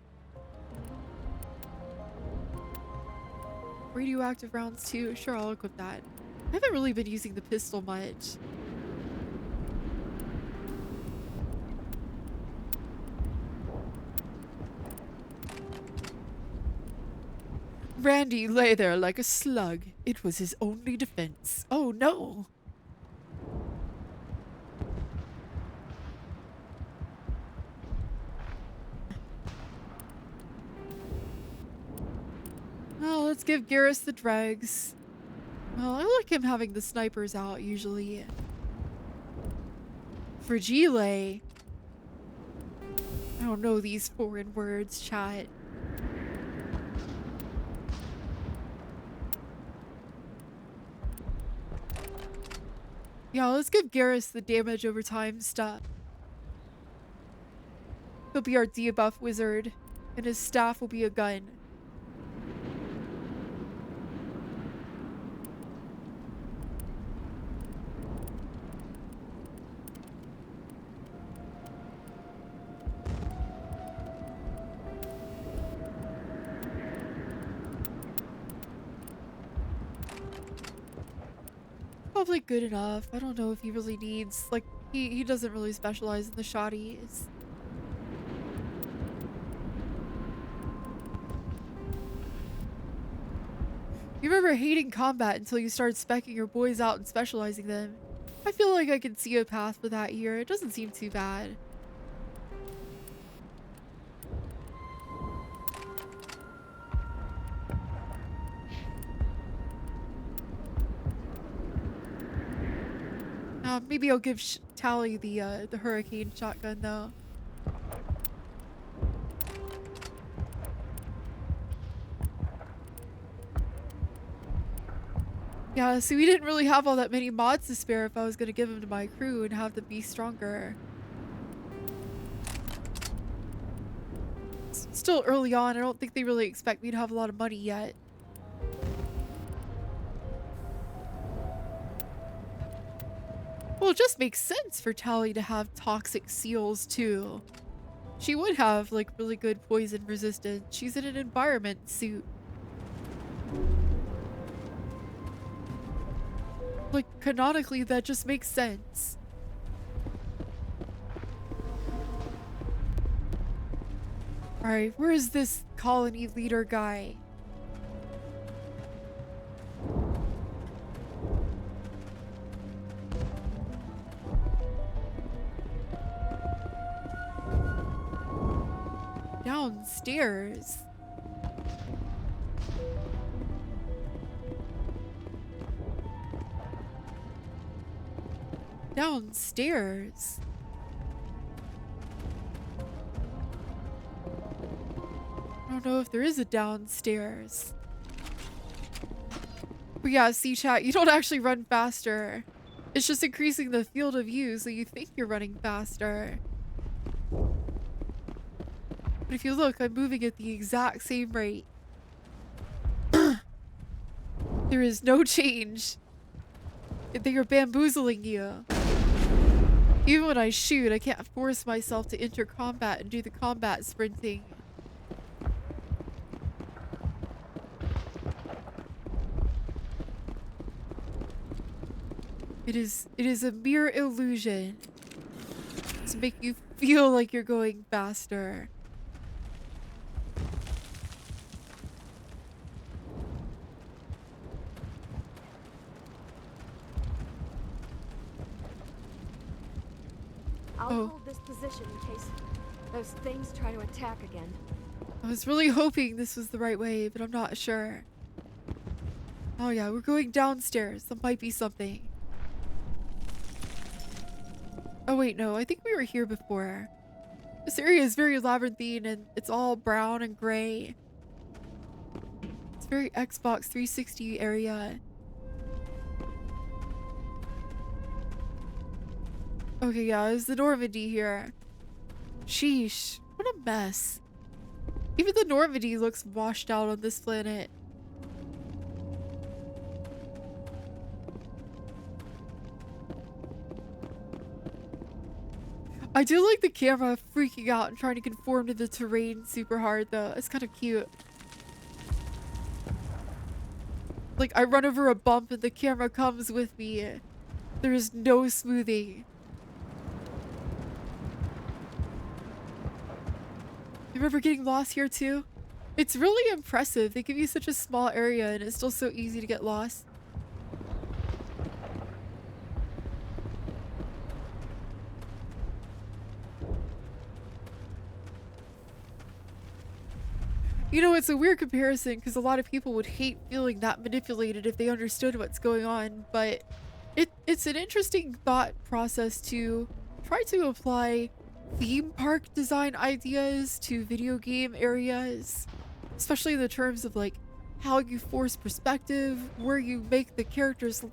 Radioactive rounds too. Sure, I'll equip that. I haven't really been using the pistol much. Randy lay there like a slug. It was his only defense. Oh no! Well, let's give Garrus the dregs. Well, I like him having the snipers out usually. Fragile. I don't know these foreign words, chat. Yeah, let's give Garrus the damage over time stuff. He'll be our debuff wizard, and his staff will be a gun. Probably good enough. I don't know if he really needs, like, he doesn't really specialize in the shotties. You remember hating combat until you started speccing your boys out and specializing them. I feel like I can see a path for that here. It doesn't seem too bad. Maybe I'll give Tally the hurricane shotgun though. Yeah, so we didn't really have all that many mods to spare if I was gonna give them to my crew and have them be stronger. It's still early on. I don't think they really expect me to have a lot of money yet. Well, it just makes sense for Tally to have toxic seals too. She would have like really good poison resistance. She's in an environment suit. Like canonically, that just makes sense. Alright, where is this colony leader guy? Downstairs. Downstairs. I don't know if there is a downstairs. But yeah, see chat, you don't actually run faster. It's just increasing the field of view so you think you're running faster. But if you look, I'm moving at the exact same rate. There is no change. They are bamboozling you. Even when I shoot, I can't force myself to enter combat and do the combat sprinting. It is a mere illusion to make you feel like you're going faster. I'll hold this position in case. Those things try to attack again. I was really hoping this was the right way, but I'm not sure. Oh yeah, we're going downstairs. There might be something. Oh wait, no, I think we were here before. This area is very labyrinthine and it's all brown and gray. It's very Xbox 360 area. Okay, yeah, it's the Normandy here. Sheesh, what a mess. Even the Normandy looks washed out on this planet. I do like the camera freaking out and trying to conform to the terrain super hard though. It's kind of cute. Like I run over a bump and the camera comes with me. There is no smoothing. You remember getting lost here too? It's really impressive. They give you such a small area and it's still so easy to get lost. You know, it's a weird comparison because a lot of people would hate feeling that manipulated if they understood what's going on, but it's an interesting thought process to try to apply theme park design ideas to video game areas, especially in the terms of like how you force perspective, where you make the characters,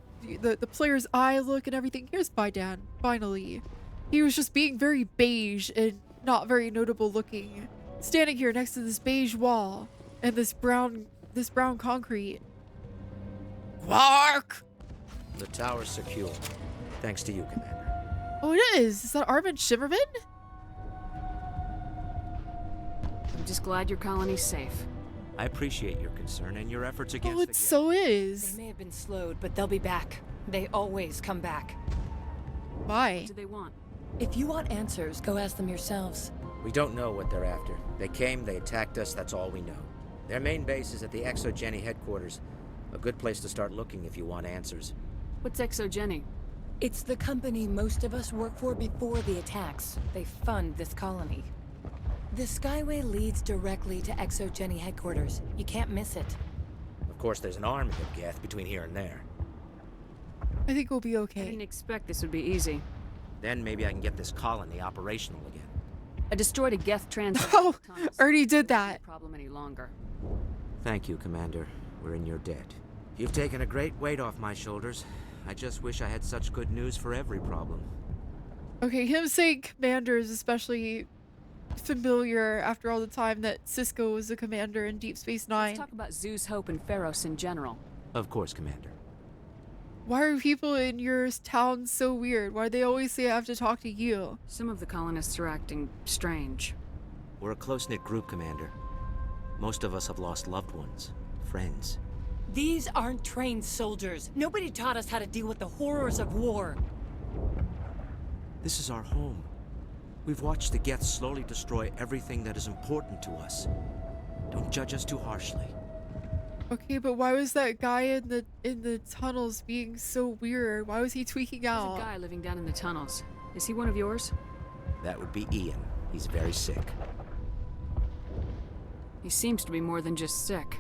the player's eye look and everything. Here's Baidan, finally. He was just being very beige and not very notable looking. Standing here next to this beige wall and this brown concrete. Quark! The tower's secure. Thanks to you, Commander. Oh, it is. Is that Armin Shimmerman? I'm just glad your colony's safe. I appreciate your concern and your efforts against Oh, it so is. They may have been slowed, but they'll be back. They always come back. Why? What do they want? If you want answers, go ask them yourselves. We don't know what they're after. They came, they attacked us, that's all we know. Their main base is at the Exogeny headquarters. A good place to start looking if you want answers. What's Exogeny? It's the company most of us work for before the attacks. They fund this colony. The Skyway leads directly to Exogeny headquarters. You can't miss it. Of course, there's an army of Geth between here and there. I think we'll be okay. I didn't expect this would be easy. Then maybe I can get this colony operational again. I destroyed a Geth transport. Oh, already did that. Problem any longer. Thank you, Commander. We're in your debt. You've taken a great weight off my shoulders. I just wish I had such good news for every problem. Okay, him saying commander is especially familiar after all the time that Cisco was a commander in Deep Space Nine. Let's talk about Zeus, Hope, and Pharos in general. Of course, Commander. Why are people in your town so weird? Why do they always say I have to talk to you? Some of the colonists are acting strange. We're a close-knit group, Commander. Most of us have lost loved ones, friends. These aren't trained soldiers. Nobody taught us how to deal with the horrors of war. This is our home. We've watched the Geth slowly destroy everything that is important to us. Don't judge us too harshly. Okay, but why was that guy in the tunnels being so weird? Why was he tweaking out? There's a guy living down in the tunnels. Is he one of yours? That would be Ian. He's very sick. He seems to be more than just sick.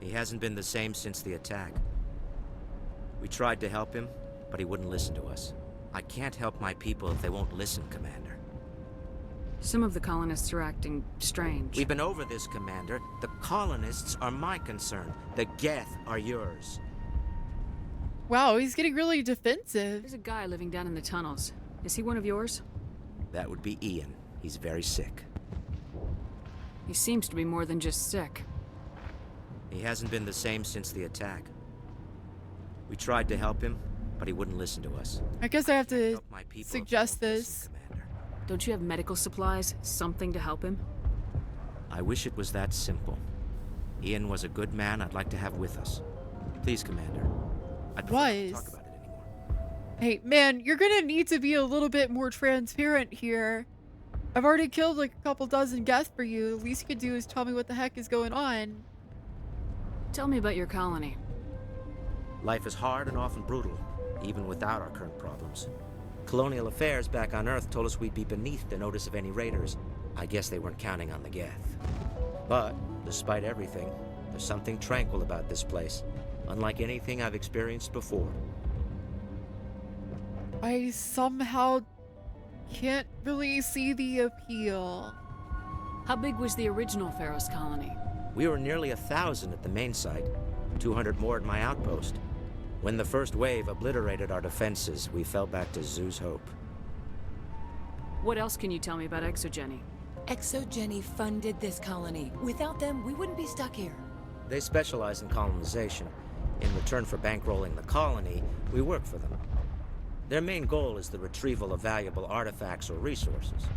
He hasn't been the same since the attack. We tried to help him, but he wouldn't listen to us. I can't help my people if they won't listen, Commander. Some of the colonists are acting strange. We've been over this, Commander. The colonists are my concern. The Geth are yours. Wow, he's getting really defensive. There's a guy living down in the tunnels. Is he one of yours? That would be Ian. He's very sick. He seems to be more than just sick. He hasn't been the same since the attack. We tried to help him, but he wouldn't listen to us. I guess I have to suggest this. Don't you have medical supplies? Something to help him? I wish it was that simple. Ian was a good man I'd like to have with us. Please, Commander. I'd prefer not to talk about it anymore. Hey, man, you're gonna need to be a little bit more transparent here. I've already killed like a couple dozen Geth for you. The least you could do is tell me what the heck is going on. Tell me about your colony. Life is hard and often brutal, even without our current problems. Colonial Affairs back on Earth told us we'd be beneath the notice of any raiders. I guess they weren't counting on the Geth. But, despite everything, there's something tranquil about this place, unlike anything I've experienced before. I somehow can't really see the appeal. How big was the original Pharaoh's colony? We were nearly 1,000 at the main site, 200 more at my outpost. When the first wave obliterated our defenses, we fell back to Zoo's hope. What else can you tell me about Exogeny? Exogeny funded this colony. Without them, we wouldn't be stuck here. They specialize in colonization. In return for bankrolling the colony, we work for them. Their main goal is the retrieval of valuable artifacts or resources.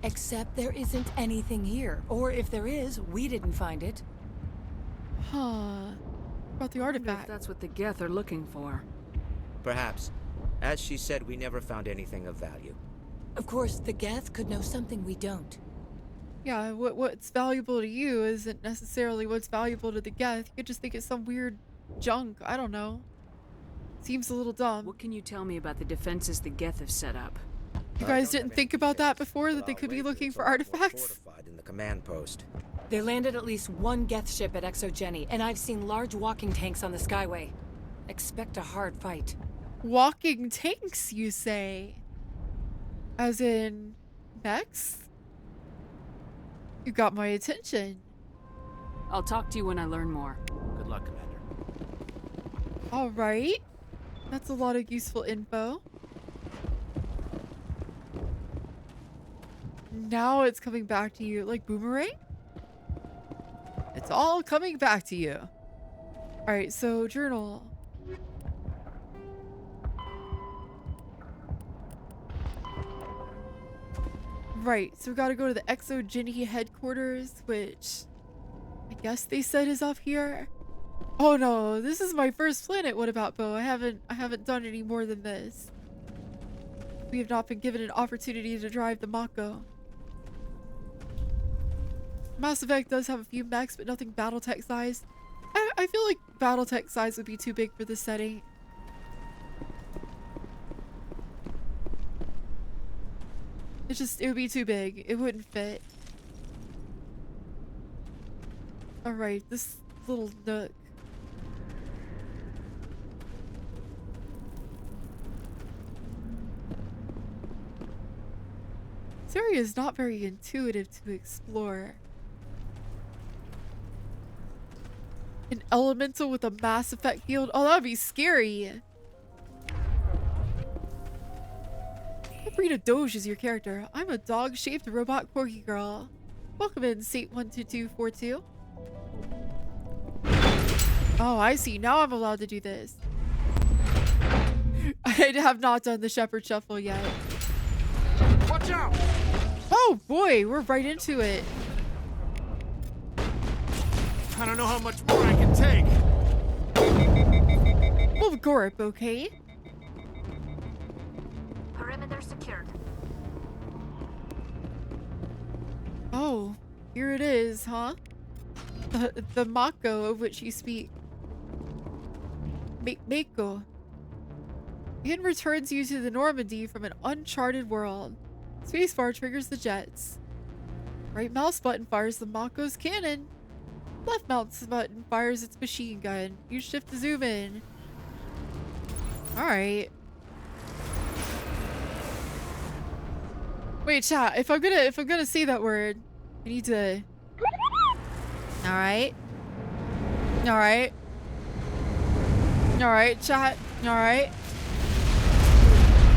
Except there isn't anything here. Or if there is, we didn't find it. Huh. About the artifact. If that's what the Geth are looking for. Perhaps. As she said, we never found anything of value. Of course, the Geth could know something we don't. Yeah, what's valuable to you isn't necessarily what's valuable to the Geth. You could just think it's some weird junk. I don't know. Seems a little dumb. What can you tell me about the defenses the Geth have set up? You guys didn't think about that before, that they could be looking for artifacts? Fortified in the command post. They landed at least one Geth ship at Exogeny, and I've seen large walking tanks on the Skyway. Expect a hard fight. Walking tanks, you say? As in mechs? You got my attention. I'll talk to you when I learn more. Good luck, Commander. Alright. That's a lot of useful info. Now it's coming back to you like boomerang? It's all coming back to you. Alright, so journal. Right, so we gotta go to the Exogeny headquarters, which I guess they said is up here. Oh no, this is my first planet. What about Bo? I haven't done any more than this. We have not been given an opportunity to drive the Mako. Mass Effect does have a few mechs, but nothing Battletech size. I feel like Battletech size would be too big for this setting. It would be too big. It wouldn't fit. Alright, this little nook. This area is not very intuitive to explore. An elemental with a Mass Effect field? Oh, that would be scary. What breed of Doge is your character? I'm a dog-shaped robot corgi girl. Welcome in, Sate12242. Oh, I see. Now I'm allowed to do this. I have not done the Shepherd Shuffle yet. Watch out! Oh boy, we're right into it. I don't know how much more I can take. Well, Gorp, okay? Perimeter secured. Oh, here it is, huh? The Mako of which you speak. Mako. It returns you to the Normandy from an uncharted world. Spacebar triggers the jets. Right mouse button fires the Mako's cannon. Left mouse button fires its machine gun. Use shift to zoom in. Alright. Wait, chat, if I'm gonna say that word, I need to... Alright. Alright. Alright, chat. Alright.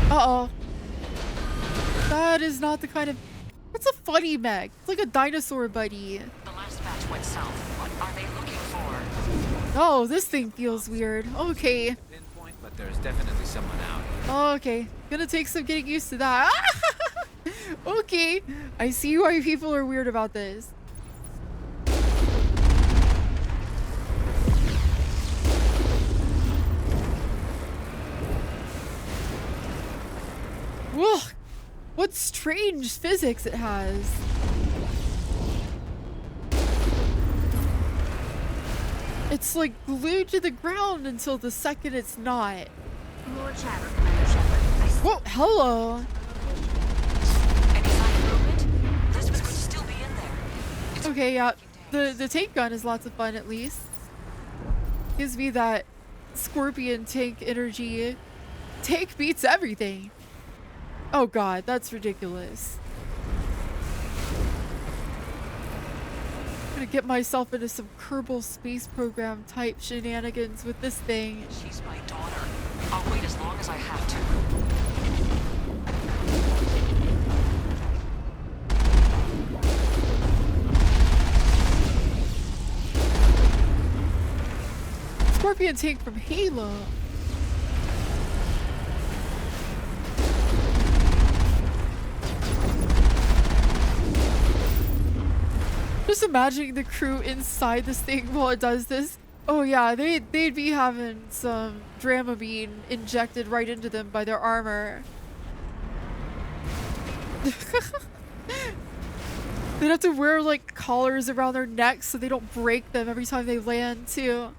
Uh-oh. That is not the kind of... That's a funny mech. It's like a dinosaur buddy. The last batch went south. What are they looking for? Oh, this thing feels weird. Okay. Pinpoint, but there's definitely someone out. Oh, okay. Gonna take some getting used to that. Okay. I see why people are weird about this. Whoa. What strange physics it has. It's like glued to the ground until the second it's not. More chatter, Commander Shepard. I Whoa, hello. Any sign of movement? Elizabeth could still be in there. Okay, yeah. The tank gun is lots of fun, at least. Gives me that scorpion tank energy. Tank beats everything. Oh god, that's ridiculous. I'm gonna get myself into some Kerbal Space Program type shenanigans with this thing. She's my daughter. I'll wait as long as I have to. Scorpion tank from Halo. Just imagining the crew inside this thing while it does this. Oh yeah, they'd be having some Dramamine injected right into them by their armor. They'd have to wear like collars around their necks so they don't break them every time they land too.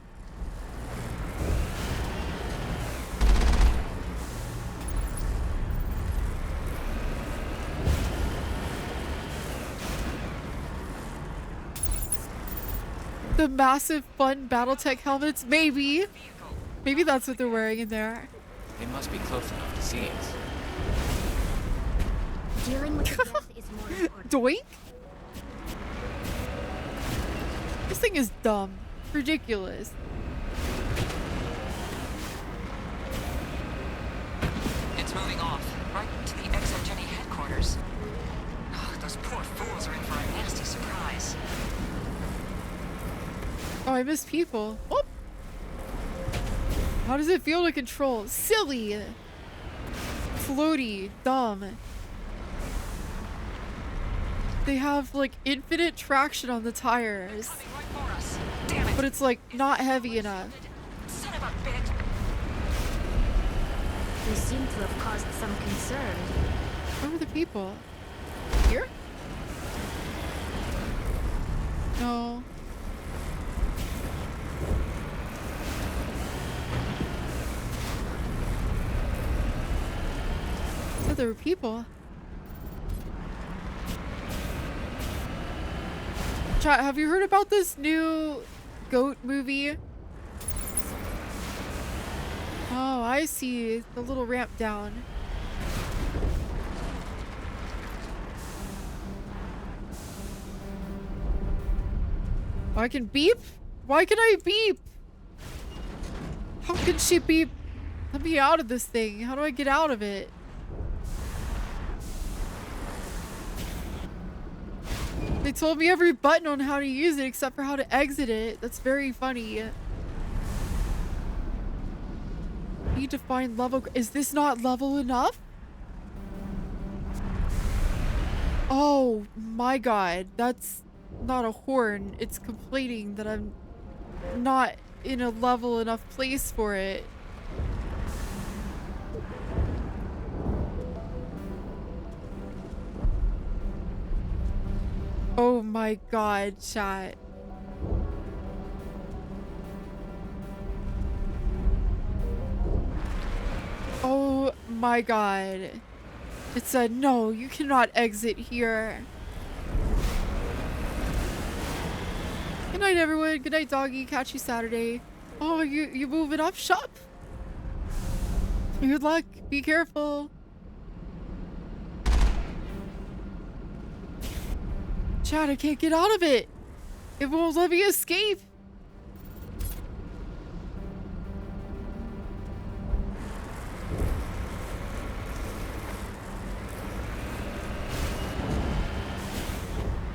The massive fun Battletech helmets? Maybe. Maybe that's what they're wearing in there. They must be close enough to see us. Dealing with the death is more important. Doink? This thing is dumb. Ridiculous. It's moving off, right to the ExoGeni headquarters. Oh, those poor fools are in for a nasty surprise. Oh, I miss people. Whoop. How does it feel to control? Silly. Floaty. Dumb. They have like infinite traction on the tires. But it's like not heavy enough. Son of a bitch. They seem to have caused some concern. Where are the people? Here? No. I thought there were people. Chat, have you heard about this new goat movie? Oh, I see. The little ramp down. Oh, I can beep? Why can I beep? How can she beep? Let me out of this thing. How do I get out of it? They told me every button on how to use it except for how to exit it. That's very funny. Need to find level. Is this not level enough? Oh my god. That's not a horn. It's complaining that I'm not in a level enough place for it. Oh my god, chat. Oh my god. It said, no, you cannot exit here. Good night, everyone. Good night, Doggy. Catch you Saturday. Oh, you moving up shop? Good luck. Be careful. Chad, I can't get out of it. It won't let me escape.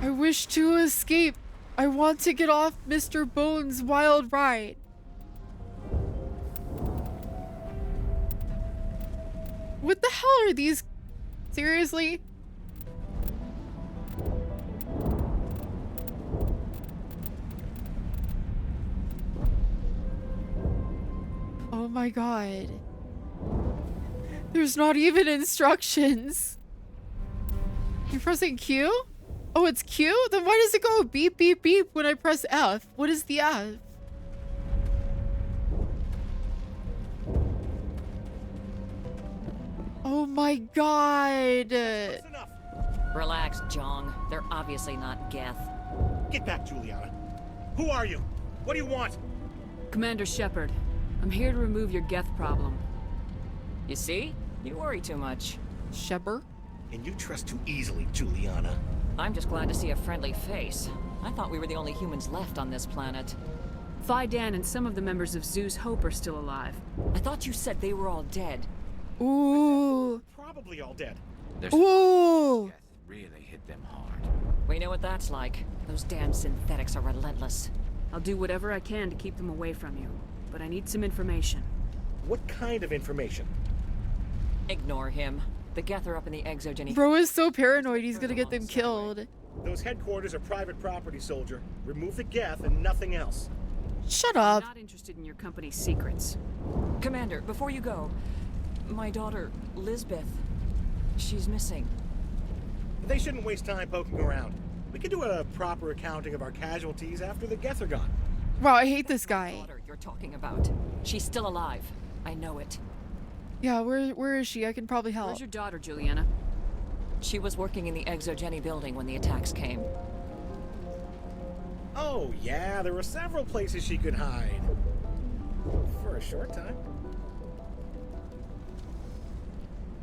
I wish to escape. I want to get off Mr. Bones' wild ride. What the hell are these? Seriously? Oh my god. There's not even instructions. You're pressing Q? Oh, it's Q? Then why does it go beep, beep, beep when I press F? What is the F? Oh my god. Relax, Jong. They're obviously not Geth. Get back, Juliana. Who are you? What do you want? Commander Shepard, I'm here to remove your Geth problem. You see? You worry too much. Shepard? And you trust too easily, Juliana. I'm just glad to see a friendly face. I thought we were the only humans left on this planet. Fidan and some of the members of Zoo's Hope are still alive. I thought you said they were all dead. Ooh. Probably all dead. Ooh. Really hit them hard. We know what that's like. Those damn synthetics are relentless. I'll do whatever I can to keep them away from you, but I need some information. What kind of information? Ignore him. The Geth are up in the exogeny. Bro is so paranoid he's gonna get them killed. Those headquarters are private property, soldier. Remove the Geth and nothing else. Shut up. I'm not interested in your company's secrets. Commander, before you go, my daughter, Lisbeth, she's missing. They shouldn't waste time poking around. We could do a proper accounting of our casualties after the Geth are gone. Wow, I hate this guy. Daughter you're talking about. She's still alive. I know it. Yeah, where is she? I can probably help. Where's your daughter, Juliana? She was working in the exogeny building when the attacks came. Oh, yeah, there were several places she could hide. For a short time.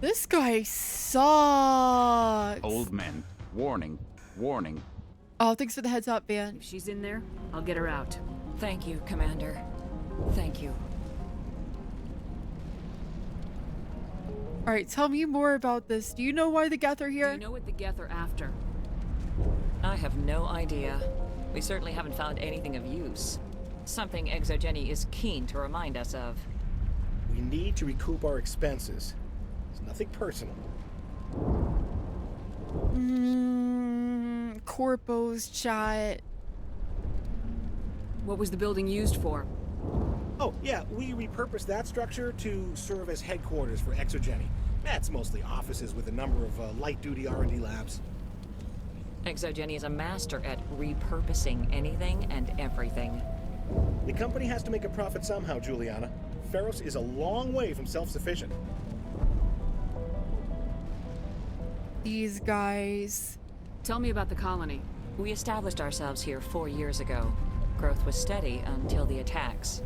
This guy sucks. Old men. Warning. Warning. Oh, thanks for the heads up, Van. If she's in there, I'll get her out. Thank you, Commander. Thank you. Alright, tell me more about this. Do you know why the Geth are here? Do you know what the Geth are after? I have no idea. We certainly haven't found anything of use. Something exogeny is keen to remind us of. We need to recoup our expenses. It's nothing personal. Corpo's chat. What was the building used for? Oh, yeah, we repurposed that structure to serve as headquarters for exogeny. That's mostly offices with a number of light-duty R&D labs. Exogeny is a master at repurposing anything and everything. The company has to make a profit somehow, Juliana. Feros is a long way from self-sufficient. These guys. Tell me about the colony. We established ourselves here 4 years ago. Growth was steady until the attacks.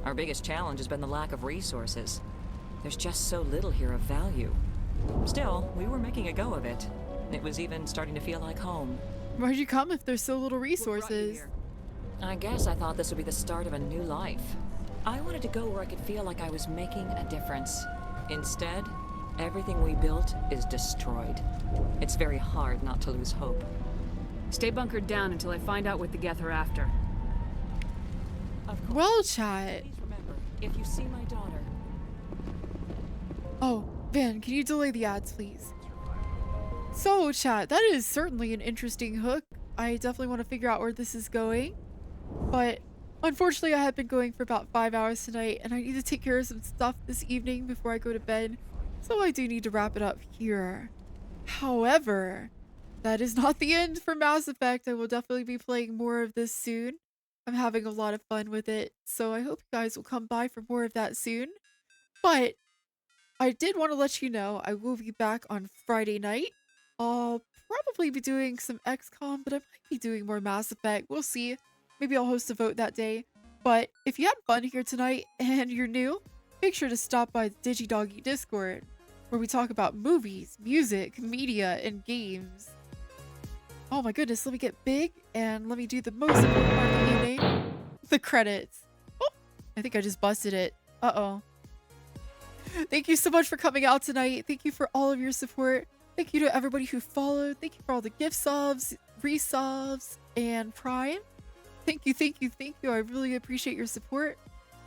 Our biggest challenge has been the lack of resources. There's just so little here of value. Still, we were making a go of it. It was even starting to feel like home. Why'd you come if there's so little resources? I guess I thought this would be the start of a new life. I wanted to go where I could feel like I was making a difference. Instead, everything we built is destroyed. It's very hard not to lose hope. Stay bunkered down until I find out what the Geth are after. Well, chat. Please remember, if you see my daughter... Oh, Van, can you delay the ads, please? So, chat, that is certainly an interesting hook. I definitely want to figure out where this is going. But, unfortunately, I have been going for about 5 hours tonight, and I need to take care of some stuff this evening before I go to bed. So I do need to wrap it up here. However, that is not the end for Mass Effect. I will definitely be playing more of this soon. I'm having a lot of fun with it, so I hope you guys will come by for more of that soon. But I did want to let you know I will be back on Friday night. I'll probably be doing some XCOM, but I might be doing more Mass Effect. We'll see. Maybe I'll host a vote that day. But if you had fun here tonight and you're new, make sure to stop by the DigiDoggi Discord, where we talk about movies, music, media, and games. Oh my goodness, let me get big and let me do the most important part of the evening. The credits. Oh, I think I just busted it. Uh-oh. Thank you so much for coming out tonight. Thank you for all of your support. Thank you to everybody who followed. Thank you for all the gift subs, resubs, and Prime. Thank you, thank you, thank you. I really appreciate your support.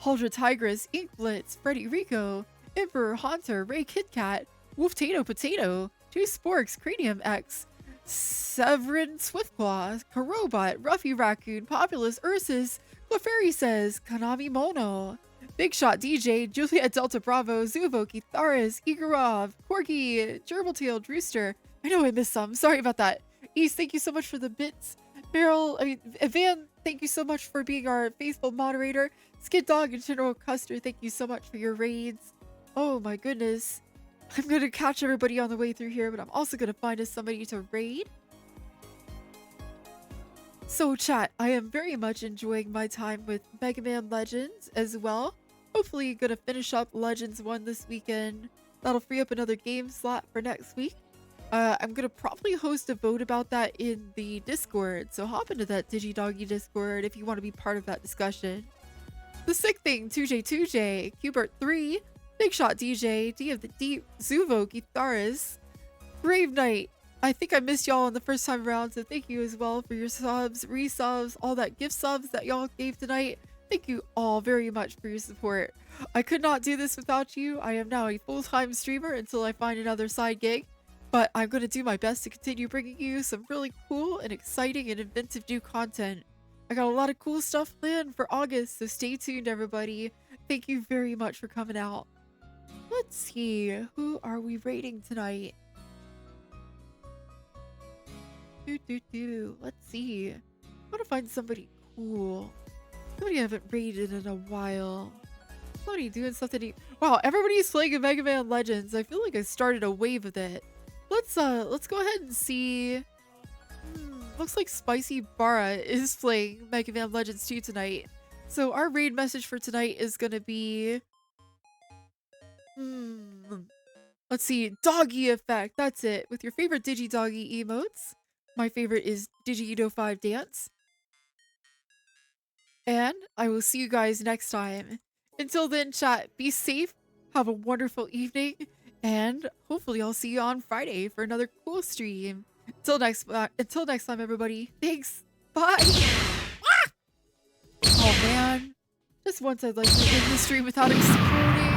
Huldra Tigress, Ink Blitz, Freddy Rico, Emperor Haunter, Ray KitKat, Wolf Potato, Two Sporks, Cranium X, Severin Swiftclaw, Karobot, Ruffy Raccoon, Populous Ursus, Clefairy Says, Kanami Mono, Big Shot DJ, Juliet Delta Bravo, Zuvoki, Tharis, Igorov, Corky, Gerbiltail, Drewster. I know I missed some. Sorry about that. East, thank you so much for the bits. Van, thank you so much for being our faithful moderator. Skid Dog and General Custer, thank you so much for your raids. Oh my goodness. I'm gonna catch everybody on the way through here, but I'm also gonna find us somebody to raid. So chat, I am very much enjoying my time with Mega Man Legends as well. Hopefully gonna finish up Legends 1 this weekend. That'll free up another game slot for next week. I'm gonna probably host a vote about that in the Discord, so hop into that DigiDoggi Discord if you want to be part of that discussion. The Sick Thing, 2J2J, Qbert3, Big Shot DJ, D of the Deep, Zuvo, Guitarist, Brave Knight. I think I missed y'all in the first time around, so thank you as well for your subs, resubs, all that gift subs that y'all gave tonight. Thank you all very much for your support. I could not do this without you. I am now a full-time streamer until I find another side gig, but I'm going to do my best to continue bringing you some really cool and exciting and inventive new content. I got a lot of cool stuff planned for August, so stay tuned, everybody. Thank you very much for coming out. Let's see, who are we rating tonight? Let's see. I want to find somebody cool. Somebody I haven't raided in a while. Somebody doing something. Wow, everybody's playing a Mega Man Legends. I feel like I started a wave of it. Let's go ahead and see. Looks like Spicy Bara is playing Mega Man Legends 2 tonight. So our raid message for tonight is gonna be let's see, Doggy Effect. That's it. With your favorite DigiDoggi emotes. My favorite is DigiEdo5 Dance. And I will see you guys next time. Until then, chat, be safe, have a wonderful evening, and hopefully I'll see you on Friday for another cool stream. Until next time, everybody. Thanks. Bye. Oh man. Just once I'd like to end the stream without exploding.